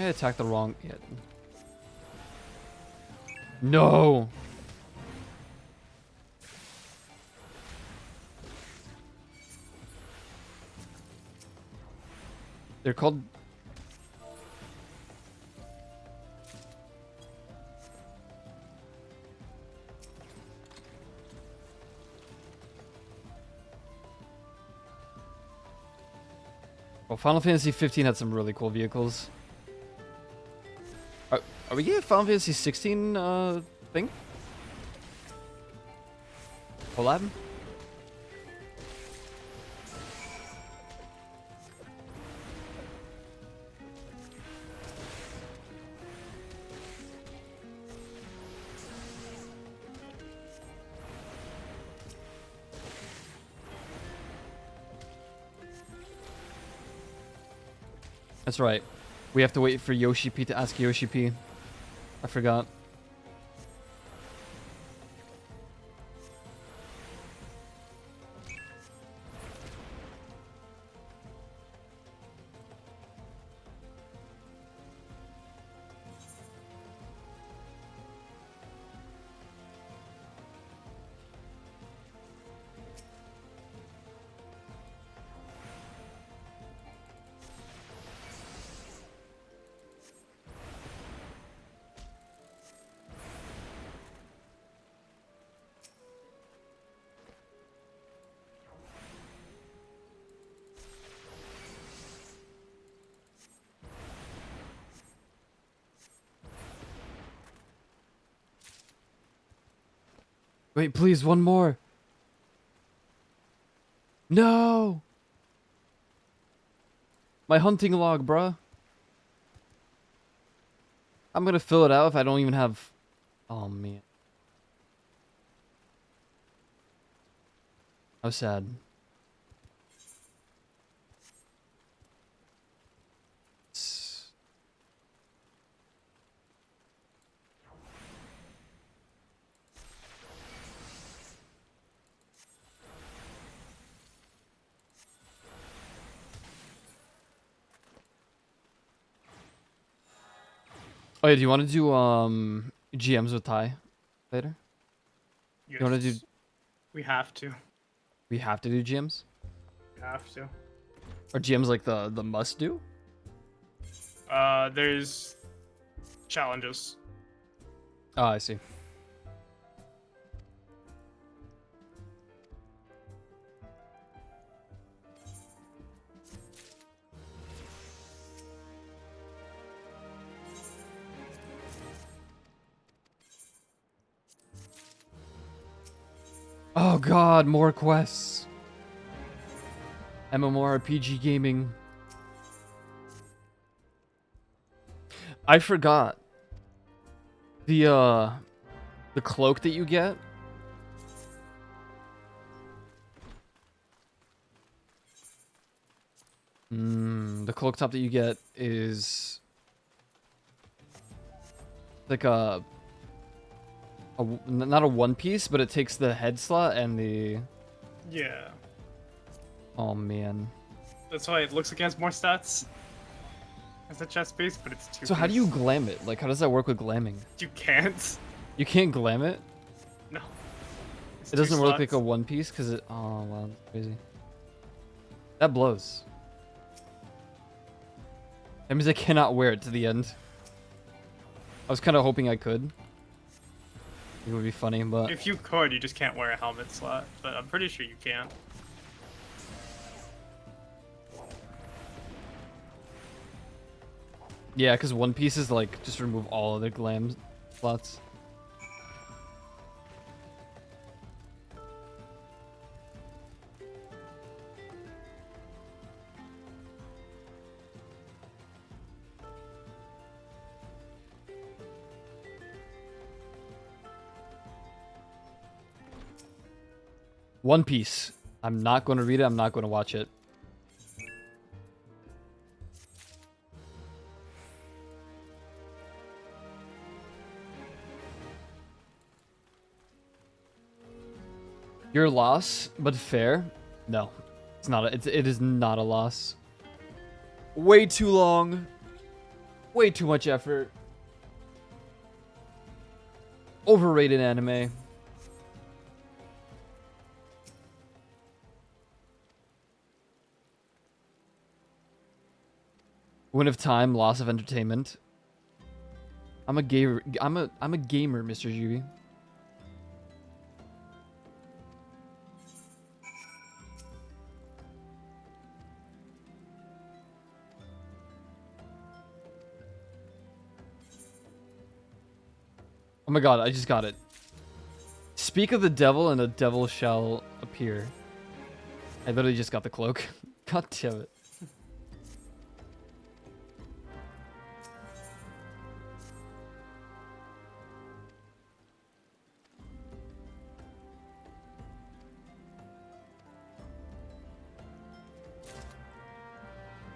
I attacked the wrong. Yeah. No. They're called. Well, Final Fantasy 15 had some really cool vehicles. Are we getting Final Fantasy 16 thing? Collab? That's right. We have to wait for Yoshi P to ask Yoshi P. I forgot. Wait, please, one more. No! My hunting log, bruh. I'm gonna fill it out if I don't even have... Oh, man. How sad. Oh yeah, do you want to do GMs with Ty later? Yes. You want to do? We have to. We have to do GMs. We have to. Are GMs like the must do? There's challenges. Oh, I see. Oh god, more quests. MMORPG gaming. I forgot. The cloak that you get. The cloak top that you get is like not a one piece, but it takes the head slot and the... Yeah. Oh man. That's why it looks like it has more stats as a chest piece, but it's two. So how do you glam it? Like, how does that work with glamming? You can't. You can't glam it? No. It's It doesn't two work like a slots. one piece because it. Oh wow, that's crazy. That blows. That means I cannot wear it to the end. I was kind of hoping I could. It would be funny, but If you could, you just can't wear a helmet slot, but I'm pretty sure you can. yeah, because one piece is like just remove all of the glam slots. One Piece. I'm not going to read it. I'm not going to watch it. Your loss, but fair? No, it's not. It is not a loss. Way too long. Way too much effort. Overrated anime. Win of time, loss of entertainment. I'm a gamer. I'm a gamer, Mr. Juby. Oh my god, I just got it. Speak of the devil and the devil shall appear. I literally just got the cloak. God damn it.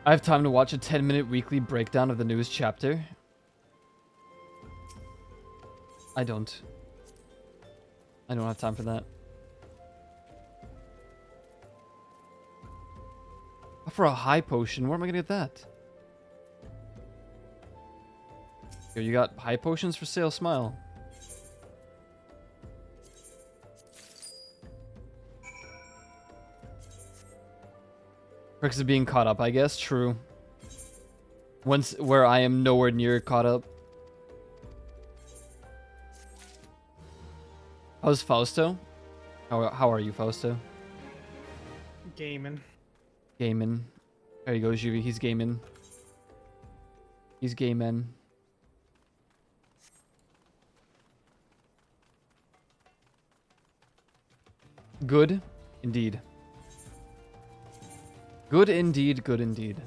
I have time to watch a 10-minute weekly breakdown of the newest chapter. I don't. I don't have time for that. For a high potion, where am I gonna get that? Yo, you got high potions for sale, smile. Perks of being caught up, I guess. True. Once where I am nowhere near caught up. How's Fausto? How are you, Fausto? Gaming. Gaming. There you go, Juvi. He's gaming. He's gaming. Good, indeed. Good indeed, good indeed.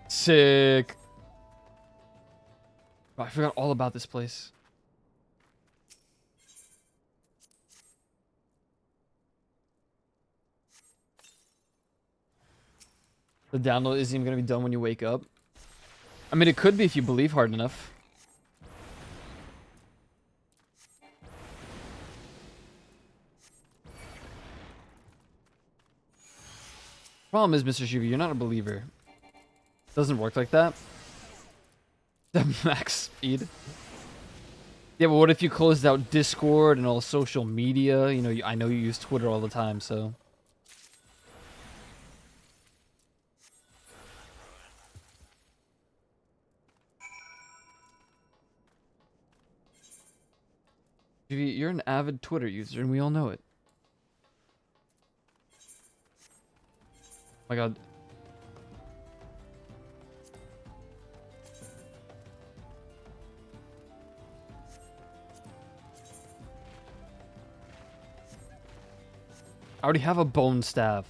Sick. Oh, I forgot all about this place. The download isn't even going to be done when you wake up. I mean, it could be if you believe hard enough. Problem is, Mr. Shuvi, you're not a believer. Doesn't work like that. The max speed. Yeah, but what if you closed out Discord and all social media? You know, I know you use Twitter all the time, so... Shuvi, you're an avid Twitter user, and we all know it. Oh my god. I already have a bone staff.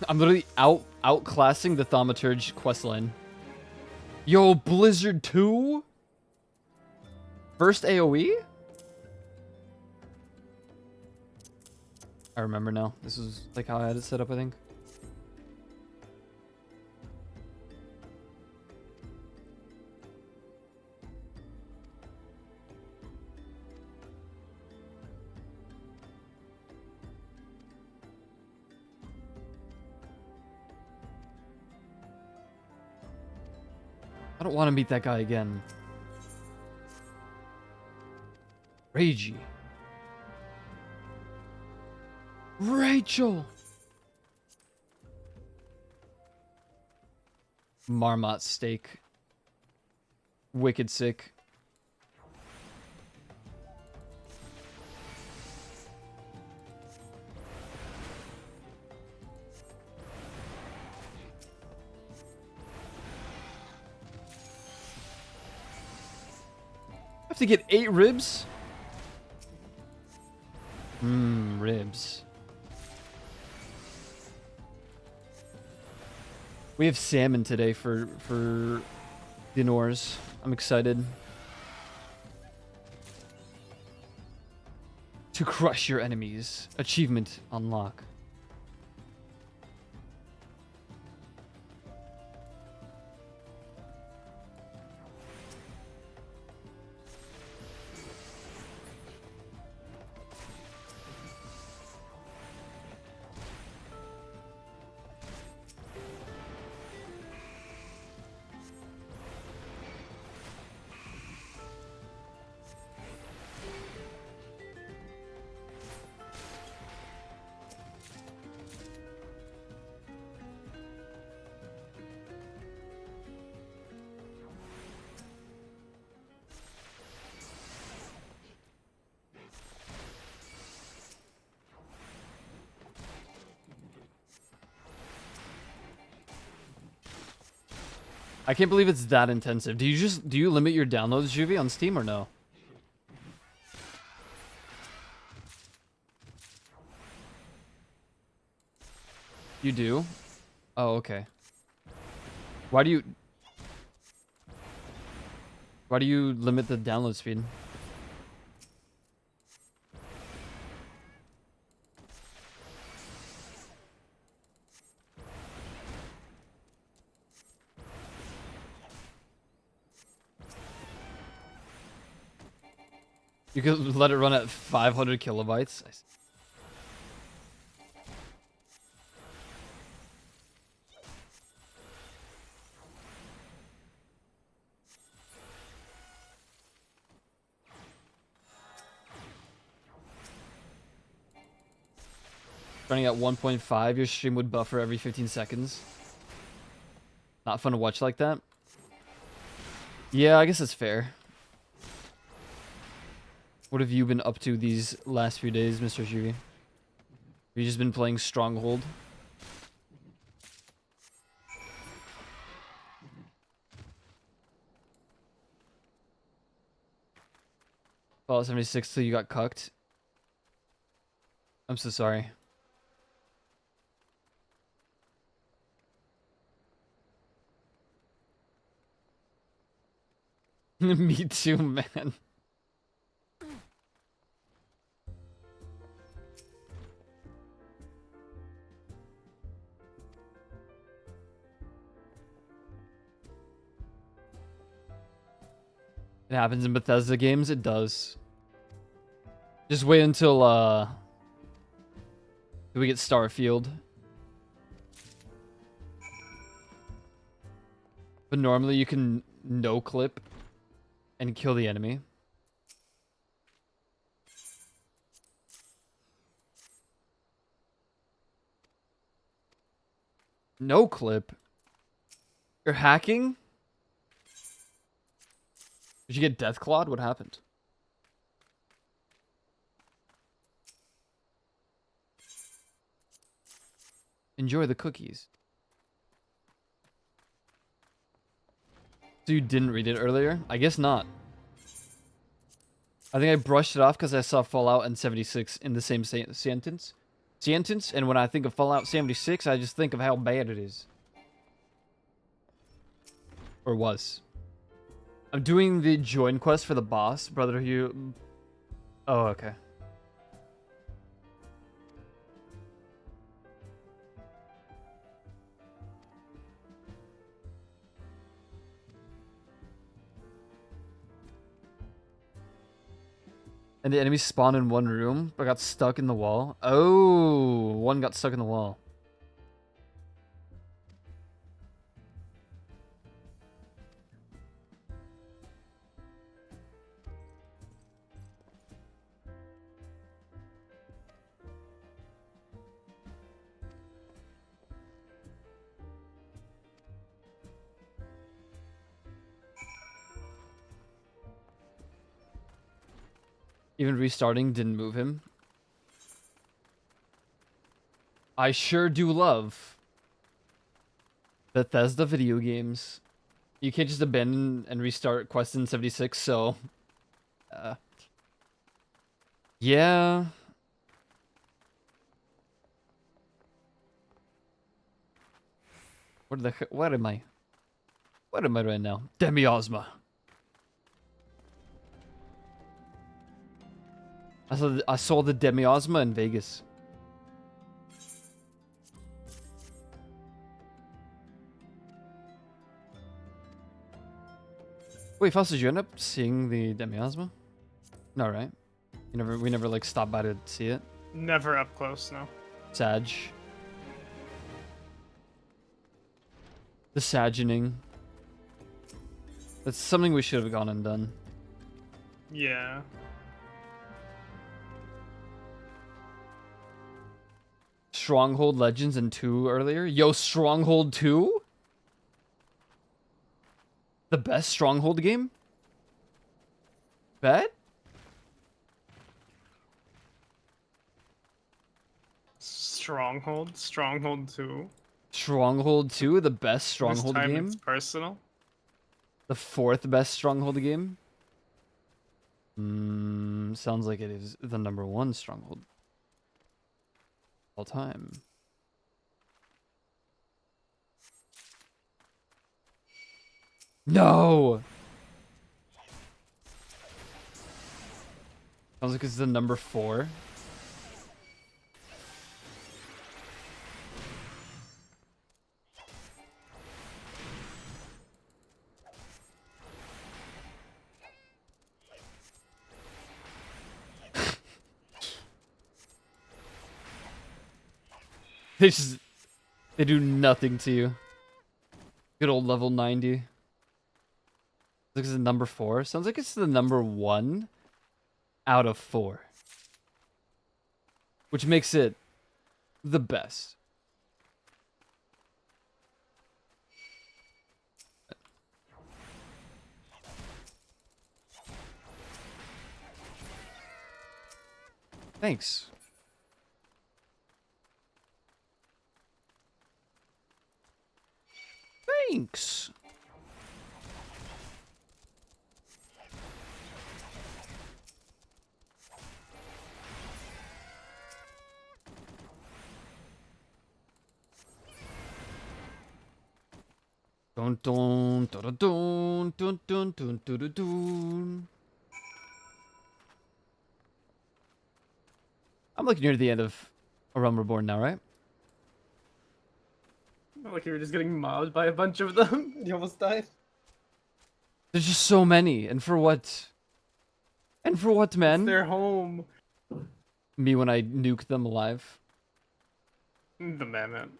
I'm literally outclassing the Thaumaturge questline. Yo, Blizzard 2? First AoE? I remember now. This is like how I had it set up, I think. I don't want to meet that guy again. Ragey. Rachel! Marmot steak. Wicked sick. I have to get 8 ribs? Ribs. We have salmon today for dinners. I'm excited. To crush your enemies. Achievement unlock. I can't believe it's that intensive. Do you limit your downloads, Juvie, on Steam or no? You do? Oh, okay. Why do you limit the download speed? You could let it run at 500 kilobytes. Running at 1.5, your stream would buffer every 15 seconds. Not fun to watch like that. Yeah, I guess that's fair. What have you been up to these last few days, Mr. Shuvi? Have you just been playing Stronghold? Fallout 76 till you got cucked? I'm so sorry. Me too, man. It happens in Bethesda games, it does. Just wait until we get Starfield. But normally you can no clip and kill the enemy. No clip? You're hacking? Did you get Deathclawed? What happened? Enjoy the cookies. So you didn't read it earlier? I guess not. I think I brushed it off because I saw Fallout and 76 in the same sentence. And when I think of Fallout 76, I just think of how bad it is. Or was. I'm doing the join quest for the boss, brother. You. Oh, okay. And the enemies spawned in one room, but got stuck in the wall. Oh, one got stuck in the wall. Even restarting didn't move him. I sure do love Bethesda video games. You can't just abandon and restart Quest in 76, so... yeah... What am I? What am I right now? Demiosma. I saw the Demiosma in Vegas. Wait, Faust, did you end up seeing the Demiosma? No, right? We never like stopped by to see it. Never up close, no. Sag. The Sagening. That's something we should have gone and done. Yeah. Stronghold Legends and 2 earlier. Yo, Stronghold 2? The best Stronghold game? Bet? Stronghold 2. Stronghold 2, the best Stronghold This time game? it's personal. The 4th best Stronghold game? Sounds like it is the #1 Stronghold. All time. No! Sounds like it's the #4. They do nothing to you. Good old level 90. Looks like it's the #4. Sounds like it's the #1 out of 4. Which makes it the best. Thanks. Thanks. Dun dun dun dun dun dun dun dun dun dun. I'm looking near the end of A Realm Reborn now, right? Like you were just getting mobbed by a bunch of them. You almost died. There's just so many, and for what? And for what, man? It's their home. Me when I nuke them alive. The man.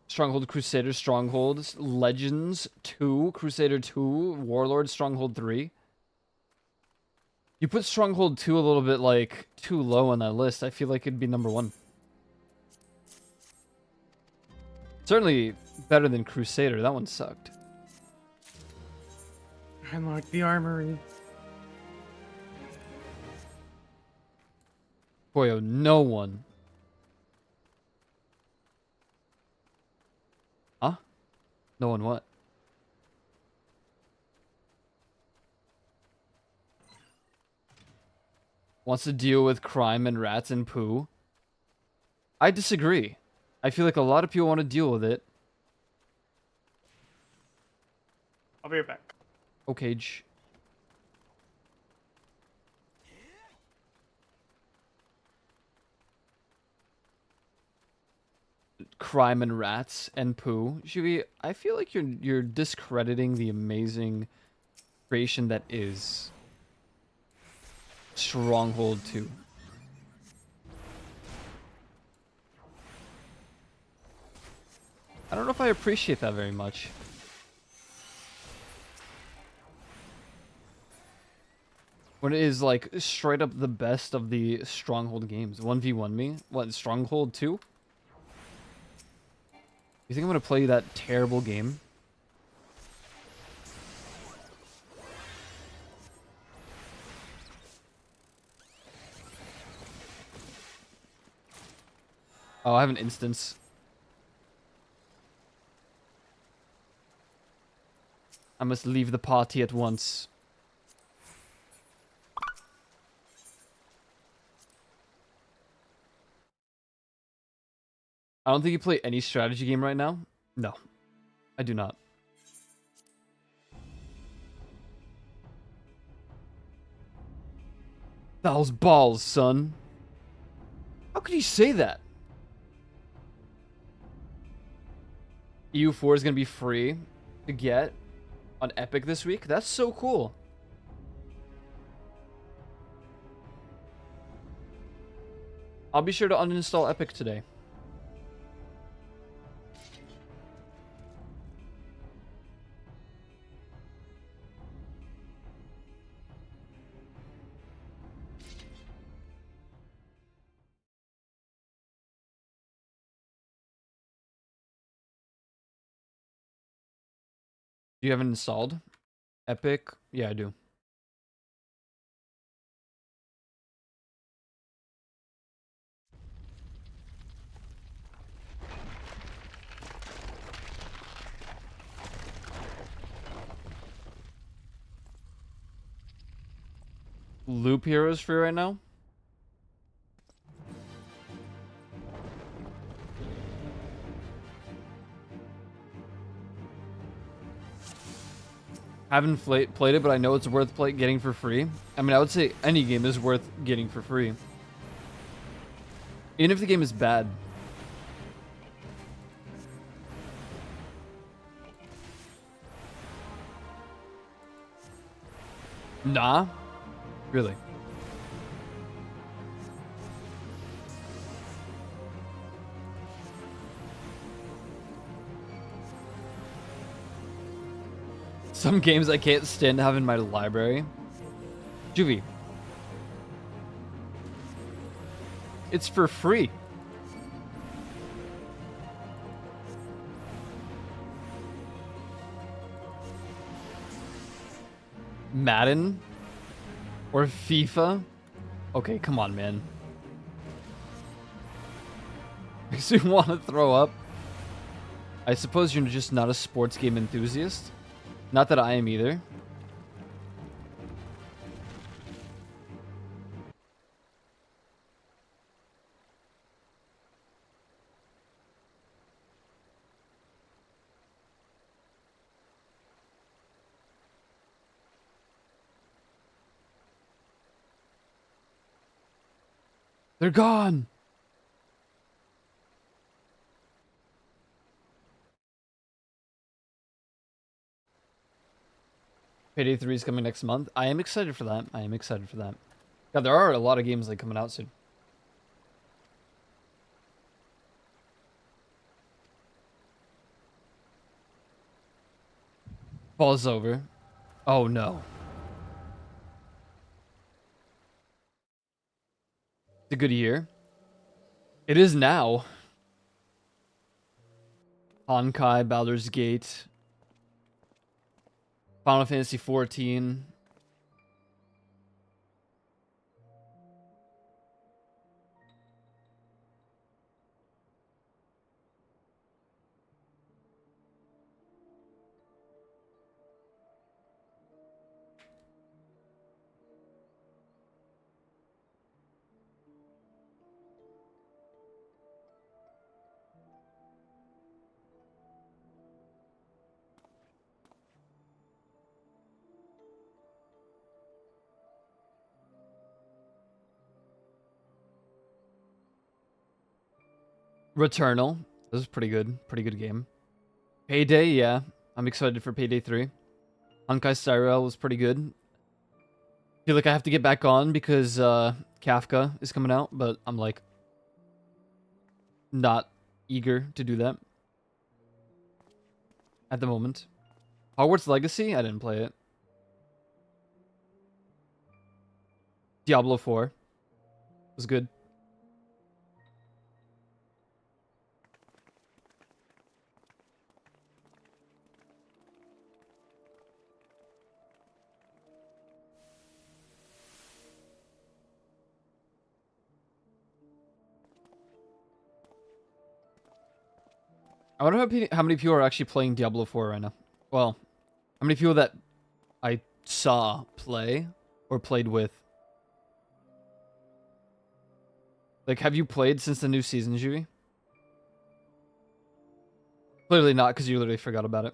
Stronghold Crusader, Strongholds, Legends 2, Crusader 2, Warlord, Stronghold 3. You put Stronghold 2 a little bit, like, too low on that list. I feel like it'd be #1. Certainly better than Crusader. That one sucked. Unlock the armory. Boy, oh, no one. Huh? No one what? Wants to deal with crime and rats and poo? I disagree. I feel like a lot of people want to deal with it. I'll be right back. Okay. Crime and rats and poo. Shuvi, I feel like you're discrediting the amazing creation that is Stronghold 2. I don't know if I appreciate that very much. When it is like straight up the best of the Stronghold games. 1v1 me? What, Stronghold 2? You think I'm gonna play that terrible game? Oh, I have an instance. I must leave the party at once. I don't think you play any strategy game right now. No, I do not. Those balls, son. How could you say that? EU4 is going to be free to get on Epic this week. That's so cool. I'll be sure to uninstall Epic today. Do you have it installed? Epic? Yeah, I do. Loop Hero is free right now? Haven't played it, but I know it's worth getting for free. I mean, I would say any game is worth getting for free. Even if the game is bad. Nah? Really? Some games I can't stand to have in my library. Juvie. It's for free. Madden? Or FIFA? Okay, come on, man. Makes me want to throw up. I suppose you're just not a sports game enthusiast. Not that I am either. They're gone. Payday 3 is coming next month. I am excited for that. I am excited for that. God, there are a lot of games like coming out soon. Ball's over. Oh no. It's a good year. It is now. Honkai, Baldur's Gate, Final Fantasy 14. Returnal. This is pretty good. Pretty good game. Payday, yeah. I'm excited for Payday 3. Honkai Star Rail was pretty good. Feel like I have to get back on because Kafka is coming out, but I'm like not eager to do that at the moment. Hogwarts Legacy? I didn't play it. Diablo 4 was good. I wonder how many people are actually playing Diablo 4 right now. Well, how many people that I saw play or played with. Like, have you played since the new season, Jui? Clearly not, because you literally forgot about it.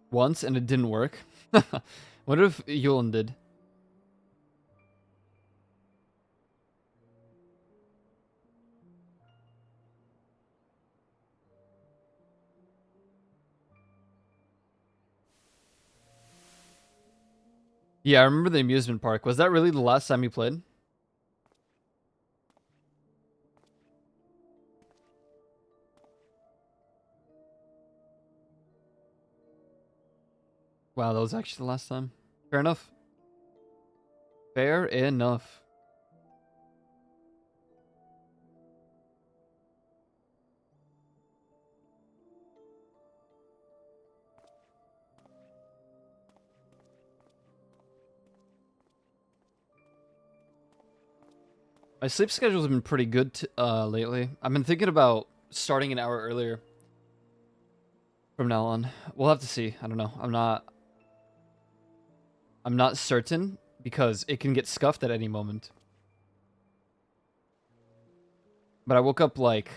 Once, and it didn't work. What if Yulin did? Yeah, I remember the amusement park. Was that really the last time you played? Wow, that was actually the last time. Fair enough. Fair enough. My sleep schedule's been pretty good lately. I've been thinking about starting an hour earlier from now on. We'll have to see. I don't know. I'm not certain because it can get scuffed at any moment. But I woke up like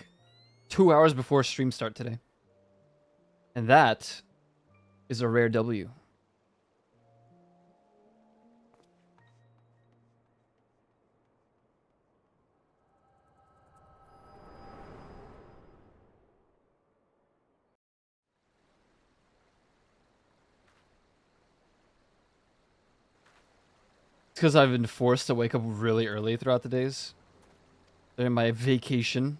2 hours before stream start today. And that is a rare W. It's because I've been forced to wake up really early throughout the days. During my vacation.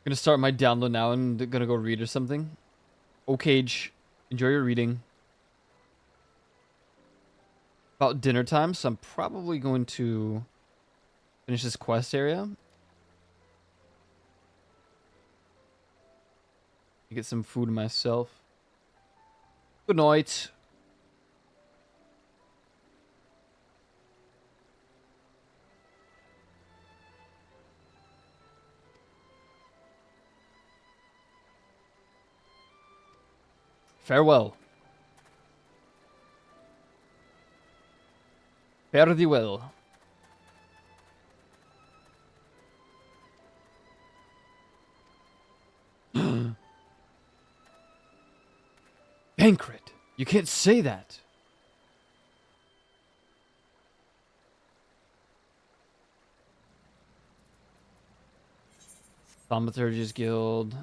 Gonna start my download now and gonna go read or something. Okage, enjoy your reading. About dinner time, so I'm probably going to finish this quest area. Get some food myself. Good night. Farewell. Fare thee well. Bankrit, you can't say that. Thaumaturgist Guild.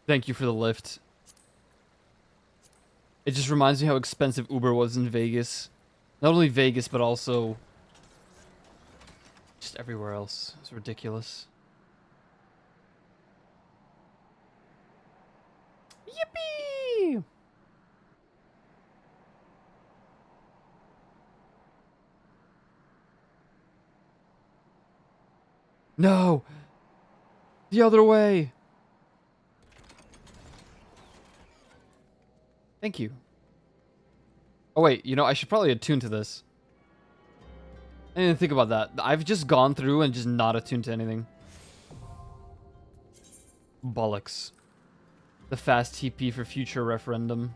Thank you for the lift. It just reminds me how expensive Uber was in Vegas. Not only Vegas, but also just everywhere else. It's ridiculous. Yippee! No! The other way! Thank you. Oh wait, you know, I should probably attune to this. I didn't think about that. I've just gone through and just not attuned to anything. Bollocks. The fast TP for future referendum.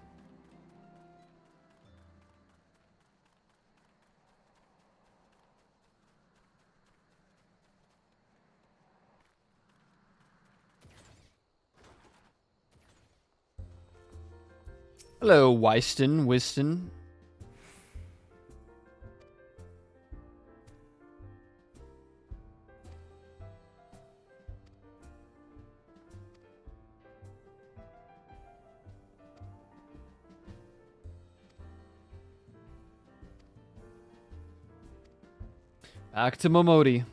Hello, Wiston. Back to Momodi.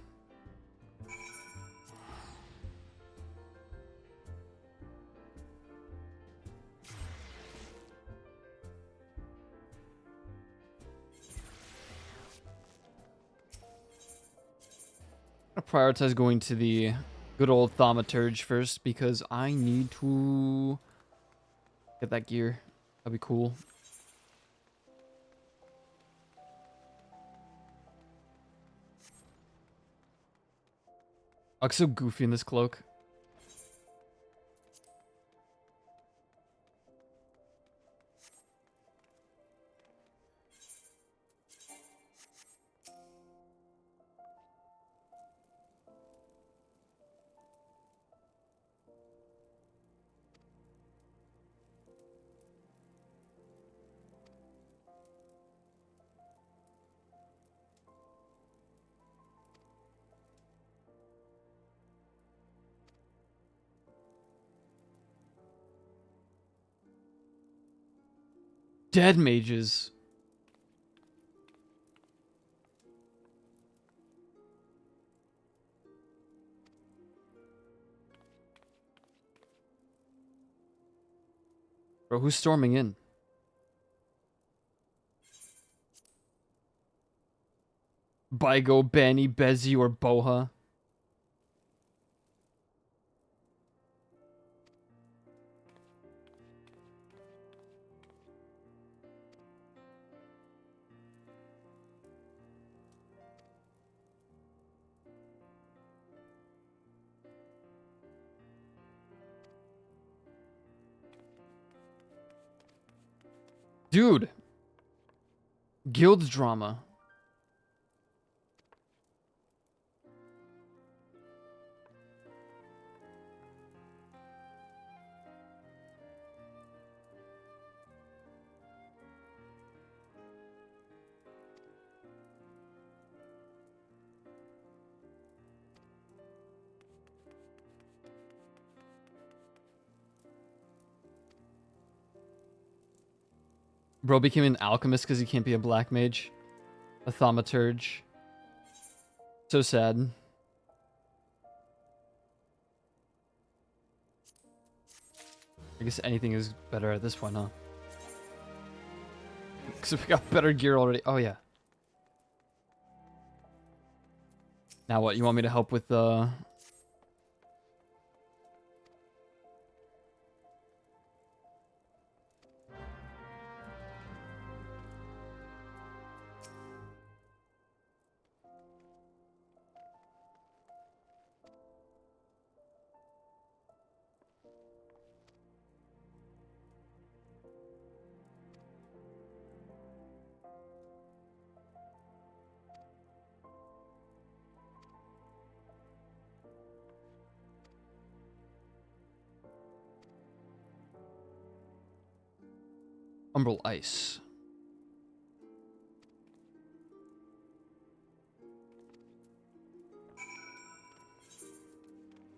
I'll prioritize going to the good old Thaumaturge first because I need to get that gear. That'd be cool. I look so goofy in this cloak. Dead mages. Bro, who's storming in? Baigo, Bani, Bezi, or Boha? Dude. Guild drama. Bro became an alchemist because he can't be a black mage. A thaumaturge. So sad. I guess anything is better at this point, huh? Because we got better gear already. Oh, yeah. Now what? You want me to help with the... Umbral Ice.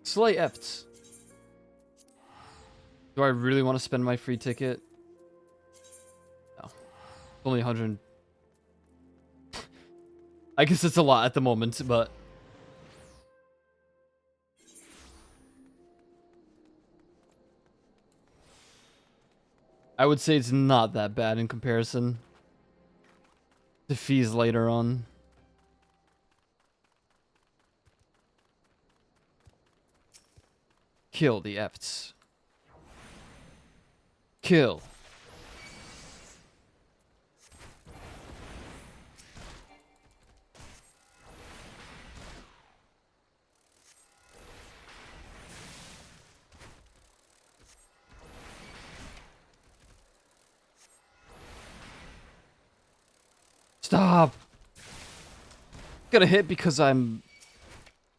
Slay Efts. Do I really want to spend my free ticket? No. Only 100. I guess it's a lot at the moment, but... I would say it's not that bad in comparison to fees later on. Kill the Efts. Kill Stop. Got a hit because I'm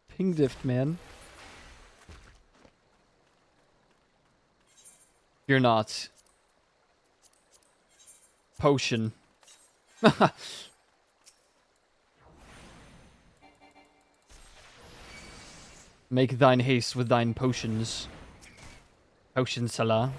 ping diffed, man. You're not. Potion. Make thine haste with thine potions. Potion Salah.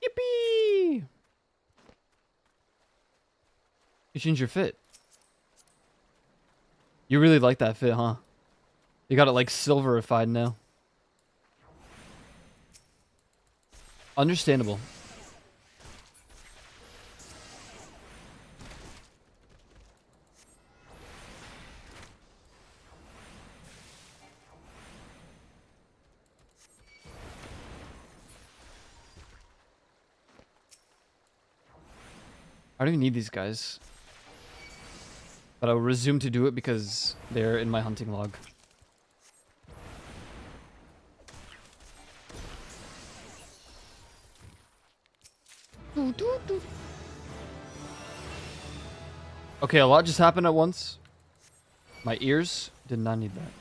Yippee! You changed your fit. You really like that fit, huh? You got it like silverified now. Understandable. I don't even need these guys. But I'll resume to do it because they're in my hunting log. Okay, a lot just happened at once. My ears did not need that.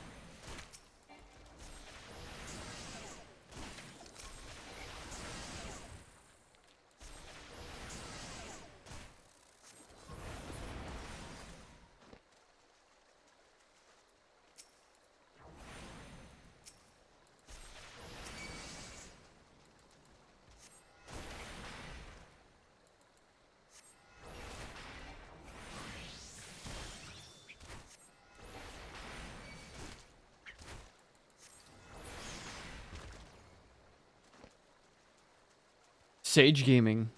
Sage Gaming.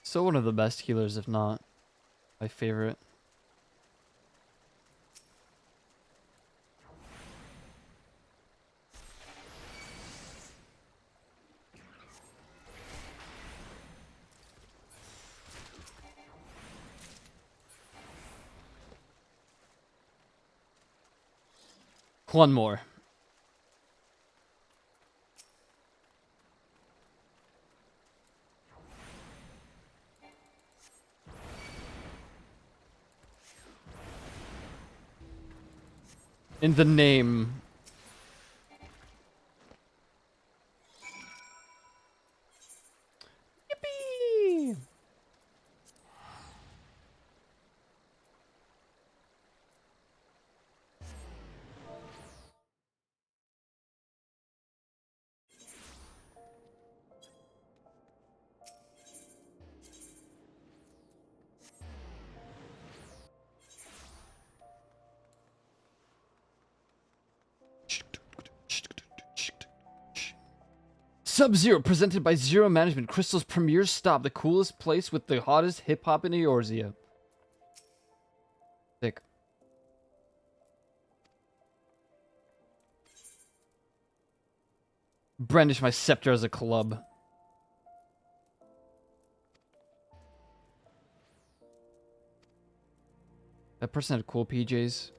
So one of the best healers, if not my favorite. One more. In the name. Yippee! Sub-Zero, presented by Zero Management. Crystal's premier stop. The coolest place with the hottest hip-hop in Eorzea. Sick. Brandish my scepter as a club. That person had cool PJs.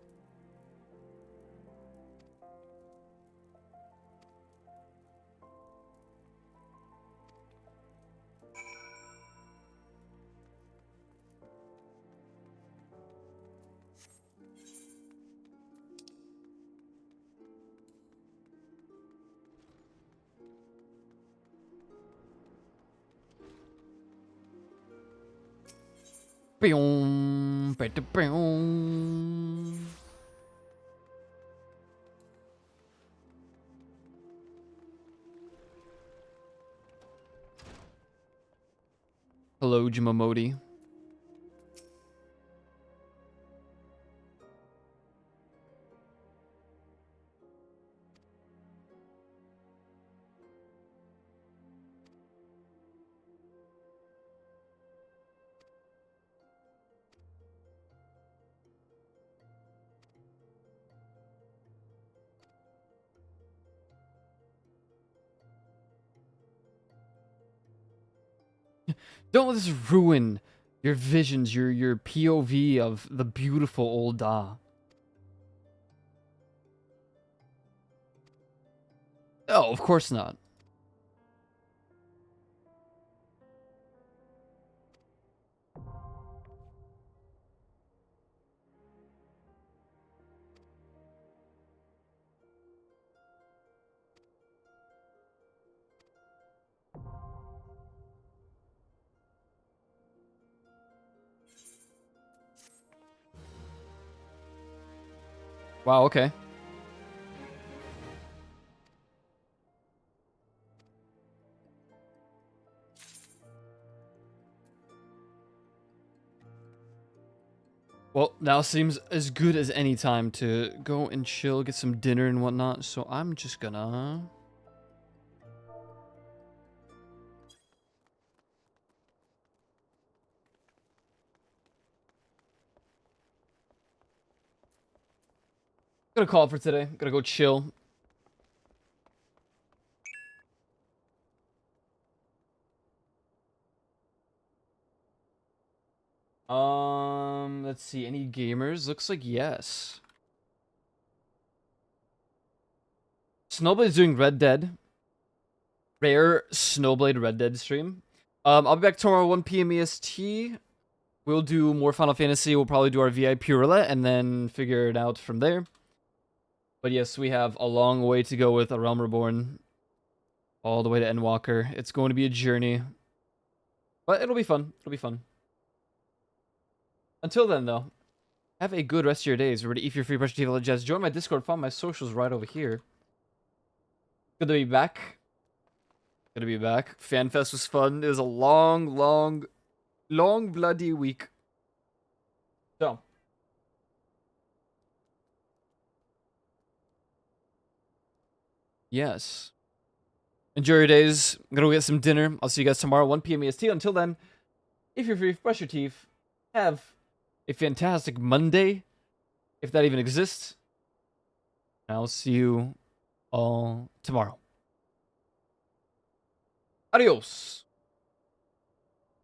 Boom, bada boom. Hello, Jimamodi. Don't let this ruin Your visions, your POV of the beautiful old Da. Oh, of course not. Wow, okay. Well, now seems as good as any time to go and chill, get some dinner and whatnot, so I'm just gonna... Gonna call it for today. Gonna go chill. Let's see. Any gamers? Looks like yes. Snowblade's doing Red Dead. Rare Snowblade Red Dead stream. I'll be back tomorrow 1 p.m. EST. We'll do more Final Fantasy. We'll probably do our VIP roulette and then figure it out from there. But yes, we have a long way to go with A Realm Reborn. All the way to Endwalker. It's going to be a journey. But it'll be fun. It'll be fun. Until then, though, have a good rest of your days. Remember to eat your free pressure TV Jazz. Join my Discord. Find my socials right over here. Good to be back. Good to be back. FanFest was fun. It was a long bloody week. So. Yes. Enjoy your days. I'm gonna go get some dinner. I'll see you guys tomorrow, 1 p.m. EST. Until then, if you're free, brush your teeth. Have a fantastic Monday, if that even exists. I'll see you all tomorrow. Adios.